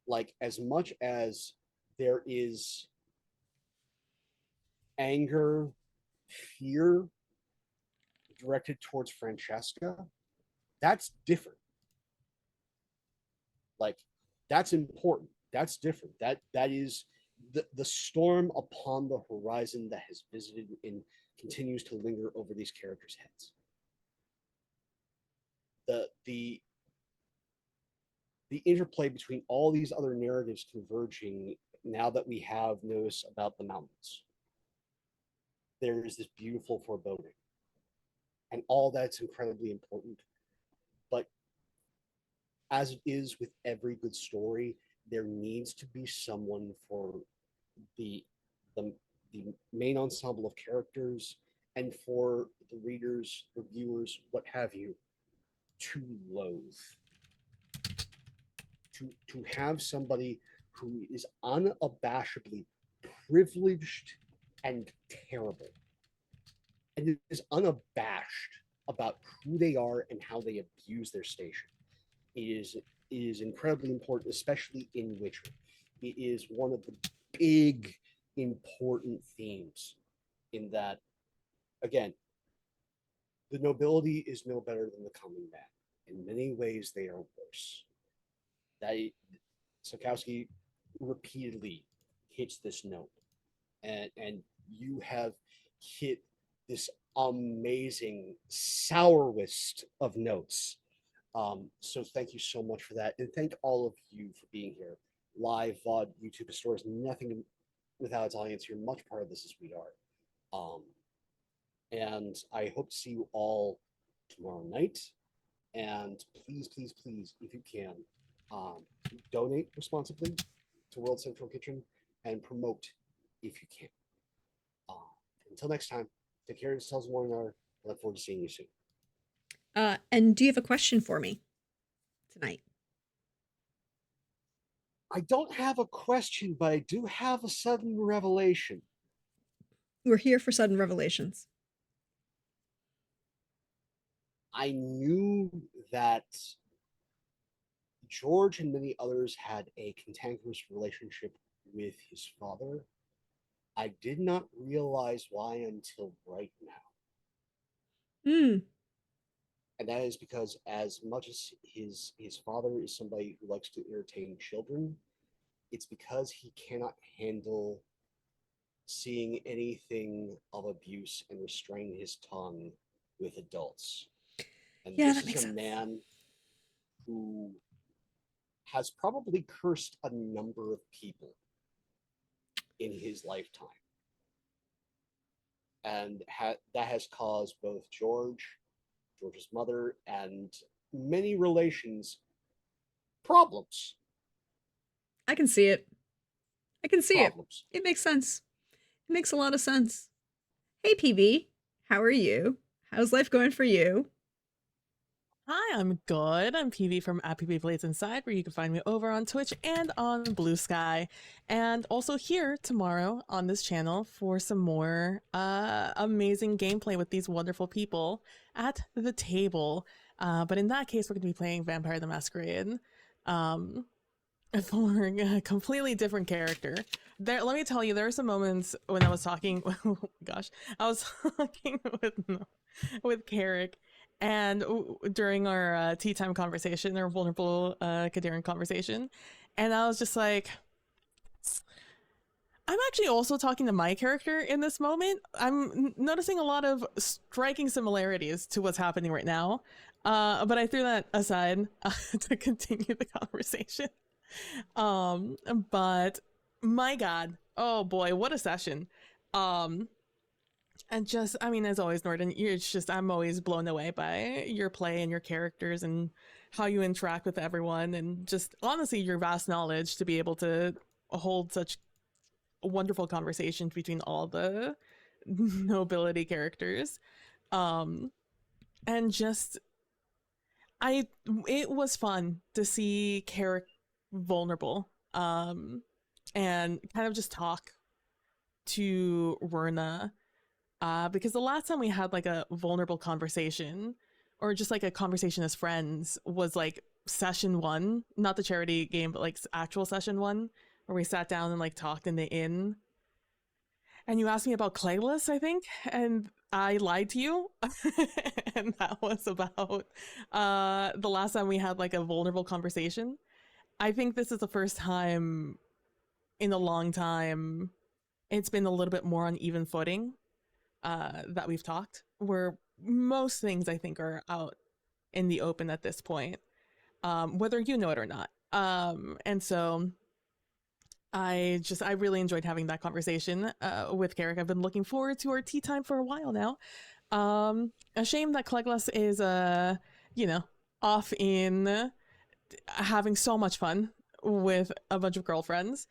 like as much as there is anger, fear directed towards Francesca, that's different. Like that's important. That's different. That is the storm upon the horizon that has visited and continues to linger over these characters' heads. The the interplay between all these other narratives converging now that we have notice about the mountains. There is this beautiful foreboding. And all that's incredibly important. But as it is with every good story, there needs to be someone for the the, the main ensemble of characters and for the readers, the viewers, what have you, to loathe. To have somebody who is unabashedly privileged and terrible and is unabashed about who they are and how they abuse their station is incredibly important, especially in Witcher. It is one of the big important themes in that, again, the nobility is no better than the common man. In many ways, they are worse. That Sokowski repeatedly hits this note, and you have hit this amazing sourest of notes. So thank you so much for that, and thank all of you for being here. Live VOD, YouTube, stores, nothing without its audience. You're much part of this as we are. And I hope to see you all tomorrow night. And please, please, please, if you can, um, donate responsibly to World Central Kitchen and promote if you can. Uh, until next time, take care of yourselves and one another. I look forward to seeing you soon. And do you have a question for me tonight? I don't have a question, but I do have a sudden revelation. We're here for sudden revelations. I knew that George and many others had a cantankerous relationship with his father. I did not realize why until right now. Hmm. And that is because as much as his father is somebody who likes to entertain children, it's because he cannot handle seeing anything of abuse and restrain his tongue with adults. And Yeah, this that makes is a sense. man who has probably cursed a number of people in his lifetime. And that has caused both George's mother, and many relations problems. I can see it. I can see Problems. it. It makes sense. It makes a lot of sense. Hey, PB, how are you? How's life going for you? Hi, I'm good. I'm PV from PV Blades Inside, where you can find me over on Twitch and on Blue Sky, and also here tomorrow on this channel for some more amazing gameplay with these wonderful people at the table. But in that case, we're going to be playing Vampire the Masquerade. For a completely different character. There, let me tell you, there are some moments when I was talking. Oh gosh, I was talking with Carrick, and during our tea time conversation, our vulnerable Kaderin conversation, and I was just like, I'm actually also talking to my character in this moment. I'm noticing a lot of striking similarities to what's happening right now, but I threw that aside to continue the conversation. But my God, oh boy, what a session. And just, I mean, as always, Norton, it's just, I'm always blown away by your play and your characters and how you interact with everyone, and just honestly your vast knowledge to be able to hold such wonderful conversations between all the nobility characters. And just, it was fun to see Carrick vulnerable, and kind of just talk to Werna, because the last time we had like a vulnerable conversation, or just like a conversation as friends, was like session 1, not the charity game, but like actual session 1, where we sat down and like talked in the inn, and you asked me about Clayless, I think, and I lied to you. And that was about the last time we had like a vulnerable conversation. I think this is the first time in a long time it's been a little bit more on even footing, that we've talked, where most things I think are out in the open at this point, whether you know it or not. And so I really enjoyed having that conversation with Carrick. I've been looking forward to our tea time for a while now. A shame that Cleglas is off in having so much fun with a bunch of girlfriends,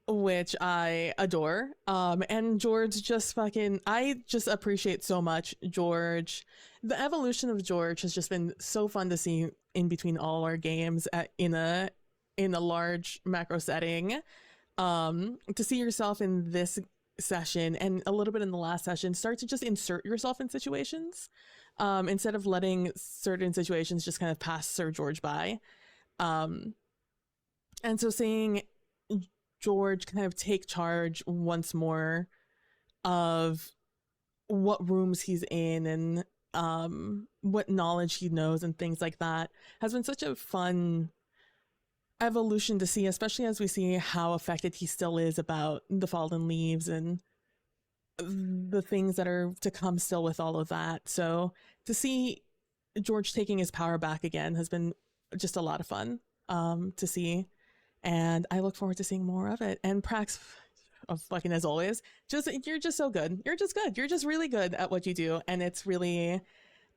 which I adore. And George just I just appreciate so much George. The evolution of George has just been so fun to see in between all our games in a large macro setting. To see yourself in this session and a little bit in the last session start to just insert yourself in situations, instead of letting certain situations just kind of pass Sir George by. And so seeing George kind of take charge once more of what rooms he's in, and what knowledge he knows and things like that, has been such a fun evolution to see, especially as we see how affected he still is about the fallen leaves and the things that are to come still with all of that. So to see George taking his power back again has been just a lot of fun to see, and I look forward to seeing more of it. And Prax, fucking as always, you're just so good. You're just good. You're just really good at what you do, and it's really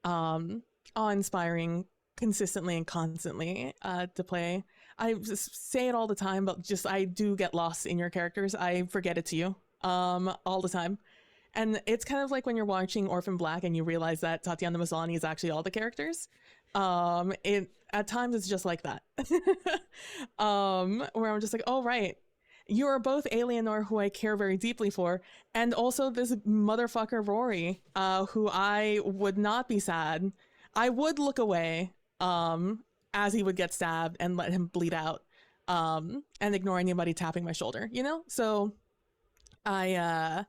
awe-inspiring consistently and constantly to play. I just say it all the time, but just I do get lost in your characters. I forget it's you all the time. And it's kind of like when you're watching Orphan Black and you realize that Tatiana Maslany is actually all the characters. It at times it's just like that. Where I'm just like, oh right, you are both Alienor, who I care very deeply for, and also this motherfucker Rory, who I would not be sad. I would look away, as he would get stabbed and let him bleed out, and ignore anybody tapping my shoulder, you know? So I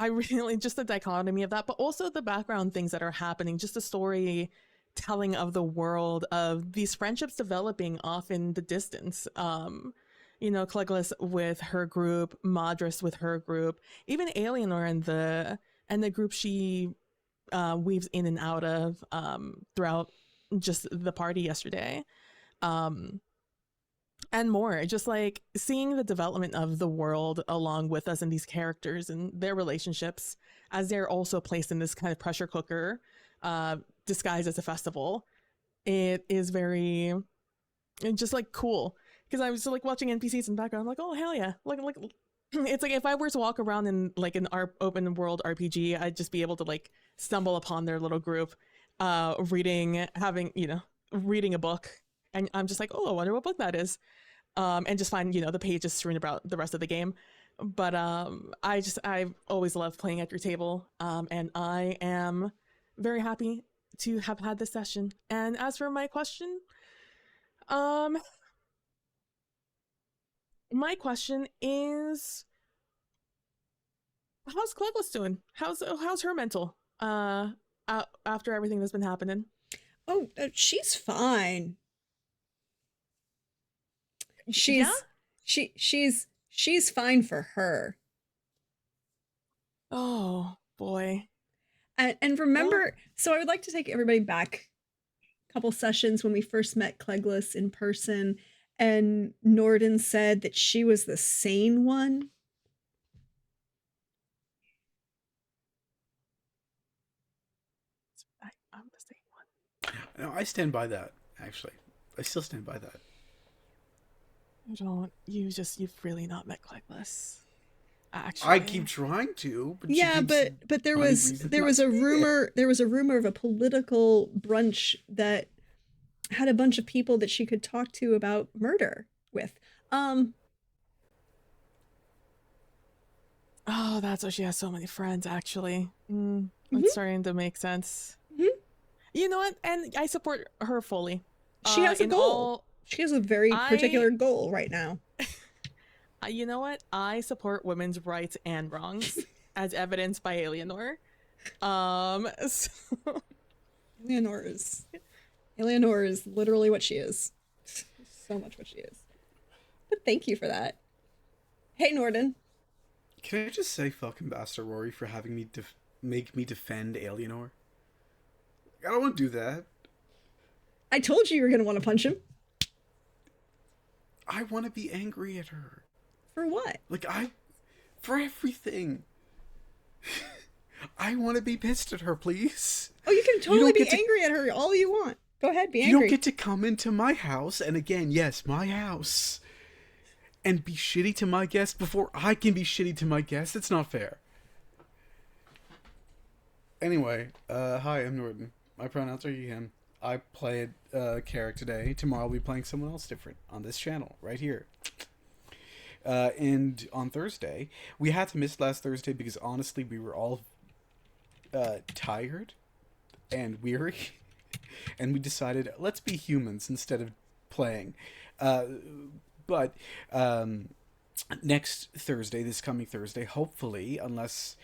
really just the dichotomy of that, but also the background things that are happening, just the story telling of the world of these friendships developing off in the distance. You know, Cleglis with her group, Madras with her group, even Alienor and the group she weaves in and out of throughout just the party yesterday. And more, just like seeing the development of the world along with us and these characters and their relationships as they're also placed in this kind of pressure cooker disguised as a festival. It is very just like cool, because I was like watching NPCs in the background. I'm like, oh hell yeah, like it's like if I were to walk around in like an open world RPG, I'd just be able to like stumble upon their little group reading a book, and I'm just like, oh, I wonder what book that is. And just find, the pages strewn about the rest of the game. But I've always loved playing at your table. And I am very happy to have had this session. And as for my question, my question is, how's Cleglis doing? How's her mental? After everything that's been happening. Oh, she's fine. She's fine for her. Oh boy. And remember, so I would like to take everybody back a couple sessions when we first met Cleglis in person, and Norden said that she was the sane one. I'm the sane one. No, I stand by that, actually. I still stand by that. You've really not met Cleglis. Actually, I keep trying to, but yeah, but there was a rumor of a political brunch that had a bunch of people that she could talk to about murder with. Oh, that's why she has so many friends. Actually, It's starting to make sense. Mm-hmm. You know what? And I support her fully. She has a goal. She has a very particular goal right now. You know what? I support women's rights and wrongs, as evidenced by Alienor. So... Alienor is literally what she is. So much what she is. But thank you for that. Hey, Norden. Can I just say fuck Ambassador Rory for having me make me defend Alienor? I don't want to do that. I told you were going to want to punch him. I want to be angry at her. For what? For everything. I want to be pissed at her, please. Oh, you can totally be angry at her all you want. Go ahead, be angry. You don't get to come into my house, and again, yes, my house, and be shitty to my guests before I can be shitty to my guests. It's not fair. Anyway, hi, I'm Norden. My pronouns are he, him. I played Carrick today. Tomorrow I'll be playing someone else different on this channel, right here. And on Thursday, we had to miss last Thursday because honestly we were all tired and weary, and we decided let's be humans instead of playing. But next Thursday, this coming Thursday, hopefully, unless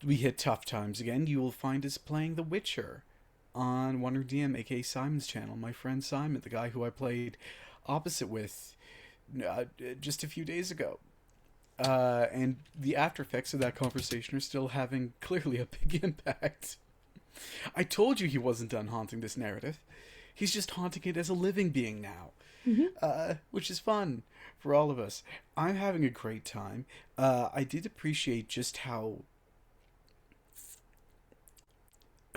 we hit tough times again, you will find us playing The Witcher on Wonder DM, aka Simon's channel. My friend Simon, the guy who I played opposite with just a few days ago. And the after effects of that conversation are still having clearly a big impact. I told you he wasn't done haunting this narrative. He's just haunting it as a living being now, which is fun for all of us. I'm having a great time. I did appreciate just how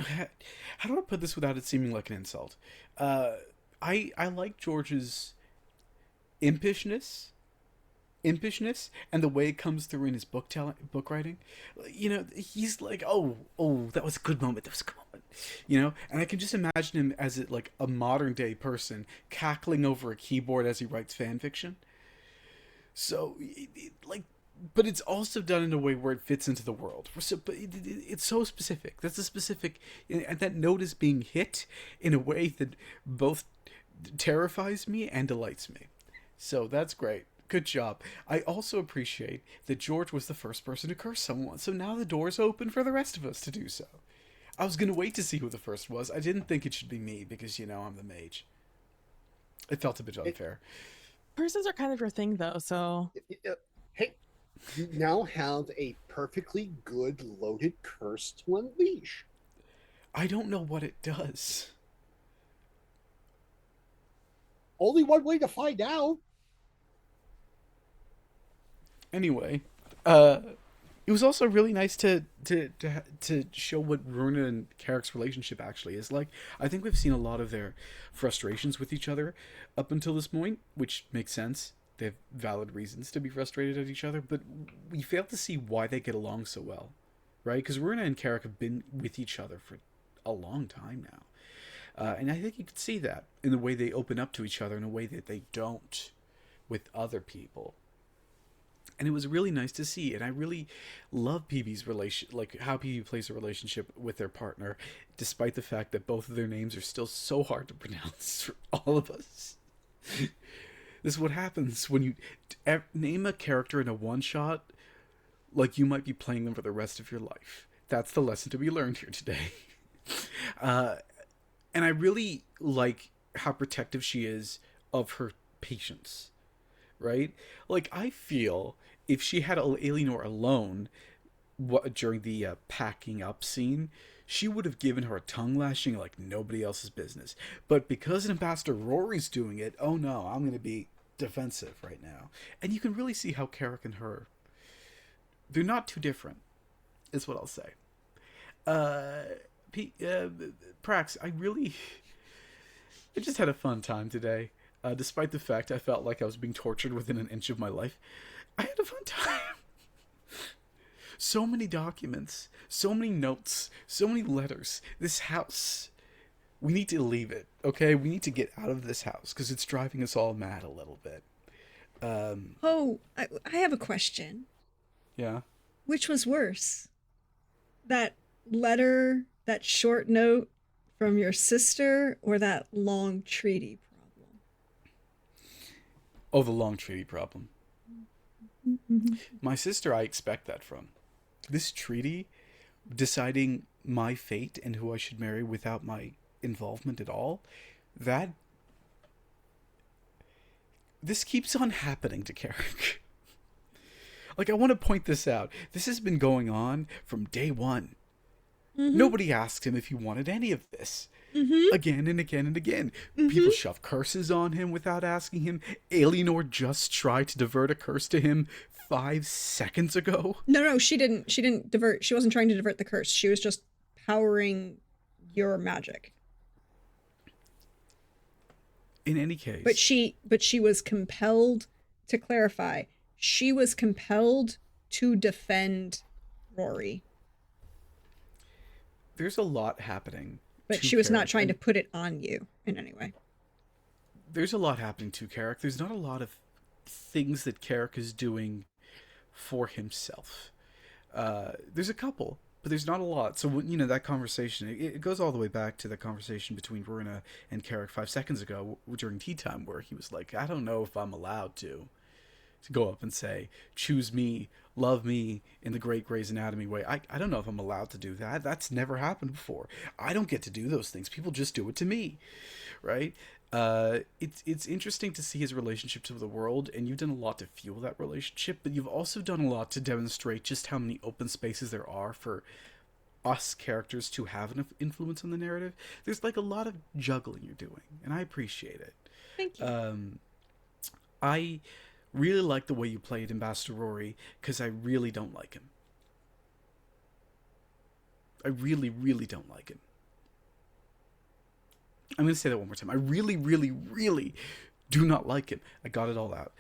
how do I put this without it seeming like an insult? I like George's impishness and the way it comes through in his book writing. You know, he's like, oh, that was a good moment, you know. And I can just imagine him as like a modern day person cackling over a keyboard as he writes fan fiction. So like, but it's also done in a way where it fits into the world. So, but it's so specific. That's a specific, and that note is being hit in a way that both terrifies me and delights me. So that's great. Good job. I also appreciate that George was the first person to curse someone, so now the door's open for the rest of us to do so. I was gonna wait to see who the first was. I didn't think it should be me because, you know, I'm the mage. It felt a bit unfair. Curses are kind of your thing, though, so... Hey, you now have a perfectly good loaded curse to unleash. I don't know what it does. Only one way to find out. Anyway, it was also really nice to show what Runa and Carrick's relationship actually is like. I think we've seen a lot of their frustrations with each other up until this point, which makes sense. They have valid reasons to be frustrated at each other, but we fail to see why they get along so well, right? Because Runa and Carrick have been with each other for a long time now. And I think you can see that in the way they open up to each other in a way that they don't with other people. And it was really nice to see, and I really love PB's relation, like how PB plays a relationship with their partner, despite the fact that both of their names are still so hard to pronounce for all of us. This is what happens when you name a character in a one-shot, like you might be playing them for the rest of your life. That's the lesson to be learned here today. And I really like how protective she is of her patients, right? Like, I feel if she had Alienor alone during the packing up scene, she would have given her a tongue lashing like nobody else's business. But because Ambassador Rory's doing it, oh no, I'm going to be defensive right now. And you can really see how Carrick and her, they're not too different, is what I'll say. Prax, I just had a fun time today. Despite the fact I felt like I was being tortured within an inch of my life, I had a fun time. So many documents, so many notes, so many letters. This house, we need to leave it, okay? We need to get out of this house because it's driving us all mad a little bit. I have a question. Yeah? Which was worse? That letter, that short note from your sister, or that long treaty problem? Oh, the long treaty problem. My sister, I expect that from. This treaty, deciding my fate and who I should marry without my involvement at all, this keeps on happening to Carrick. Like, I want to point this out. This has been going on from day one. Mm-hmm. Nobody asked him if he wanted any of this. Mm-hmm. Again and again and again. Mm-hmm. People shove curses on him without asking him. Alienor just tried to divert a curse to him 5 seconds ago. No, she didn't divert. She wasn't trying to divert the curse. She was just powering your magic. In any case. But she was compelled, to clarify, she was compelled to defend Rory. There's a lot happening. But she was not trying to put it on you in any way. There's a lot happening to Carrick. There's not a lot of things that Carrick is doing for himself. There's a couple, but there's not a lot. So, you know, that conversation, it goes all the way back to the conversation between Runa and Carrick 5 seconds ago during tea time, where he was like, I don't know if I'm allowed to go up and say, choose me, love me in the great Grey's Anatomy way. I don't know if I'm allowed to do that. That's never happened before. I don't get to do those things. People just do it to me, right? It's interesting to see his relationship to the world, and you've done a lot to fuel that relationship, but you've also done a lot to demonstrate just how many open spaces there are for us characters to have an influence on the narrative. There's like a lot of juggling you're doing, and I appreciate it. Thank you. I really like the way you played Ambassador Rory, because I really don't like him. I really, really don't like him. I'm going to say that one more time. I really, really, really do not like it. I got it all out.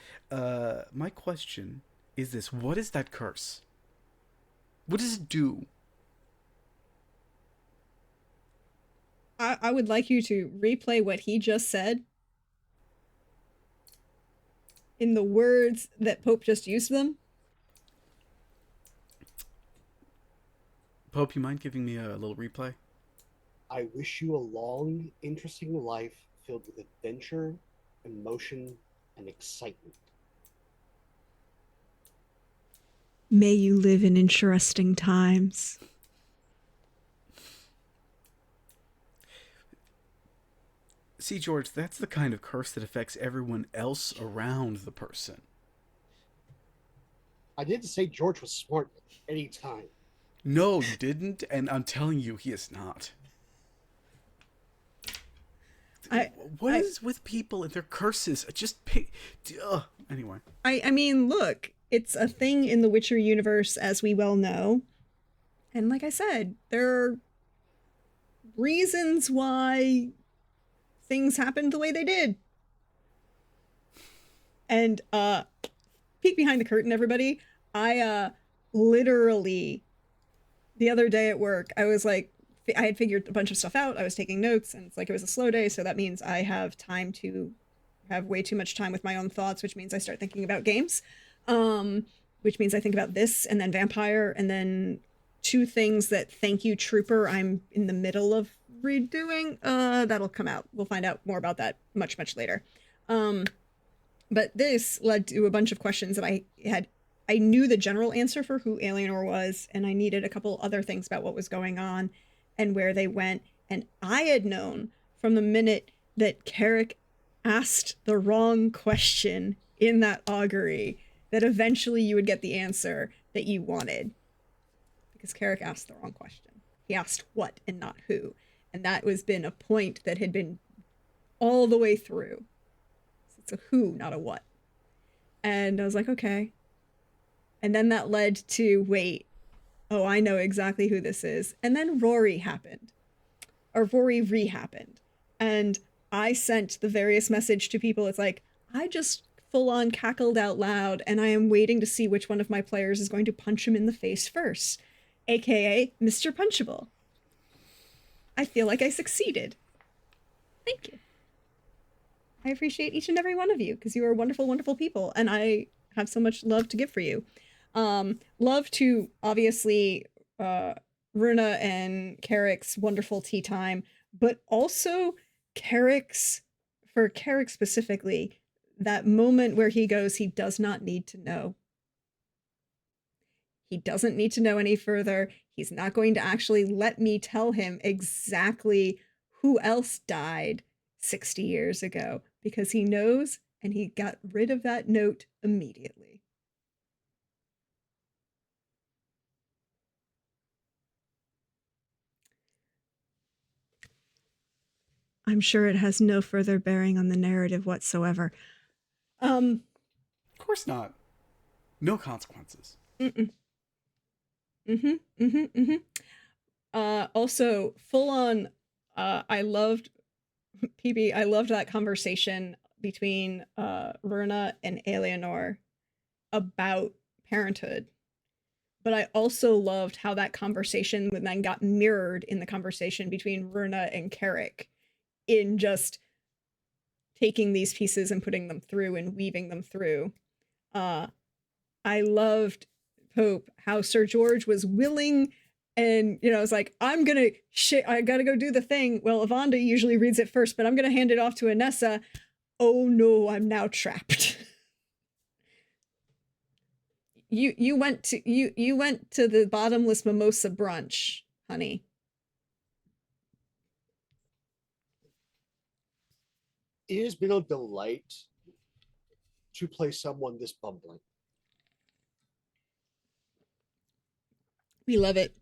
My question is this. What is that curse? What does it do? I would like you to replay what he just said in the words that Pope just used them. Pope, you mind giving me a little replay? I wish you a long, interesting life filled with adventure, emotion, and excitement. May you live in interesting times. See, George, that's the kind of curse that affects everyone else around the person. I didn't say George was smart any time. No, you didn't, and I'm telling you, he is not. What is with people and their curses? Just pick. Anyway. I mean, look, it's a thing in the Witcher universe, as we well know. And like I said, there are reasons why things happened the way they did. And peek behind the curtain, everybody. I literally the other day at work, I was like, I had figured a bunch of stuff out. I was taking notes, and it's like it was a slow day, so that means I have time to have way too much time with my own thoughts, which means I start thinking about games, which means I think about this and then Vampire, and then two things that, thank you Trooper, I'm in the middle of redoing. That'll come out. We'll find out more about that much later. But this led to a bunch of questions that I had. I knew the general answer for who Alienor was, and I needed a couple other things about what was going on and where they went. And I had known from the minute that Carrick asked the wrong question in that augury that eventually you would get the answer that you wanted. Because Carrick asked the wrong question. He asked what and not who. And that was been a point that had been all the way through. So it's a who, not a what. And I was like, okay. And then that led to, wait, oh, I know exactly who this is. And then Rory happened. Or Rory re-happened. And I sent the various message to people. It's like, I just full on cackled out loud, and I am waiting to see which one of my players is going to punch him in the face first. AKA Mr. Punchable. I feel like I succeeded. Thank you. I appreciate each and every one of you, because you are wonderful, wonderful people, and I have so much love to give for you. Love to, obviously, Runa and Carrick's wonderful tea time, but also for Carrick specifically, that moment where he goes, he does not need to know. He doesn't need to know any further. He's not going to actually let me tell him exactly who else died 60 years ago, because he knows, and he got rid of that note immediately. I'm sure it has no further bearing on the narrative whatsoever. Of course not. No consequences. Also, full on, I loved, PB, I loved that conversation between Runa and Alienor about parenthood. But I also loved how that conversation then got mirrored in the conversation between Runa and Carrick, in just taking these pieces and putting them through and weaving them through. I loved, Pope, how Sir George was willing, and, you know, it's like, I gotta go do the thing. Well, Avanda usually reads it first, but I'm gonna hand it off to Anessa. Oh no, I'm now trapped. You went to the bottomless mimosa brunch, honey. It has been a delight to play someone this bumbling. We love it.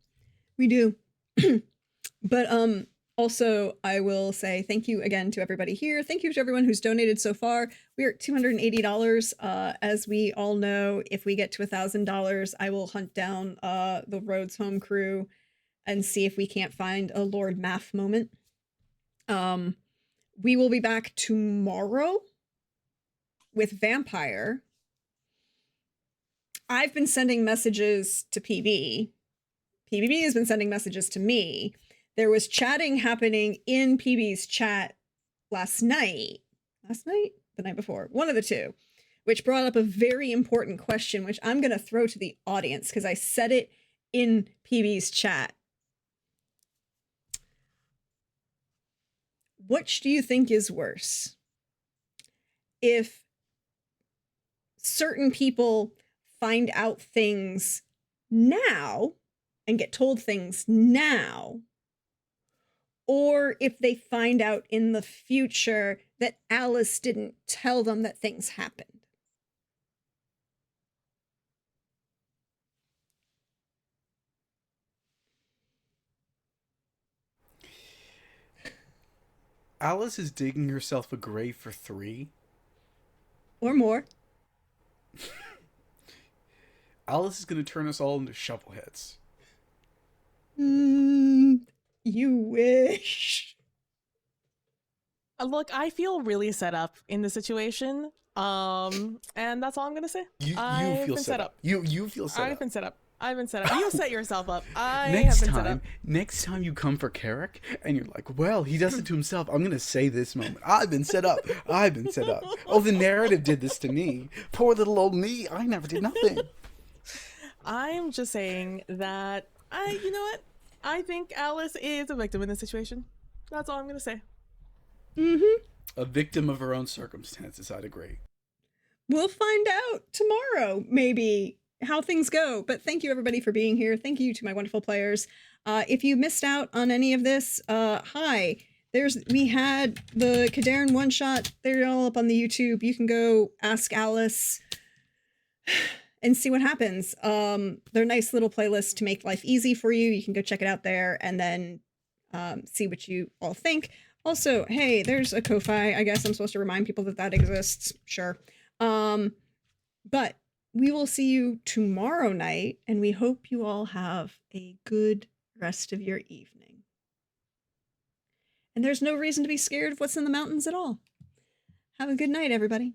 We do. But also, I will say thank you again to everybody here. Thank you to everyone who's donated so far. We are at $280. As we all know, if we get to $1,000, I will hunt down the Rhodes home crew and see if we can't find a Lord Math moment. we will be back tomorrow with Vampire. I've been sending messages to PB. PBB has been sending messages to me. There was chatting happening in PB's chat last night? The night before? One of the two, which brought up a very important question, which I'm going to throw to the audience because I said it in PB's chat. Which do you think is worse? If certain people find out things now and get told things now, or if they find out in the future that Alice didn't tell them that things happened. Alice is digging herself a grave for 3. Or more. Alice is going to turn us all into shovelheads. You wish. Look, I feel really set up in the situation. And that's all I'm gonna say. You feel set up. You feel set up. I've been set up. I've been set up. You set yourself up. Next time you come for Carrick and you're like, well, he does it to himself. I'm gonna say this moment. I've been set up. I've been set up. Oh, the narrative did this to me. Poor little old me. I never did nothing. I'm just saying that you know what? I think Alice is a victim in this situation. That's all I'm gonna say. A victim of her own circumstances. I'd agree. We'll find out tomorrow, maybe, how things go. But thank you, everybody, for being here. Thank you to my wonderful players. If you missed out on any of this, hi. We had the Kadarin one-shot. They're all up on the YouTube. You can go ask Alice and see what happens. They're nice little playlists to make life easy for you. You can go check it out there and then see what you all think. Also, hey, there's a Ko-Fi. I guess I'm supposed to remind people that that exists. Sure. But we will see you tomorrow night, and we hope you all have a good rest of your evening. And there's no reason to be scared of what's in the mountains at all. Have a good night, everybody.